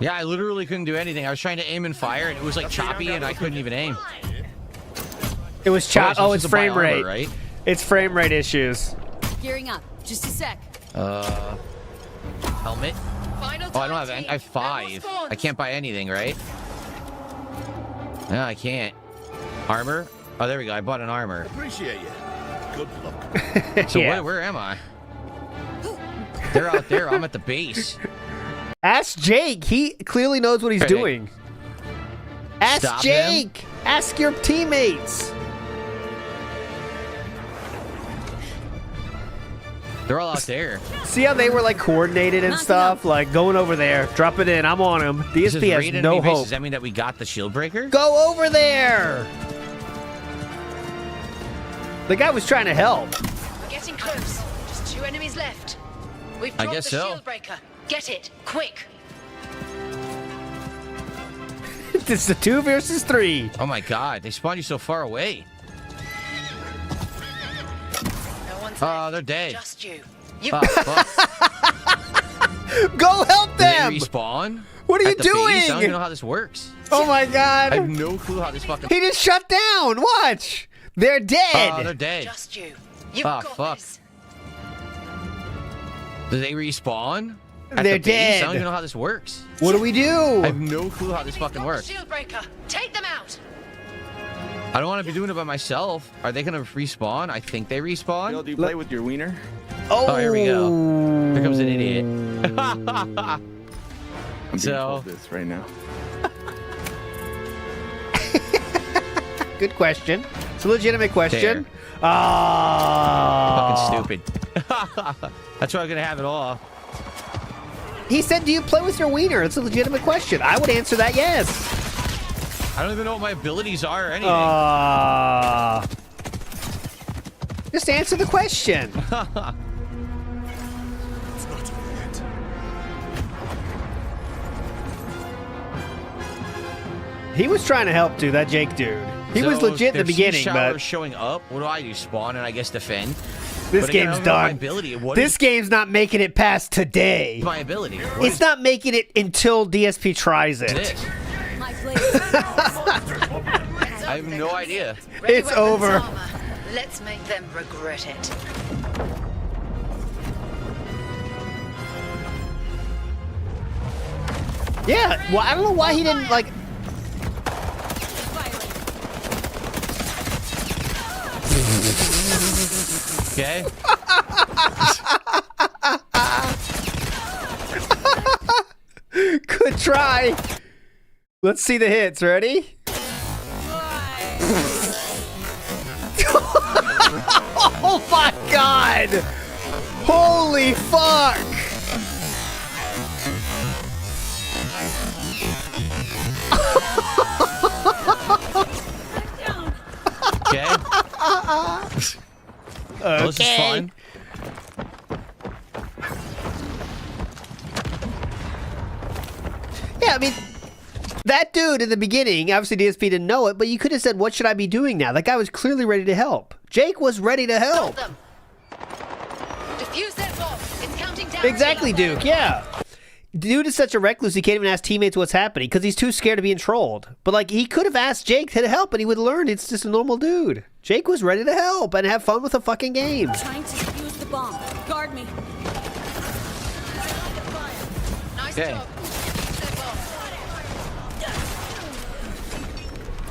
Speaker 8: Yeah, I literally couldn't do anything. I was trying to aim and fire, and it was like choppy, and I couldn't even aim.
Speaker 2: It was chop. Oh, it's frame rate.
Speaker 8: Armor, right?
Speaker 2: It's frame rate issues.
Speaker 20: Gearing up. Just a sec.
Speaker 8: Helmet. Oh, I don't have any. I have 5. I can't buy anything, right? No, I can't. Armor. Oh, there we go. I bought an armor.
Speaker 6: Appreciate you. Good luck.
Speaker 8: So
Speaker 2: Yeah.
Speaker 8: where am I? They're out there. I'm at the base.
Speaker 2: Ask Jake. He clearly knows what he's
Speaker 8: Okay.
Speaker 2: doing. Ask
Speaker 8: Stop
Speaker 2: Jake.
Speaker 8: him.
Speaker 2: Ask your teammates.
Speaker 8: They're all out there.
Speaker 2: See how they were like coordinated and stuff? Like going over there, drop it in. I'm on him.
Speaker 8: This is
Speaker 2: DSP has
Speaker 8: raid
Speaker 2: no
Speaker 8: enemy base.
Speaker 2: hope.
Speaker 8: Does that mean that we got the shield breaker?
Speaker 2: Go over there. The guy was trying to help.
Speaker 17: We're getting close. Just 2 enemies left. We've
Speaker 8: I
Speaker 17: dropped
Speaker 8: guess
Speaker 17: the
Speaker 8: so.
Speaker 17: shield breaker. Get it, quick.
Speaker 2: This is a 2 versus 3.
Speaker 8: Oh my god, they spawned you so far away.
Speaker 17: No one's
Speaker 8: Oh, they're dead.
Speaker 17: just you. You
Speaker 8: Oh, fuck.
Speaker 2: Go help
Speaker 8: Did they
Speaker 2: them.
Speaker 8: respawn?
Speaker 2: What are you
Speaker 8: At the base? I don't
Speaker 2: doing?
Speaker 8: even know how this works.
Speaker 2: Oh my
Speaker 8: I have
Speaker 2: god.
Speaker 8: no clue how this fucking.
Speaker 2: He just shut down. Watch. They're dead.
Speaker 8: Oh, they're dead.
Speaker 17: just you. You've
Speaker 8: Oh,
Speaker 17: got
Speaker 8: fuck.
Speaker 17: this.
Speaker 8: Do they respawn? At
Speaker 2: They're
Speaker 8: the base? I
Speaker 2: dead.
Speaker 8: don't even know how this works.
Speaker 2: What do we do?
Speaker 8: I have no clue how this fucking
Speaker 17: Got
Speaker 8: works.
Speaker 17: the shield breaker. Take them out.
Speaker 8: I don't want to be doing it by myself. Are they gonna respawn? I think they respawn.
Speaker 18: Bill, do you play with your wiener?
Speaker 2: Oh,
Speaker 8: here we go. Here comes an idiot.
Speaker 18: I'm being
Speaker 8: So-
Speaker 18: told this right now.
Speaker 2: Good question. It's a legitimate question. Ah.
Speaker 8: Fucking stupid. That's why I'm gonna have it all.
Speaker 2: He said, do you play with your wiener? It's a legitimate question. I would answer that yes.
Speaker 8: I don't even know what my abilities are or anything.
Speaker 2: Just answer the question. He was trying to help, dude, that Jake dude. He was
Speaker 8: So
Speaker 2: legit in the
Speaker 8: their
Speaker 2: beginning,
Speaker 8: sea
Speaker 2: but
Speaker 8: shower showing up. What do I do? Spawn and I guess defend.
Speaker 2: this
Speaker 8: But again, I
Speaker 2: game's
Speaker 8: don't know my
Speaker 2: done.
Speaker 8: ability. What
Speaker 2: This
Speaker 8: is
Speaker 2: game's not making it past today.
Speaker 8: my ability? What
Speaker 2: It's
Speaker 8: is
Speaker 2: not making it until DSP tries it.
Speaker 8: this?
Speaker 20: My blade.
Speaker 8: I have no idea.
Speaker 17: Ready
Speaker 2: It's
Speaker 17: weapons,
Speaker 2: over.
Speaker 17: armor. Let's make them regret it.
Speaker 2: Yeah, well, I don't know why he didn't, like...
Speaker 8: Okay.
Speaker 2: Good try. Let's see the hits. Ready? Oh my god! Holy fuck!
Speaker 8: Okay. Well, this is fun.
Speaker 2: Yeah, I mean, that dude in the beginning, obviously DSP didn't know it, but you could have said, what should I be doing now? That guy was clearly ready to help. Jake was ready to help.
Speaker 17: Defuse that bomb. It's counting down.
Speaker 2: Exactly, Duke, yeah. dude is such a recluse, he can't even ask teammates what's happening because he's too scared of being trolled. But, like, he could have asked Jake to help and he would have learned it's just a normal dude. Jake was ready to help and have fun with the fucking game.
Speaker 20: Trying to defuse the bomb. Guard me.
Speaker 17: Nice
Speaker 8: Okay.
Speaker 17: job.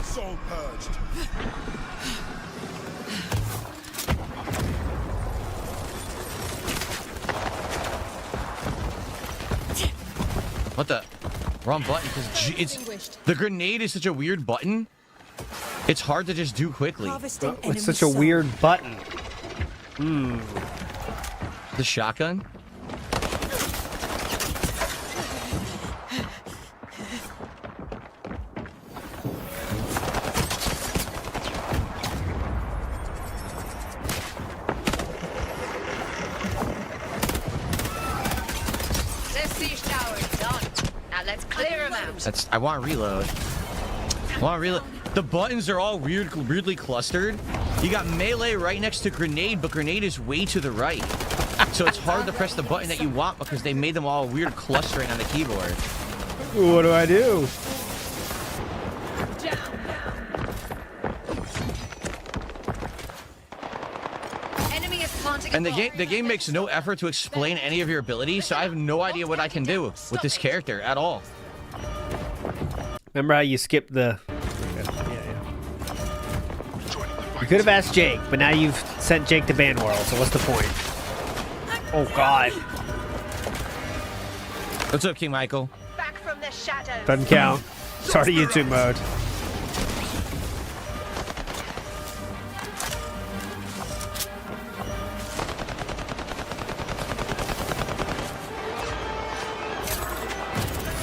Speaker 6: Soul purged.
Speaker 8: What the? Wrong button. Because it's the grenade is such a weird button. It's hard to just do quickly.
Speaker 2: It's such a weird button.
Speaker 8: The shotgun.
Speaker 17: This siege tower is done. Now let's clear them out.
Speaker 8: I want to reload. The buttons are all weirdly clustered. You got melee right next to grenade, but grenade is way to the right. So it's hard to press the button that you want because they made them all weird clustering on the keyboard.
Speaker 2: What do I do?
Speaker 17: Enemy is planting
Speaker 8: And the game makes no effort to explain any of your abilities, so I have no idea what I can do with this character at all.
Speaker 2: Remember how you skipped the... You could have asked Jake, but now you've sent Jake to Ban World, so what's the point? Oh, God.
Speaker 8: What's up, King Michael?
Speaker 17: Back from the shadows.
Speaker 2: Doesn't count. Start a YouTube mode.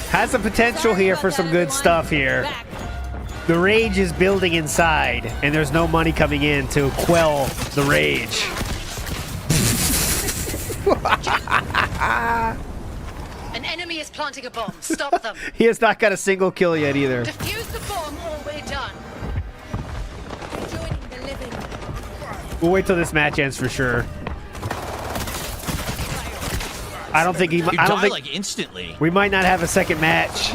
Speaker 2: Has the potential here for some good stuff here. The rage is building inside, and there's no money coming in to quell the rage.
Speaker 17: An enemy is planting a bomb. Stop them.
Speaker 2: He has not got a single kill yet either.
Speaker 17: Defuse the bomb or we're done.
Speaker 20: Joining the living.
Speaker 2: We'll wait till this match ends for sure. I don't think he.
Speaker 8: You
Speaker 2: I don't
Speaker 8: die
Speaker 2: think
Speaker 8: like instantly.
Speaker 2: we might not have a second match.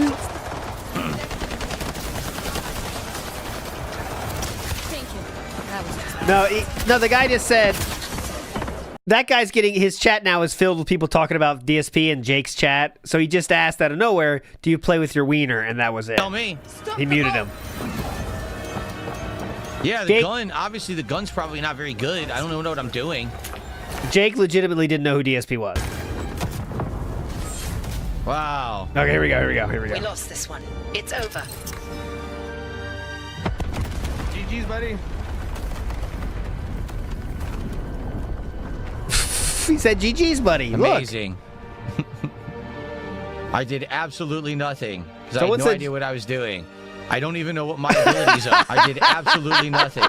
Speaker 2: No, no. The guy just said that guy's getting his chat now is filled with people talking about DSP and Jake's chat. So he just asked out of nowhere, "Do you play with your wiener?" And that was it.
Speaker 8: Tell me.
Speaker 2: He muted him.
Speaker 8: Yeah, the gun. Obviously, the gun's probably not very good. I don't know what I'm doing.
Speaker 2: Jake legitimately didn't know who DSP was.
Speaker 8: Wow.
Speaker 2: Okay, here we go. Here we go. Here we go.
Speaker 17: We lost this one. It's over.
Speaker 18: GG's, buddy.
Speaker 2: He said GG's, buddy.
Speaker 8: Amazing. I did absolutely nothing because I
Speaker 2: Someone
Speaker 8: had no
Speaker 2: said-
Speaker 8: idea what I was doing. I don't even know what my abilities are. I did absolutely nothing.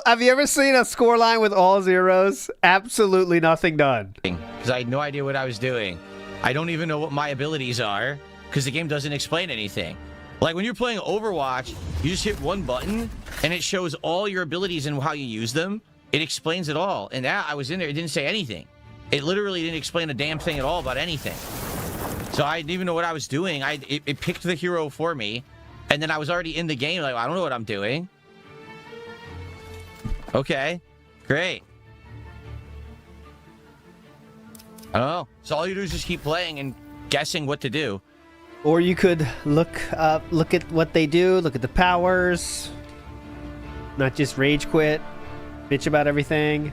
Speaker 2: Have you ever seen a score line with all zeros? Absolutely nothing done.
Speaker 8: Because I had no idea what I was doing. I don't even know what my abilities are because the game doesn't explain anything. Like when you're playing Overwatch, you just hit one button and it shows all your abilities and how you use them. It explains it all. And that I was in there, it didn't say anything. It literally didn't explain a damn thing at all about anything. So I didn't even know what I was doing. It picked the hero for me, and then I was already in the game. Like I don't know what I'm doing. Okay, great. I don't know. So all you do is just keep playing and guessing what to do.
Speaker 2: Or you could look at what they do, look at the powers, not just rage quit, bitch about everything.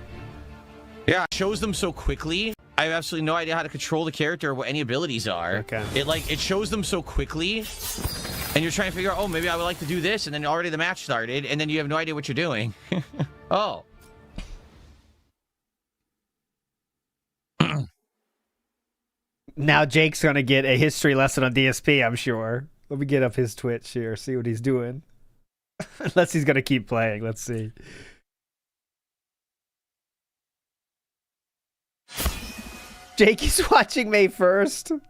Speaker 8: Yeah, it shows them so quickly. I have absolutely no idea how to control the character or what any abilities are.
Speaker 2: Okay.
Speaker 8: It shows them so quickly, and you're trying to figure out, oh, maybe I would like to do this, and then already the match started, and then you have no idea what you're doing. Oh.
Speaker 2: Now Jake's gonna get a history lesson on DSP, I'm sure. Let me get up his Twitch here, see what he's doing. Unless he's gonna keep playing, let's see. Jake is watching May 1st.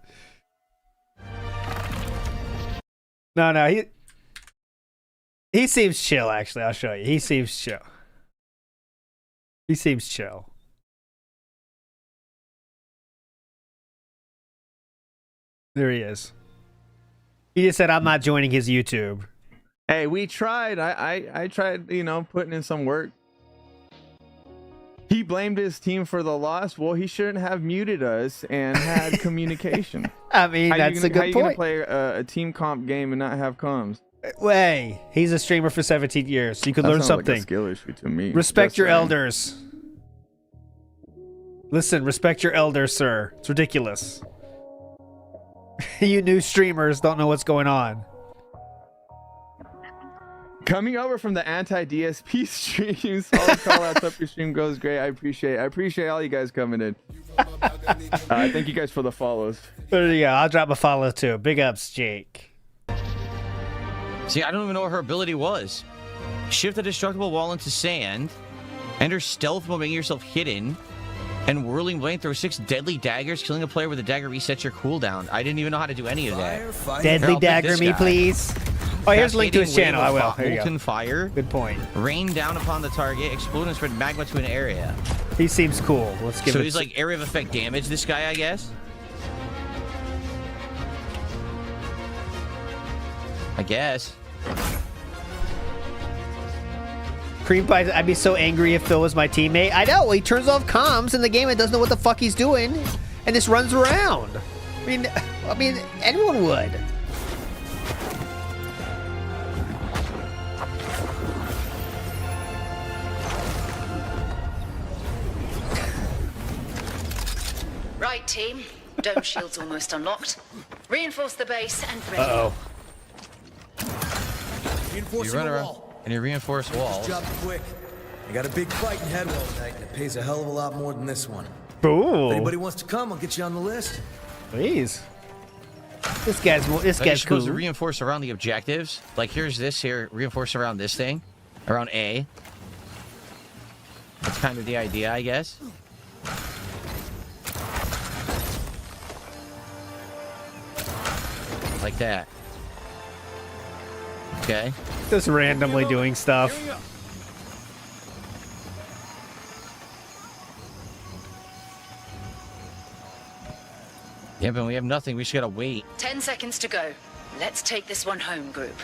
Speaker 2: No, he seems chill, actually. I'll show you. He seems chill. He seems chill. There he is. He just said, I'm not joining his YouTube.
Speaker 18: Hey, we tried. I tried, you know, putting in some work. He blamed his team for the loss. Well, he shouldn't have muted us and had communication.
Speaker 2: I mean, that's a good
Speaker 18: How you gonna
Speaker 2: point.
Speaker 18: play a team comp game and not have comms?
Speaker 2: Way, he's a streamer for 17 years. So you could
Speaker 18: That
Speaker 2: learn
Speaker 18: sounds like a
Speaker 2: something.
Speaker 18: skill issue to me.
Speaker 2: Respect
Speaker 18: Just
Speaker 2: your
Speaker 18: saying.
Speaker 2: elders. Listen, respect your elders, sir. It's ridiculous. You new streamers don't know what's going on.
Speaker 18: Coming over from the anti-DSP streams, solid call outs. Up your stream goes great. I appreciate all you guys coming in. Thank you guys for the follows.
Speaker 2: There you go. I'll drop a follow too. Big ups, Jake.
Speaker 8: See, I don't even know what her ability was. Shift a destructible wall into sand. Enter stealth while making yourself hidden. And whirling blade, throw 6 deadly daggers. Killing a player with a dagger resets your cooldown. I didn't even know how to do any of that.
Speaker 2: Deadly dagger me, please. Oh, here's a link to his
Speaker 8: Cascading
Speaker 2: channel. I
Speaker 8: wave
Speaker 2: will.
Speaker 8: of
Speaker 2: There you go.
Speaker 8: molten fire.
Speaker 2: Good point.
Speaker 8: Rain down upon the target. Explode and spread magma to an area.
Speaker 2: He seems cool. Let's give
Speaker 8: So
Speaker 2: it.
Speaker 8: he's like area of effect damage, this guy, I guess.
Speaker 2: Cream Pie, I'd be so angry if Phil was my teammate. I know. He turns off comms in the game and doesn't know what the fuck he's doing, and just runs around. I mean, anyone would.
Speaker 17: Right, team. Dome shield's almost unlocked. Reinforce the base and ready.
Speaker 8: Uh-oh. You
Speaker 3: Reinforcing
Speaker 8: run
Speaker 3: the
Speaker 8: around
Speaker 3: wall.
Speaker 8: and you reinforce walls.
Speaker 3: Job quick. I got a big fight in Headwell tonight, and it pays a hell of a lot more than this one.
Speaker 2: Ooh.
Speaker 3: If anybody wants to come, I'll get you on the list.
Speaker 2: Please. This guy's
Speaker 8: Are you
Speaker 2: cool.
Speaker 8: supposed to reinforce around the objectives? Like, here's this here. Reinforce around this thing. Around A. That's kind of the idea, I guess. Like that. Okay.
Speaker 2: Just randomly doing stuff.
Speaker 8: Yeah, but we have nothing. We just gotta wait.
Speaker 17: 10 seconds to go. Let's take this one home, group.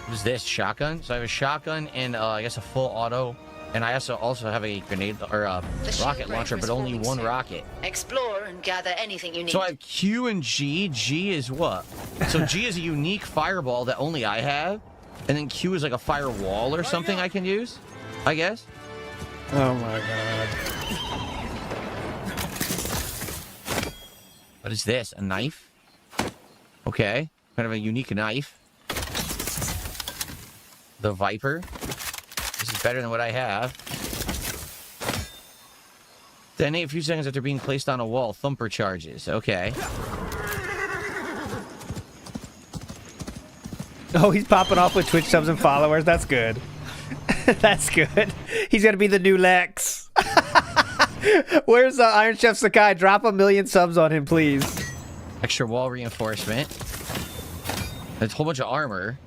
Speaker 8: What is this? Shotgun? So I have a shotgun and I guess a full auto. And I also have a grenade or a rocket launcher, but only one rocket.
Speaker 17: Explore and gather anything you need.
Speaker 8: So I have Q and G. G is what? So G is a unique fireball that only I have. And then Q is like a firewall or something I can use, I guess.
Speaker 2: Oh my god.
Speaker 8: What is this? A knife? Okay. Kind of a unique knife. The Viper. This is better than what I have. Then a few seconds after being placed on a wall, thumper charges. Okay.
Speaker 2: Oh, he's popping off with Twitch subs and followers. That's good. That's good. He's gonna be the new Lex. Where's Iron Chef Sakai? Drop 1 million subs on him, please.
Speaker 8: Extra wall reinforcement. There's a whole bunch of armor.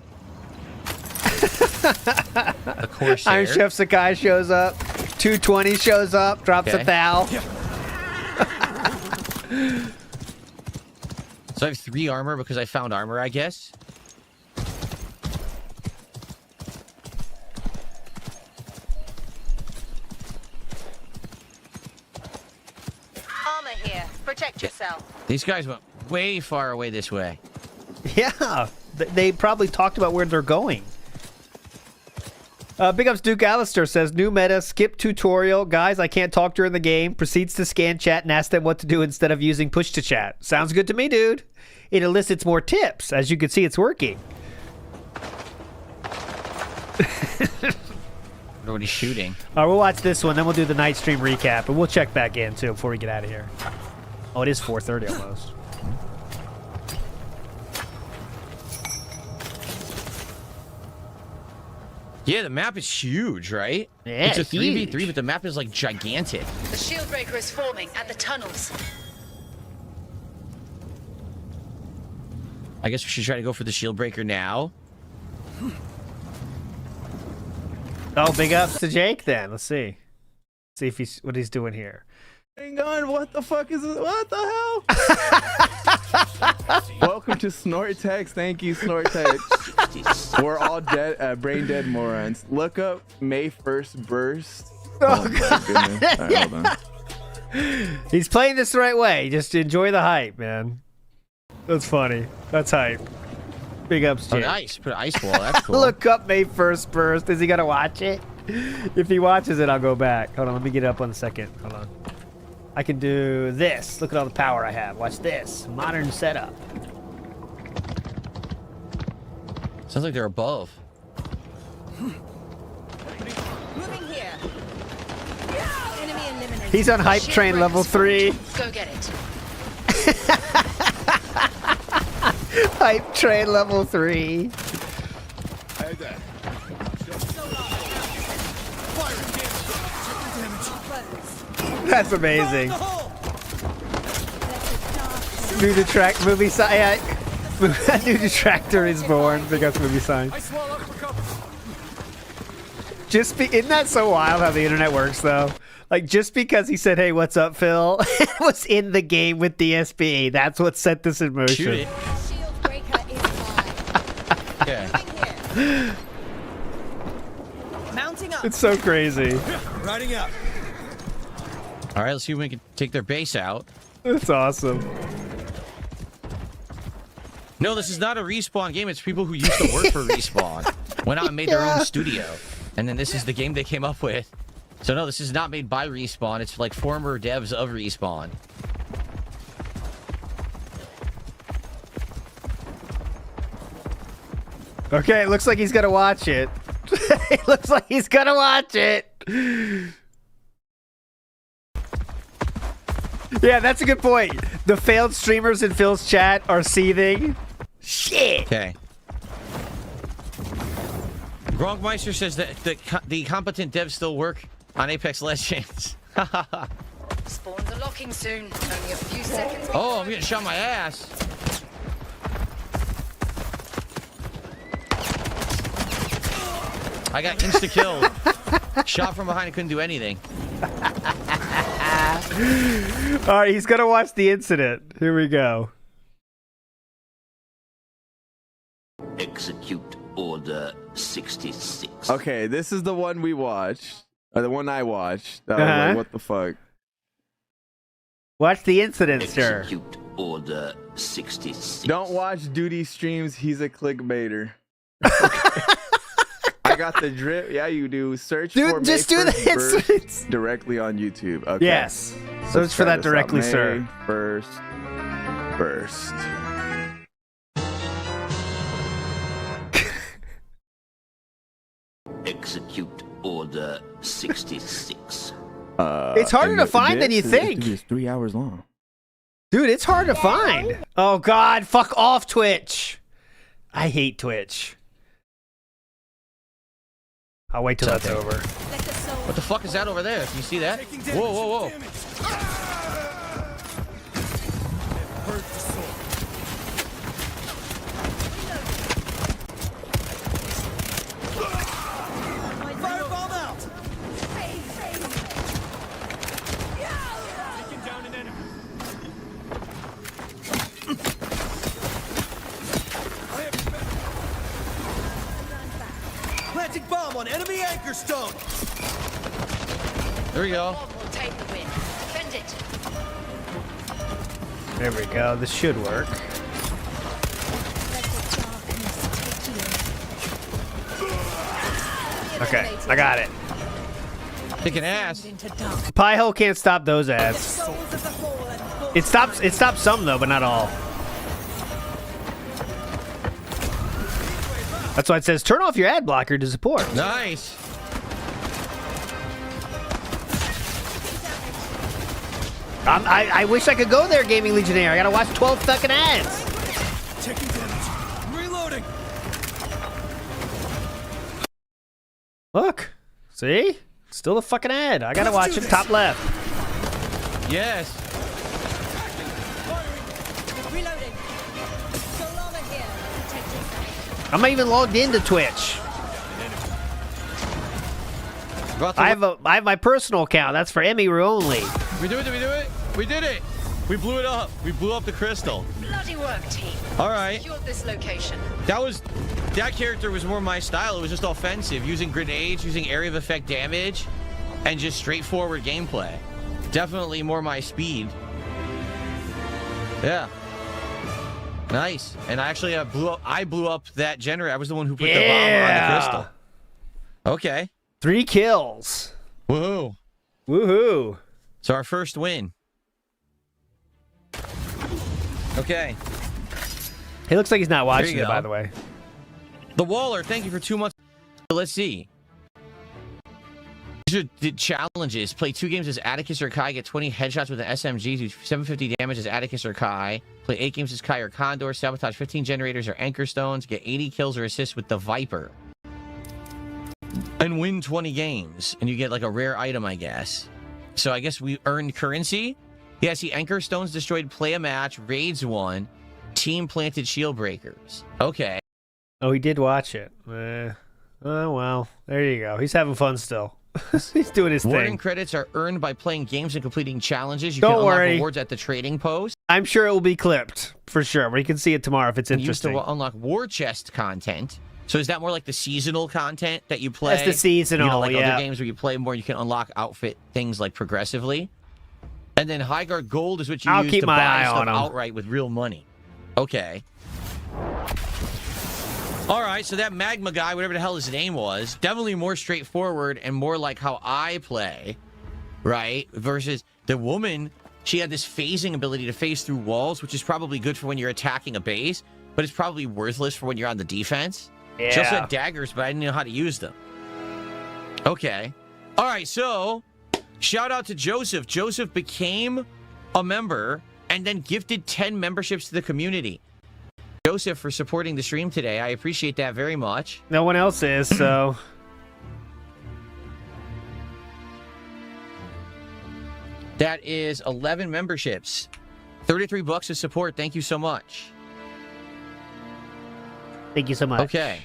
Speaker 8: The Corsair.
Speaker 2: Iron Chef Sakai shows up. 220 shows up. Drops
Speaker 8: Okay.
Speaker 2: a thou.
Speaker 8: So I have 3 armor because I found armor, I guess.
Speaker 17: Armor here. Protect yourself.
Speaker 8: These guys went way far away this way.
Speaker 2: Yeah. They probably talked about where they're going. Big ups Duke Alistair says, new meta, skip tutorial. Guys, I can't talk during the game. Proceeds to scan chat and ask them what to do instead of using push to chat. Sounds good to me, dude. It elicits more tips. As you can see, it's working.
Speaker 8: Nobody's shooting.
Speaker 2: All right, we'll watch this one, then we'll do the night stream recap, and we'll check back in, too, before we get out of here. Oh, it is 4:30 almost.
Speaker 8: Yeah, the map is huge, right?
Speaker 2: Yeah,
Speaker 8: it's a
Speaker 2: huge.
Speaker 8: 3v3, but the map is like gigantic.
Speaker 17: The shield breaker is forming at the tunnels.
Speaker 8: I guess we should try to go for the shield breaker now.
Speaker 2: Oh, big ups to Jake then. Let's see. See if what he's doing here.
Speaker 18: Hang on, what the fuck is this? What the hell? Welcome to Snortex. Thank you, Snortex. We're all dead, brain dead morons. Look up May 1st burst. Oh my goodness. All right, hold on.
Speaker 2: He's playing this the right way. Just enjoy the hype, man. That's funny. That's hype. Big ups, Jay.
Speaker 8: Oh, nice. Put an ice wall. That's cool.
Speaker 2: Look up May 1st burst. Is he gonna watch it? If he watches it, I'll go back. Hold on, let me get it up 1 second. Hold on. I can do this. Look at all the power I have. Watch this. Modern setup.
Speaker 8: Sounds like they're above.
Speaker 4: Moving here. Enemy eliminated.
Speaker 2: He's on hype train level 3.
Speaker 17: Go get it.
Speaker 2: Hype train level 3.
Speaker 6: Hey there.
Speaker 2: That's amazing. New detract movie sign. Yeah. New detractor is born because movie sign. Isn't that so wild how the internet works though? Like just because he said, "Hey, what's up, Phil?" It was in the game with DSP. That's what set this in motion.
Speaker 8: Shoot it.
Speaker 4: Shield breaker is mine.
Speaker 8: Yeah.
Speaker 4: Mounting up.
Speaker 2: It's so crazy.
Speaker 3: Riding up.
Speaker 8: All right, let's see if we can take their base out.
Speaker 2: That's awesome.
Speaker 8: No, this is not a Respawn game. It's people who used to work for Respawn. Went out and made their own studio. And then this is the game they came up with. So no, this is not made by Respawn. It's like former devs of Respawn.
Speaker 2: Okay, it looks like he's gonna watch it. It looks like he's gonna watch it. Yeah, that's a good point. The failed streamers in Phil's chat are seething. Shit.
Speaker 8: Okay. Gronkmeister says that the competent devs still work on Apex Legends.
Speaker 17: Spawns are locking soon. Only a few seconds.
Speaker 8: Oh, I'm getting shot in my ass. I got insta-killed. Shot from behind and couldn't do anything.
Speaker 2: All right, he's gonna watch the incident. Here we go.
Speaker 21: Execute Order 66.
Speaker 18: Okay, this is the one we watched. Or the one I watched. That was like, what the fuck?
Speaker 2: Watch the incident, sir.
Speaker 21: Execute Order 66.
Speaker 18: Don't watch Duty streams. He's a clickbaiter. I got the drip. Yeah, you do. Search for
Speaker 2: just do the incidents
Speaker 18: directly on YouTube. Okay.
Speaker 2: Yes. Search for that directly, sir.
Speaker 18: First burst.
Speaker 21: Execute Order 66.
Speaker 2: It's harder to find than you think.
Speaker 18: It's 3 hours long.
Speaker 2: Dude, it's hard to find. Oh, God. Fuck off, Twitch. I hate Twitch. I'll wait till that's over.
Speaker 8: What the fuck is that over there? Can you see that? Whoa, whoa, whoa.
Speaker 3: Fireball out.
Speaker 7: Taking down an enemy.
Speaker 3: Planting bomb on enemy anchor stone.
Speaker 8: There we go.
Speaker 17: We'll take the win. Defend it.
Speaker 2: There we go. This should work. Okay, I got it.
Speaker 8: Kicking ass.
Speaker 2: Piehole can't stop those ads. It stops some though, but not all. That's why it says turn off your ad blocker to support.
Speaker 8: Nice.
Speaker 2: I wish I could go there, Gaming Legionnaire. I gotta watch 12 fucking ads.
Speaker 3: Taking damage. Reloading.
Speaker 2: Look. See? Still a fucking ad. I gotta watch it. Top left.
Speaker 8: Yes.
Speaker 4: Reloading. Solana here.
Speaker 2: I'm not even logged into Twitch. I have my personal account. That's for Emiru only.
Speaker 8: We do it. We did it. We blew it up. We blew up the crystal.
Speaker 17: Bloody work, team.
Speaker 8: All right.
Speaker 17: Secured this location.
Speaker 8: That character was more my style. It was just offensive, using grenades, using area of effect damage, and just straightforward gameplay. Definitely more my speed. Yeah. Nice. And actually, I blew up that generator. I was the one who put the bomb on the crystal. Okay.
Speaker 2: 3 kills.
Speaker 8: Woohoo.
Speaker 2: Woohoo.
Speaker 8: So our first win. Okay.
Speaker 2: He looks like he's not watching it, by the way.
Speaker 8: The Waller, thank you for 2 months. Let's see. These are the challenges. Play 2 games as Atticus or Kai. Get 20 headshots with an SMG. Do 750 damage as Atticus or Kai. Play 8 games as Kai or Condor. Sabotage 15 generators or Anchor Stones. Get 80 kills or assists with the Viper. And win 20 games. And you get like a rare item, I guess. So I guess we earned currency. Yeah, see, Anchor Stones destroyed. Play a match. Raids 1. Team planted shield breakers. Okay.
Speaker 2: Oh, he did watch it. Oh, well. There you go. He's having fun still. He's doing his
Speaker 8: Warden
Speaker 2: thing.
Speaker 8: credits are earned by playing games and completing challenges. You
Speaker 2: Don't
Speaker 8: can unlock
Speaker 2: worry.
Speaker 8: rewards at the trading post.
Speaker 2: I'm sure it will be clipped, for sure. But you can see it tomorrow if it's
Speaker 8: And
Speaker 2: interesting.
Speaker 8: you used to unlock war chest content. So is that more like the seasonal content that you play?
Speaker 2: That's the seasonal,
Speaker 8: you know, like
Speaker 2: yeah.
Speaker 8: other games where you play more, you can unlock outfit things like progressively. And then HighGuard Gold is what you
Speaker 2: I'll
Speaker 8: use
Speaker 2: keep
Speaker 8: to
Speaker 2: my
Speaker 8: buy
Speaker 2: eye
Speaker 8: stuff
Speaker 2: on 'em.
Speaker 8: outright with real money. Okay. All right, so that Magma guy, whatever the hell his name was, definitely more straightforward and more like how I play, right? Versus the woman, she had this phasing ability to phase through walls, which is probably good for when you're attacking a base, but it's probably worthless for when you're on the defense.
Speaker 2: Yeah.
Speaker 8: She also had daggers, but I didn't know how to use them. Okay. All right, so shout out to Joseph. Joseph became a member and then gifted 10 memberships to the community. Joseph, for supporting the stream today. I appreciate that very much.
Speaker 2: No one else is, so...
Speaker 8: That is 11 memberships. 33 bucks of support. Thank you so much.
Speaker 2: Thank you so much.
Speaker 8: Okay.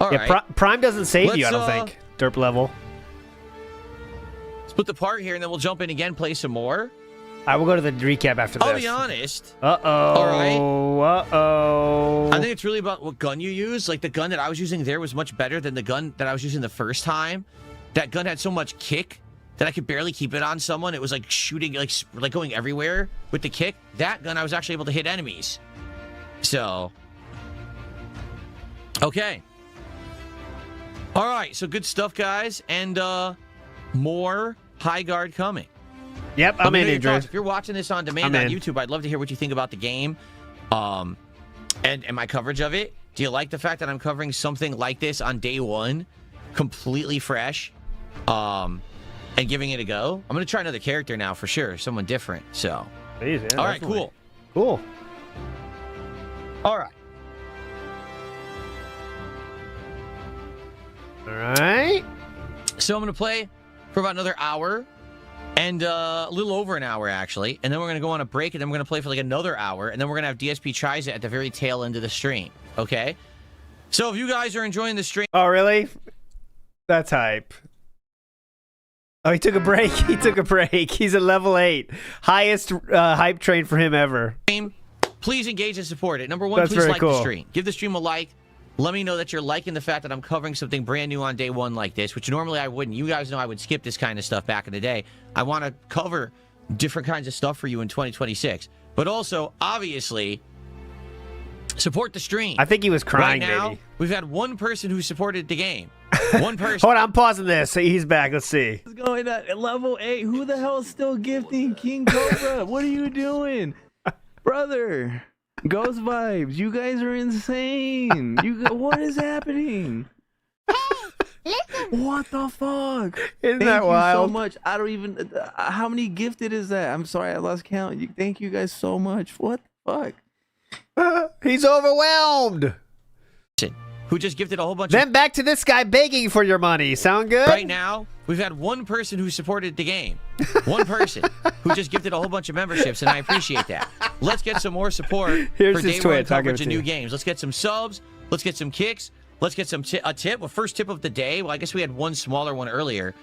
Speaker 8: All
Speaker 2: yeah,
Speaker 8: right.
Speaker 2: Prime doesn't save you, I
Speaker 8: Let's,
Speaker 2: don't think. Derp level.
Speaker 8: Let's put the part here, and then we'll jump in again, play some more.
Speaker 2: I will go to the recap after this.
Speaker 8: I'll be honest.
Speaker 2: Uh-oh.
Speaker 8: All right.
Speaker 2: Uh-oh.
Speaker 8: I think it's really about what gun you use. Like, the gun that I was using there was much better than the gun that I was using the first time. That gun had so much kick that I could barely keep it on someone. It was like shooting, like going everywhere with the kick. That gun, I was actually able to hit enemies. So, okay. All right, so good stuff, guys. And more HighGuard coming.
Speaker 2: Yep, I'm in, Andrew.
Speaker 8: If you're watching this on demand on YouTube, I'd love to hear what you think about the game and my coverage of it. Do you like the fact that I'm covering something like this on day one, completely fresh, and giving it a go? I'm going to try another character now for sure, someone different. So,
Speaker 2: Please, yeah,
Speaker 8: all right,
Speaker 2: definitely.
Speaker 8: cool.
Speaker 2: Cool.
Speaker 8: All right.
Speaker 2: All right.
Speaker 8: So I'm going to play for about another hour. And a little over an hour, actually. And then we're going to go on a break, and then we're going to play for like another hour. And then we're going to have DSP tries it at the very tail end of the stream. Okay? So if you guys are enjoying the stream...
Speaker 2: Oh, really? That's hype. Oh, he took a break. He took a break. He's at level 8. Highest hype train for him ever.
Speaker 8: Please engage and support it. Number one,
Speaker 2: That's
Speaker 8: please
Speaker 2: very
Speaker 8: like
Speaker 2: cool.
Speaker 8: the stream. Give the stream a like. Let me know that you're liking the fact that I'm covering something brand new on day one like this, which normally I wouldn't. You guys know I would skip this kind of stuff back in the day. I want to cover different kinds of stuff for you in 2026. But also, obviously, support the stream.
Speaker 2: I think he was crying,
Speaker 8: right now,
Speaker 2: maybe.
Speaker 8: we've had one person who supported the game. One person.
Speaker 2: Hold on, I'm pausing this. He's back. Let's see.
Speaker 18: What's going on at level 8? Who the hell is still gifting King Cobra? What are you doing? Brother. Ghost vibes. You guys are insane. What is happening? What the fuck?
Speaker 2: Isn't
Speaker 18: Thank
Speaker 2: that
Speaker 18: you
Speaker 2: wild?
Speaker 18: so much. I don't even... how many gifted is that? I'm sorry, I lost count. Thank you guys so much. What the fuck?
Speaker 2: He's overwhelmed.
Speaker 8: Who just gifted a whole bunch
Speaker 2: Then back to this guy begging for your money. Sound good?
Speaker 8: Right now, we've had one person who supported the game. One person who just gifted a whole bunch of memberships, and I appreciate that. Let's get some more support
Speaker 2: Here's
Speaker 8: for
Speaker 2: his
Speaker 8: day
Speaker 2: Twitch.
Speaker 8: one
Speaker 2: I'll give
Speaker 8: coverage
Speaker 2: it
Speaker 8: of
Speaker 2: to
Speaker 8: new
Speaker 2: you.
Speaker 8: games. Let's get some subs. Let's get some kicks. Let's get some a tip. Well, first tip of the day. Well, I guess we had one smaller one earlier.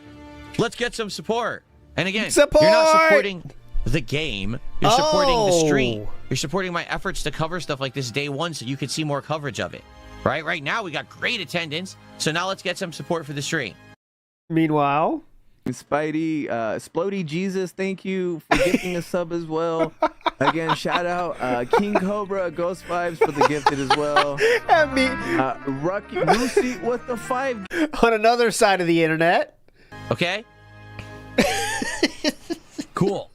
Speaker 8: Let's get some support. And again,
Speaker 2: Support!
Speaker 8: you're not supporting the game. You're supporting the stream.
Speaker 2: Oh.
Speaker 8: You're supporting my efforts to cover stuff like this day one so you can see more coverage of it. Right now, we got great attendance. So now let's get some support for the stream.
Speaker 2: Meanwhile,
Speaker 18: Spidey, Splody Jesus, thank you for gifting a sub as well. Again, shout out King Cobra, Ghost Vibes for the gifted as well.
Speaker 2: And me,
Speaker 18: Lucy with the 5.
Speaker 2: On another side of the internet.
Speaker 8: Okay? Cool.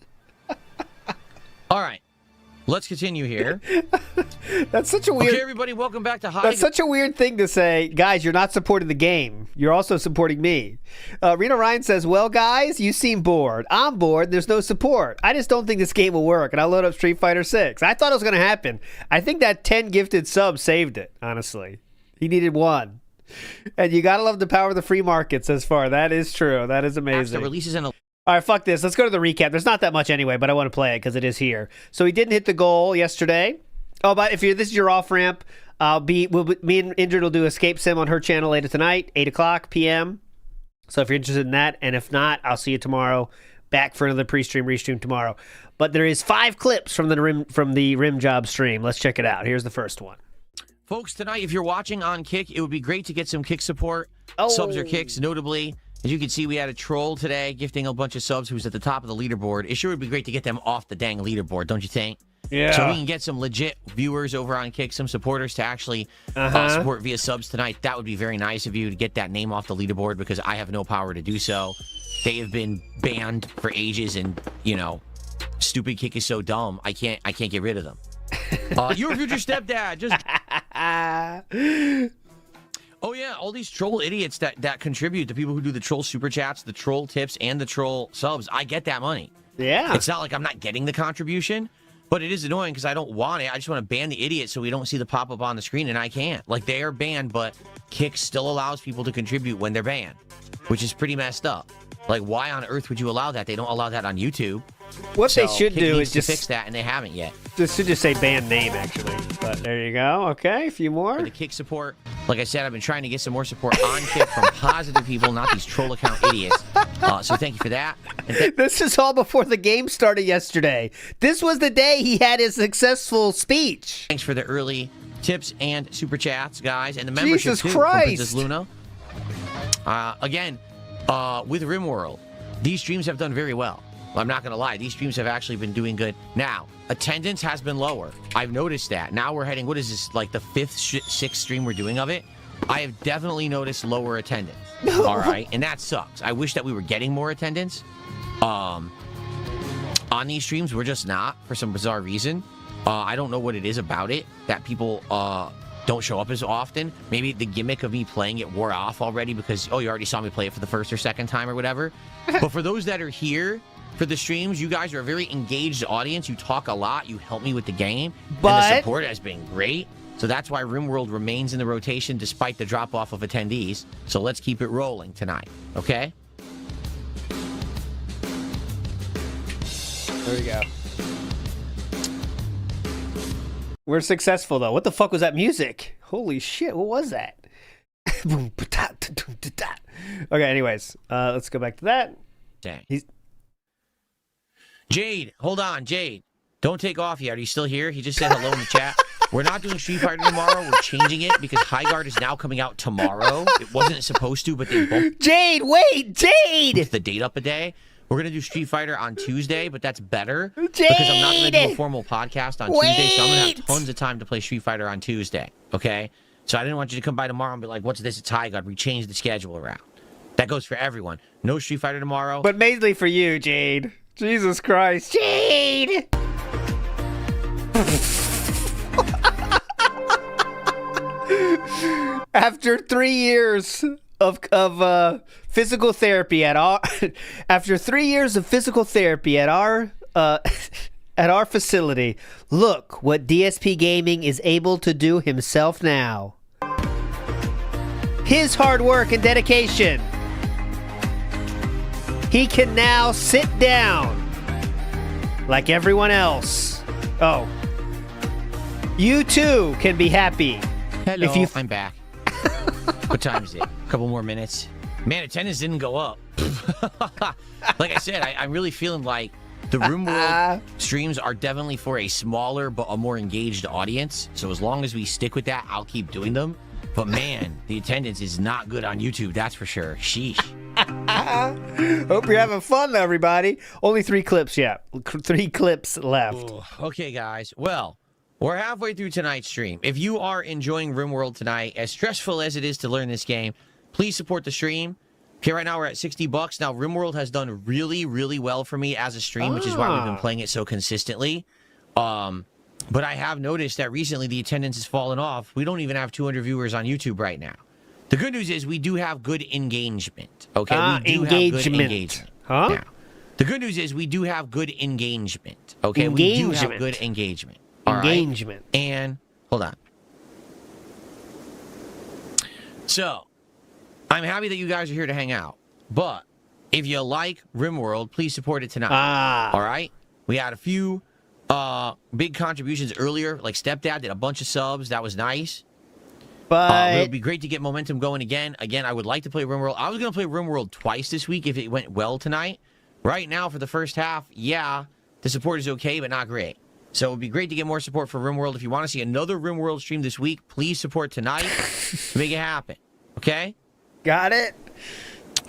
Speaker 8: All right. Let's continue here.
Speaker 2: That's such a weird...
Speaker 8: Okay, everybody, welcome back to High.
Speaker 2: That's such a weird thing to say. Guys, you're not supporting the game. You're also supporting me. Rena Ryan says, well, guys, you seem bored. I'm bored. There's no support. I just don't think this game will work. And I'll load up Street Fighter 6. I thought it was going to happen. I think that 10 gifted subs saved it, honestly. He needed 1. And you got to love the power of the free markets as far. That is true. That is amazing.
Speaker 8: Releases in a
Speaker 2: All right, fuck this. Let's go to the recap. There's not that much anyway, but I want to play it because it is here. So he didn't hit the goal yesterday. Oh, but if this is your off ramp, me and Indrid will do Escape Sim on her channel later tonight, 8:00 p.m. So if you're interested in that, and if not, I'll see you tomorrow. Back for another pre-stream, restream tomorrow. But there is 5 clips from the rim job stream. Let's check it out. Here's the first one.
Speaker 8: Folks, tonight, if you're watching on Kick, it would be great to get some Kick support. Subs or kicks, notably. As you can see, we had a troll today gifting a bunch of subs who's at the top of the leaderboard. It sure would be great to get them off the dang leaderboard, don't you think?
Speaker 2: Yeah.
Speaker 8: So we can get some legit viewers over on Kick, some supporters to actually support via subs tonight. That would be very nice of you to get that name off the leaderboard because I have no power to do so. They have been banned for ages and, you know, stupid Kick is so dumb, I can't get rid of them. Your future stepdad, just... Oh, yeah, all these troll idiots that contribute, the people who do the troll super chats, the troll tips, and the troll subs, I get that money.
Speaker 2: Yeah.
Speaker 8: It's not like I'm not getting the contribution, but it is annoying because I don't want it. I just want to ban the idiots so we don't see the pop-up on the screen, and I can't. Like, they are banned, but Kick still allows people to contribute when they're banned, which is pretty messed up. Like, why on earth would you allow that? They don't allow that on YouTube.
Speaker 2: What they should
Speaker 8: Kick
Speaker 2: do
Speaker 8: needs
Speaker 2: is
Speaker 8: to
Speaker 2: just
Speaker 8: fix that, and they haven't yet.
Speaker 2: This should just say band name, actually. But there you go. Okay, a few more.
Speaker 8: For the Kick support, like I said, I've been trying to get some more support on Kick from positive people, not these troll account idiots. So thank you for that.
Speaker 2: This is all before the game started yesterday. This was the day he had his successful speech.
Speaker 8: Thanks for the early tips and super chats, guys, and the membership
Speaker 2: Jesus
Speaker 8: too,
Speaker 2: Christ.
Speaker 8: from Princess Luna. Again, with RimWorld, these streams have done very well. I'm not going to lie. These streams have actually been doing good. Now, attendance has been lower. I've noticed that. Now we're heading, what is this, like the 5th, 6th stream we're doing of it? I have definitely noticed lower attendance. All right? And that sucks. I wish that we were getting more attendance. On these streams, we're just not for some bizarre reason. I don't know what it is about it that people don't show up as often. Maybe the gimmick of me playing it wore off already because, oh, you already saw me play it for the first or second time or whatever. But for those that are here for the streams, you guys are a very engaged audience. You talk a lot. You help me with the game. And the support has been great. So that's why RimWorld remains in the rotation despite the drop-off of attendees. So let's keep it rolling tonight, okay?
Speaker 2: There we go. We're successful, though. What the fuck was that music? Holy shit, what was that? Okay, anyways, let's go back to that.
Speaker 8: Dang. Jade, hold on, Jade. Don't take off yet. Are you still here? He just said hello in the chat. We're not doing Street Fighter tomorrow. We're changing it because HighGuard is now coming out tomorrow. It wasn't supposed to, but they both...
Speaker 2: Jade, wait! Jade!
Speaker 8: Moved the date up a day. We're going to do Street Fighter on Tuesday, but that's better.
Speaker 2: Jade!
Speaker 8: Because I'm not going to do a formal podcast on Tuesday, so I'm going to have tons of time to play Street Fighter on Tuesday, okay? So I didn't want you to come by tomorrow and be like, what's this? It's HighGuard. We changed the schedule around. That goes for everyone. No Street Fighter tomorrow.
Speaker 2: But mainly for you, Jade. Jesus Christ. Jade! After 3 years of physical therapy at our after 3 years of physical therapy at our facility, look what DSP Gaming is able to do himself now. His hard work and dedication. He can now sit down like everyone else. Oh. You too can be happy.
Speaker 8: Hello, I'm back. What time is it? A couple more minutes. Man, attendance didn't go up. Like I said, I'm really feeling like the RoomWorld streams are definitely for a smaller but a more engaged audience. So as long as we stick with that, I'll keep doing them. But man, the attendance is not good on YouTube, that's for sure. Sheesh.
Speaker 2: Hope you're having fun, everybody. Only 3 clips yet. 3 clips left.
Speaker 8: Ooh, okay, guys. Well, we're halfway through tonight's stream. If you are enjoying RoomWorld tonight, as stressful as it is to learn this game, please support the stream. Okay, right now we're at $60. Now, RoomWorld has done really, really well for me as a stream, which is why we've been playing it so consistently. But I have noticed that recently the attendance has fallen off. We don't even have 200 viewers on YouTube right now. The good news is we do have good engagement. Okay, we do have good engagement.
Speaker 2: Huh?
Speaker 8: Now, the good news is we do have good engagement. Okay, we do have good engagement. All
Speaker 2: engagement.
Speaker 8: Right? And hold on. So, I'm happy that you guys are here to hang out. But if you like RimWorld, please support it tonight. All right? We had a few big contributions earlier. Like Stepdad did a bunch of subs. That was nice.
Speaker 2: But
Speaker 8: it would be great to get momentum going again. Again, I would like to play RimWorld. I was going to play RimWorld twice this week if it went well tonight. Right now, for the first half, yeah, the support is okay, but not great. So it would be great to get more support for RimWorld. If you want to see another RimWorld stream this week, please support tonight. Make it happen. Okay?
Speaker 2: Got it?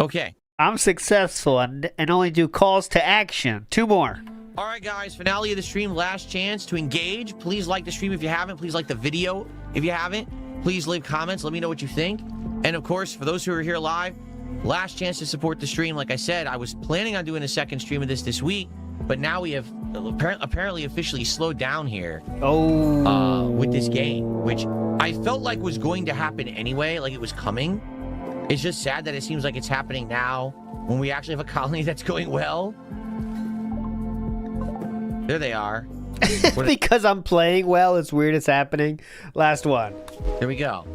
Speaker 8: Okay.
Speaker 2: I'm successful and only do calls to action. 2 more.
Speaker 8: All right, guys. Finale of the stream. Last chance to engage. Please like the stream if you haven't. Please like the video if you haven't. Please leave comments. Let me know what you think. And, of course, for those who are here live, last chance to support the stream. Like I said, I was planning on doing a second stream of this week, but now we have apparently officially slowed down here with this game, which I felt like was going to happen anyway, like it was coming. It's just sad that it seems like it's happening now when we actually have a colony that's going well. There they are.
Speaker 2: Because I'm playing well, it's weird it's happening. Last one.
Speaker 8: There we go.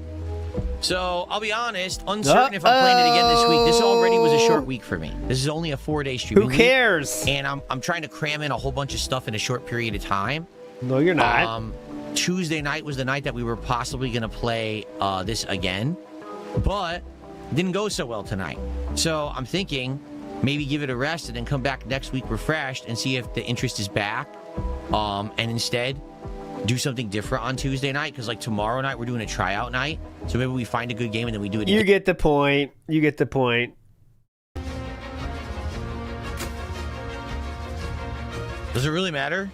Speaker 8: So, I'll be honest, uncertain if I'm playing it again this week. This already was a short week for me. This is only a 4-day stream.
Speaker 2: Who cares?
Speaker 8: And I'm trying to cram in a whole bunch of stuff in a short period of time.
Speaker 2: No, you're not.
Speaker 8: Tuesday night was the night that we were possibly going to play this again. But it didn't go so well tonight. So, I'm thinking maybe give it a rest and then come back next week refreshed and see if the interest is back. And instead, do something different on Tuesday night, because like tomorrow night we're doing a tryout night, so maybe we find a good game and then we do it again.
Speaker 2: You get the point. You get the point.
Speaker 8: Does it really matter?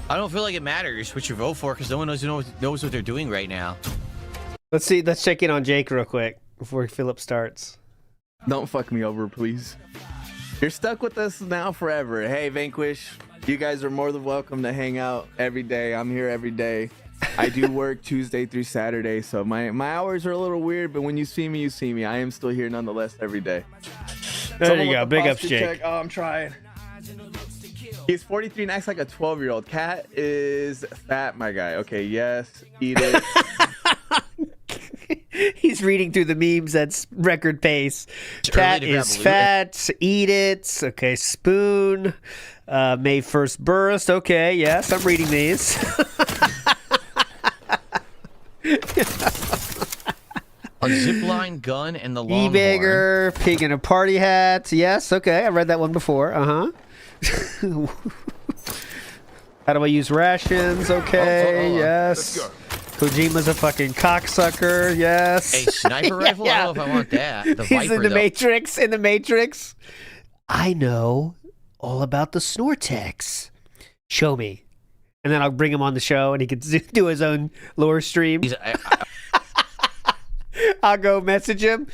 Speaker 8: I don't feel like it matters what you vote for, because no one knows what they're doing right now.
Speaker 2: Let's see. Let's check in on Jake real quick before Philip starts.
Speaker 18: Don't fuck me over, please. You're stuck with us now forever. Hey, Vanquish, you guys are more than welcome to hang out every day. I'm here every day. I do work Tuesday through Saturday, so my hours are a little weird, but when you see me, you see me. I am still here nonetheless every day.
Speaker 2: There you go. Big ups, Jake.
Speaker 18: Check. Oh, I'm trying. He's 43 and acts like a 12-year-old. Cat is fat, my guy. Okay, yes, eat it.
Speaker 2: He's reading through the memes. That's record pace. Cat is fat. Eat it. Okay, spoon. May 1st burst. Okay, yes, I'm reading these.
Speaker 8: A zipline gun and the longhorn.
Speaker 2: E-bagger, pig in a party hat. Yes, okay, I read that one before. Uh-huh. How do I use rations? Okay, yes. Let's go. Kojima's a fucking cocksucker. Yes.
Speaker 8: A sniper rifle? I don't know if I want that. The
Speaker 2: He's
Speaker 8: Viper,
Speaker 2: in the
Speaker 8: though.
Speaker 2: Matrix. In the Matrix. I know all about the Snortex. Show me. And then I'll bring him on the show and he can do his own lore stream. I'll go message him.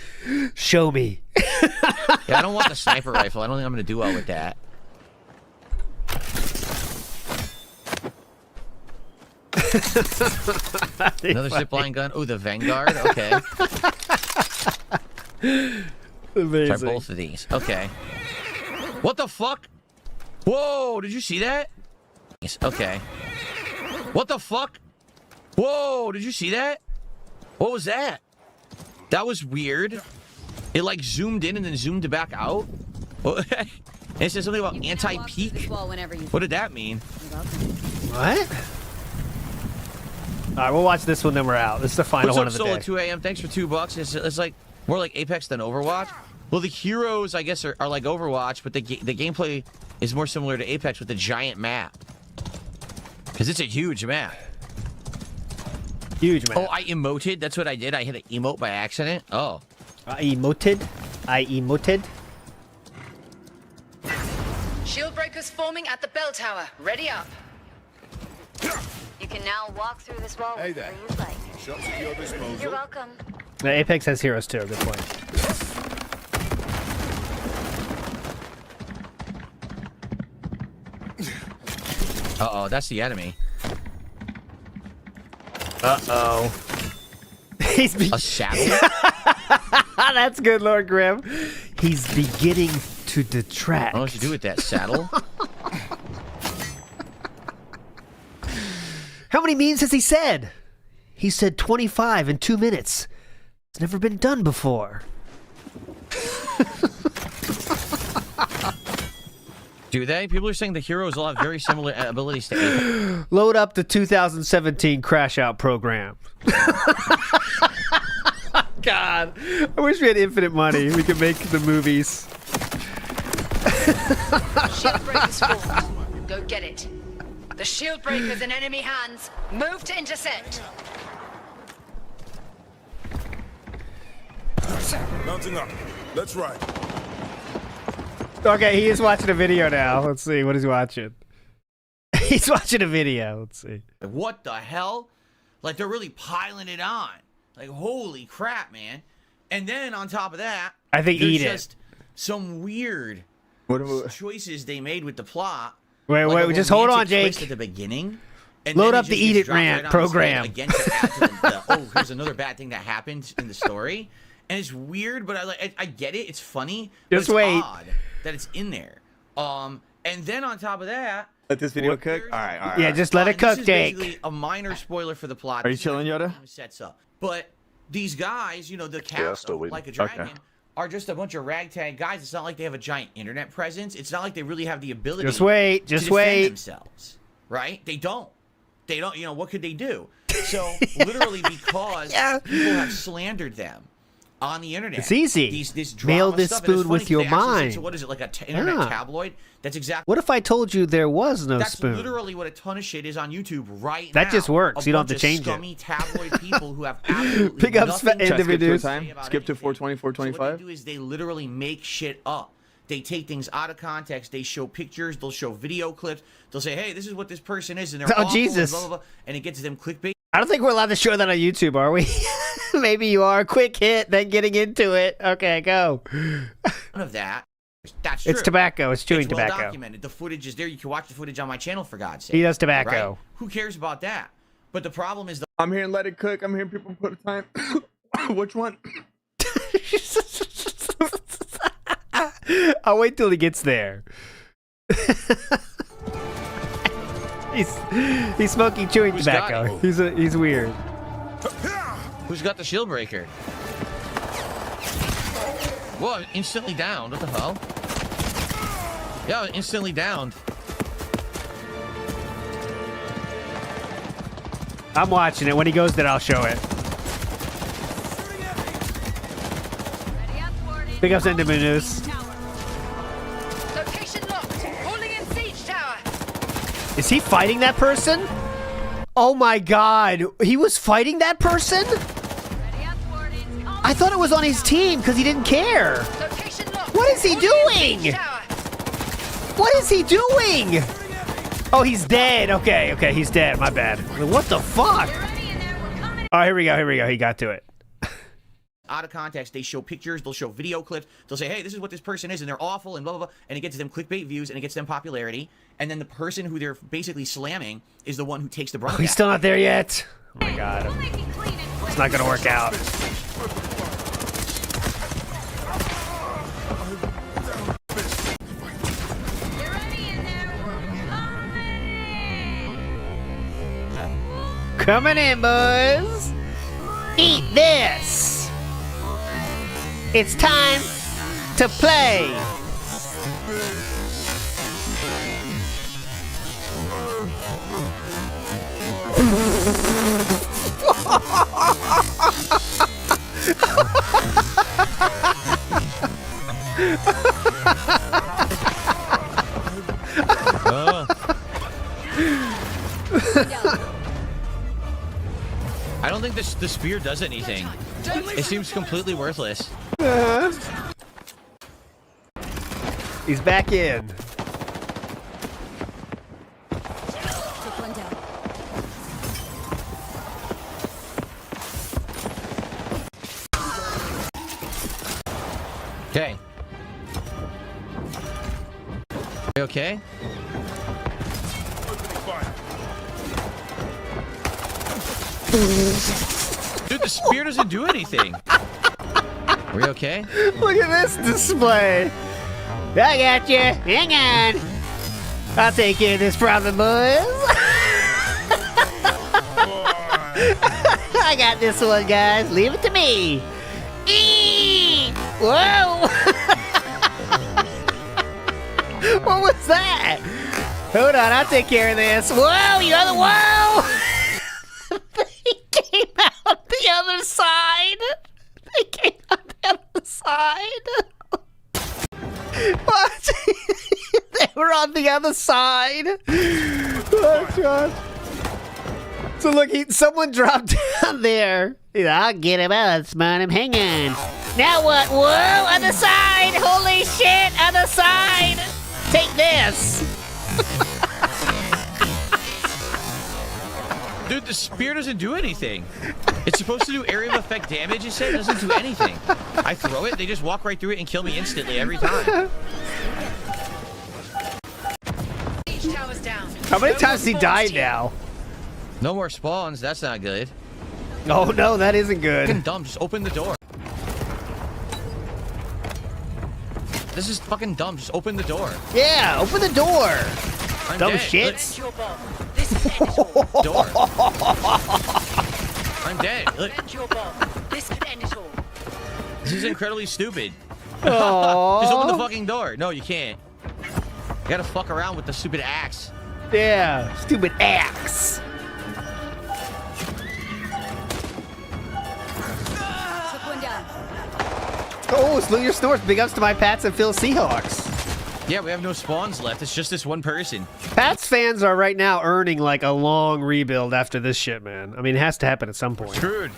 Speaker 2: Show me.
Speaker 8: Yeah, I don't want the sniper rifle. I don't think I'm going to do well with that. Another zipline gun. Oh, the Vanguard. Okay.
Speaker 2: Amazing.
Speaker 8: Try both of these. Okay. What the fuck? Whoa, did you see that? Okay. What the fuck? Whoa, did you see that? What was that? That was weird. It like zoomed in and then zoomed back out. It said something about anti-peak. What did that mean?
Speaker 2: What? All right, we'll watch this one, then we're out. This is the final
Speaker 8: What's
Speaker 2: one
Speaker 8: up,
Speaker 2: of the
Speaker 8: Soul
Speaker 2: day.
Speaker 8: at 2 a.m. Thanks for $2. It's like More like Apex than Overwatch? Well, the heroes, I guess, are like Overwatch, but the gameplay is more similar to Apex with the giant map. Because it's a huge map.
Speaker 2: Huge map.
Speaker 8: Oh, I emoted? That's what I did? I hit an emote by accident? Oh.
Speaker 2: I emoted? I emoted?
Speaker 17: Shield breakers forming at the bell tower. Ready up.
Speaker 5: You can now walk through this wall wherever you like.
Speaker 6: Shots at your disposal.
Speaker 5: You're welcome.
Speaker 2: Apex has heroes too. Good point.
Speaker 8: Uh-oh, that's the enemy.
Speaker 2: Uh-oh. He's
Speaker 8: a shadow?
Speaker 2: That's good, Lord Grim. He's beginning to detract.
Speaker 8: I don't know what to do with that saddle.
Speaker 2: How many memes has he said? He said 25 in 2 minutes. It's never been done before.
Speaker 8: Do they? People are saying the heroes all have very similar abilities to Apex.
Speaker 2: Load up the 2017 Crash Out program. God, I wish we had infinite money. We could make the movies.
Speaker 17: Shield breakers formed. Go get it. The shield breaker's in enemy hands. Move to intercept.
Speaker 6: Mounting up. Let's ride.
Speaker 2: Okay, he is watching a video now. Let's see. What is he watching? He's watching a video. Let's see.
Speaker 8: What the hell? Like, they're really piling it on. Like, holy crap, man. And then, on top of that,
Speaker 2: I think
Speaker 8: there's
Speaker 2: eat it.
Speaker 8: just some weird choices they made with the plot.
Speaker 2: Wait,
Speaker 8: Like
Speaker 2: wait,
Speaker 8: a
Speaker 2: just hold on,
Speaker 8: romantic twist
Speaker 2: Jake.
Speaker 8: At the beginning. And
Speaker 2: Load
Speaker 8: then
Speaker 2: up
Speaker 8: it
Speaker 2: the
Speaker 8: just
Speaker 2: Eat
Speaker 8: gets
Speaker 2: It
Speaker 8: dropped
Speaker 2: Rant
Speaker 8: right on
Speaker 2: program.
Speaker 8: his head again to add to the oh, here's another bad thing that happened in the story. And it's weird, but I get it. It's funny. But
Speaker 2: Just
Speaker 8: it's
Speaker 2: wait.
Speaker 8: odd that it's in there. And then on top of that,
Speaker 18: Let this video cook. All right.
Speaker 2: Yeah, just let it cook,
Speaker 8: this is
Speaker 2: Jake.
Speaker 8: basically a minor spoiler for the plot.
Speaker 18: Are you
Speaker 8: This is how
Speaker 18: chilling,
Speaker 8: the
Speaker 18: Yoda?
Speaker 8: game Sets up, but these guys, you know, the cast of Like a Dragon, are just a bunch of ragtag guys. It's not like they have a giant internet presence. It's not like they really have the ability.
Speaker 2: Just wait,
Speaker 8: to
Speaker 2: just
Speaker 8: defend
Speaker 2: wait.
Speaker 8: themselves, right? They don't. They don't. You know, what could they do? So literally, because people have slandered them on the internet,
Speaker 2: It's easy.
Speaker 8: This
Speaker 2: Mail
Speaker 8: drama
Speaker 2: this
Speaker 8: stuff, and it's
Speaker 2: spoon
Speaker 8: funny
Speaker 2: with
Speaker 8: 'cause
Speaker 2: your
Speaker 8: they actually said,
Speaker 2: mind.
Speaker 8: so what is it, like a internet
Speaker 2: Yeah.
Speaker 8: tabloid? That's exactly.
Speaker 2: What if I told you there was no
Speaker 8: That's
Speaker 2: spoon?
Speaker 8: literally what a ton of shit is on YouTube right now.
Speaker 2: That just works.
Speaker 8: A
Speaker 2: You don't have
Speaker 8: bunch
Speaker 2: to
Speaker 8: of
Speaker 2: change it.
Speaker 8: scummy tabloid people who have absolutely
Speaker 2: Pick up
Speaker 8: nothing to
Speaker 2: individuals.
Speaker 8: say about
Speaker 18: Skip to
Speaker 8: anything.
Speaker 18: 420,
Speaker 8: So what
Speaker 18: 425.
Speaker 8: they do is they literally make shit up. They take things out of context. They show pictures. They'll show video clips. They'll say, "Hey, this is what this person is," and they're
Speaker 2: Oh,
Speaker 8: awful,
Speaker 2: Jesus.
Speaker 8: And, blah, blah, blah, and it gets them clickbait.
Speaker 2: I don't think we're allowed to show that on YouTube, are we? Maybe you are. Quick hit, then getting into it. Okay, go.
Speaker 8: None of that. That's true.
Speaker 2: It's tobacco. It's chewing
Speaker 8: It's well
Speaker 2: tobacco.
Speaker 8: documented. The footage is there. You can watch the footage on my channel, for God's sake.
Speaker 2: He does tobacco.
Speaker 8: Right? Who cares about that? But the problem is
Speaker 18: I'm hearing let it cook. I'm hearing people put a time. Which one?
Speaker 2: I'll wait till he gets there. he's smoking chewing
Speaker 8: Who's got
Speaker 2: tobacco.
Speaker 8: it?
Speaker 2: He's weird.
Speaker 8: Who's got the shield breaker? Whoa, instantly downed. What the hell? Yeah, instantly downed.
Speaker 2: I'm watching it. When he goes there, I'll show it. Pick up Sendiminus.
Speaker 17: Location locked. Holding in siege tower.
Speaker 2: Is he fighting that person? Oh my god. He was fighting that person? I thought it was on his team because he didn't care. What is he doing? What is he doing? Oh, he's dead. Okay, okay, he's dead. My bad. What the fuck? Oh, here we go. He got to it.
Speaker 8: Out of context, they show pictures, they'll show video clips, they'll say, "Hey, this is what this person is," and they're awful, and blah, blah, blah, and it gets them clickbait views, and it gets them popularity, and then the person who they're basically slamming is the one who takes the brunt of
Speaker 2: He's
Speaker 8: that.
Speaker 2: still not there yet. Oh my god. It's not gonna work out. Coming in, boys. Eat this. It's time to play.
Speaker 8: I don't think the spear does anything. It seems completely worthless.
Speaker 2: He's back in.
Speaker 20: Took one down.
Speaker 8: Okay. You okay? Dude, the spear doesn't do anything. Are we okay?
Speaker 2: Look at this display. I got you. Hang on. I'll take care of this problem, boys. I got this one, guys. Leave it to me. Eee! Whoa! What was that? Hold on, I'll take care of this. Whoa, you other whoa! They came out the other side. They came out the other side. What? They were on the other side. Oh gosh. So look, someone dropped down there. I'll get him out, smart him. Hang on. Now what? Whoa, other side! Holy shit, other side! Take this!
Speaker 8: Dude, the spear doesn't do anything. It's supposed to do area of effect damage, it said. It doesn't do anything. I throw it, they just walk right through it and kill me instantly every time.
Speaker 2: How many times has he died now?
Speaker 8: No more spawns, that's not good.
Speaker 2: Oh no, that isn't good.
Speaker 8: Fucking dumb, just open the door. This is fucking dumb, just open the door.
Speaker 2: Yeah, open the door.
Speaker 8: I'm
Speaker 2: Dumb
Speaker 8: dead.
Speaker 2: shits.
Speaker 8: Door. I'm dead. Look. This is incredibly stupid. Just open the fucking door. No, you can't. You gotta fuck around with the stupid axe.
Speaker 2: Yeah, stupid axe.
Speaker 20: Took one down.
Speaker 2: Oh, Salute Your Snores. Big ups to my Pats and Phil Seahawks.
Speaker 8: Yeah, we have no spawns left. It's just this one person.
Speaker 2: Pats fans are right now earning like a long rebuild after this shit, man. I mean, it has to happen at some point.
Speaker 8: Screwed.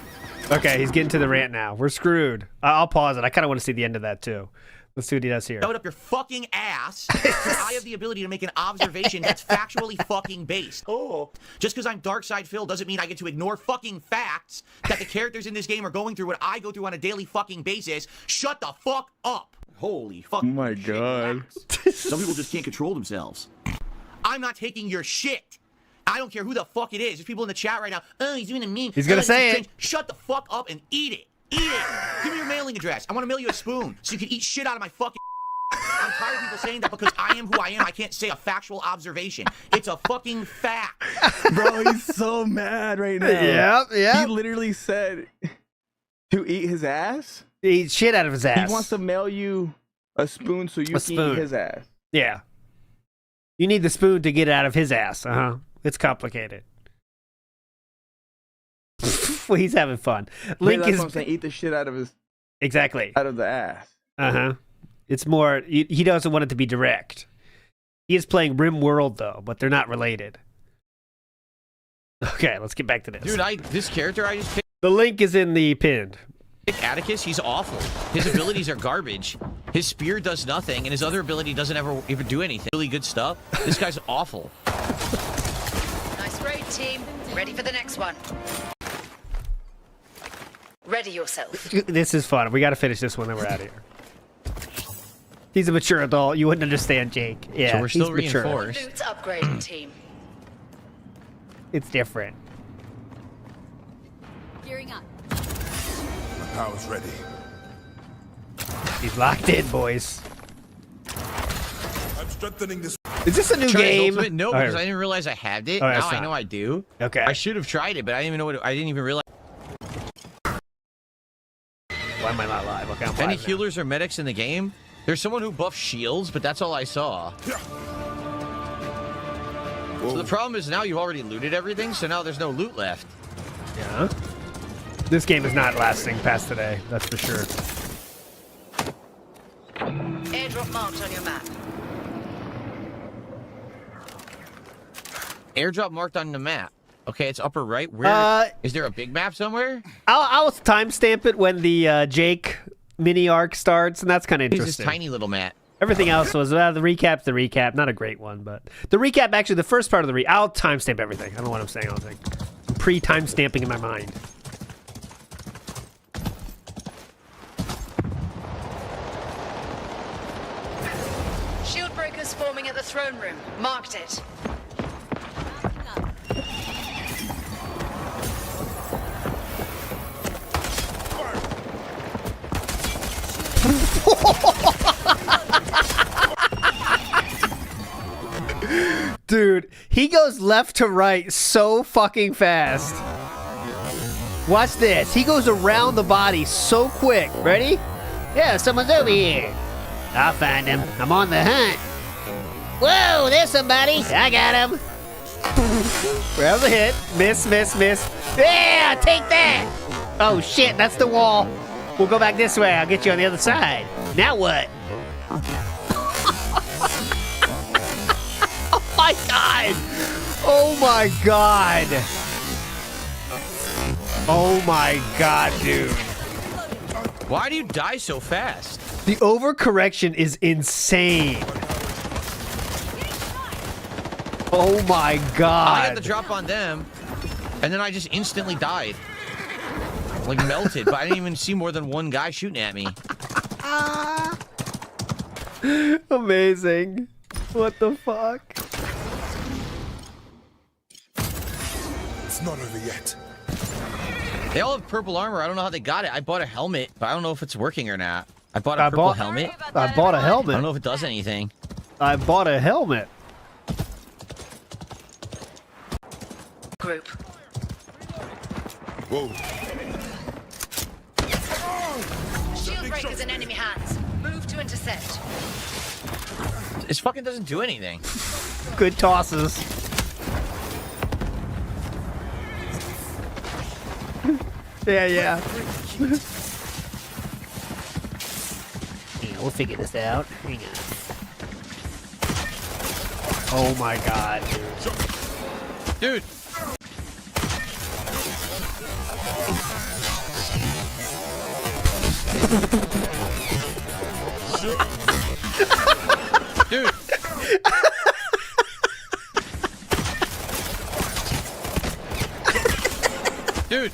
Speaker 2: Okay, he's getting to the rant now. We're screwed. I'll pause it. I kind of want to see the end of that too. Let's see what he does here.
Speaker 11: Load up your fucking ass. I have the ability to make an observation that's factually fucking based. Oh. Just because I'm Darkside Phil doesn't mean I get to ignore fucking facts that the characters in this game are going through what I go through on a daily fucking basis. Shut the fuck up. Holy fuck.
Speaker 18: Oh my god.
Speaker 11: Some people just can't control themselves. I'm not taking your shit. I don't care who the fuck it is. There's people in the chat right now. Oh, he's doing a meme.
Speaker 2: He's gonna say it.
Speaker 11: Shut the fuck up and eat it. Eat it. Give me your mailing address. I want to mail you a spoon so you can eat shit out of my fucking. I'm tired of people saying that because I am who I am. I can't say a factual observation. It's a fucking fact.
Speaker 18: Bro, he's so mad right now.
Speaker 2: Yeah.
Speaker 18: He literally said to eat his ass.
Speaker 2: Eat shit out of his ass.
Speaker 18: He wants to mail you a spoon so you can eat his ass.
Speaker 2: Yeah. You need the spoon to get it out of his ass. It's complicated. Well, he's having fun. Link
Speaker 18: that's
Speaker 2: is
Speaker 18: what I'm saying. Eat the shit out of his.
Speaker 2: Exactly.
Speaker 18: Out of the ass.
Speaker 2: It's more. He doesn't want it to be direct. He is playing Rim World though, but they're not related. Okay, let's get back to this.
Speaker 8: Dude, this character I just picked.
Speaker 2: The link is in the pinned.
Speaker 8: Atticus, he's awful. His abilities are garbage. His spear does nothing, and his other ability doesn't ever even do anything. Really good stuff. This guy's awful.
Speaker 17: Nice raid, team. Ready for the next one. Ready yourself.
Speaker 2: This is fun. We got to finish this one, then we're out of here. He's a mature adult. You wouldn't understand, Jake. Yeah,
Speaker 8: so we're still
Speaker 2: he's mature.
Speaker 8: reinforced.
Speaker 17: Loot upgrading, team.
Speaker 2: It's different.
Speaker 20: Gearing up.
Speaker 6: My power's ready.
Speaker 2: He's locked in, boys.
Speaker 6: I'm strengthening this.
Speaker 2: Is this a new game?
Speaker 8: No, because I didn't realize I had it.
Speaker 2: Oh,
Speaker 8: now
Speaker 2: that's
Speaker 8: I
Speaker 2: not.
Speaker 8: know I do.
Speaker 2: Okay.
Speaker 8: I should have tried it, but I didn't even know what. I didn't even realize.
Speaker 2: Why am I not live? Okay, I'm
Speaker 8: Any
Speaker 2: live now.
Speaker 8: healers or medics in the game? There's someone who buffs shields, but that's all I saw. So the problem is now you've already looted everything, so now there's no loot left.
Speaker 2: Yeah. This game is not lasting past today. That's for sure.
Speaker 17: airdrop marked on your map.
Speaker 8: Airdrop marked on the map. Okay, it's upper right. Where is there a big map somewhere?
Speaker 2: I'll timestamp it when the Jake mini arc starts, and that's kind of interesting.
Speaker 8: It's this tiny little map.
Speaker 2: Everything else was the recap's the recap. Not a great one, but the recap, actually, the first part of the I'll timestamp everything. I don't know what I'm saying. I'm pre-timestamping in my mind.
Speaker 17: Shield breakers forming at the throne room. Marked it.
Speaker 2: Dude, he goes left to right so fucking fast. Watch this. He goes around the body so quick. Ready? Yeah, someone's over here. I'll find him. I'm on the hunt. Whoa, there's somebody. I got him. Grab the hit. Miss, miss, miss. Yeah, take that. Oh, shit, that's the wall. We'll go back this way. I'll get you on the other side. Now what? Oh my god! Oh my god! Oh my god, dude.
Speaker 8: Why do you die so fast?
Speaker 2: The overcorrection is insane. Oh my god.
Speaker 8: I had the drop on them, and then I just instantly died. Like melted, but I didn't even see more than one guy shooting at me.
Speaker 2: Amazing. What the fuck?
Speaker 6: It's not over yet.
Speaker 8: They all have purple armor. I don't know how they got it. I bought a helmet, but I don't know if it's working or not. I bought a purple helmet.
Speaker 2: I bought a helmet.
Speaker 8: I don't know if it does anything.
Speaker 2: I bought a helmet.
Speaker 17: Group.
Speaker 6: Whoa.
Speaker 17: Shield breakers in enemy hands. Move to intercept.
Speaker 8: This fucking doesn't do anything.
Speaker 2: Good tosses. Yeah. Yeah, we'll figure this out. Hang on. Oh my god,
Speaker 8: dude. Dude. Dude.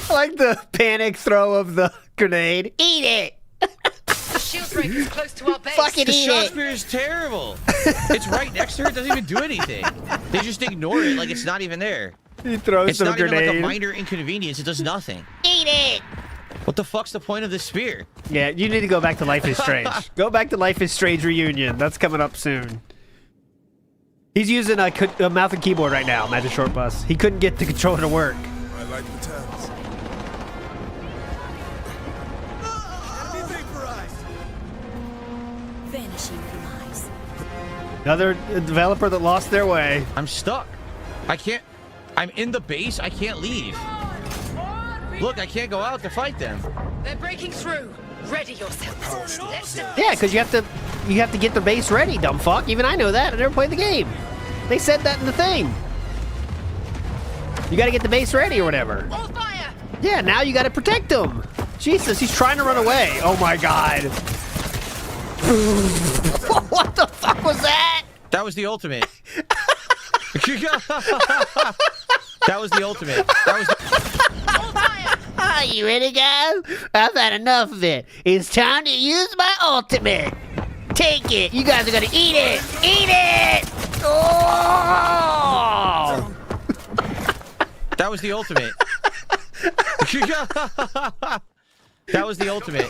Speaker 2: I like the panic throw of the grenade. Eat it!
Speaker 17: The shield breaker's close to our base.
Speaker 2: Fucking
Speaker 8: The
Speaker 2: eat
Speaker 8: shot
Speaker 2: it!
Speaker 8: spear is terrible. It's right next to her. It doesn't even do anything. They just ignore it like it's not even there.
Speaker 2: He throws some
Speaker 8: It's not
Speaker 2: grenade.
Speaker 8: even like a minor inconvenience. It does nothing.
Speaker 2: Eat it!
Speaker 8: What the fuck's the point of this spear?
Speaker 2: Yeah, you need to go back to Life is Strange. Go back to Life is Strange Reunion. That's coming up soon. He's using a mouse and keyboard right now, Magic Short Bus. He couldn't get the controller to work.
Speaker 6: I like the turns.
Speaker 3: Enemy vaporized.
Speaker 20: Vanishing from eyes.
Speaker 2: Another developer that lost their way.
Speaker 8: I'm stuck. I can't. I'm in the base. I can't leave. Look, I can't go out to fight them.
Speaker 17: They're breaking through. Ready yourselves. Let's
Speaker 2: Yeah, because you have to get the base ready, dumb fuck. Even I know that. I never played the game. They said that in the thing. You got to get the base ready or whatever.
Speaker 17: all fire.
Speaker 2: Yeah, now you got to protect them. Jesus, he's trying to run away. Oh my god. What the fuck was that?
Speaker 8: That was the ultimate. That was the ultimate. That was.
Speaker 2: Are you ready, guys? I've had enough of it. It's time to use my ultimate. Take it. You guys are gonna eat it. Eat it. Oh!
Speaker 8: That was the ultimate. That was the ultimate.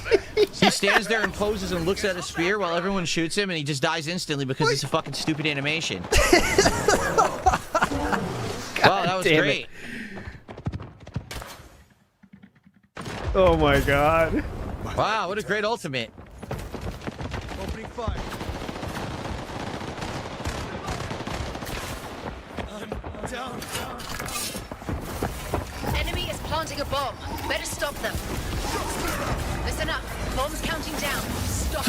Speaker 8: He stands there and poses and looks at a spear while everyone shoots him, and he just dies instantly because it's a fucking stupid animation. Wow, that was great.
Speaker 2: Oh my god.
Speaker 8: Wow, what a great ultimate.
Speaker 3: Opening fire. Down.
Speaker 17: Enemy is planting a bomb. Better stop them. Listen up. Bomb's counting down. Stop.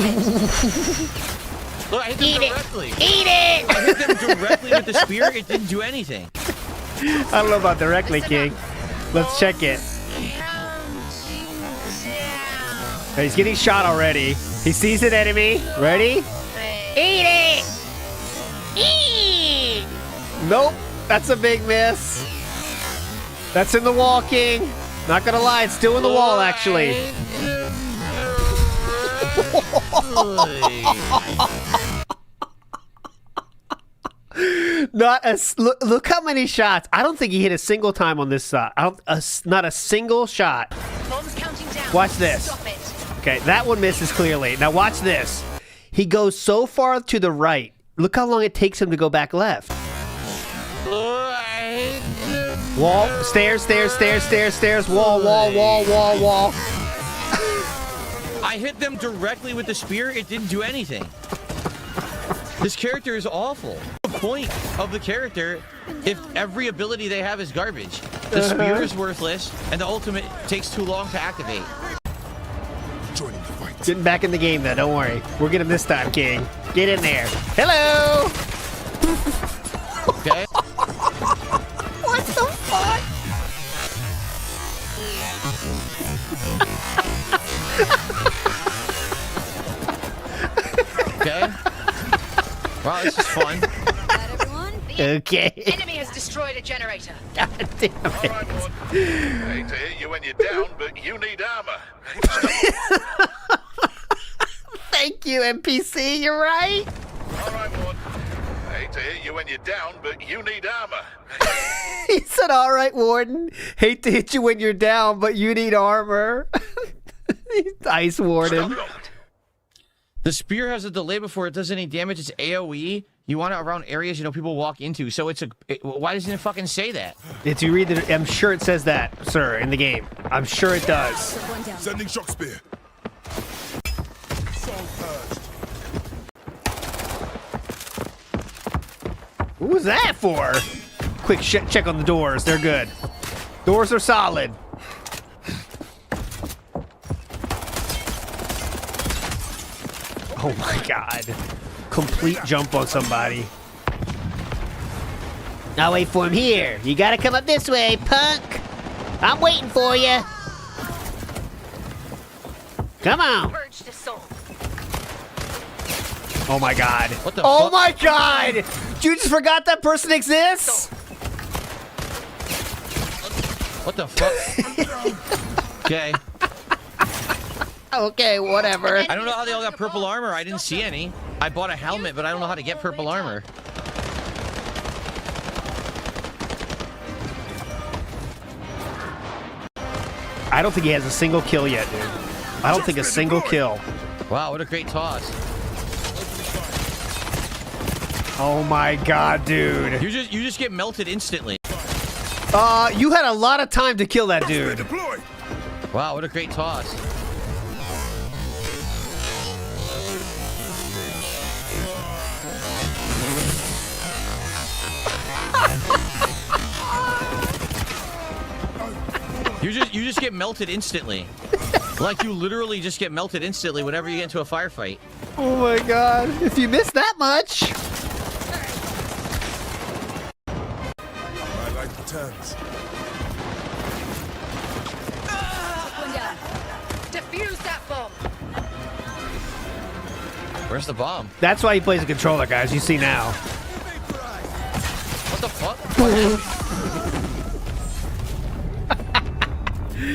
Speaker 8: Look, I hit them directly.
Speaker 2: Eat it!
Speaker 8: I hit them directly with the spear. It didn't do anything.
Speaker 2: I don't know about directly, King. Let's check it. He's getting shot already. He sees an enemy. Ready? Eat it! Eat! Nope. That's a big miss. That's in the wall, King. Not gonna lie, it's still in the wall, actually. Look how many shots. I don't think he hit a single time on this shot. Not a single shot.
Speaker 17: Bombs counting down.
Speaker 2: Watch this.
Speaker 17: Stop it.
Speaker 2: Okay, that one misses clearly. Now watch this. He goes so far to the right. Look how long it takes him to go back left. Wall, stairs, stairs, stairs, stairs, stairs, wall, wall, wall, wall, wall.
Speaker 8: I hit them directly with the spear. It didn't do anything. This character is awful. The point of the character, if every ability they have is garbage, the spear is worthless, and the ultimate takes too long to activate.
Speaker 2: Getting back in the game, though. Don't worry. We'll get him this time, King. Get in there. Hello.
Speaker 8: Okay.
Speaker 2: What the fuck?
Speaker 8: Okay. Wow, this is fun.
Speaker 2: Okay.
Speaker 17: Enemy has destroyed a generator.
Speaker 2: God damn it.
Speaker 6: All right, Ward. I hate to hit you when you're down, but you need armor.
Speaker 2: Thank you, NPC. You're right.
Speaker 6: All right, Ward. I hate to hit you when you're down, but you need armor.
Speaker 2: He said, all right, Warden. Hate to hit you when you're down, but you need armor. Ice Warden.
Speaker 8: The spear has a delay before it does any damage. It's AoE. You want it around areas you know people walk into. So it's why doesn't it fucking say that?
Speaker 2: If you read it, I'm sure it says that, sir, in the game. I'm sure it does.
Speaker 6: Sending shock spear.
Speaker 2: What was that for? Quick check on the doors. They're good. Doors are solid. Oh my god. Complete jump on somebody. I'll wait for him here. You gotta come up this way, punk. I'm waiting for you. Come on. Oh my god.
Speaker 8: What the
Speaker 2: Oh
Speaker 8: fuck?
Speaker 2: my god! You just forgot that person exists?
Speaker 8: What the fuck? Okay.
Speaker 2: Okay, whatever.
Speaker 8: I don't know how they all got purple armor. I didn't see any. I bought a helmet, but I don't know how to get purple armor.
Speaker 2: I don't think he has a single kill yet, dude. I don't think a single kill.
Speaker 8: Wow, what a great toss.
Speaker 2: Oh my god, dude.
Speaker 8: You just get melted instantly.
Speaker 2: You had a lot of time to kill that dude.
Speaker 8: Wow, what a great toss. You just get melted instantly. Like you literally just get melted instantly whenever you get into a firefight.
Speaker 2: Oh my god. If you miss that much.
Speaker 6: I like the turns.
Speaker 17: Defuse that bomb.
Speaker 8: Where's the bomb?
Speaker 2: That's why he plays a controller, guys. You see now.
Speaker 8: What the fuck?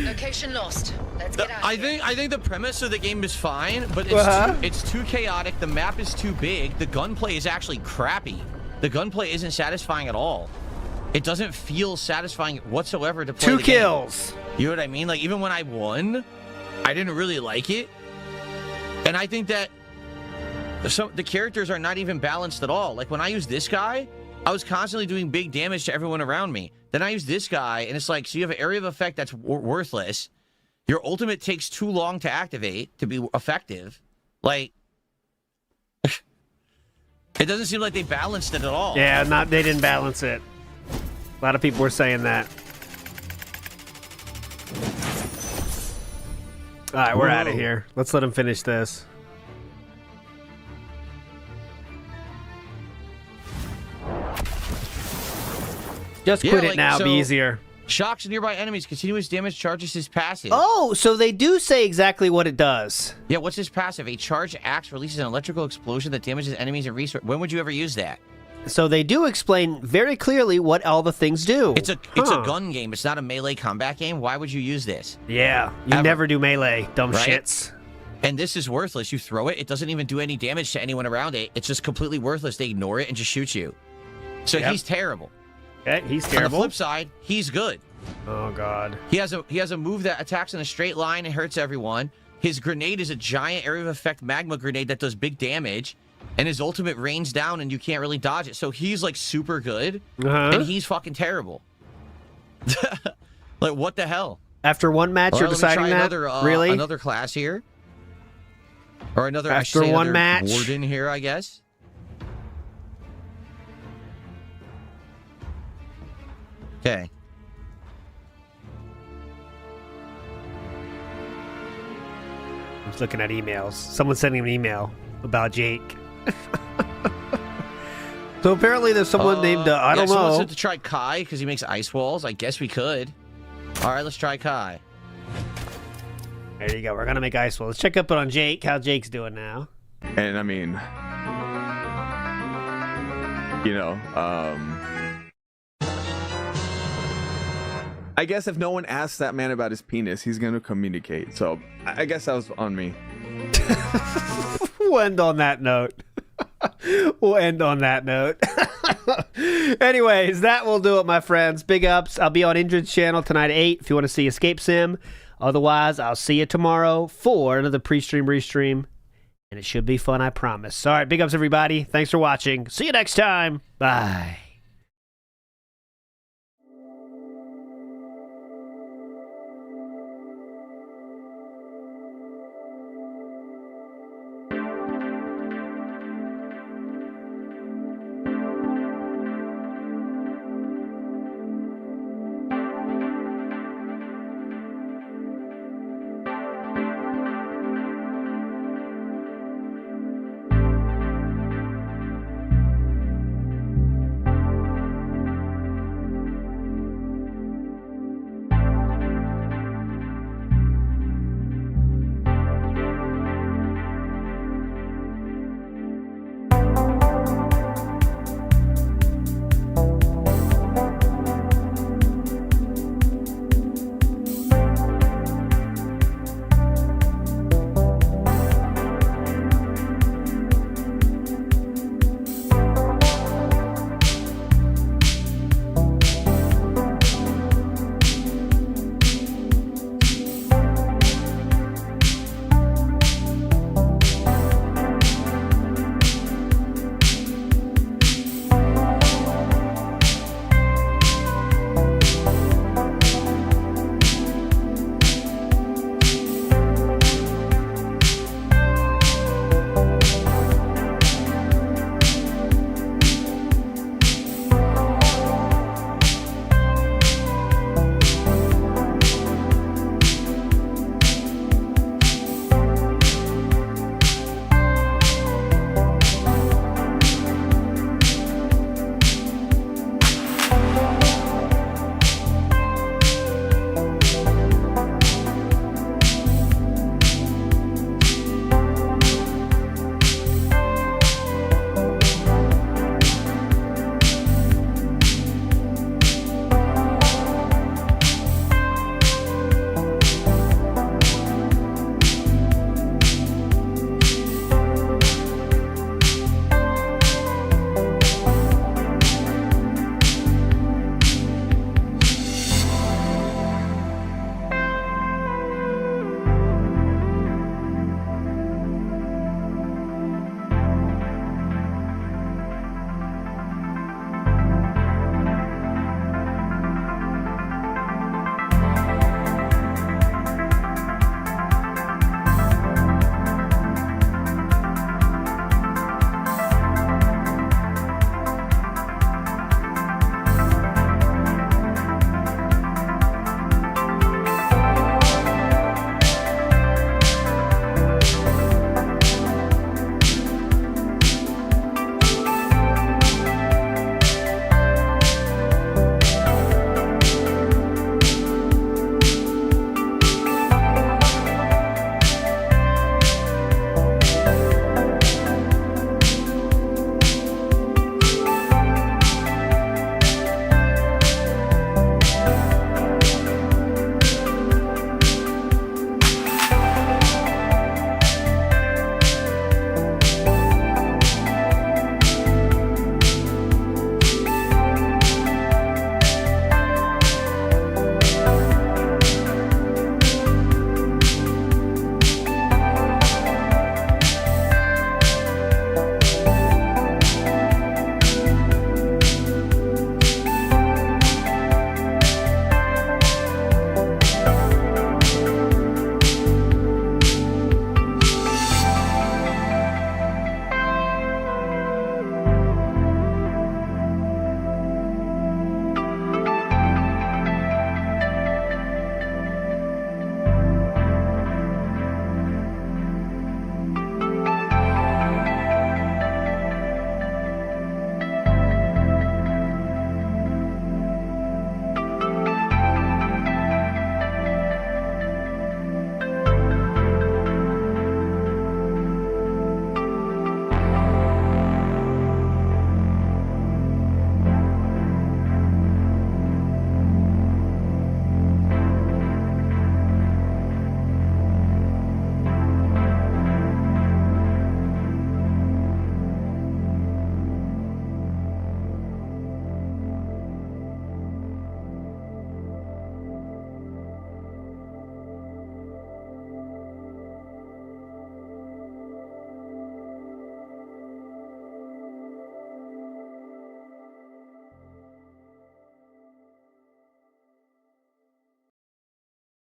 Speaker 17: Location lost. Let's get out.
Speaker 8: I think the premise of the game is fine, but it's too chaotic. The map is too big. The gunplay is actually crappy. The gunplay isn't satisfying at all. It doesn't feel satisfying whatsoever to play.
Speaker 2: 2 kills.
Speaker 8: You know what I mean? Like even when I won, I didn't really like it. And I think that the characters are not even balanced at all. Like when I use this guy, I was constantly doing big damage to everyone around me. Then I use this guy, and it's like, so you have an area of effect that's worthless. Your ultimate takes too long to activate to be effective. Like, it doesn't seem like they balanced it at all.
Speaker 2: Yeah, they didn't balance it. A lot of people were saying that. All right, we're out of here. Let's let him finish this. Just quit it now. Be easier.
Speaker 8: Shocks nearby enemies. Continuous damage charges his passive.
Speaker 2: Oh, so they do say exactly what it does.
Speaker 8: Yeah, what's his passive? A charged axe releases an electrical explosion that damages enemies and resources. When would you ever use that?
Speaker 2: So they do explain very clearly what all the things do.
Speaker 8: It's a gun game. It's not a melee combat game. Why would you use this?
Speaker 2: Yeah, you never do melee, dumb shits.
Speaker 8: And this is worthless. You throw it, it doesn't even do any damage to anyone around it. It's just completely worthless. They ignore it and just shoot you. So he's terrible.
Speaker 2: Okay, he's terrible.
Speaker 8: On the flip side, he's good.
Speaker 2: Oh god.
Speaker 8: He has a move that attacks in a straight line and hurts everyone. His grenade is a giant area of effect magma grenade that does big damage. And his ultimate rains down and you can't really dodge it. So he's like super good. And he's fucking terrible. Like what the hell?
Speaker 2: After one match you're deciding that? Really?
Speaker 8: Another class here. Or another
Speaker 2: after one match
Speaker 8: warden here, I guess. Okay.
Speaker 2: I'm just looking at emails. Someone's sending an email about Jake. So apparently there's someone named, I don't know.
Speaker 8: Someone said to try Kai because he makes ice walls. I guess we could. All right, let's try Kai.
Speaker 2: There you go. We're going to make ice walls. Let's check up on Jake, how Jake's doing now.
Speaker 18: And I mean, you know, I guess if no one asks that man about his penis, he's going to communicate. So I guess that was on me.
Speaker 2: We'll end on that note. Anyways, that will do it, my friends. Big ups. I'll be on Indrid's channel tonight at 8 if you want to see Escape Sim. Otherwise, I'll see you tomorrow for another pre-stream, restream. And it should be fun, I promise. All right, big ups, everybody. Thanks for watching. See you next time. Bye.